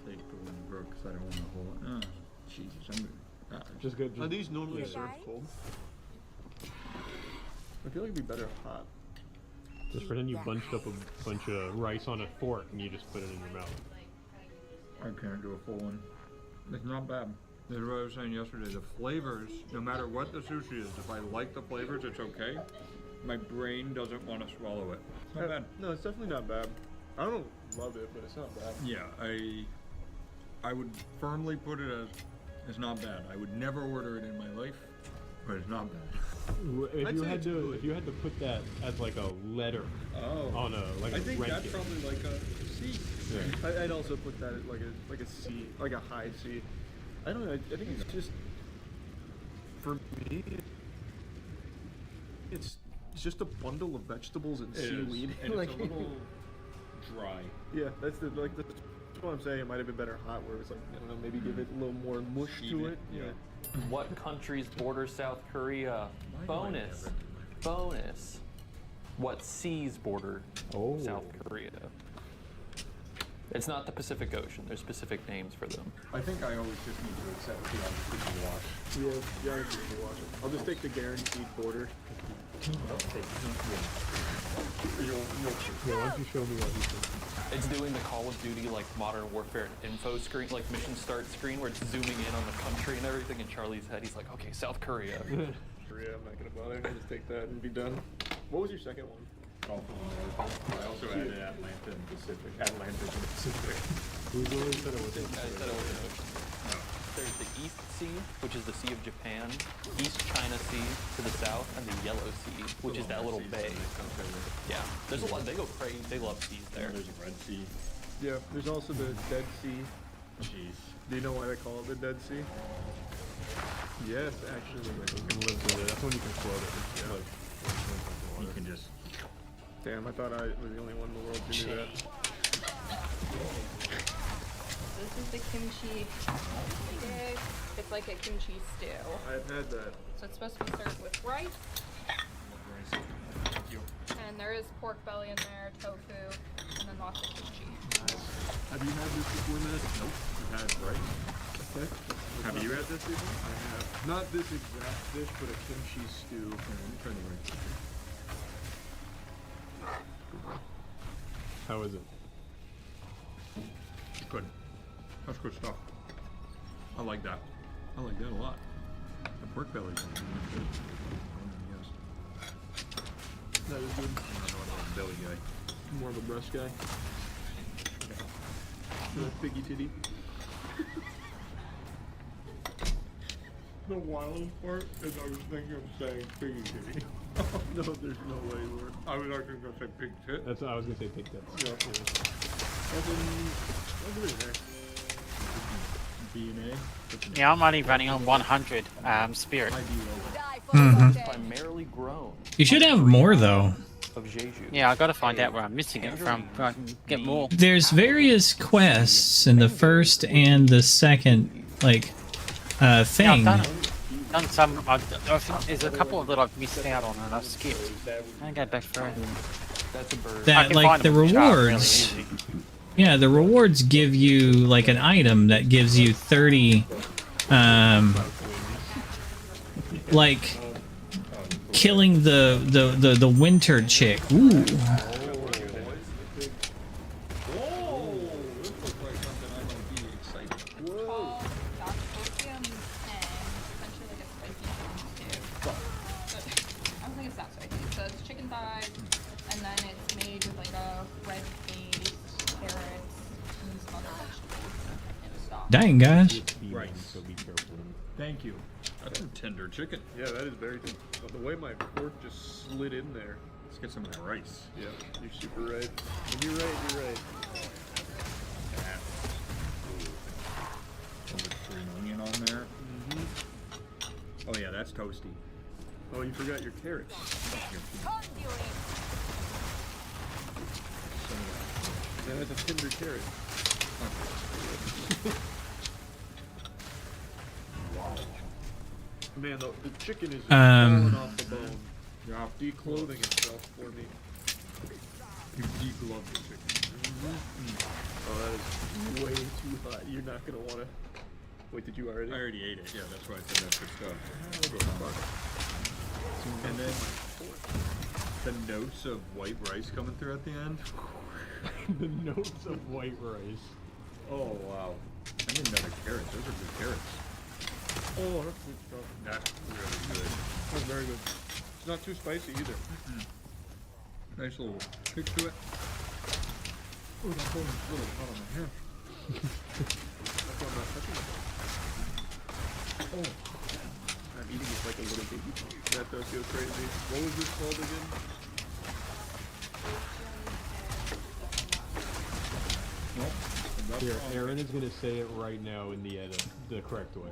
take the one you broke because I don't want the whole. Jesus, I'm gonna. Just good. Are these normally Yeah. served cold? I feel like it'd be better hot. Just pretend you bunched up a bunch of rice on a fork and you just put it in your mouth. I can't do a full one. It's not bad. This is what I was saying yesterday. The flavors, no matter what the sushi is, if I like the flavors, it's okay. My brain doesn't want to swallow it. It's not bad. No, it's definitely not bad. I don't love it, but it's not bad. Yeah, I would firmly put it as it's not bad. I would never order it in my life, but it's not bad. If you had to put that as like a letter on a like I a think ranking. that's probably like a C. Yeah. I'd also put that as like a C, like a high C. I don't know. I think it's just for me. It's just a bundle of vegetables and seaweed. And like, it's a little dry. Yeah, that's what I'm saying. It might have been better hot, where it's like I don't know, maybe give it a little more mush to it. Yeah. What countries border South Korea? Bonus. Bonus. What seas border South Korea? It's not the Pacific Ocean. There's specific names for them. I think I always just need to accept the geography to watch. Yeah, watch it. I'll just take the guaranteed border. Why don't you show me what you think? It's doing the Call of Duty like Modern Warfare info screen, like mission start screen, where it's zooming in on the country and everything. In Charlie's head, he's like, "Okay, South Korea." Korea, I'm not gonna bother. I'll just take that and be done. What was your second one? Gulf of America. I also added Atlanta and Pacific. Atlantic and Pacific. Who's the one that said it was? I said it was an ocean. No. there's the East Sea, which is the Sea of Japan, East China Sea to the south, and the Yellow Sea, which is that little bay. Yeah, there's a lot. They go crazy. They love seas there. There's a Red Sea. Yeah, there's also the Dead Sea. Jeez. Do you know why they call it the Dead Sea? Yes, actually. You can live with it. That's when you can float it. Yeah. Like, you can just... Damn, I thought I was the only one in the world who knew that. This is the kimchi dish. It's like a kimchi stew. I've had that. So it's supposed to be served with rice. And there is pork belly in there, tofu, and then lots of kimchi. Have you had this before, Matt? Nope. I've had rice. Okay. Have you had this before? I have. Not this exact dish, but a kimchi stew. Okay, let me try the rice. How is it? Good. That's good stuff. I like that. I like that a lot. The pork belly is good. Yes. That is good. I'm not a belly guy. More of a breast guy. Piggy titty. The wildest part is I was thinking of saying piggy titty. No, there's no way we're... I was actually going to say pig tit. That's what I was going to say, pig tits. Yeah. Yeah, I'm only running on 100 spirit. Primarily grown. You should have more though. Of Jeju. Yeah, I gotta find out where I'm missing it from so I can get more. There's various quests in the first and the second, like, thing. Yeah, I've done some. I think there's a couple that I've missed out on and I've skipped. I go back through. That's a bird. That, like, the rewards. Yeah, the rewards give you, like, an item that gives you 30, like, killing the winter chick. Ooh. Dang, guys. Right. So be careful. Thank you. That's some tender chicken. Yeah, that is very tender. But the way my fork just slid in there. Let's get some of that rice. Yeah, you're super right. When you're right, you're right. Some green onion on there. Oh yeah, that's toasty. Oh, you forgot your carrots. Yeah, that's a tender carrot. Man, the chicken is falling off the bone. Yeah, declothing itself for me. You deglove the chicken. Oh, that is way too hot. You're not gonna wanna. Wait, did you already? I already ate it. Yeah, that's why I said that's good stuff. And then the notes of white rice coming through at the end. The notes of white rice. Oh wow! I didn't know the carrots. Those are good carrots. Oh, that's good stuff. That's really good. That's very good. It's not too spicy either. Nice little kick to it. Oh, that phone is really hot on my hair. That's on my Oh, I'm eating it like a little baby. That does go crazy. What was this called again? Here, Aaron is going to say it right now in the edit, the correct way.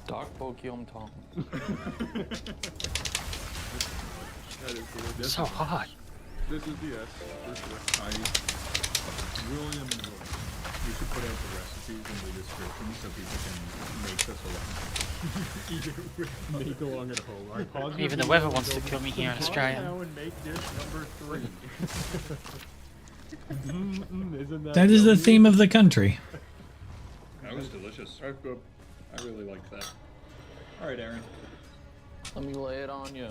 Dak Pokyom Tong. That is good. So hot. This is the S, for sure. I really am enjoying it. We should put out the recipes in the description so people can make this along. Make along at home. All right, pause Even the weather wants to kill me here in Australia. Now and make dish number 3. Isn't That is the theme of the country. That was delicious. That's good. I really liked that. All right, Aaron. Let me lay it on you.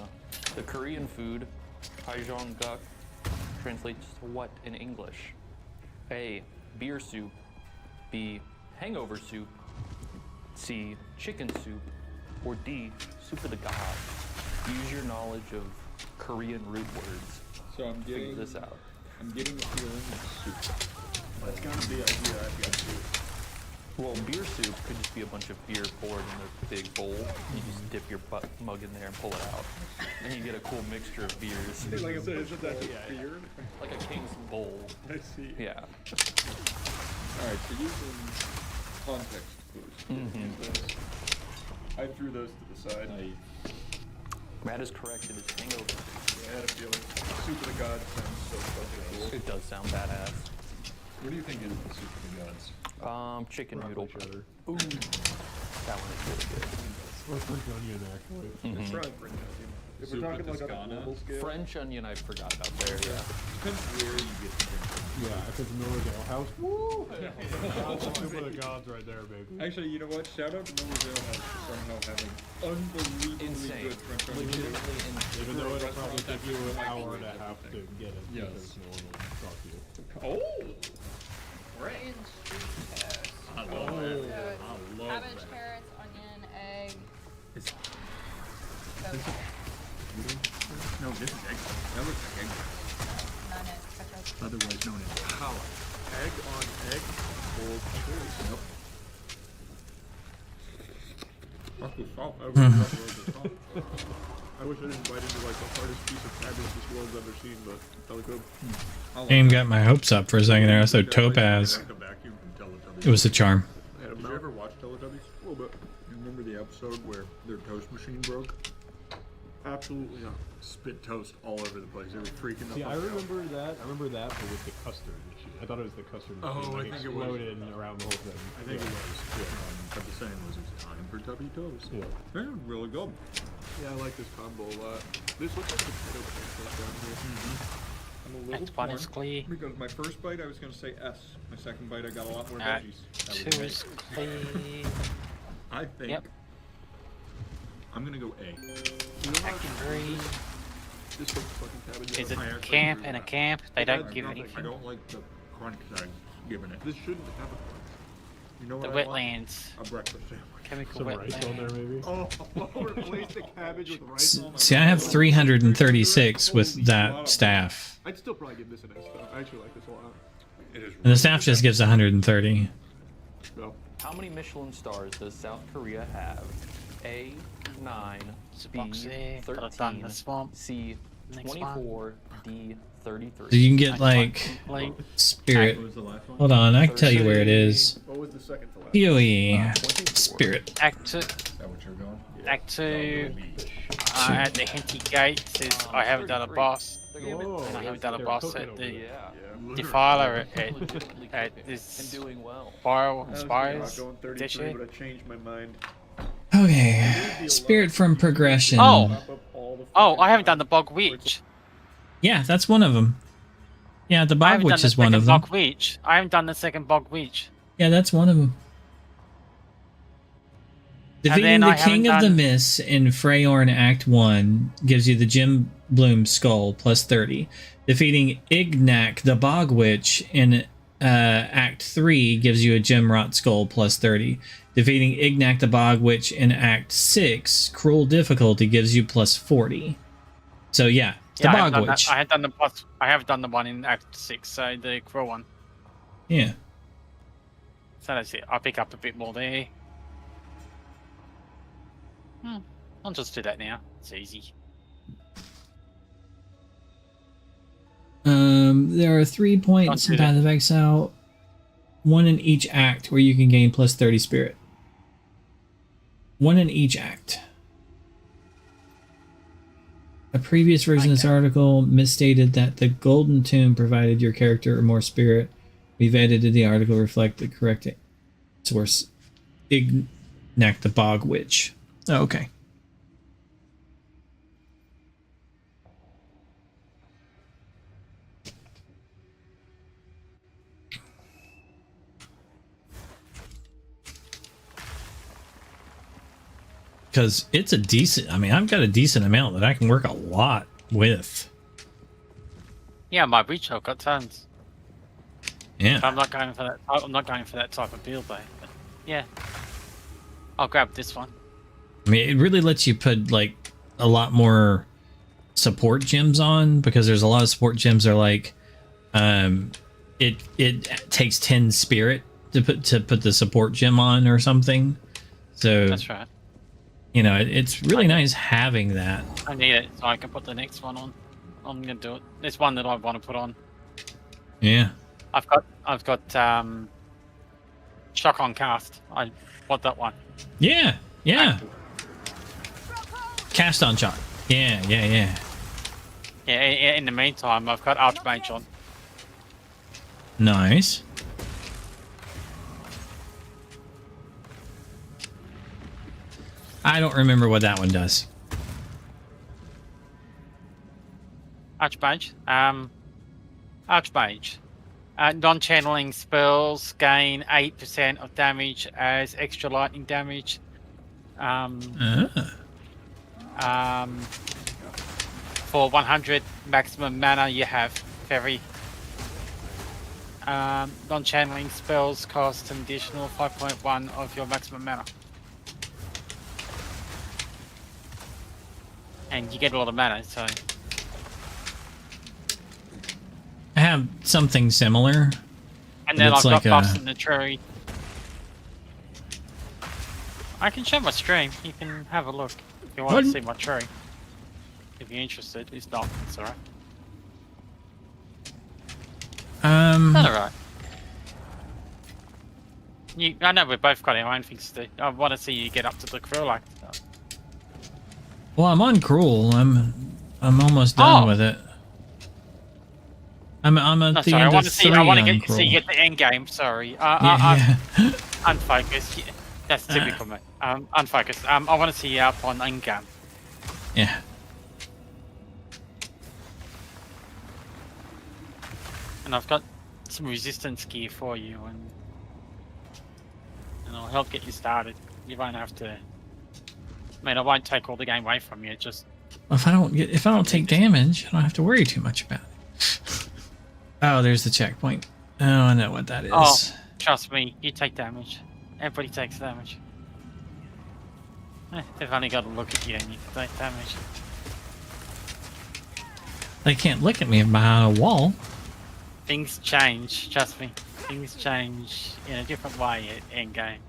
The Korean food, Haejonguk, translates to what in English? A. Beer soup. B. Hangover soup. C. Chicken soup. Or D. Soup of the gods. Use your knowledge of Korean root words. So I'm Figure getting this out. I'm getting a feeling of soup. That's gotta be the idea. I've got soup. Well, beer soup could just be a bunch of beer poured in a big bowl. You just dip your mug in there and pull it out. Then you get a cool mixture of beers. Like I said, isn't that just beer? Like a king's bowl. I see. Yeah. Alright, so using context clues. I threw those to the side. Matt is correct. It is hangover. I had a feeling. Soup of the Gods sounds so fucking cool. It does sound badass. What do you think is the Soup of the Gods? Chicken noodle. Ooh. That one is really good. Or French onion, actually. It's probably French onion. If we're talking like on a global scale. French onion, I forgot about there, yeah. Depends where you get the French onion. Yeah, if it's Miller's Ale House, woo! That's the Soup of the Gods right there, baby. Actually, you know what? Shout out to Miller's Ale House for somehow having unbelievably good French onion. Even though it'll probably take you an hour and a half to get it. Yes. Because no one will talk to you. Oh! Brain Street Test. I love that. I love Cabbage, that. carrots, onion, egg. No, this is egg. That looks like egg. Otherwise known as power. Egg on egg, bold choice. Nope. Fuck with salt. I really love the salt. I wish I didn't bite into like the hardest piece of cabbage this world's ever seen, but that was good. Game got my hopes up for a second there. I thought Topaz. It was a charm. Did you ever watch Teletubbies? A little bit. You remember the episode where their toast machine broke? Absolutely not. Spit toast all over the place. They were freaking See, the I fuck out. remember that. I remember that, but with the custard machine. I thought it was the custard machine. Oh, like I think it was. exploded around the whole thing. I think it was. But the saying was, it's time for Tubby Toast. Yeah. They're really good. Yeah, I like this combo a lot. This looks like potato pancake down here. I'm a little Next one torn is clear. because my first bite I was going to say S. My second bite I got a lot more That veggies. That two was is A. clear. I think Yep. I'm going to go A. Three. This looks fucking cabbage. Is it I actually camp agree and a with that. camp? They don't I give don't- anything. I don't like the crunch that I'm giving it. This shouldn't have a You know The what I want? wetlands. A breakfast sandwich. Chemical some rice on there, maybe. Oh, replace the cabbage with rice on my See, I have 336 with that staff. I'd still probably give this an S though. I actually like this a lot. It is And the staff just gives 130. No. How many Michelin stars does South Korea have? A, 9, B, box there. Got it done in 13, the swamp. C, Next 24, D, 33. So you can get like spirit. Hold on, I can tell you where it is. What was the second to last? PoE spirit. Act 2. Is that what you're going? Act 2. At the Hinty Gate says I haven't done a boss. Whoa, And I haven't done a they're boss cooking at over the there. Defiler Legitimately at cooking this and doing well. spiral I was spires. thinking about going This 33, year. but I changed my mind. Okay. Spirit from progression. Oh! Wrap up all the Oh, fucking I haven't done time. the Bog Witch. Yeah, that's one of them. Yeah, the I Bog haven't done Witch the is one second of them. Bog Witch. I haven't done the second Bog Witch. Yeah, that's one of them. And Defeating then the I haven't King of the done- Mists in Freyorn Act 1 gives you the Jim Bloom Skull plus 30. Defeating Ignak the Bog Witch in Act 3 gives you a Gem Rot Skull plus 30. Defeating Ignak the Bog Witch in Act 6, Cruel Difficulty gives you plus 40. So yeah, it's the I haven't Bog done Witch. that. I had done the boss. I have done the one in Act 6, so the Crow one. Yeah. So that's it. I'll pick up a bit more there. I'll just do that now. It's easy. There are 3 points in Path of Exile, one in each act where you can gain plus 30 spirit. One in each act. A previous version of this article misstated that the Golden Tomb provided your character more spirit. We've edited the article to reflect the correct source. Ignak the Bog Witch. Oh, okay. Because it's a decent, I mean, I've got a decent amount that I can work a lot with. Yeah, my Witch I've got tons. Yeah. I'm not going for that. I'm not going for that type of build though. But yeah, I'll grab this one. I mean, it really lets you put like a lot more support gems on, because there's a lot of support gems that are like, it takes 10 spirit to put the support gem on or something. So That's right. You know, it's really nice having that. I need it so I can put the next one on. I'm gonna do it. There's one that I want to put on. Yeah. I've got shock on cast. I want that one. Yeah. Yeah. Cast on shock. Yeah. Yeah. Yeah. Yeah. In the meantime, I've got Archmage on. Nice. I don't remember what that one does. Archmage. Archmage. Non-channeling spells gain 8% of damage as extra lightning damage. For 100 maximum mana you have fairy. Non-channeling spells cost an additional 5.1 of your maximum mana. And you get a lot of mana, so... I have something similar. And then I've got like buffs in the tree. I can show my stream. You can have a look if you want to see my tree. If you're interested. It's not. It's alright. Alright. I know we've both got our own things to do. I want to see you get up to the crew like that. Well, I'm on Cruel. I'm almost done with it. I'm at the sorry, end I want of to see. 3 I want to on get see you Cruel. get the end game. Sorry, Yeah. unfocused. That's typical, mate. Unfocused. I want to see you up on end game. Yeah. And I've got some resistance gear for you, and I'll help get you started. You won't have to. I mean, I won't take all the game away from you. Just If I don't take damage, I don't have to worry too much about it. Oh, there's the checkpoint. Oh, I know what that is. Oh, trust me, you take damage. Everybody takes damage. They've only got to look at you and you take damage. They can't look at me behind a wall. Things change, trust me. Things change in a different way at endgame.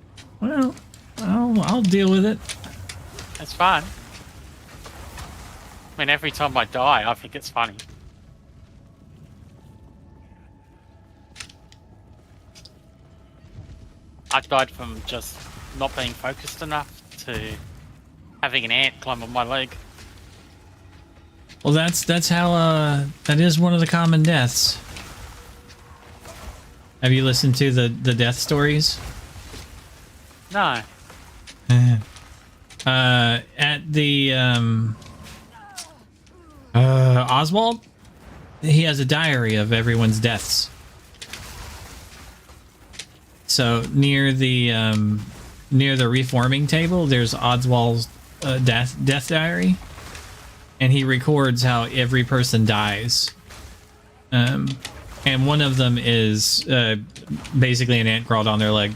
Well, I'll deal with it. It's fun. I mean, every time I die, I think it's funny. I died from just not being focused enough to having an ant climb on my leg. Well, that's how that is one of the common deaths. Have you listened to the death stories? No. At the Oswald, he has a diary of everyone's deaths. So near the reforming table, there's Oswald's death diary, and he records how every person dies. And one of them is basically an ant crawled on their leg.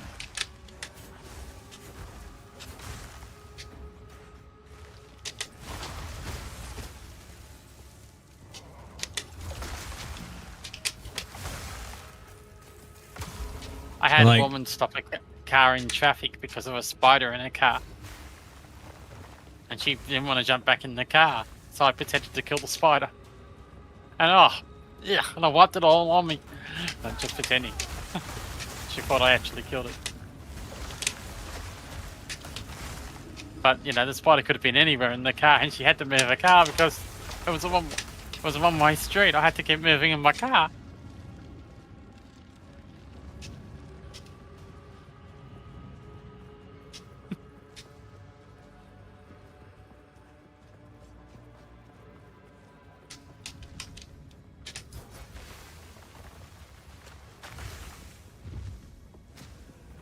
I had a woman stop a car in traffic because of a spider in her car. And she didn't want to jump back in the car, so I pretended to kill the spider. And and I wiped it all on me. I'm just pretending. She thought I actually killed it. But, you know, the spider could have been anywhere in the car, and she had to move her car because it was a one-way street. I had to keep moving in my car.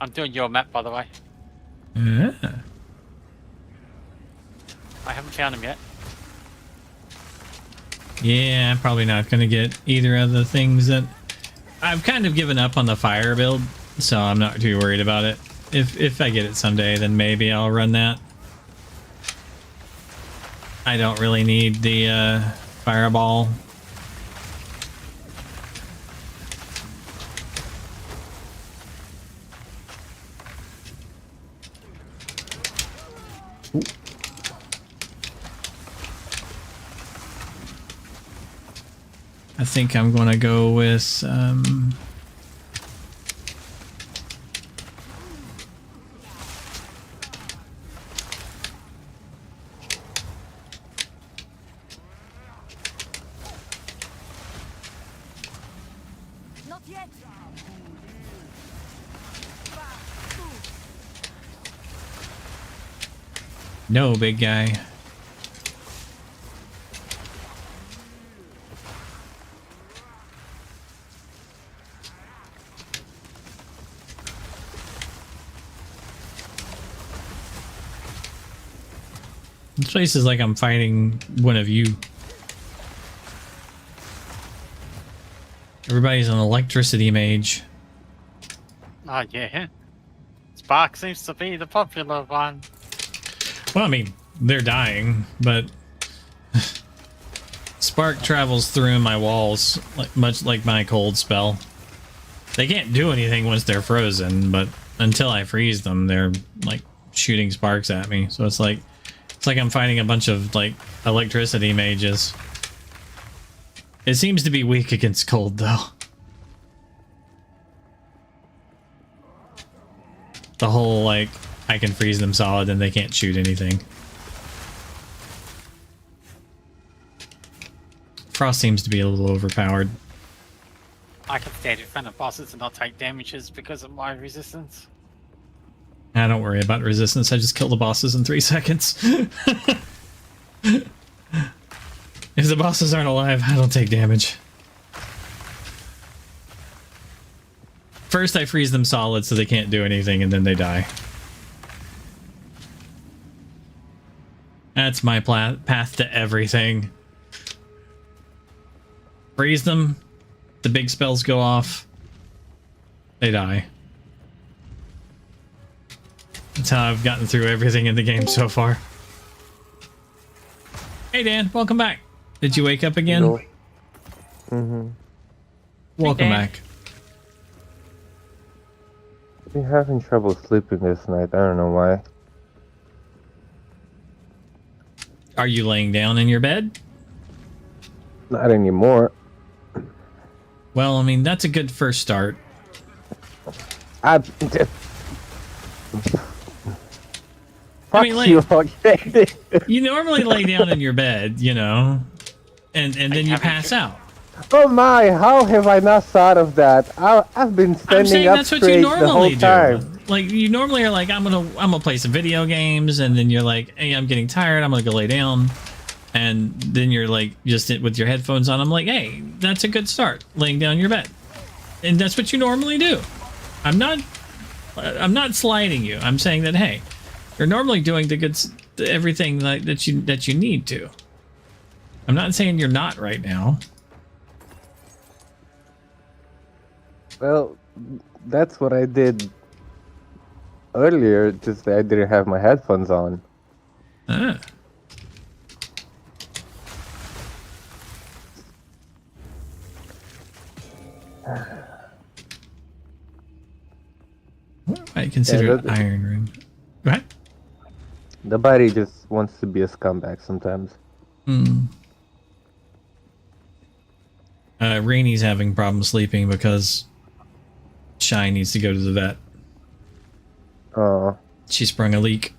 I'm doing your map, by the way. Yeah. I haven't found him yet. Yeah, I'm probably not going to get either of the things that... I've kind of given up on the fire build, so I'm not too worried about it. If I get it someday, then maybe I'll run that. I don't really need the fireball. I think I'm gonna go with Not yet. no, big guy. This place is like I'm fighting one of you. Everybody's an electricity mage. Oh yeah. Spark seems to be the popular one. Well, I mean, they're dying, but Spark travels through my walls, much like my cold spell. They can't do anything once they're frozen, but until I freeze them, they're like shooting sparks at me. So it's like I'm fighting a bunch of like electricity mages. It seems to be weak against cold, though. The whole like I can freeze them solid and they can't shoot anything. Frost seems to be a little overpowered. I can stand in front of bosses and not take damages because of my resistance. I don't worry about resistance. I just kill the bosses in 3 seconds. If the bosses aren't alive, I don't take damage. First, I freeze them solid so they can't do anything, and then they die. That's my path to everything. Freeze them, the big spells go off, they die. That's how I've gotten through everything in the game so far. Hey Dan, welcome back. Did you wake up again? Mm-hmm. Welcome back. I've been having trouble sleeping this night. I don't know why. Are you laying down in your bed? Not anymore. Well, I mean, that's a good first start. I mean, like, you normally lay down in your bed, you know, and then you pass out. Oh my, how have I not thought of that? I've been standing up straight the whole time. Like, you normally are like, I'm gonna play some video games, and then you're like, hey, I'm getting tired, I'm gonna go lay down. And then you're like, just with your headphones on, I'm like, hey, that's a good start, laying down in your bed. And that's what you normally do. I'm not sliding you. I'm saying that, hey, you're normally doing everything that you need to. I'm not saying you're not right now. Well, that's what I did earlier, just that I didn't have my headphones on. Ah. I consider it Iron Room. Go ahead. The body just wants to be a scumbag sometimes. Rainy's having problems sleeping because Shy needs to go to the vet. Oh. She sprung a leak.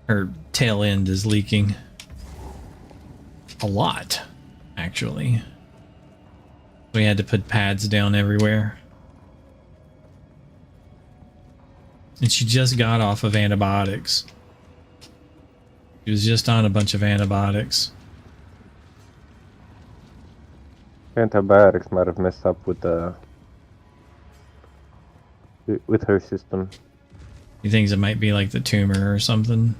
Her tail end is leaking. A lot, actually. We had to put pads down everywhere. And she just got off of antibiotics. She was just on a bunch of antibiotics. Antibiotics might have messed up with her system. He thinks it might be like the tumor or something.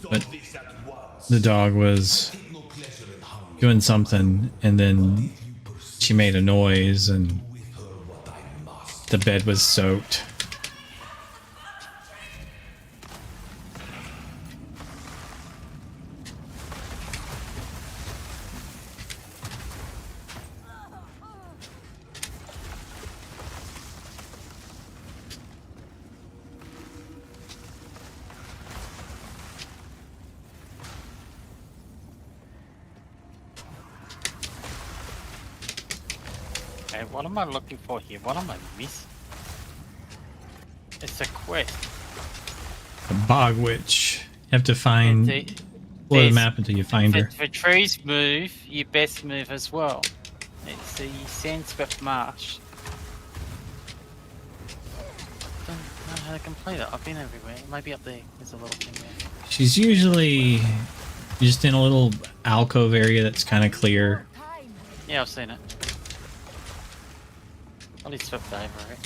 But the dog was doing something, and then she made a noise, and the bed was soaked. Okay, what am I looking for here? What am I missing? It's a quest. The bog witch. You have to find explore the map until you find her. For trees move, you best move as well. It's the Sandswept Marsh. I don't know how to complete it. I've been everywhere. Maybe up there. There's a little thing there. She's usually just in a little alcove area that's kind of clear. Yeah, I've seen it. At least swept over it.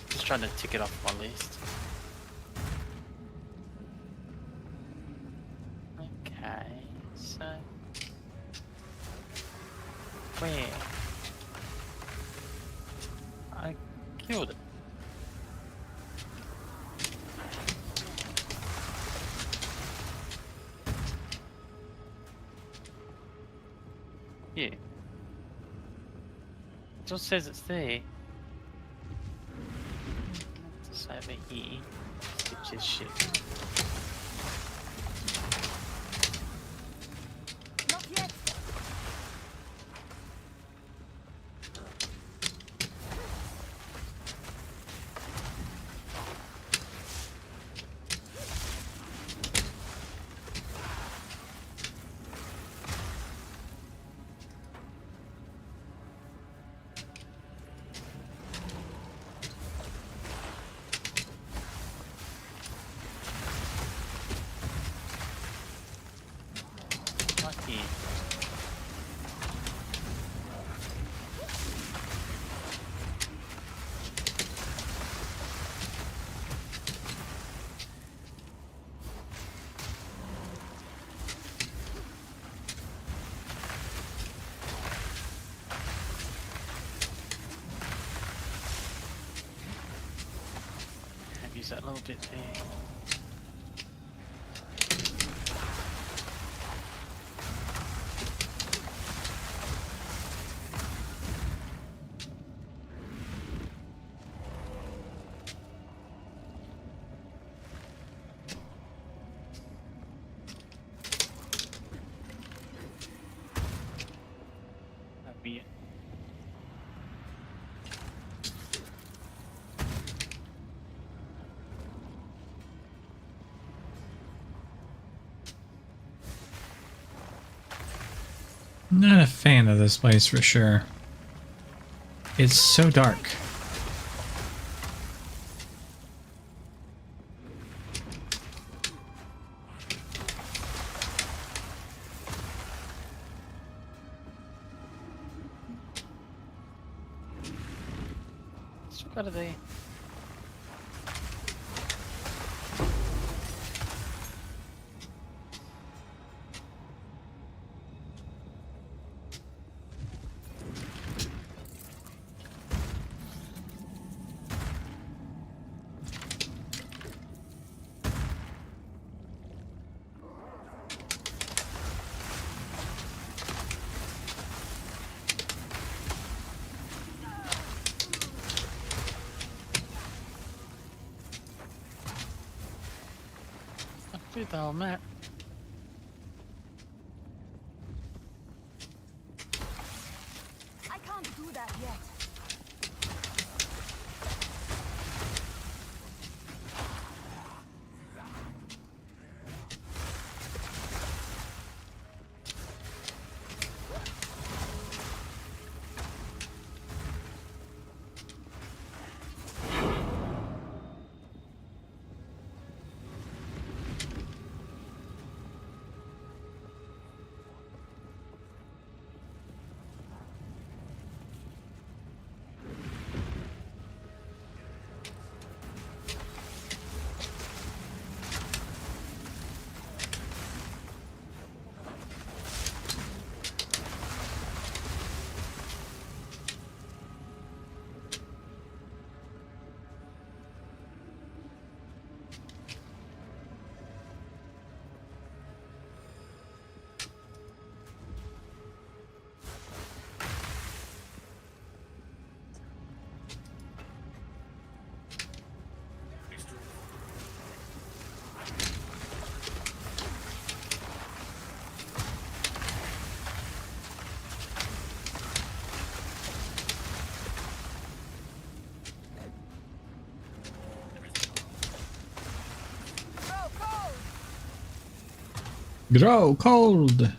Just trying to tick it off my list. Okay, so where? I killed it. Yeah. It just says it's there. It's over here. Stitches shit. Not yet. Right here. Use that little bit there. That'd be it. Not a fan of this place for sure. It's so dark. Still got it there. Do the whole map. I can't do that yet. Grow cold.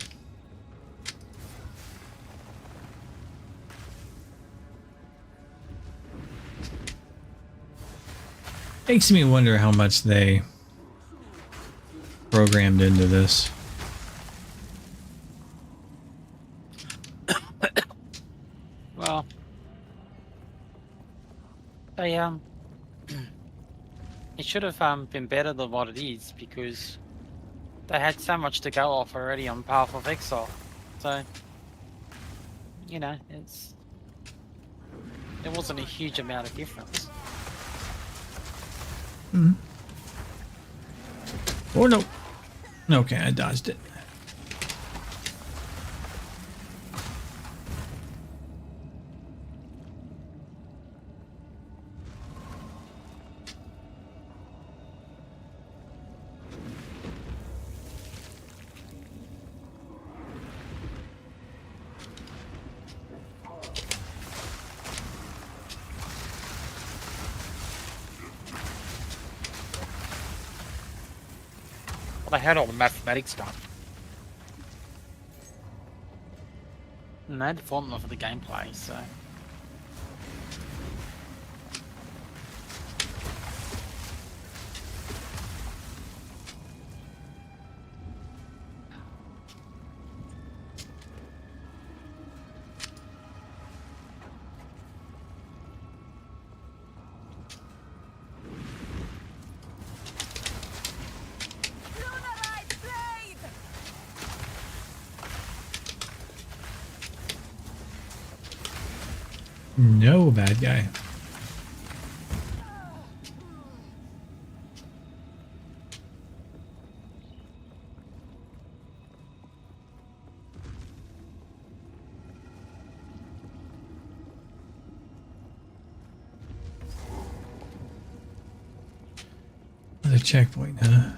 Makes me wonder how much they programmed into this. Well, they it should have been better than what it is because they had so much to go off already on Path of Exile. So, you know, there wasn't a huge amount of difference. Oh no. Okay, I dodged it. Well, they had all the mathematics done. And they had the formula for the gameplay, so... No, bad guy. Another checkpoint, huh?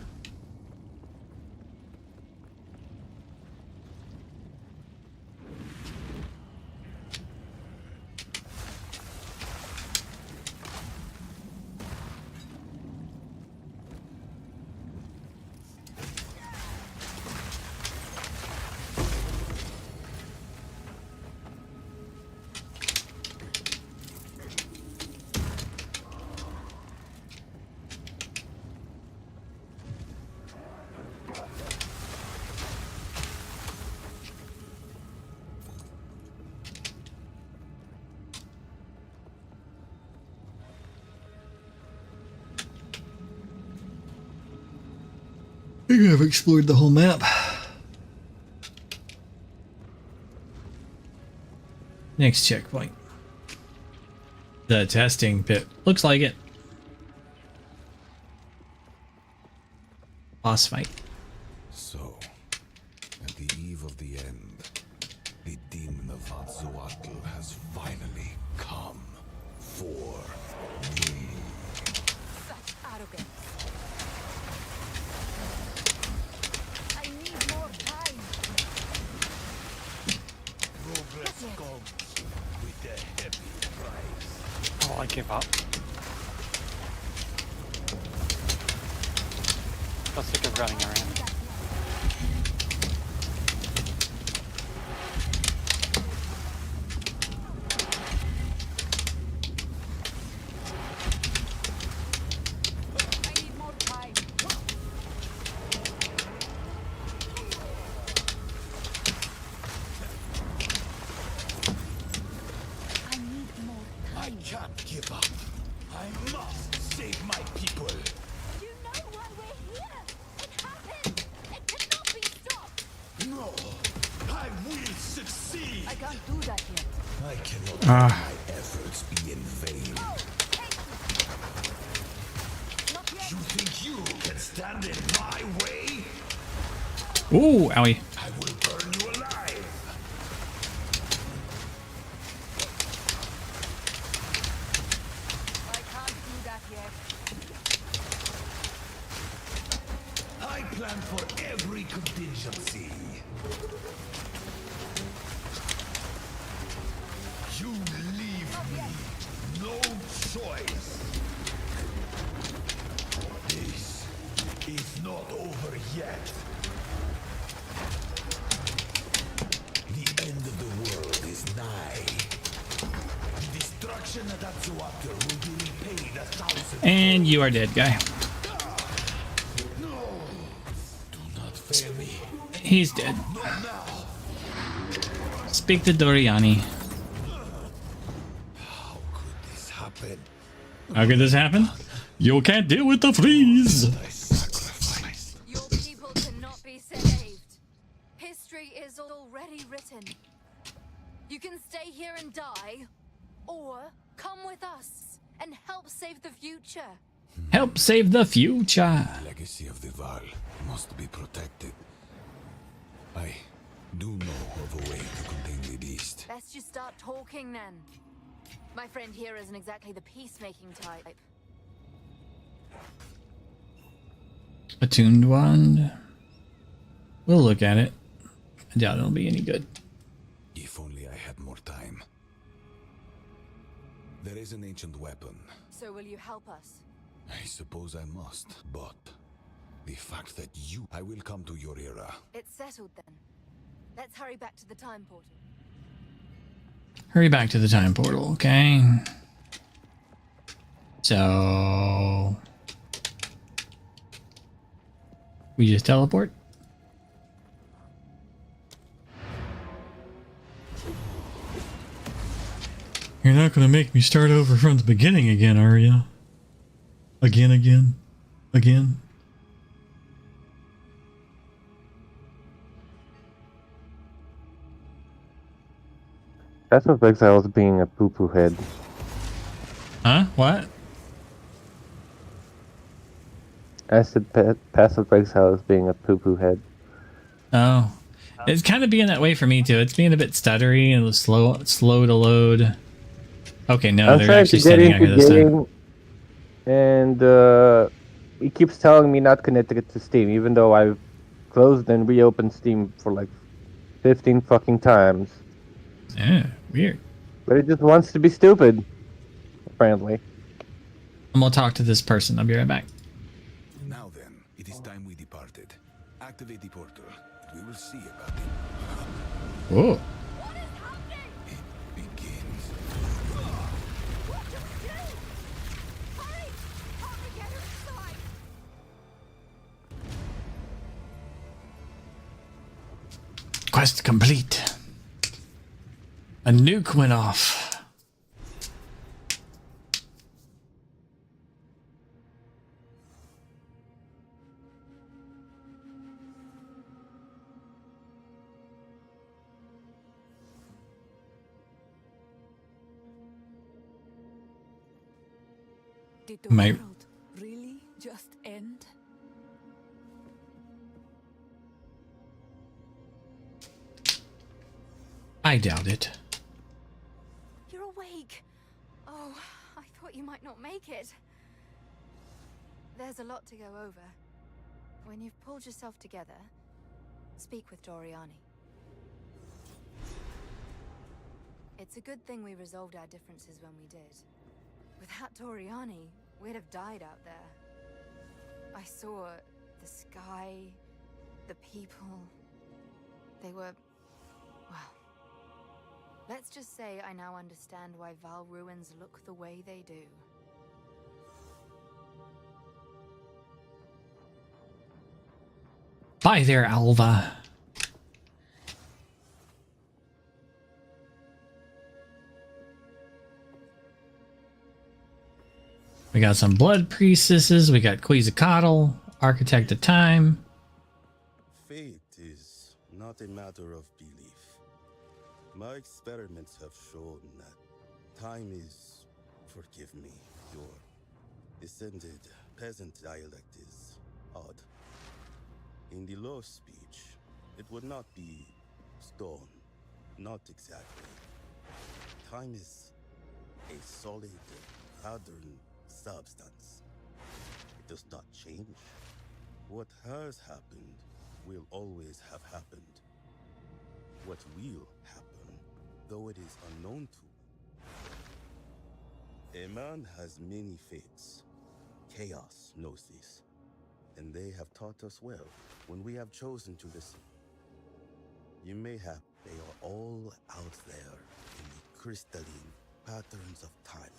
I think I've explored the whole map. Next checkpoint. The testing pit. Looks like it. Boss fight. So, at the eve of the end, the demon of Hatzoatl has finally come for me. Such arrogance. I need more time. Progress comes with a heavy price. Oh, I give up. I'm sick of running around. I can't give up. I must save my people. You know why we're here. It happened. It cannot be stopped. No, I will succeed. I can't do that yet. I cannot let my efforts be in vain. You think you can stand in my way? Ooh, owie. I will burn you alive. I can't do that yet. I plan for every contingency. You leave me no choice. This is not over yet. And you are dead, guy. He's dead. Speak to Doriani. How could this happen? You can't deal with the freeze. Your people cannot be saved. History is already written. You can stay here and die, or come with us and help save the future. Help save the future. The legacy of the Val must be protected. I do know of a way to contain the beast. Best you start talking then. My friend here isn't exactly the peacemaking type. Attuned wand. We'll look at it. I doubt it'll be any good. If only I had more time. There is an ancient weapon. So will you help us? I suppose I must, but the fact that I will come to your era. It's settled then. Let's hurry back to the time portal. Hurry back to the time portal, okay? So we just teleport? You're not gonna make me start over from the beginning again, are you? Again. Path of Exile is being a poo-poo head. Huh? What? I said Path of Exile is being a poo-poo head. Oh. It's kind of being that way for me too. It's being a bit stuttery and slow to load. Okay, no, I'm they're trying actually to get standing out into here this time. game, and it keeps telling me not connected to Steam, even though I've closed and reopened Steam for like 15 fucking times. Yeah, weird. But it just wants to be stupid, apparently. I'm gonna talk to this person. I'll be right back. Now then, it is time we departed. Activate the portal. We will see about it. Whoa. Quest complete. A nuke went off. Did the My- world really just end? I doubt it. You're awake. Oh, I thought you might not make it. There's a lot to go over. When you've pulled yourself together, speak with Doriani. It's a good thing we resolved our differences when we did. Without Doriani, we'd have died out there. I saw the sky, the people. They were, well, let's just say I now understand why Val ruins look the way they do. Bye there, Alva. We got some blood priestesses. We got Quetzalcoatl, Architect of Time. Fate is not a matter of belief. My experiments have shown that time is, forgive me, your descended peasant dialect is odd. In the law speech, it would not be stone, not exactly. Time is a solid, pattern substance. It does not change. What has happened will always have happened. What will happen, though it is unknown to. A man has many fates. Chaos knows this. And they have taught us well when we have chosen to listen. You may have, they are all out there in the crystalline patterns of time.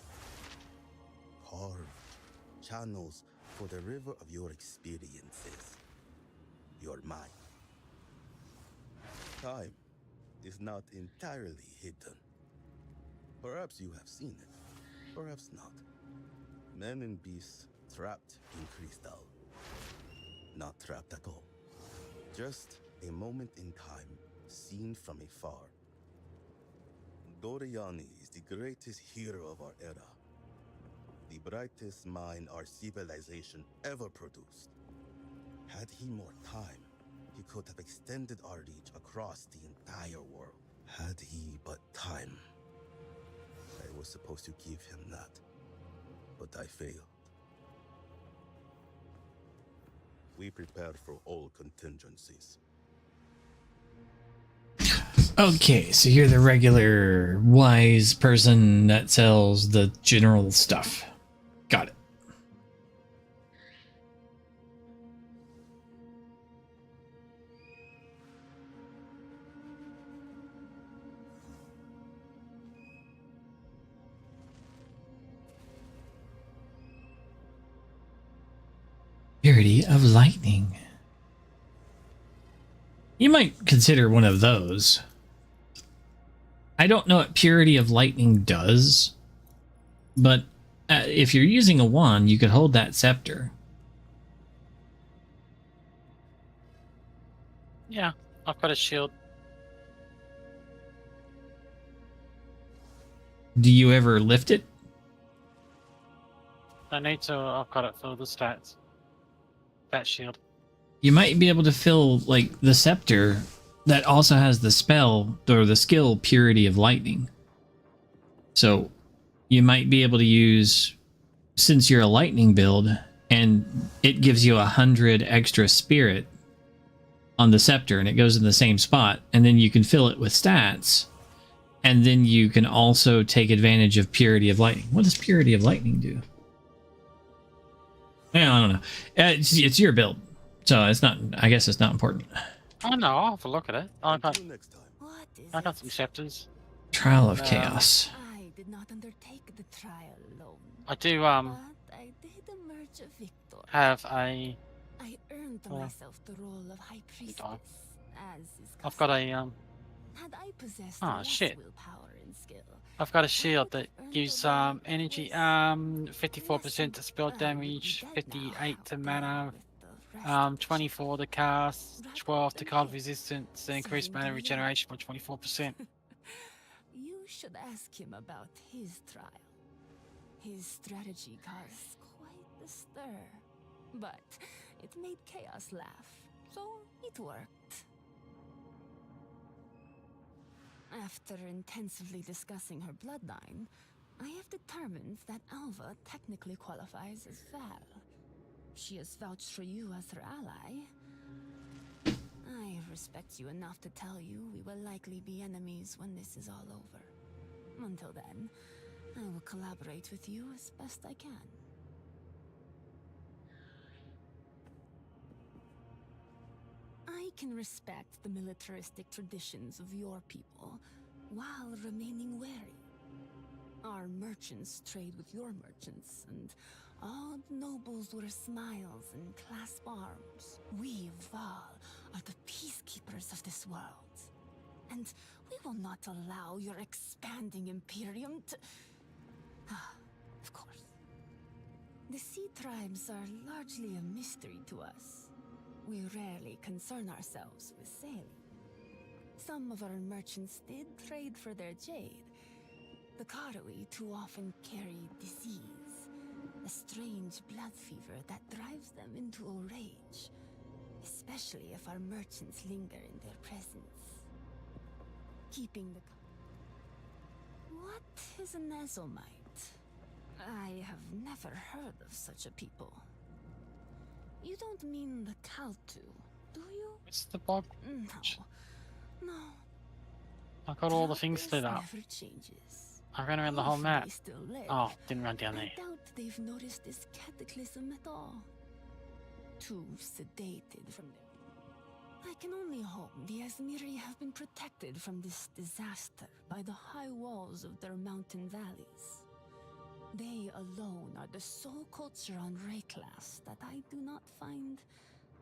carved channels for the river of your experiences, your mind. Time is not entirely hidden. Perhaps you have seen it, perhaps not. Men and beasts trapped in crystal. Not trapped at all. Just a moment in time, seen from afar. Doriani is the greatest hero of our era. The brightest mind our civilization ever produced. Had he more time, he could have extended our reach across the entire world. Had he but time. I was supposed to give him that, but I failed. We prepared for all contingencies. Okay, so you're the regular wise person that sells the general stuff. Got it. Purity of lightning. You might consider one of those. I don't know what purity of lightning does, but if you're using a wand, you could hold that scepter. Yeah, I've got a shield. Do you ever lift it? I need to. I've got it for the stats. That shield. You might be able to fill, like, the scepter that also has the spell or the skill purity of lightning. So you might be able to use, since you're a lightning build, and it gives you 100 extra spirit on the scepter, and it goes in the same spot, and then you can fill it with stats, and then you can also take advantage of purity of lightning. What does purity of lightning do? Yeah, I don't know. It's your build, so it's not. I guess it's not important. Oh no, I'll have a look at it. I got some scepters. Trial of Chaos. I did not undertake the trial alone. I do But I did emerge a victor. have a. I earned myself the role of high priestess, as is I've got a Had I possessed Oh less shit. willpower and skill, I've got a shield that gives energy 54% to spell damage, 58 to mana, 24 to cast, 12 to cold resistance, and increased mana regeneration by 24%. you should ask him about his trial. His strategy caused quite the stir, but it made Chaos laugh, so it worked. After intensively discussing her bloodline, I have determined that Alva technically qualifies as Val. She has vouched for you as her ally. I respect you enough to tell you we will likely be enemies when this is all over. Until then, I will collaborate with you as best I can. I can respect the militaristic traditions of your people while remaining wary. Our merchants trade with your merchants, and all nobles wear smiles and clasp arms. We, Val, are the peacekeepers of this world. And we will not allow your expanding Imperium to... Of course. The sea tribes are largely a mystery to us. We rarely concern ourselves with sailing. Some of our merchants did trade for their jade. The Karawi too often carry disease, a strange blood fever that drives them into a rage, especially if our merchants linger in their presence. Keeping the... What is an Ezomite? I have never heard of such a people. You don't mean the Kaltu, do you? It's the bug. No. I got all the things lit up. Never changes. I ran around the whole map. They still live. Oh, didn't run down there. I doubt they've noticed this cataclysm at all. Too sedated from their... I can only hope the Asmiri have been protected from this disaster by the high walls of their mountain valleys. They alone are the sole culture on Rayclass that I do not find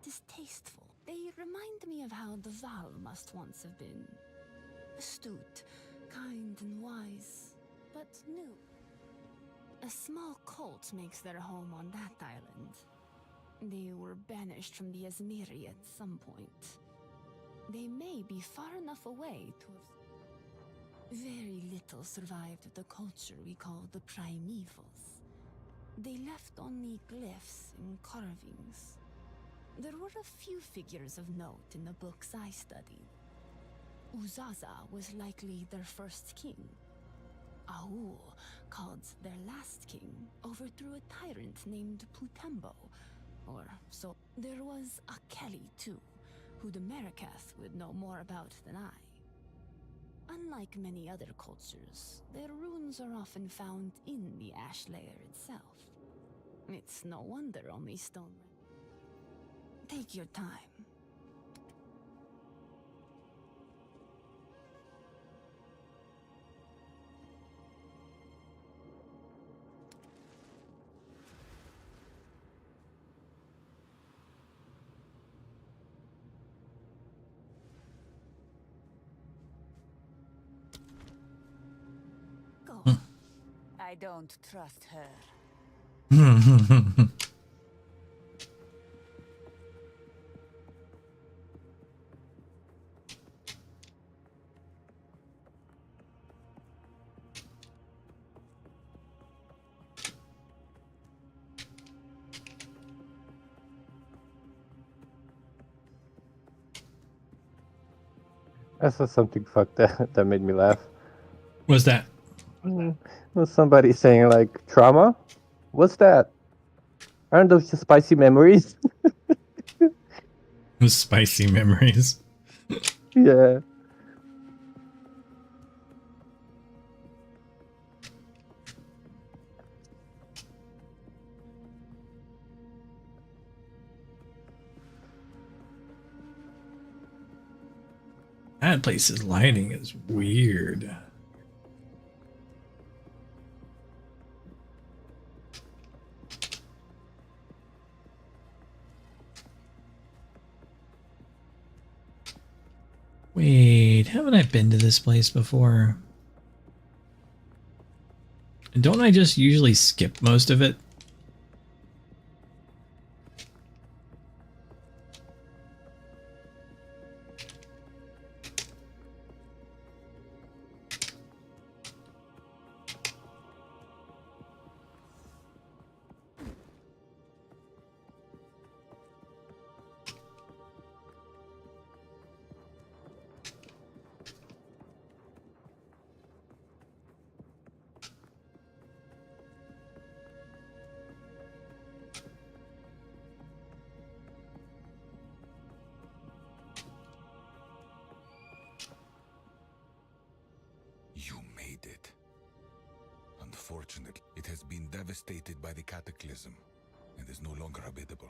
distasteful. They remind me of how the Val must once have been. Astute, kind and wise, but new. A small cult makes their home on that island. They were banished from the Asmiri at some point. They may be far enough away to have... Very little survived of the culture we call the Primevals. They left only glyphs and carvings. There were a few figures of note in the books I studied. Uzaza was likely their first king. Aul, called their last king, overthrew a tyrant named Putembo, or so. There was a Kelly too, who the Marikath would know more about than I. Unlike many other cultures, their runes are often found in the ash layer itself. It's no wonder only stone. Take your time. I don't trust her. I saw something fucked that made me laugh. What's that? Was somebody saying like trauma? What's that? Aren't those just spicy memories? Spicy memories. Yeah. That place's lighting is weird. Wait, haven't I been to this place before? Don't I just usually skip most of it? You made it. Unfortunately, it has been devastated by the cataclysm and is no longer habitable.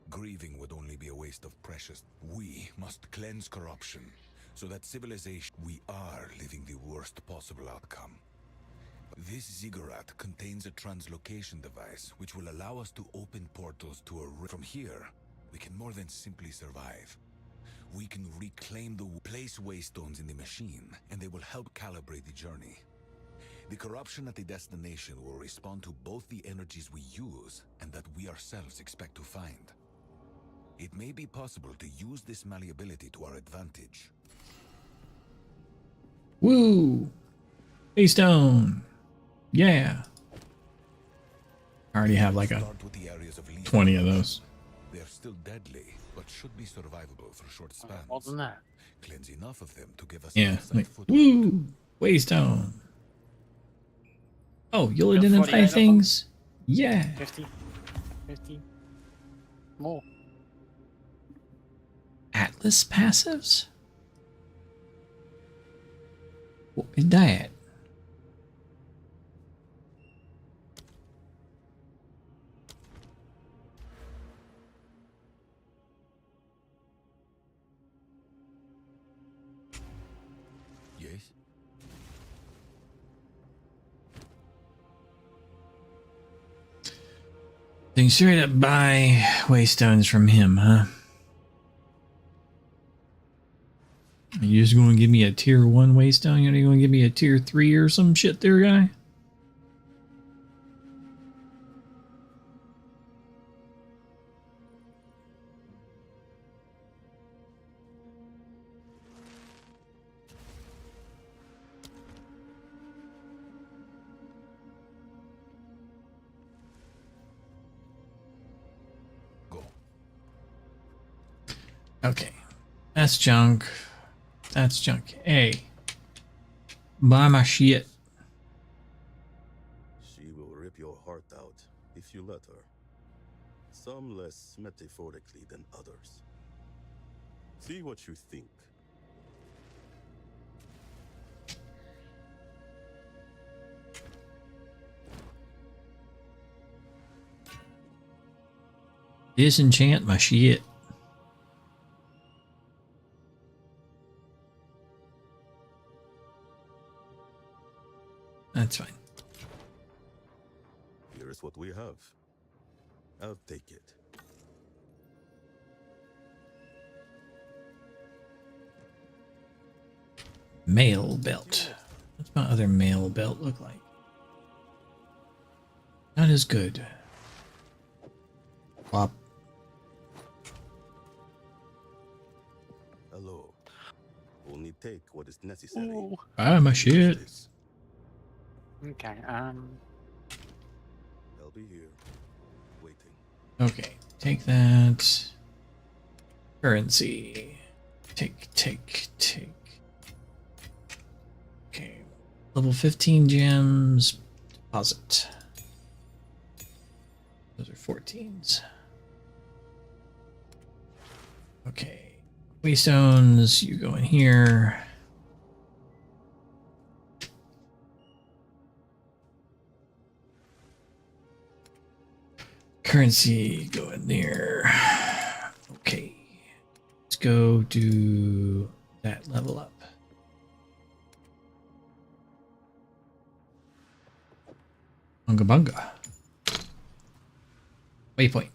Grieving would only be a waste of precious. We must cleanse corruption so that civilization. We are living the worst possible outcome. This ziggurat contains a translocation device which will allow us to open portals to a... From here, we can more than simply survive. We can reclaim the... Place waystones in the machine, and they will help calibrate the journey. The corruption at the destination will respond to both the energies we use and that we ourselves expect to find. It may be possible to use this malleability to our advantage. Woo! Keystone! Yeah! I already have like a 20 of those. They're still deadly, but should be survivable for short spans. More than that. Cleanse enough of them to give us Yeah, inside like, foothold. woo! Waystone! Oh, you'll identify things? Yeah! 50. 50. More. Atlas passives? What is that? Yes? Then straight up buy waystones from him, huh? Are you just going to give me a tier 1 waystone? Are you going to give me a tier 3 or some shit there, guy? Okay. That's junk. That's junk. Hey. Buy my shit. She will rip your heart out if you let her. Some less metaphorically than others. See what you think. Disenchant my shit. That's fine. Here's what we have. I'll take it. Mail belt. What's my other mail belt look like? Not as good. Wop. Hello. Only take what is necessary. Buy my shit. Okay, I'll be here, waiting. Okay, take that. Currency. Take. Okay. Level 15 gems. Deposit. Those are 14s. Okay. Waystones, you go in here. Currency, go in there. Okay. Let's go do that level up. Bunga bunga. Waypoint.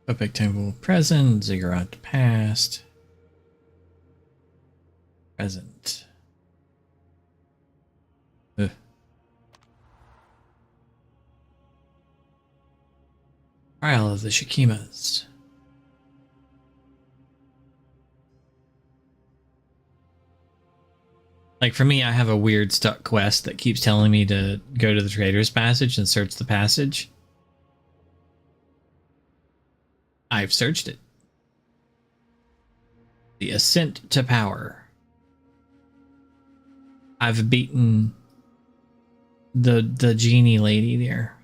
Epic Temple present, Ziggurat past. Present. Ugh. Trial of the Shikimas. Like for me, I have a weird stuck quest that keeps telling me to go to the Trader's Passage and search the passage. I've searched it. The Ascent to Power. I've beaten the genie lady there.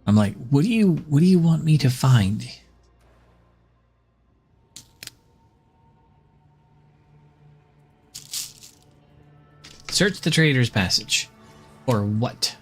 I'm like, what do you want me to find? Search the Trader's Passage. Or what?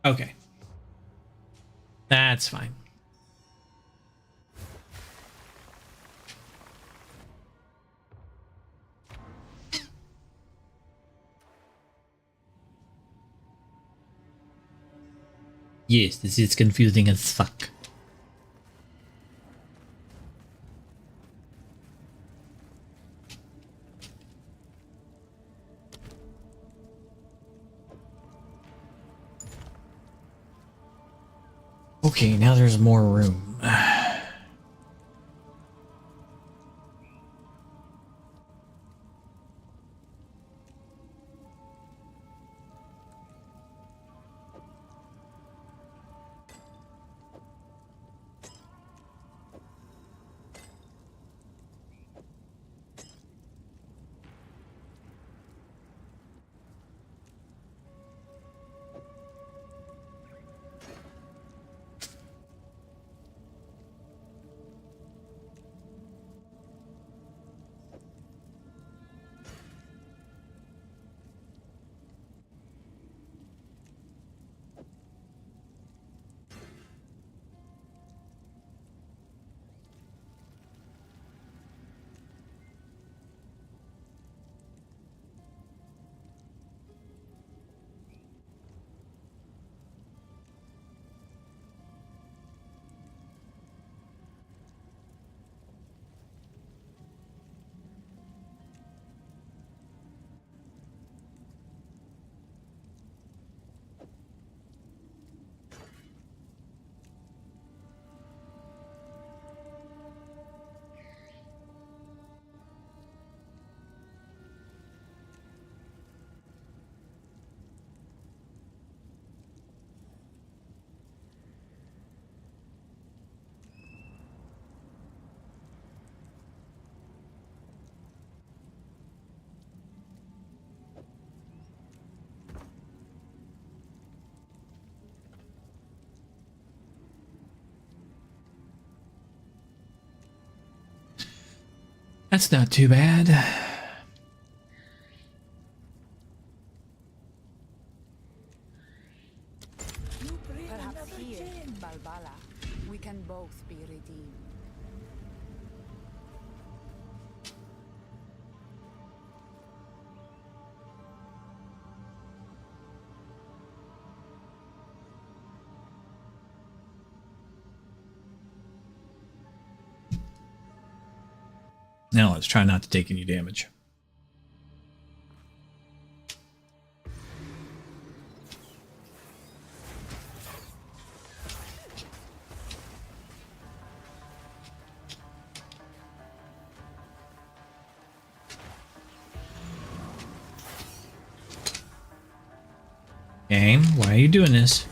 Okay. That's fine. Yes, this is confusing as fuck. Okay, now there's more room. That's not too bad. Perhaps here, Balbala, we can both be redeemed. Now let's try not to take any damage. Game, why are you doing this?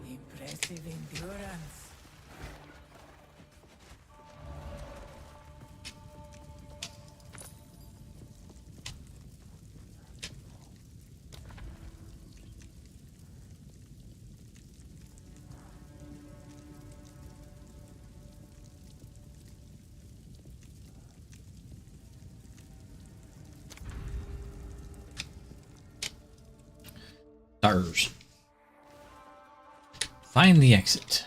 Impressive endurance. Stars. Find the exit.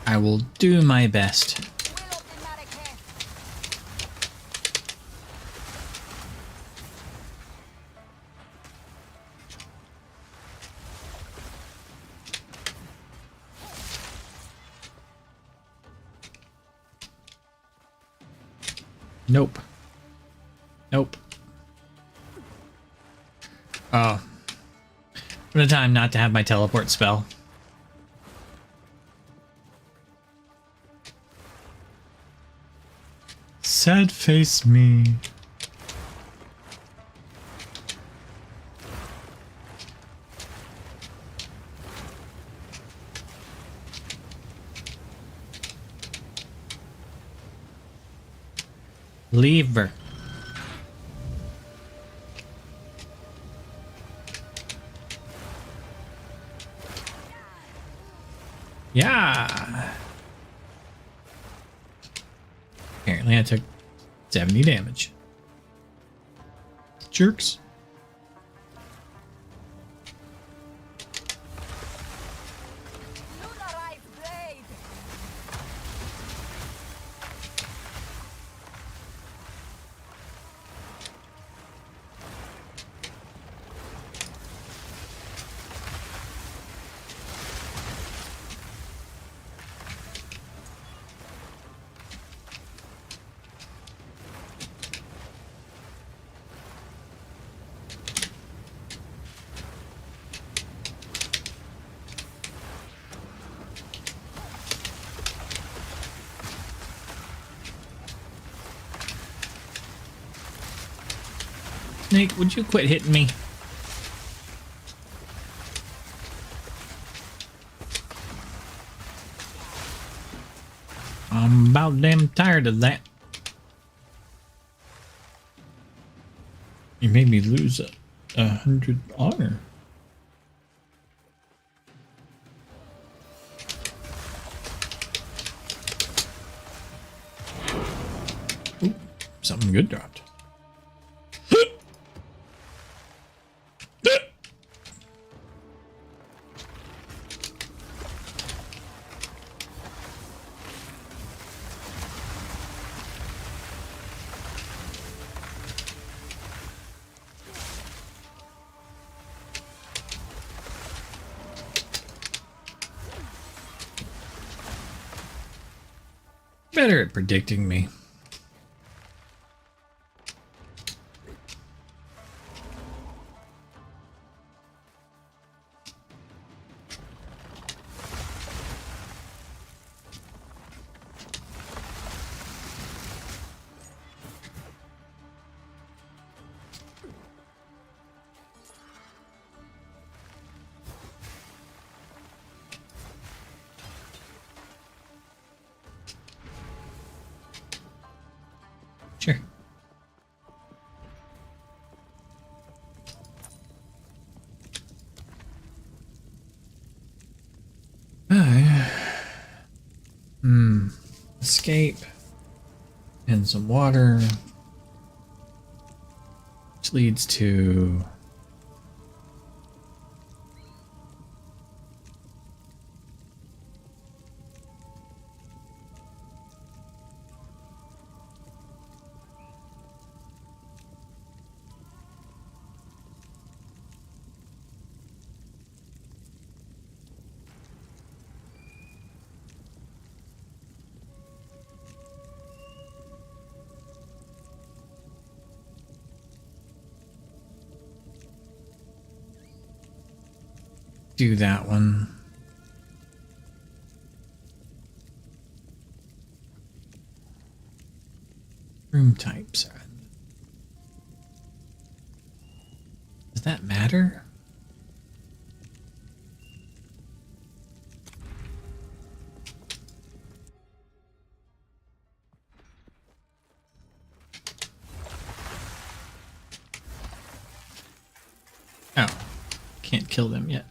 I will do my best. Nope. Nope. Oh. What a time not to have my teleport spell. Sad face me. Lever. Yeah. Apparently I took 70 damage. Jerks. Snake, would you quit hitting me? I'm about damn tired of that. You made me lose 100 honor. Ooh, something good dropped. Better at predicting me. Sure. Escape. And some water. Which leads to... do that one. Room types. Does that matter? Oh, can't kill them yet.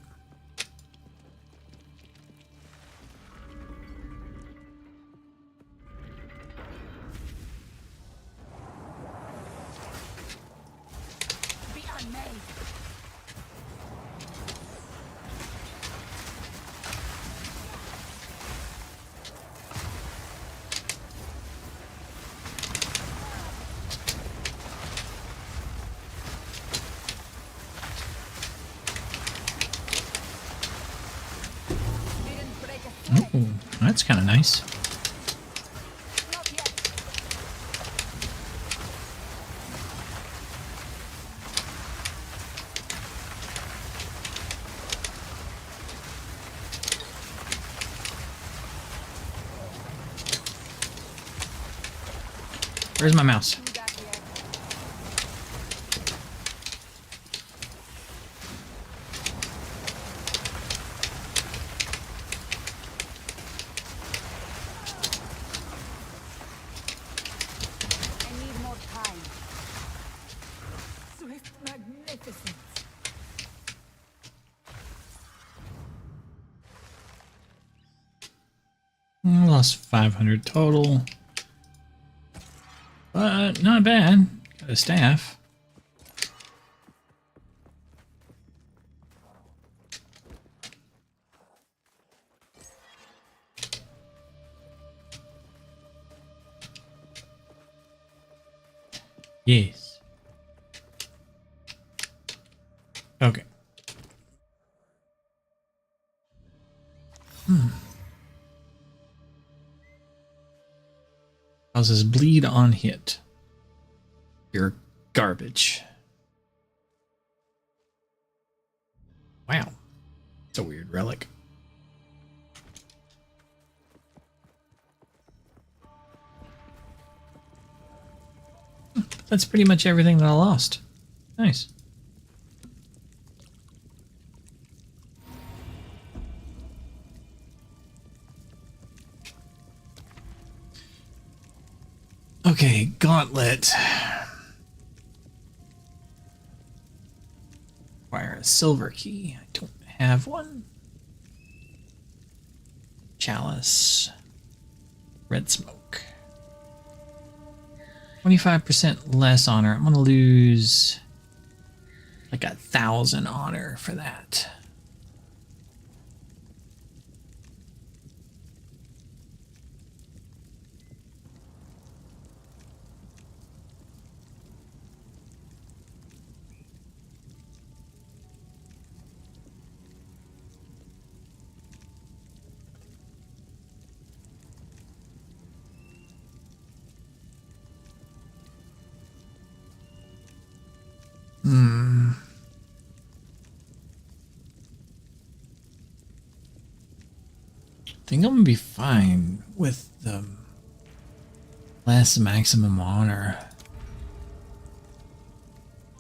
Oh, that's kind of nice. Where's my mouse? I lost 500 total. but not bad. Got a staff. Yes. Okay. Causes bleed on hit. You're garbage. Wow. It's a weird relic. That's pretty much everything that I lost. Nice. Okay, gauntlet. Require a silver key. I don't have one. Chalice. Red smoke. 25% less honor. I'm gonna lose like 1,000 honor for that. I think I'm gonna be fine with the less maximum honor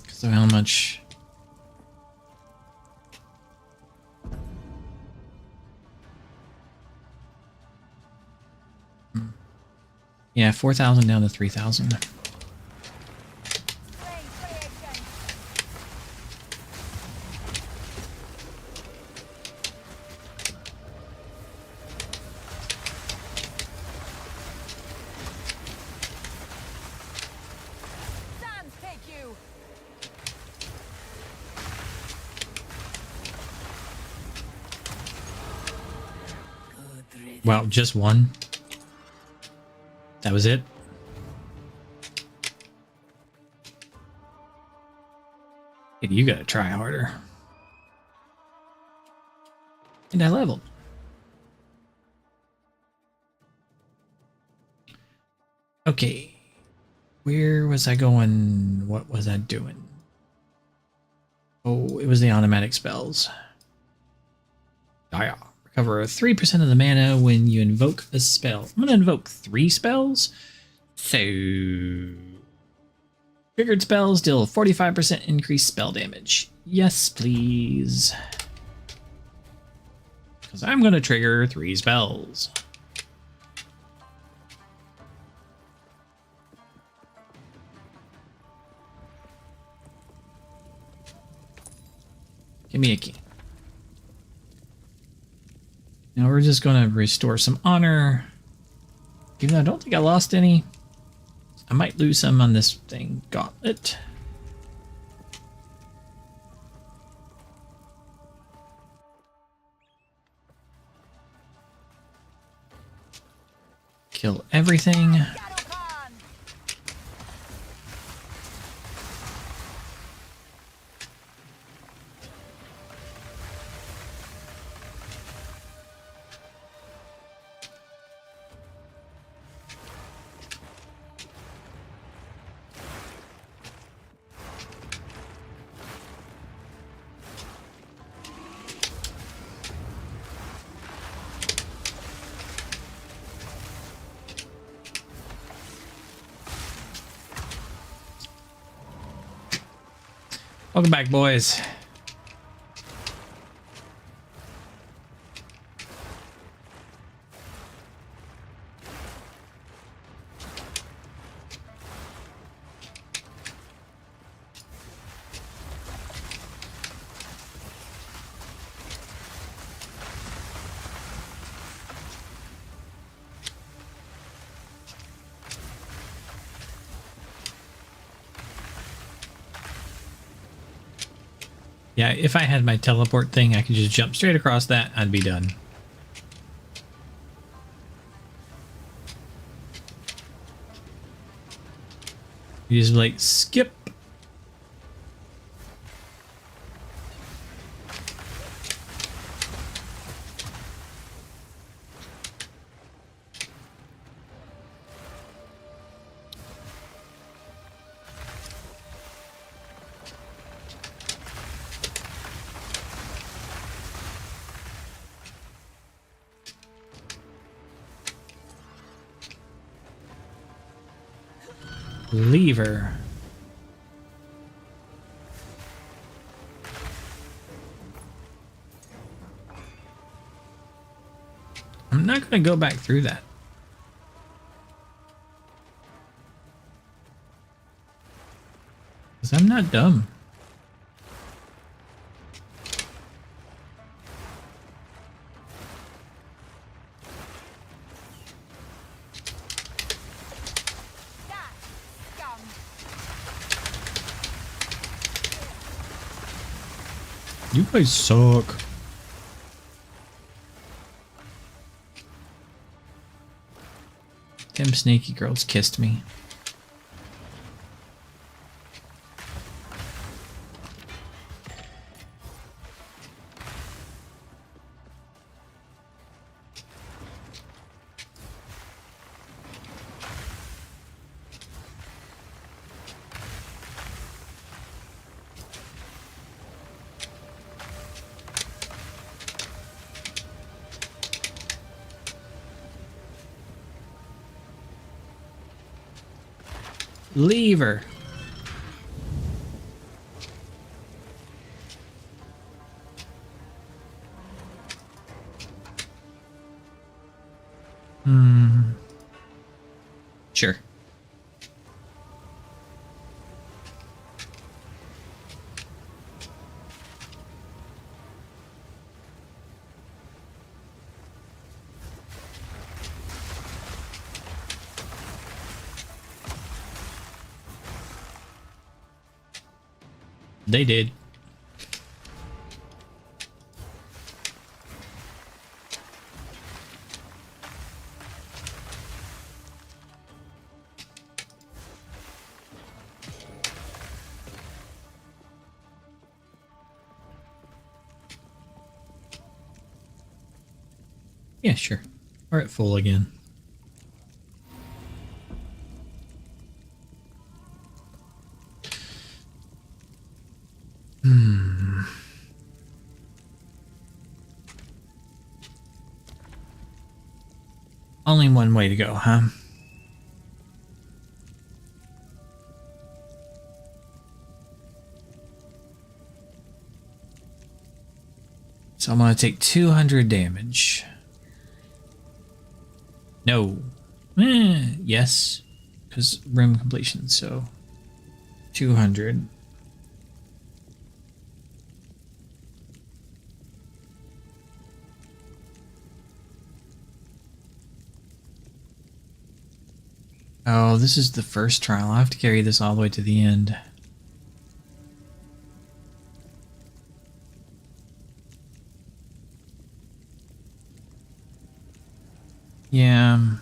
because of how much. Yeah, 4,000 down to 3,000. Wow, just one? That was it? Hey, you gotta try harder. And I leveled. Okay. Where was I going? What was I doing? Oh, it was the automatic spells. Yeah. Recover 3% of the mana when you invoke a spell. I'm going to invoke 3 spells. So, triggered spells deal 45% increased spell damage. Yes, please. Because I'm going to trigger 3 spells. Give me a key. Now we're just going to restore some honor. Even though I don't think I lost any. I might lose some on this thing. Gauntlet. Kill everything. Welcome back, boys. Yeah, if I had my teleport thing, I could just jump straight across that. I'd be done. You just like skip. Lever. I'm not going to go back through that. Because I'm not dumb. You guys suck. Them snaky girls kissed me. Lever. Sure. They did. Yeah, sure. We're at full again. Only one way to go, huh? So I'm going to take 200 damage. No. Yes. Because room completion, so 200. Oh, this is the first trial. I have to carry this all the way to the end. Yeah.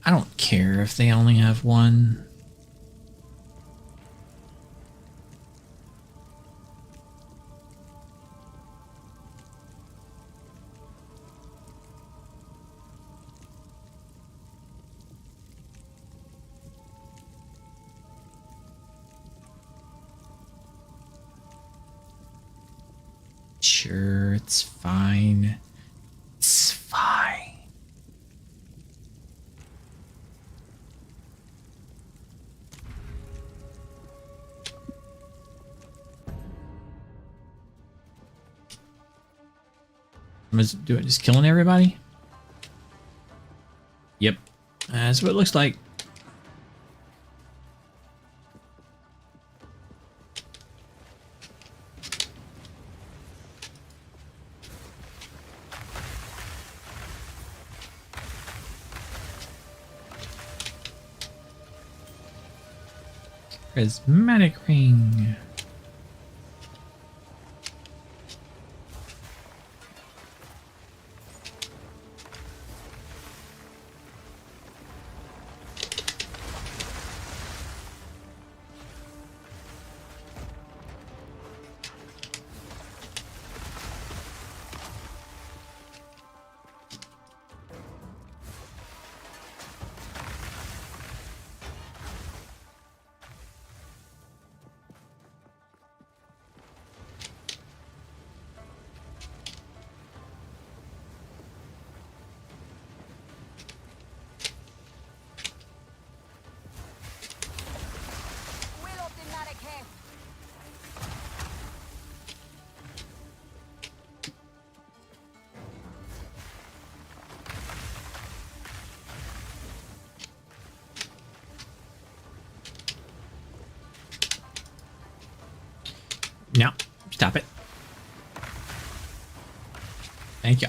I don't care if they only have one. Sure, it's fine. It's fine. Do it just killing everybody? Yep. That's what it looks like. Prismatic ring. Stop it. Thank you.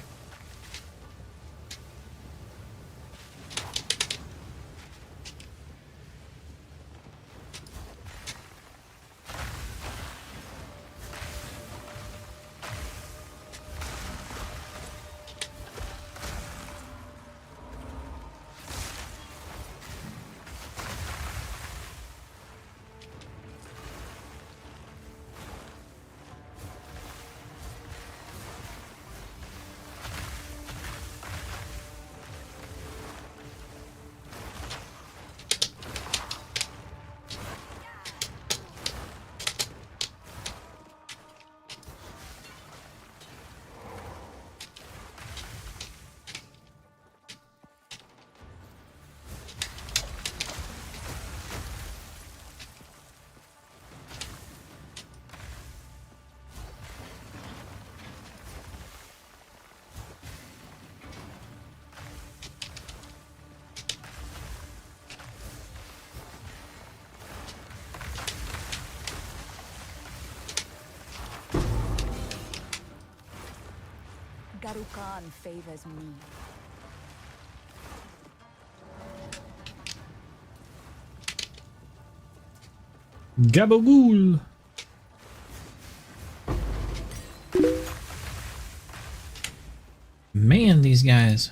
Garukan favors me. Gabagool. Man, these guys.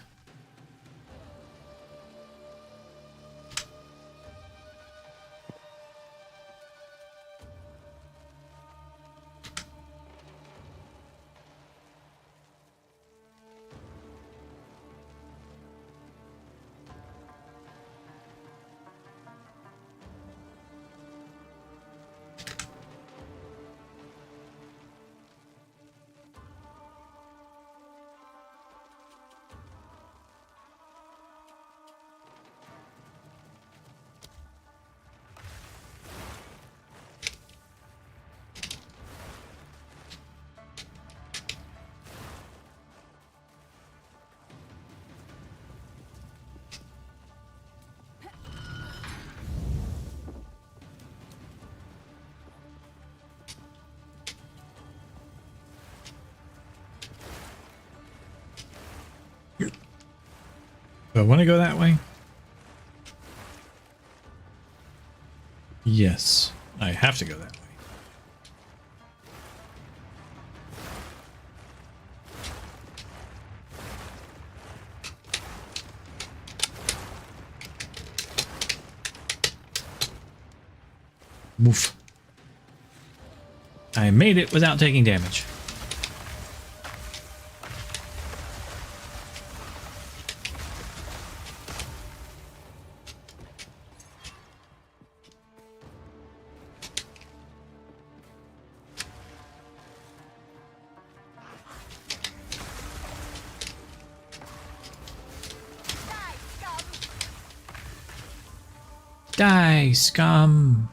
Do I want to go that way? Yes, I have to go that way. Woof. I made it without taking damage. Die, scum!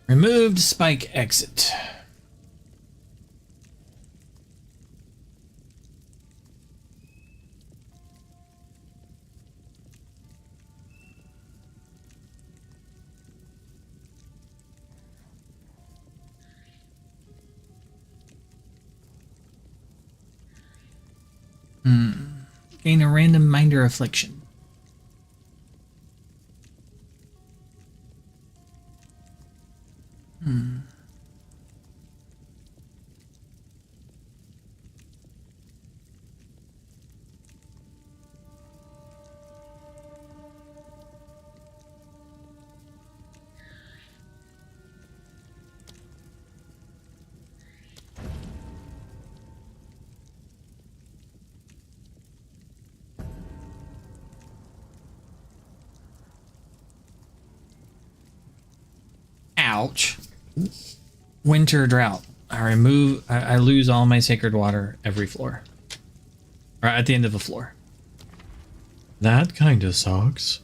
Removed spike exit. Gain a random minder affliction. Ouch. Winter drought. I lose all my sacred water every floor. Or at the end of a floor. That kind of sucks.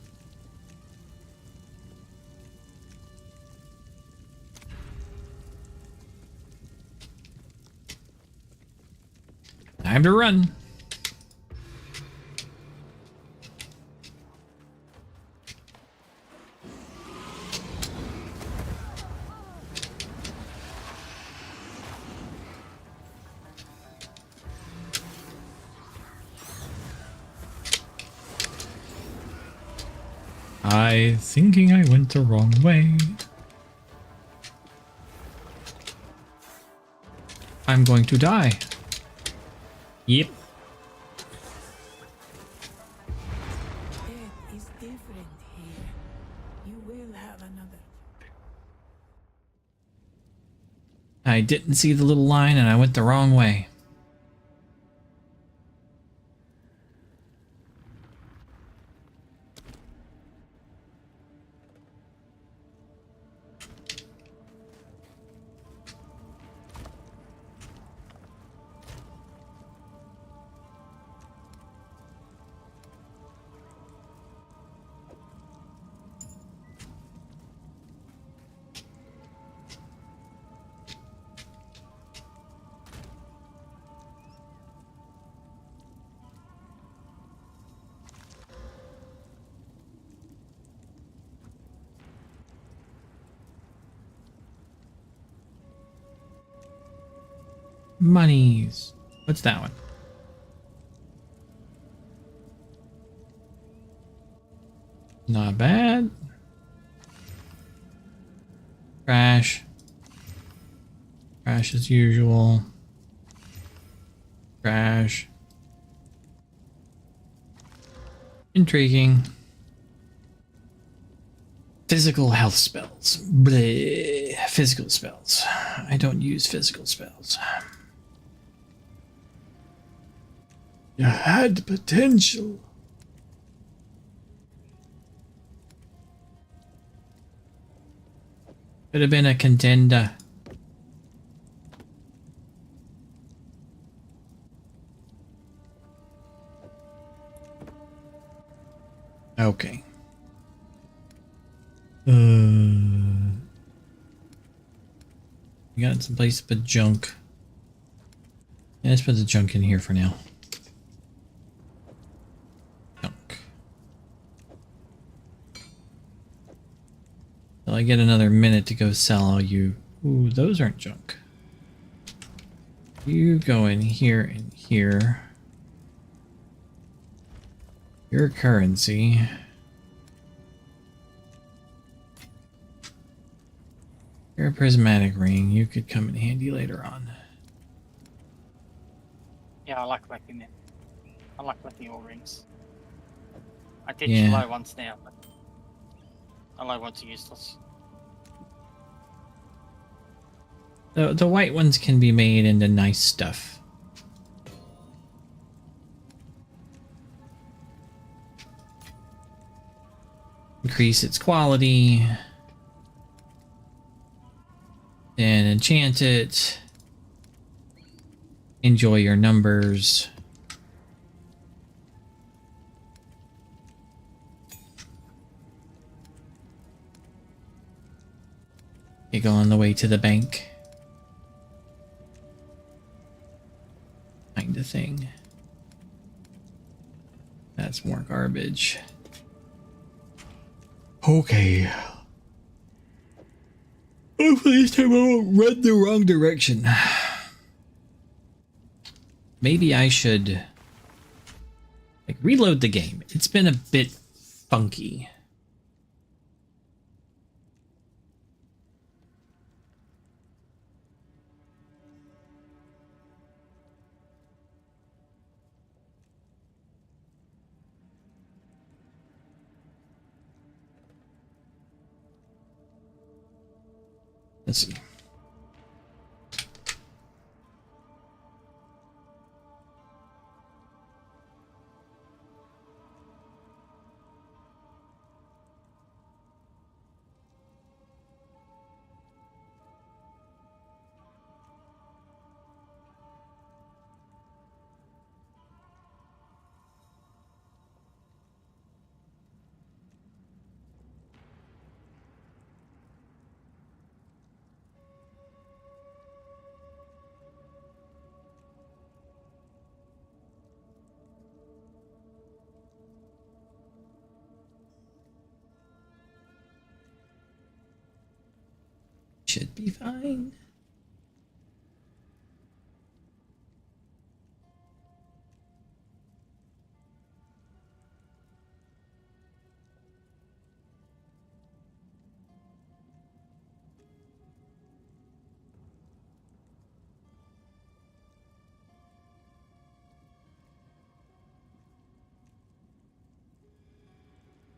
Time to run. Thinking I went the wrong way. I'm going to die. Yep. It is different here. You will have another. I didn't see the little line and I went the wrong way. Monies. What's that one? Not bad. Crash. Crash as usual. Crash. Intriguing. Physical health spells. Bleh. Physical spells. I don't use physical spells. You had potential. Could have been a contender. Okay. We got some place to put junk. Yeah, let's put the junk in here for now. Till I get another minute to go sell all you. Ooh, those aren't junk. You go in here and here. Your currency. You're a prismatic ring. You could come in handy later on. Yeah, I like collecting them. I like collecting all rings. I ditch Yeah. low ones now, but the low ones are useless. The white ones can be made into nice stuff. Increase its quality. Then enchant it. Enjoy your numbers. You go on the way to the bank. Kind of thing. That's more garbage. Okay. Hopefully this time I won't run the wrong direction. Maybe I should like reload the game. It's been a bit funky. Let's see. Should be fine.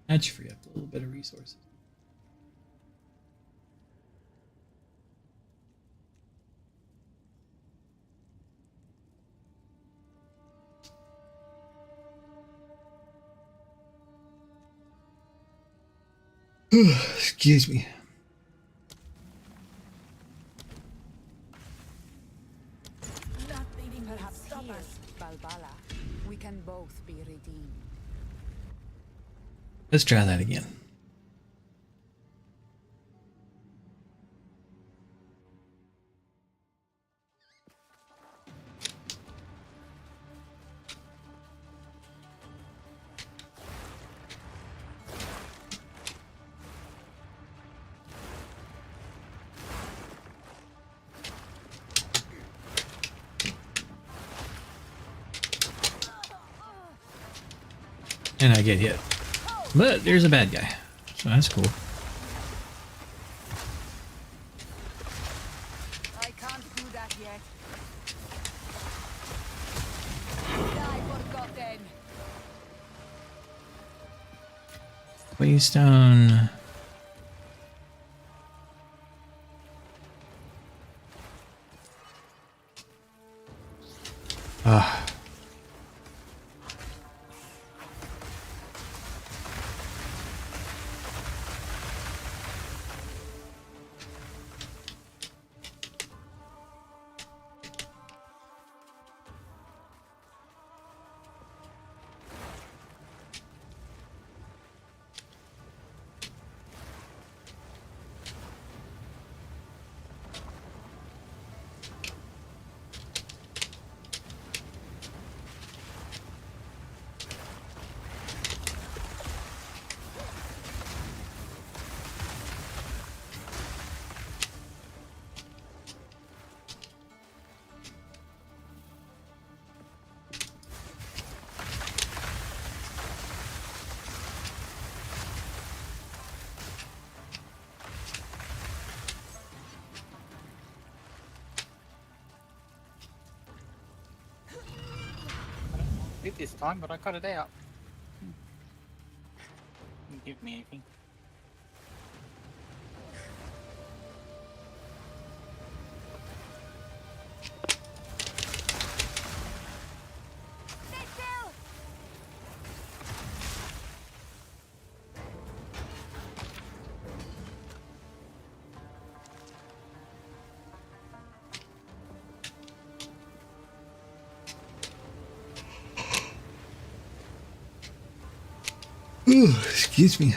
That should free up a little bit of resources. Excuse me. Perhaps here, Balbala, we can both be redeemed. Let's try that again. And I get hit. But there's a bad guy. So that's cool. I can't do that yet. Die forgotten. Waystone. Ah. Did this time, but I cut it out. Didn't give me anything. Ooh, excuse me.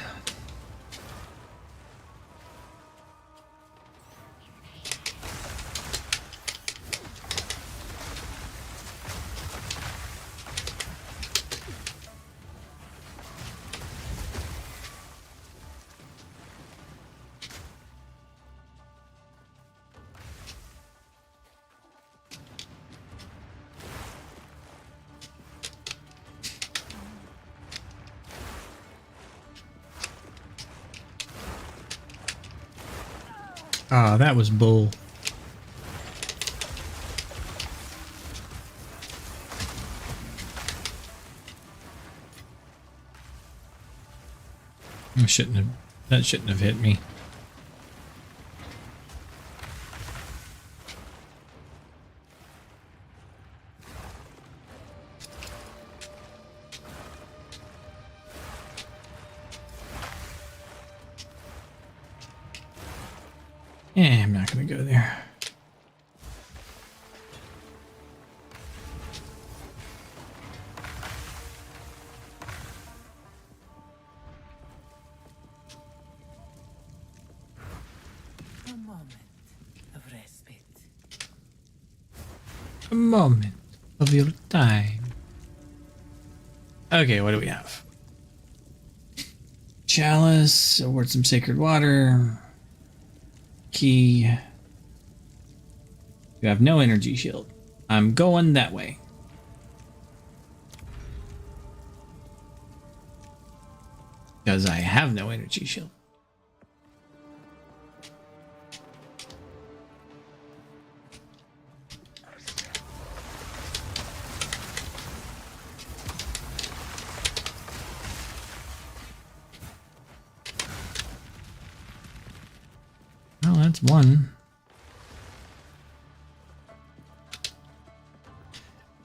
Ah, that was bull. That shouldn't have hit me. Yeah, I'm not gonna go there. A moment of respite. A moment of your time. Okay, what do we have? Chalice, award some sacred water. key. You have no energy shield. I'm going that way. Because I have no energy shield. Well, that's one.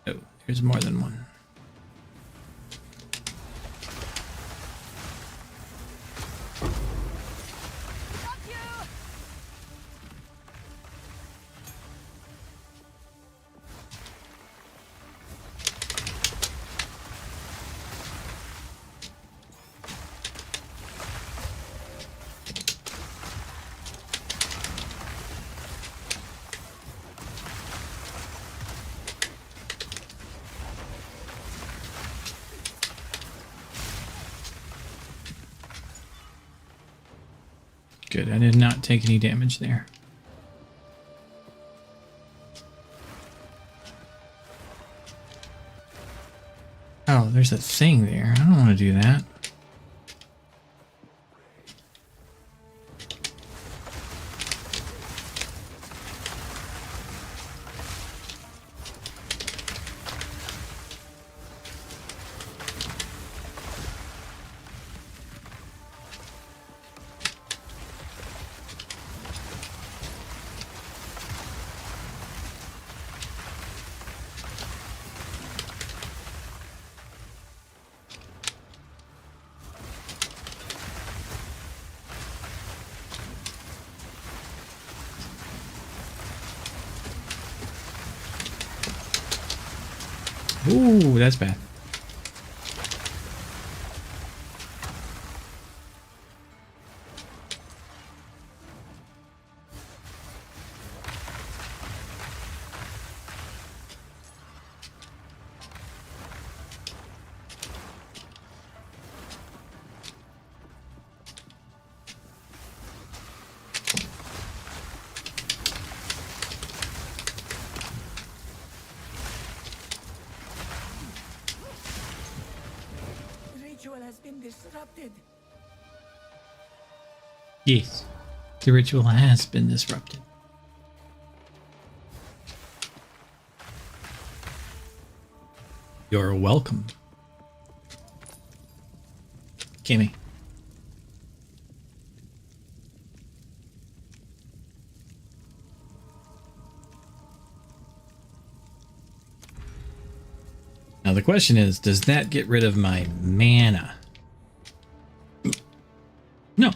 Oh, there's more than one. Good, I did not take any damage there. Oh, there's a thing there. I don't want to do that. Ooh, that's bad. The ritual has been disrupted. Yes, the ritual has been disrupted. You're welcome, Kimmy. Now the question is, does that get rid of my mana? No.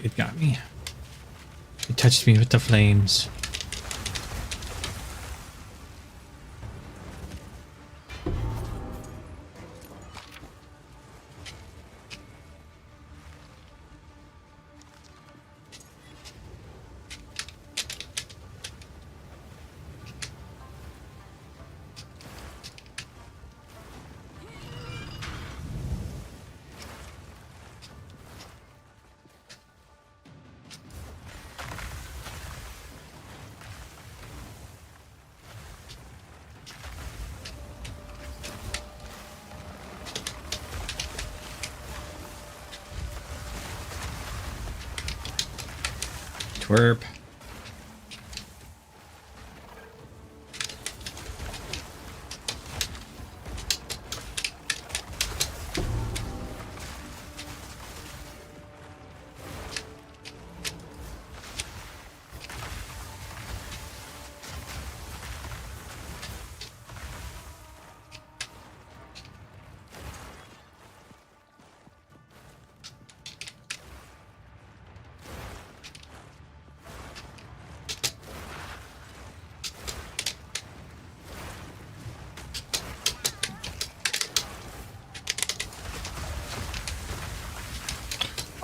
It got me. It touched me with the flames. Twerp.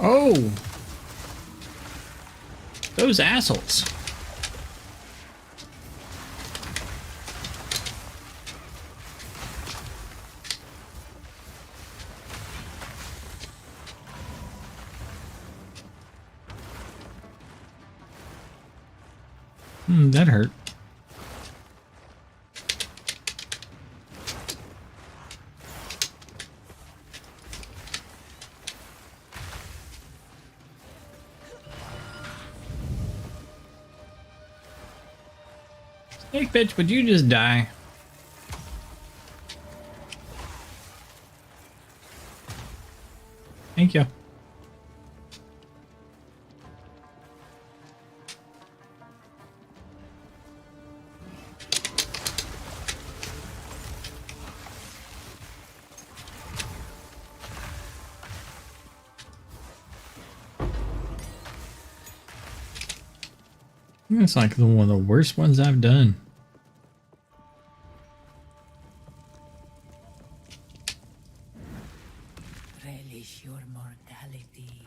Oh! Those assholes. That hurt. Snake bitch, would you just die? Thank you. It's like one of the worst ones I've done. Relish your mortality.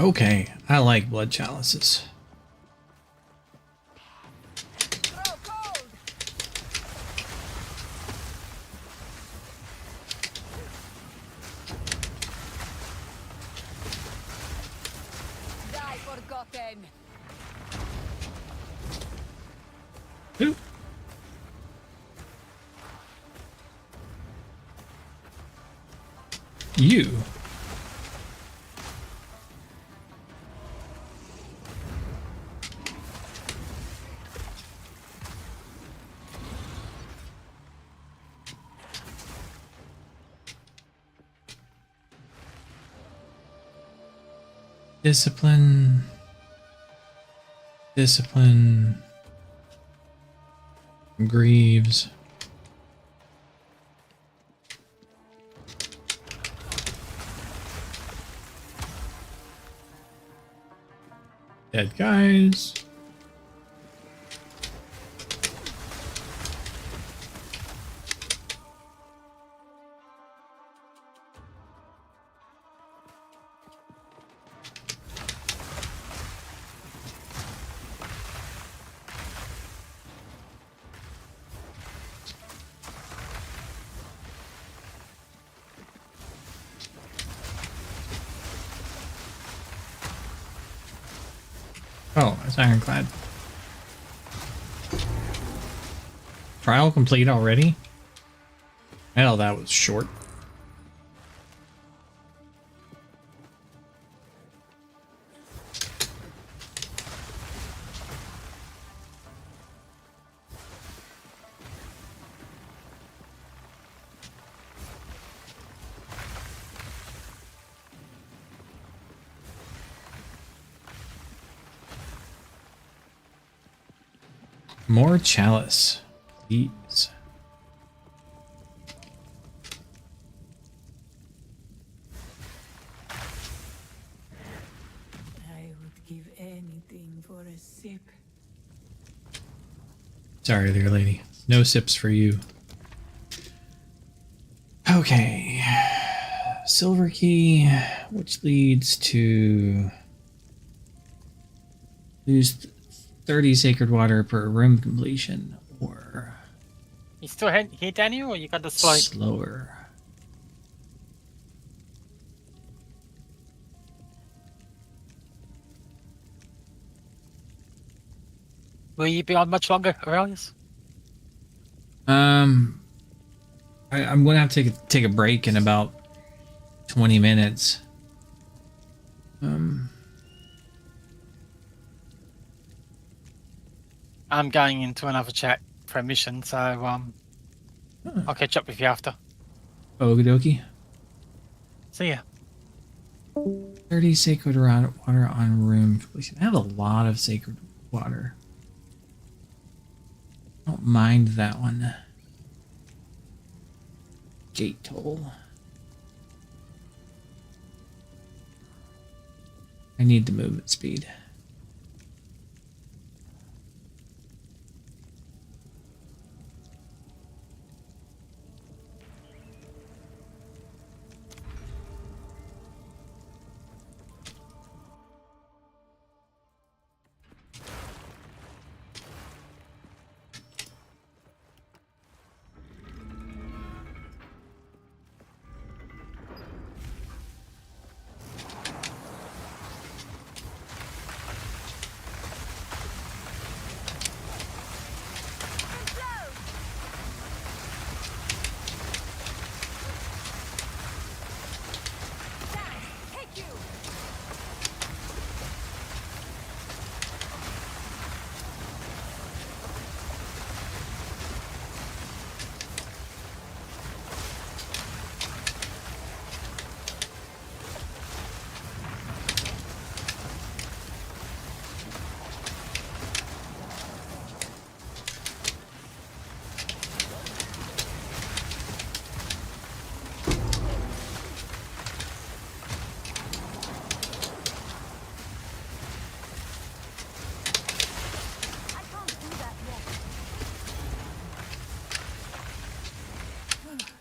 Okay, I like blood chalices. Die forgotten. Ooh. You. Discipline. Discipline. Greaves. Dead guys. Oh, it's ironclad. Trial complete already? Hell, that was short. More chalice, please. I would give anything for a sip. Sorry there, lady. No sips for you. Okay. Silver key, which leads to lose 30 sacred water per room completion, or You still here, Daniel, or you got the slow? slower. Will you be on much longer, Aurelius? I'm gonna have to take a break in about 20 minutes. I'm going into another chat for a mission, so I'll catch up with you after. Okie dokie. See ya. 30 sacred water on room. I have a lot of sacred water. I don't mind that one. Gate toll. I need the movement speed.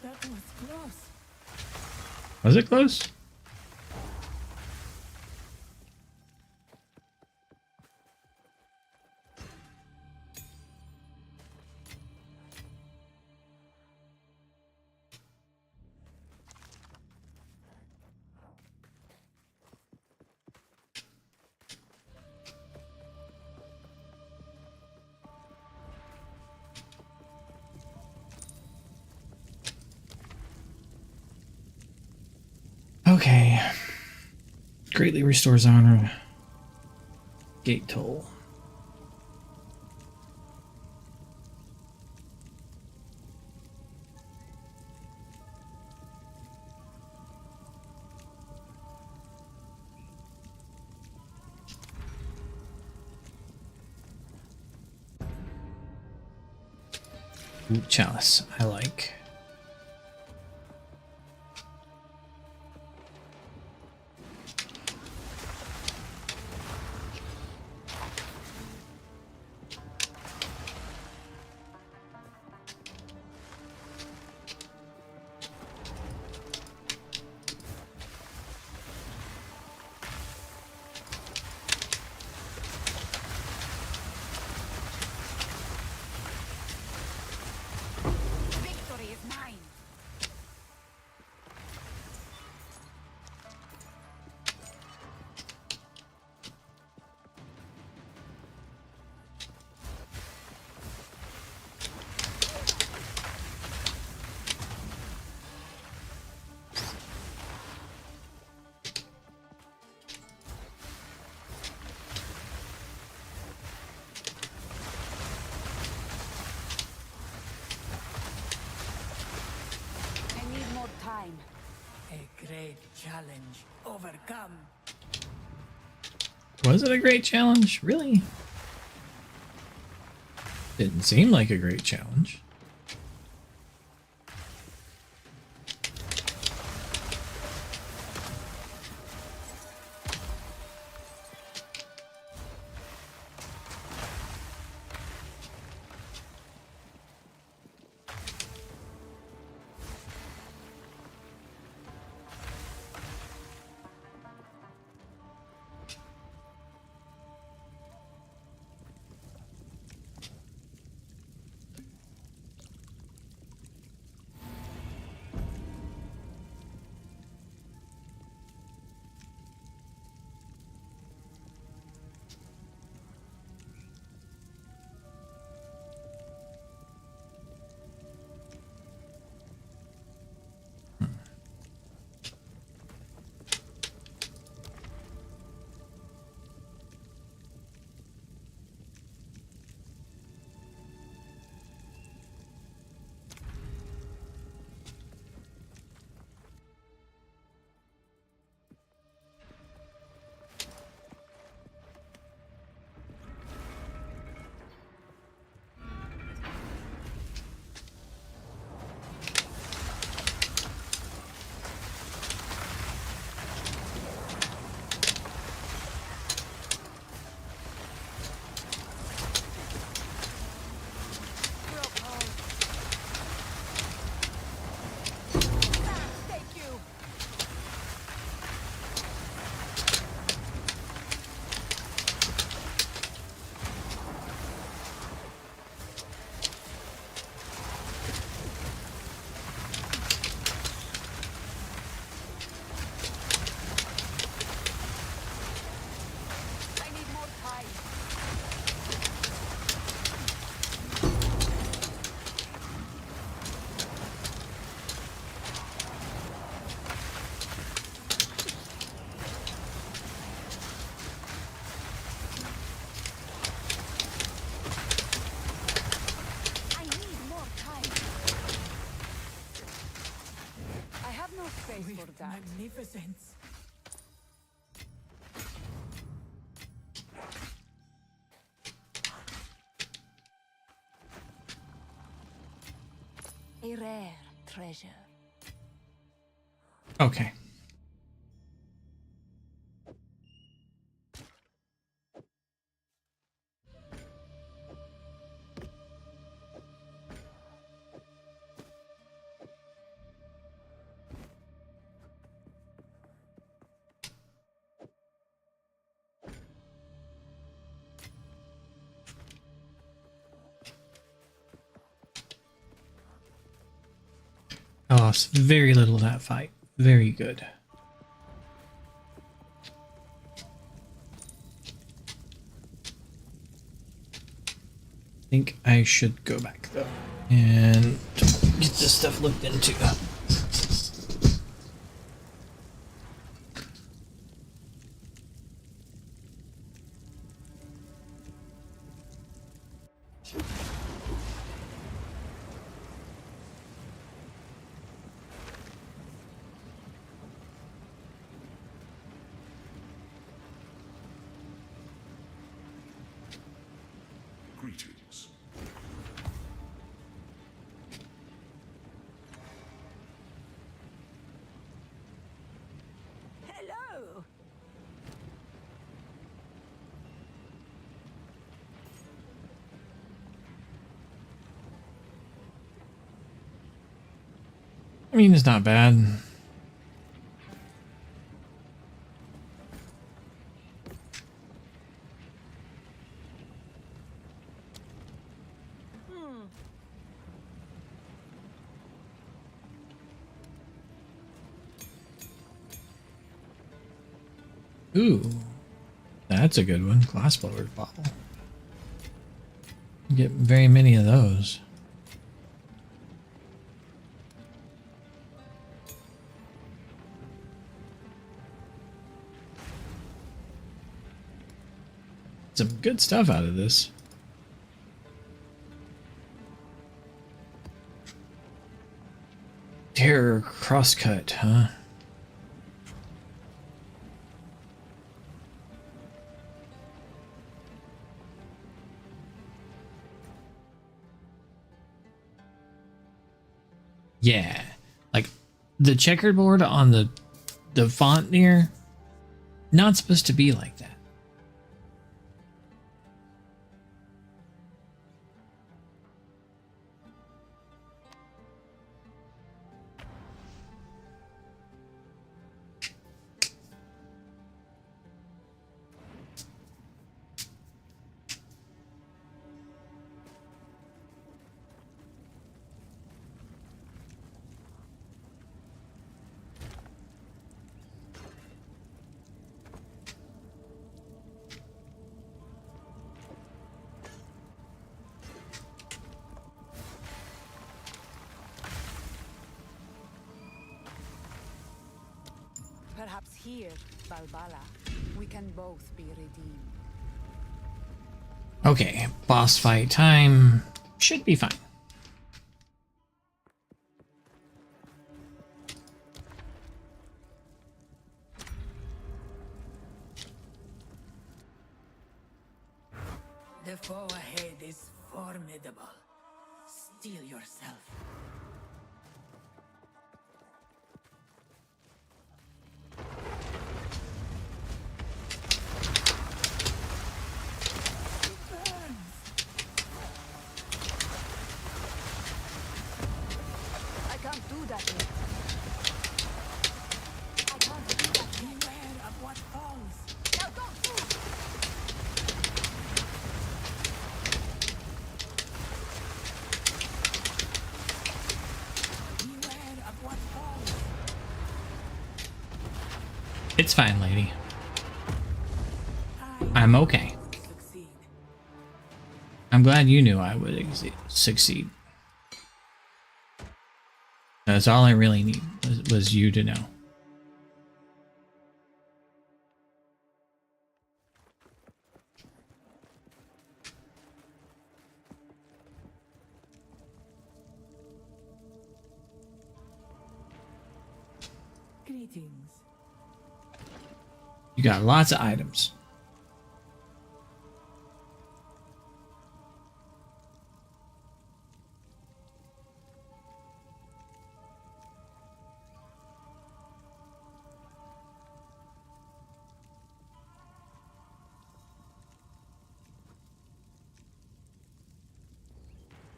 That was close. Was it close? Okay. Greatly restores honor. Gate toll. Ooh, chalice. I like. Victory is mine. I need more time. A great challenge overcome. Was it a great challenge? Really? Didn't seem like a great challenge. for that. Magnificence. A rare treasure. Okay. I lost very little of that fight. Very good. I think I should go back though and get this stuff looked into. Greetings. Hello. I mean, it's not bad. Ooh, that's a good one. Glass blower bottle. You get very many of those. Some good stuff out of this. Terror crosscut, huh? Yeah, like the checkerboard on the font near, not supposed to be like that. Perhaps here, Balbala, we can both be redeemed. Okay, boss fight time. Should be fine. The foe ahead is formidable. Steel yourself. I can't do that yet. I can't do that yet. Beware of what falls. Now don't move! Beware of what falls. It's fine, lady. I'm okay. I'm glad you knew I would succeed. That's all I really need was you to know. Greetings. You got lots of items.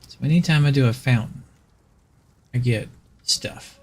So anytime I do a fountain, I get stuff.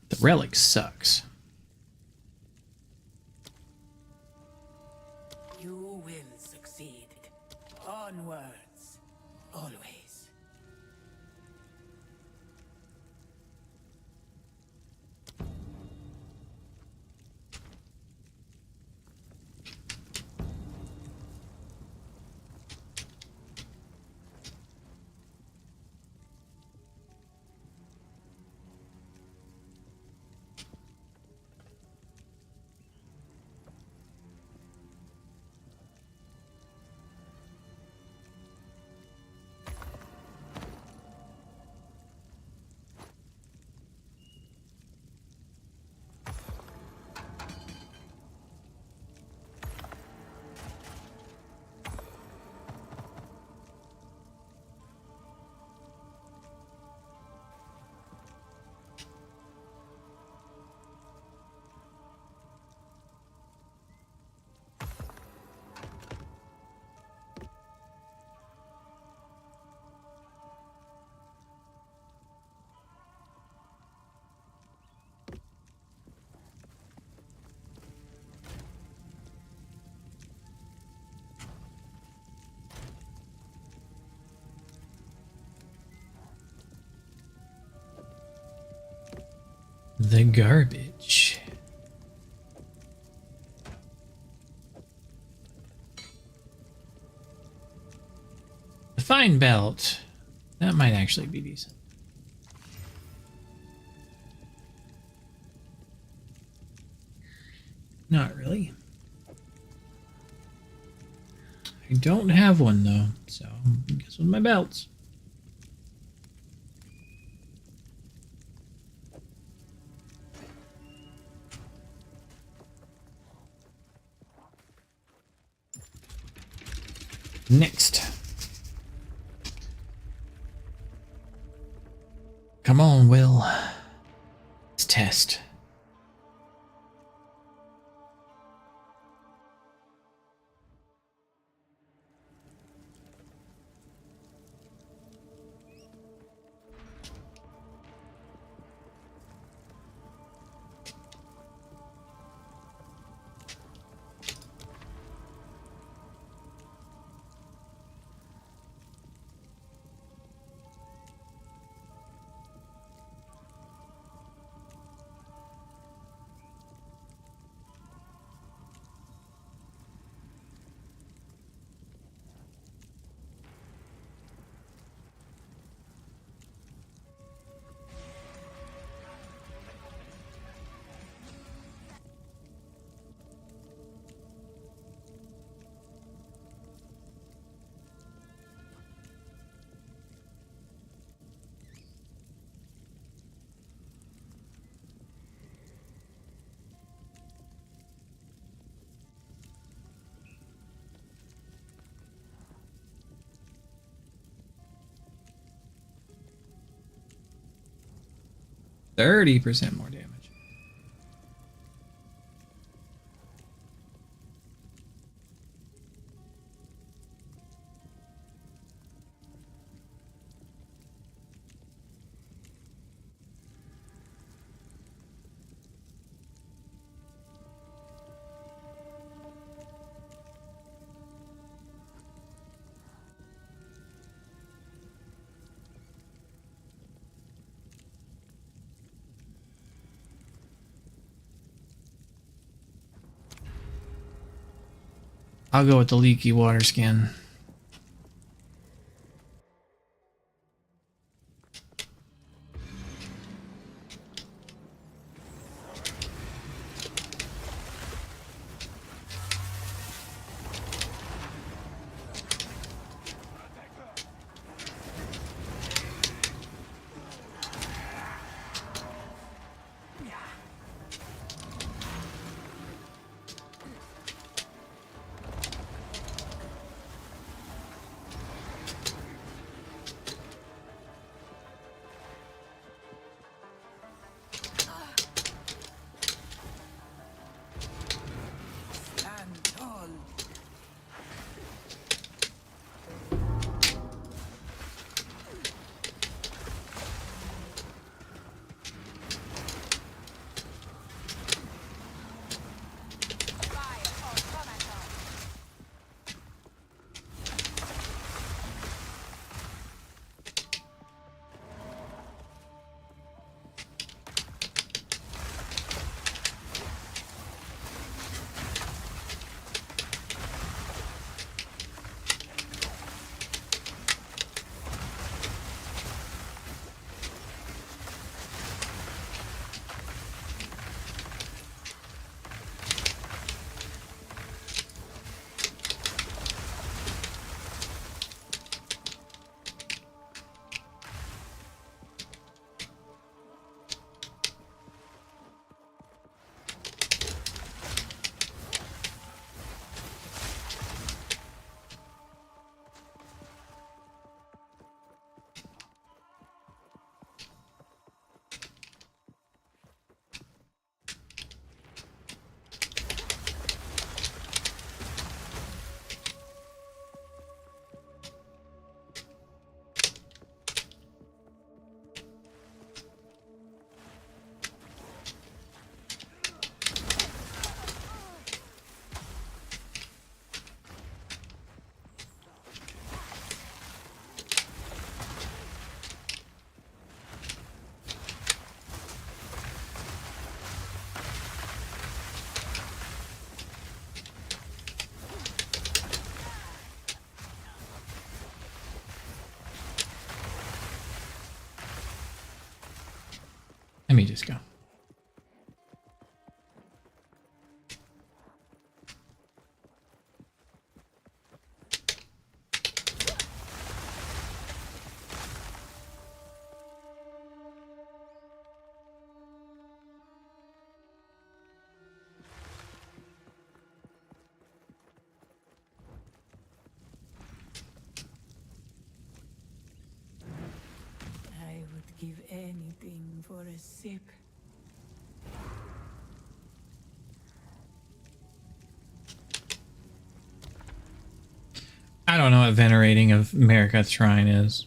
The relic sucks. You will succeed. Onwards. Always. The garbage. The fine belt. That might actually be decent. Not really. I don't have one though, so I guess with my belts. Next. Come on, Will. Let's test. %30 more damage. I'll go with the leaky water skin. Let me just go. I would give anything for a sip. I don't know what venerating of Marika's shrine is.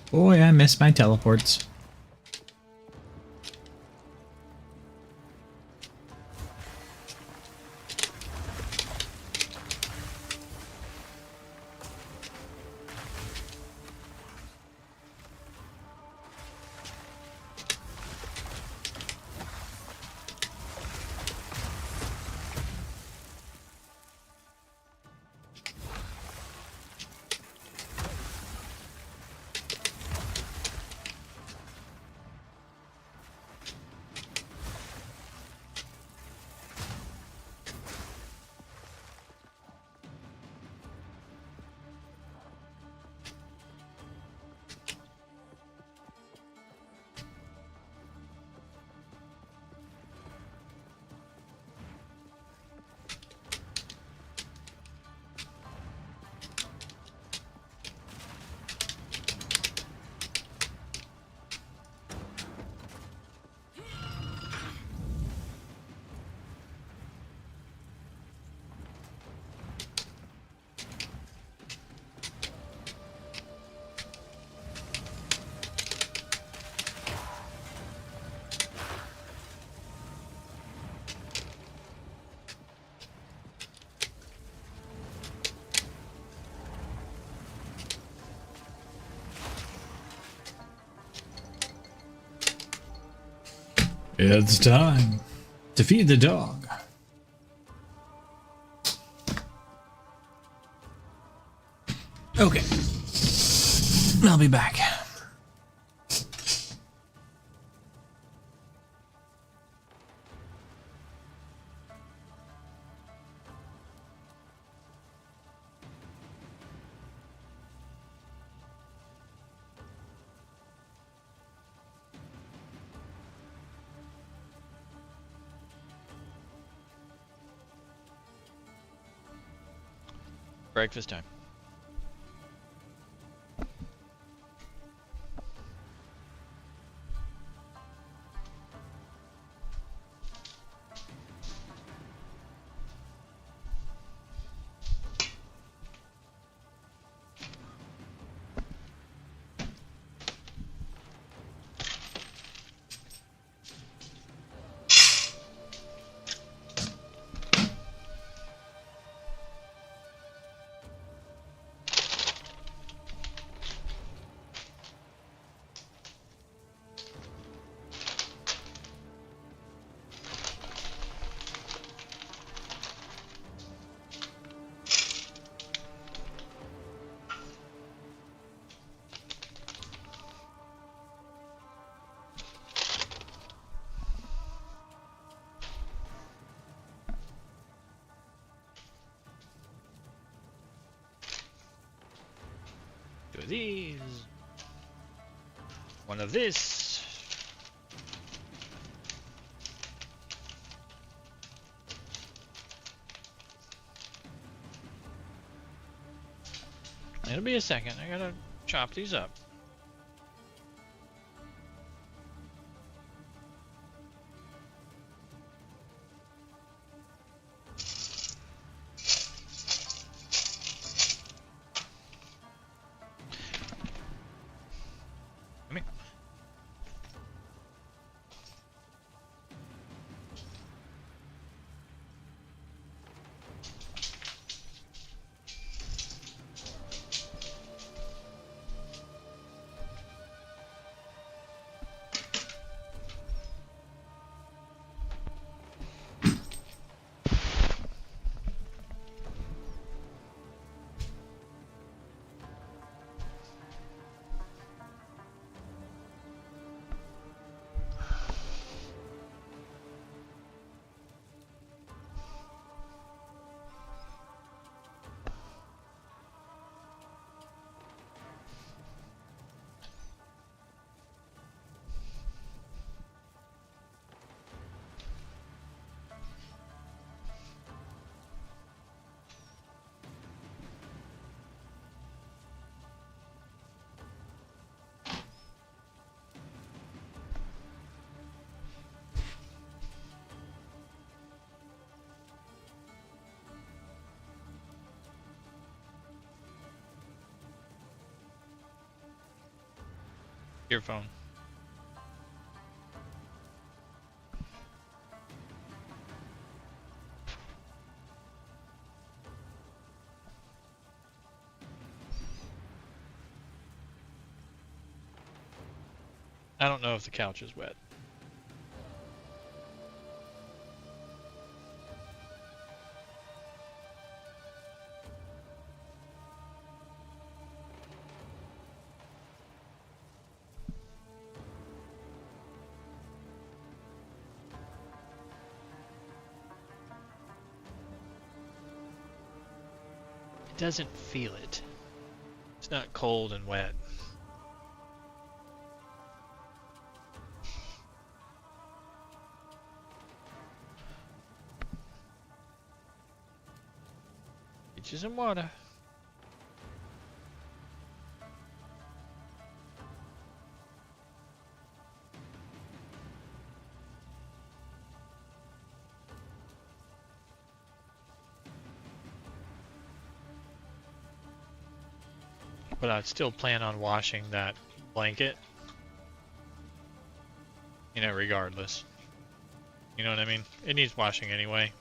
Boy, I miss my teleports. It's time to feed the dog. Okay. I'll be back. Breakfast time. Two of these. One of this. It'll be a second. I gotta chop these up. Come here. Your phone. I don't know if the couch is wet. It doesn't feel it. It's not cold and wet. Get you some water. But I'd still plan on washing that blanket. You know, regardless. You know what I mean? It needs washing anyway.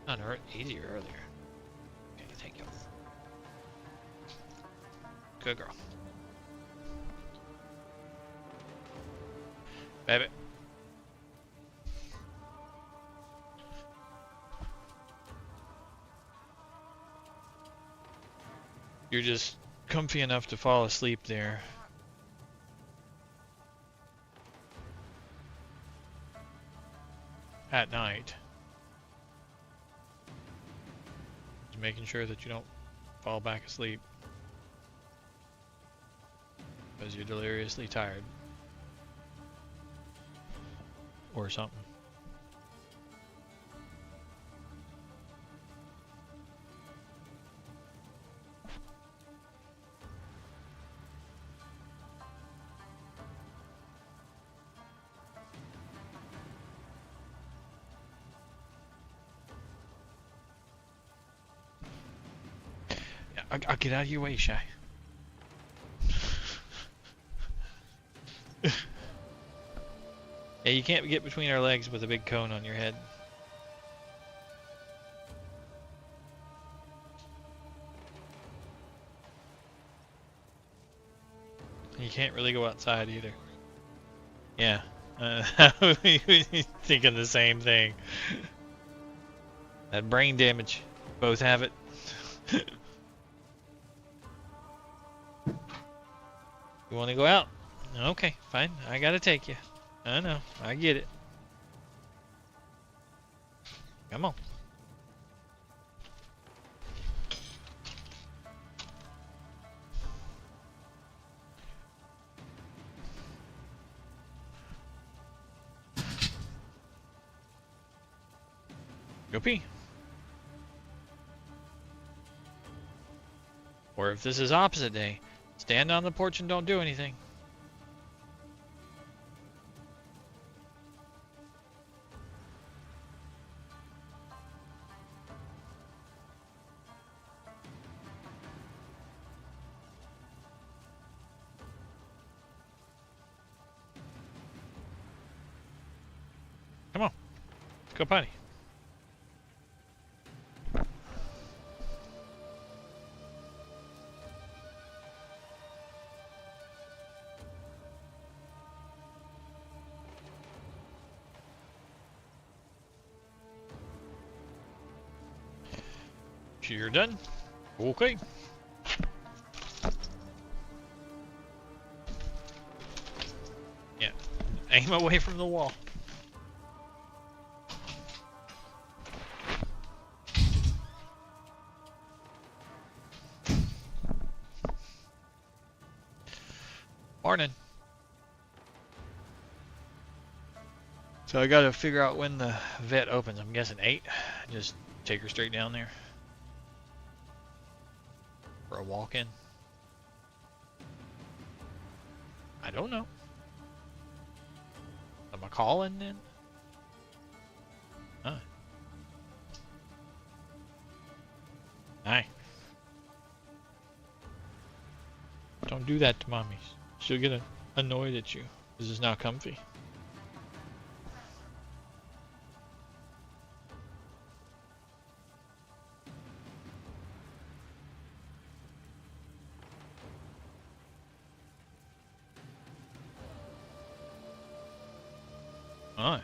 Not easier earlier. Okay, thank you. Good girl. Baby. You're just comfy enough to fall asleep there. At night. Just making sure that you don't fall back asleep. Because you're deliriously tired. Or something. I'll get out of your way, Shy. Yeah, you can't get between our legs with a big cone on your head. You can't really go outside either. Yeah. Thinking the same thing. That brain damage. Both have it. You want to go out? Okay, fine. I gotta take you. I know. I get it. Come on. Go pee. Or if this is opposite day, stand on the porch and don't do anything. Come on. Let's go potty. You're done? Okay. Yeah. Aim away from the wall. Morning. So I gotta figure out when the vet opens. I'm guessing 8. Just take her straight down there. For a walk-in? I don't know. Am I calling then? Huh. Hi. Don't do that to mommy. She'll get annoyed at you. This is not comfy. Alright.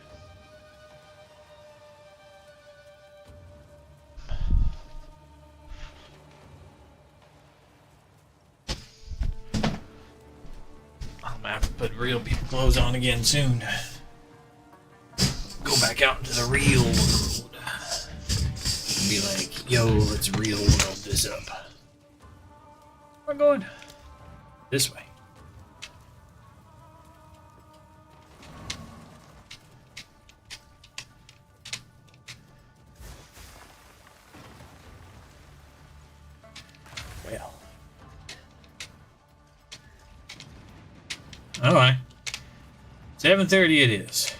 I'm gonna have to put real people clothes on again soon. Go back out into the real world. Be like, yo, let's real world this up. Where am I going? This way. Well. Alright. 7:30 it is.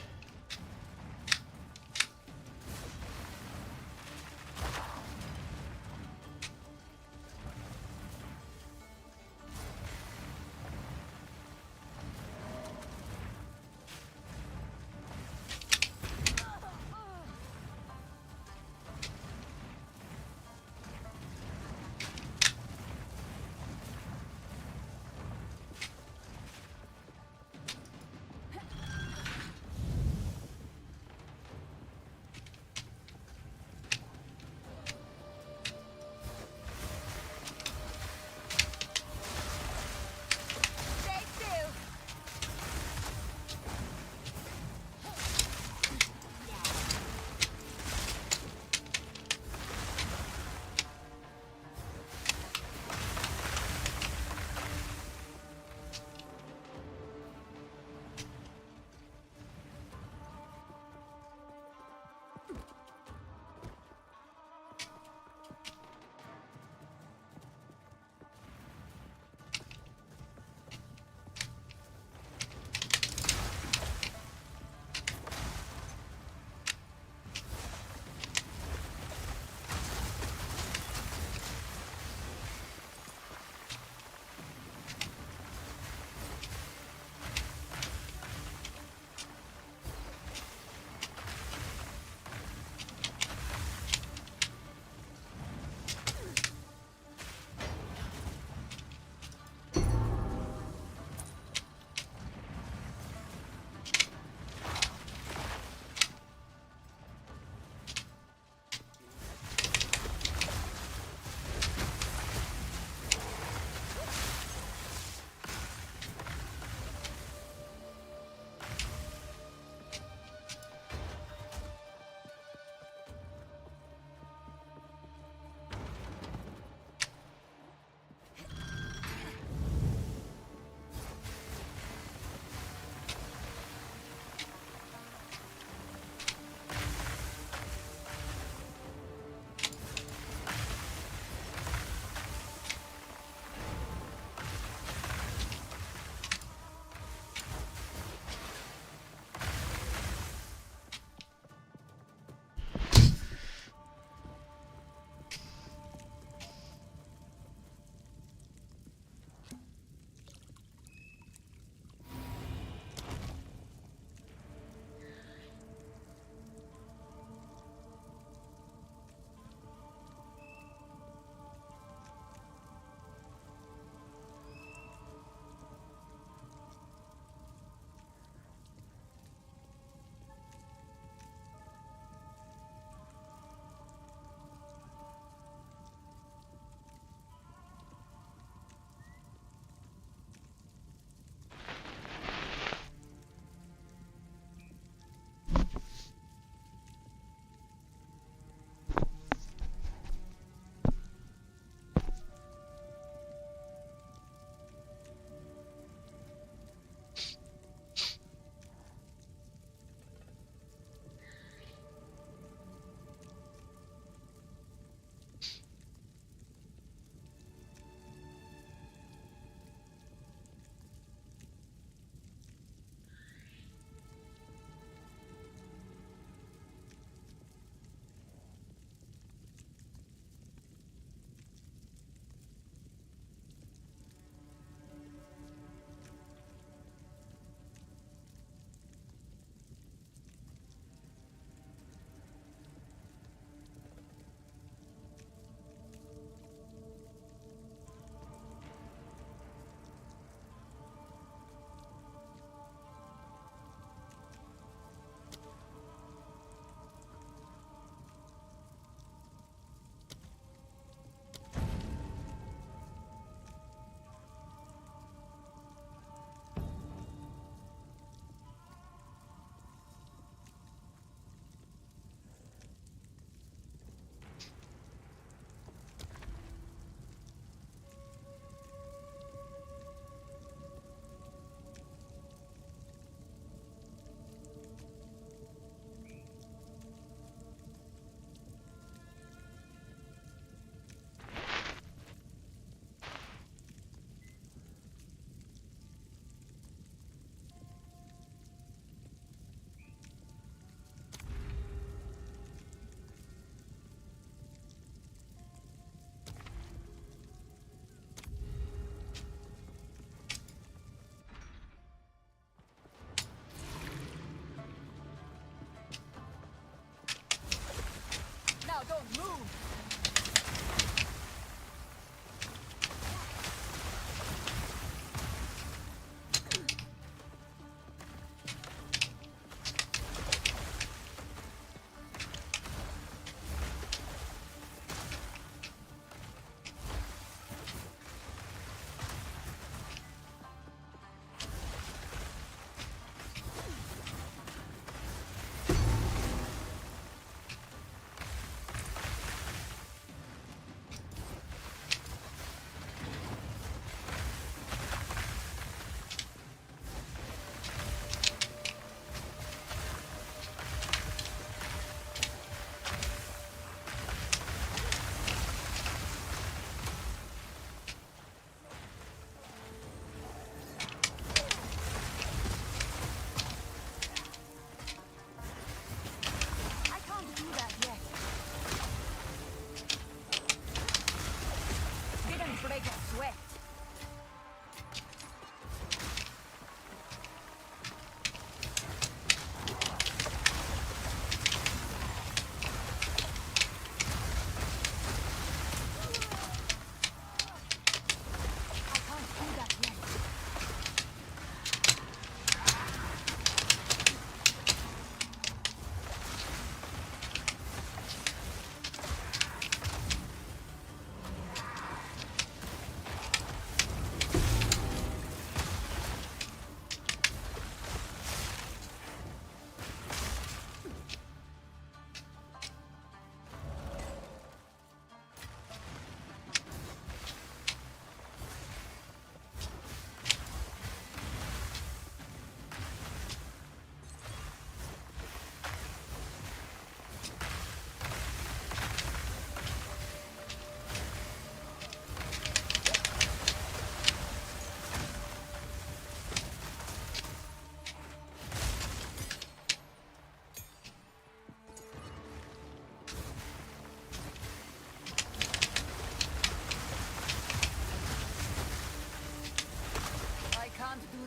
Don't move!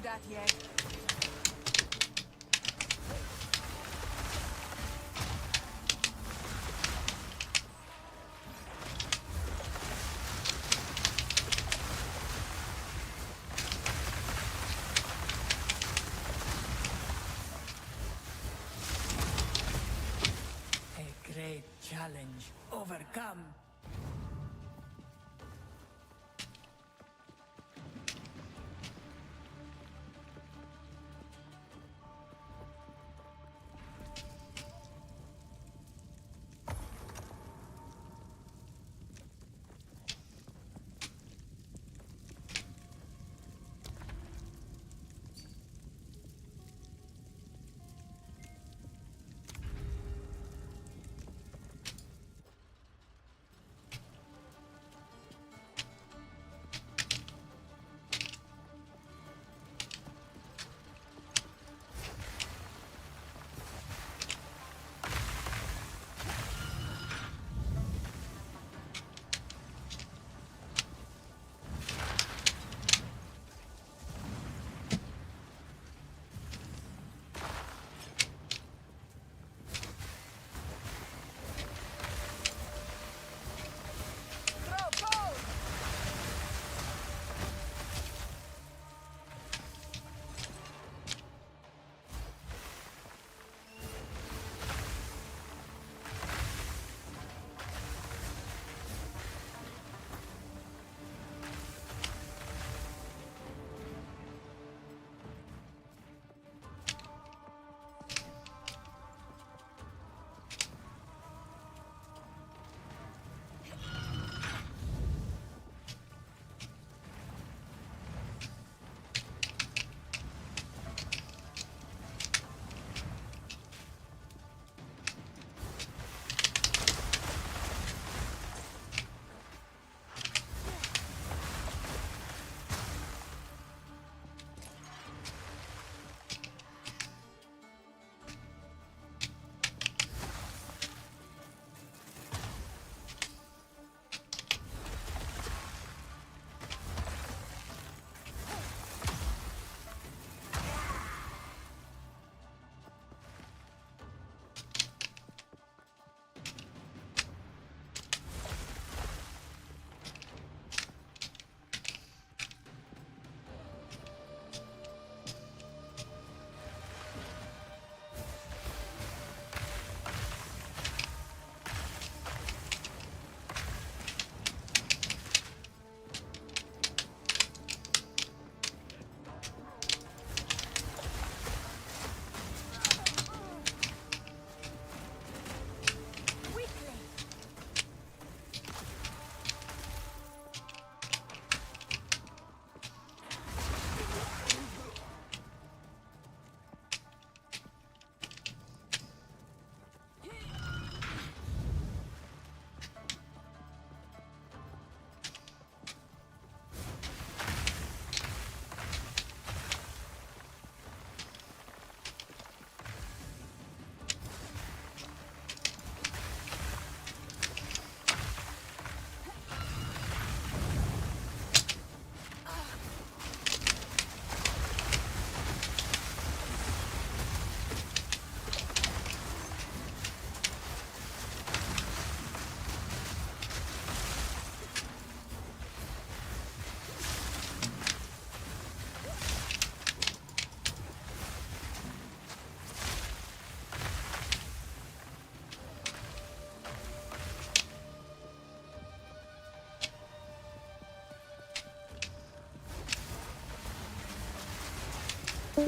that yet. A great challenge overcome.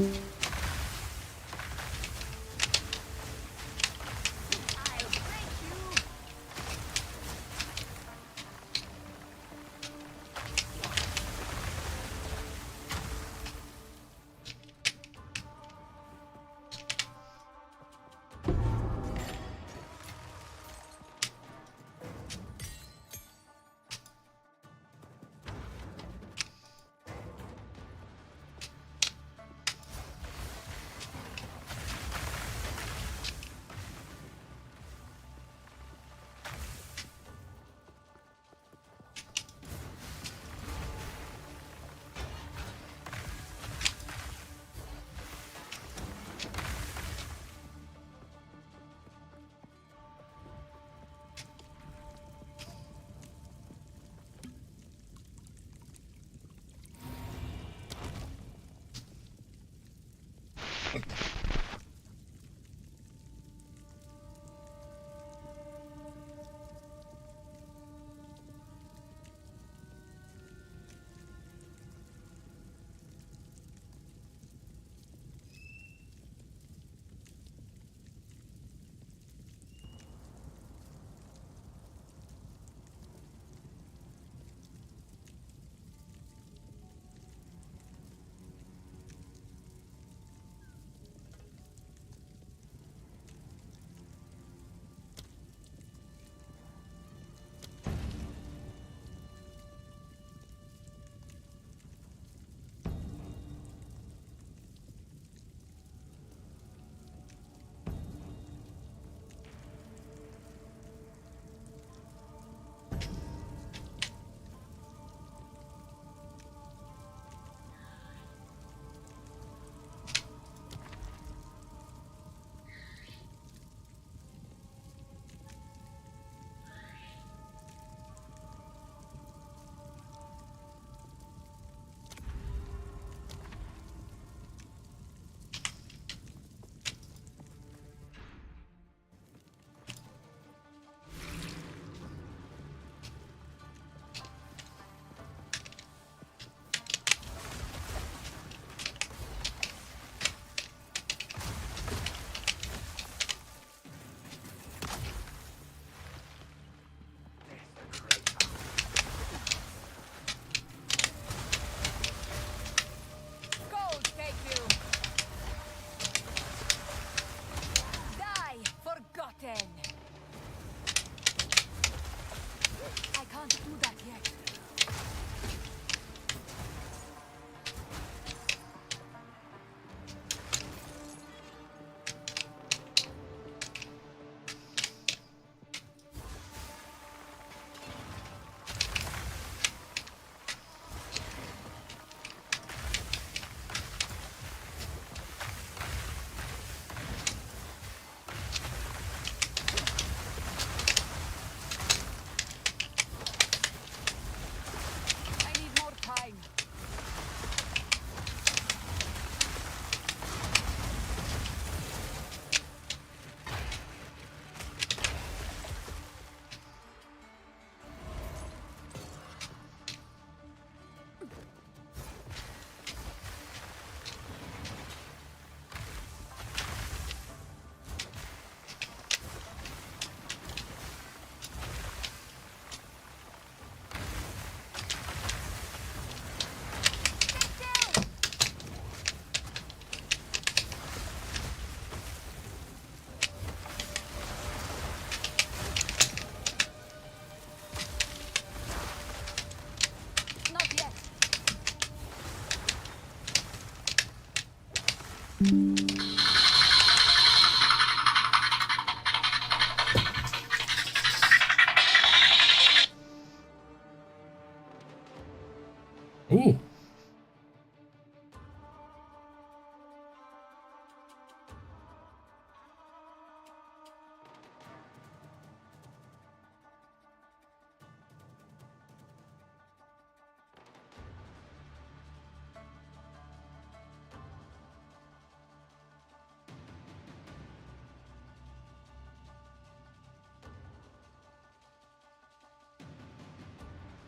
Ooh.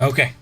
Okay.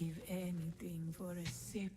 give anything for a sip.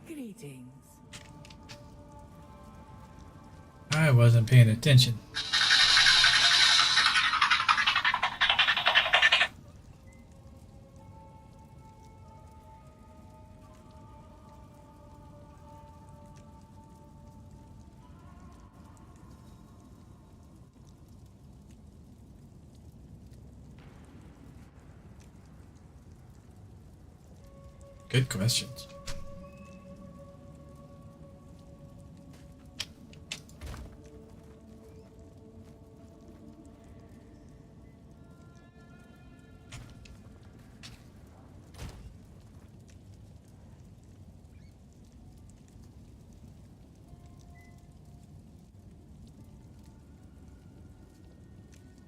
Greetings. I wasn't paying attention. Good questions.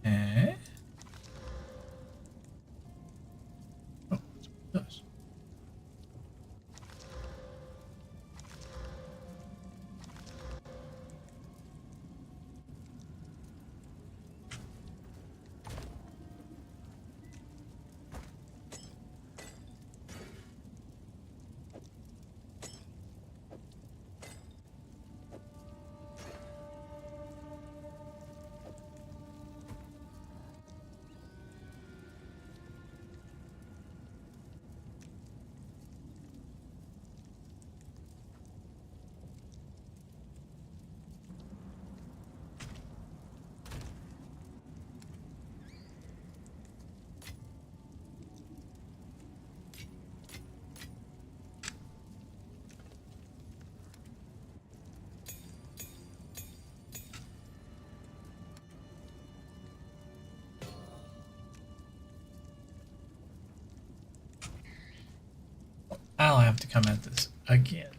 Eh? Oh, that's I'll have to come at this again.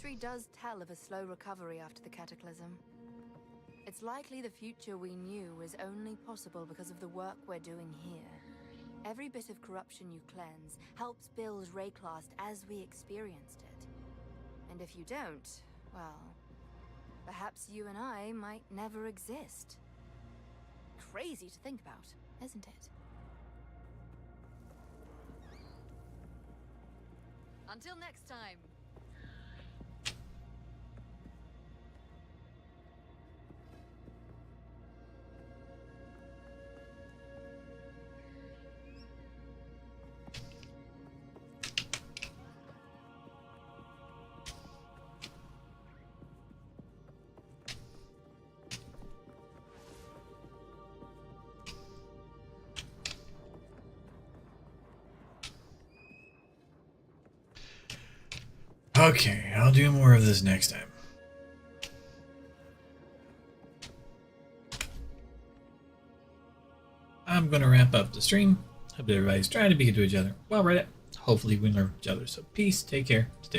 history does tell of a slow recovery after the cataclysm. It's likely the future we knew is only possible because of the work we're doing here. Every bit of corruption you cleanse helps build Rayclast as we experienced it. And if you don't, well, perhaps you and I might never exist. Crazy to think about, isn't it? Until next time. Okay, I'll do more of this next time. I'm gonna wrap up the stream. Hope everybody's trying to be good to each other while we're at it. Hopefully we learn from each other. So peace, take care, stay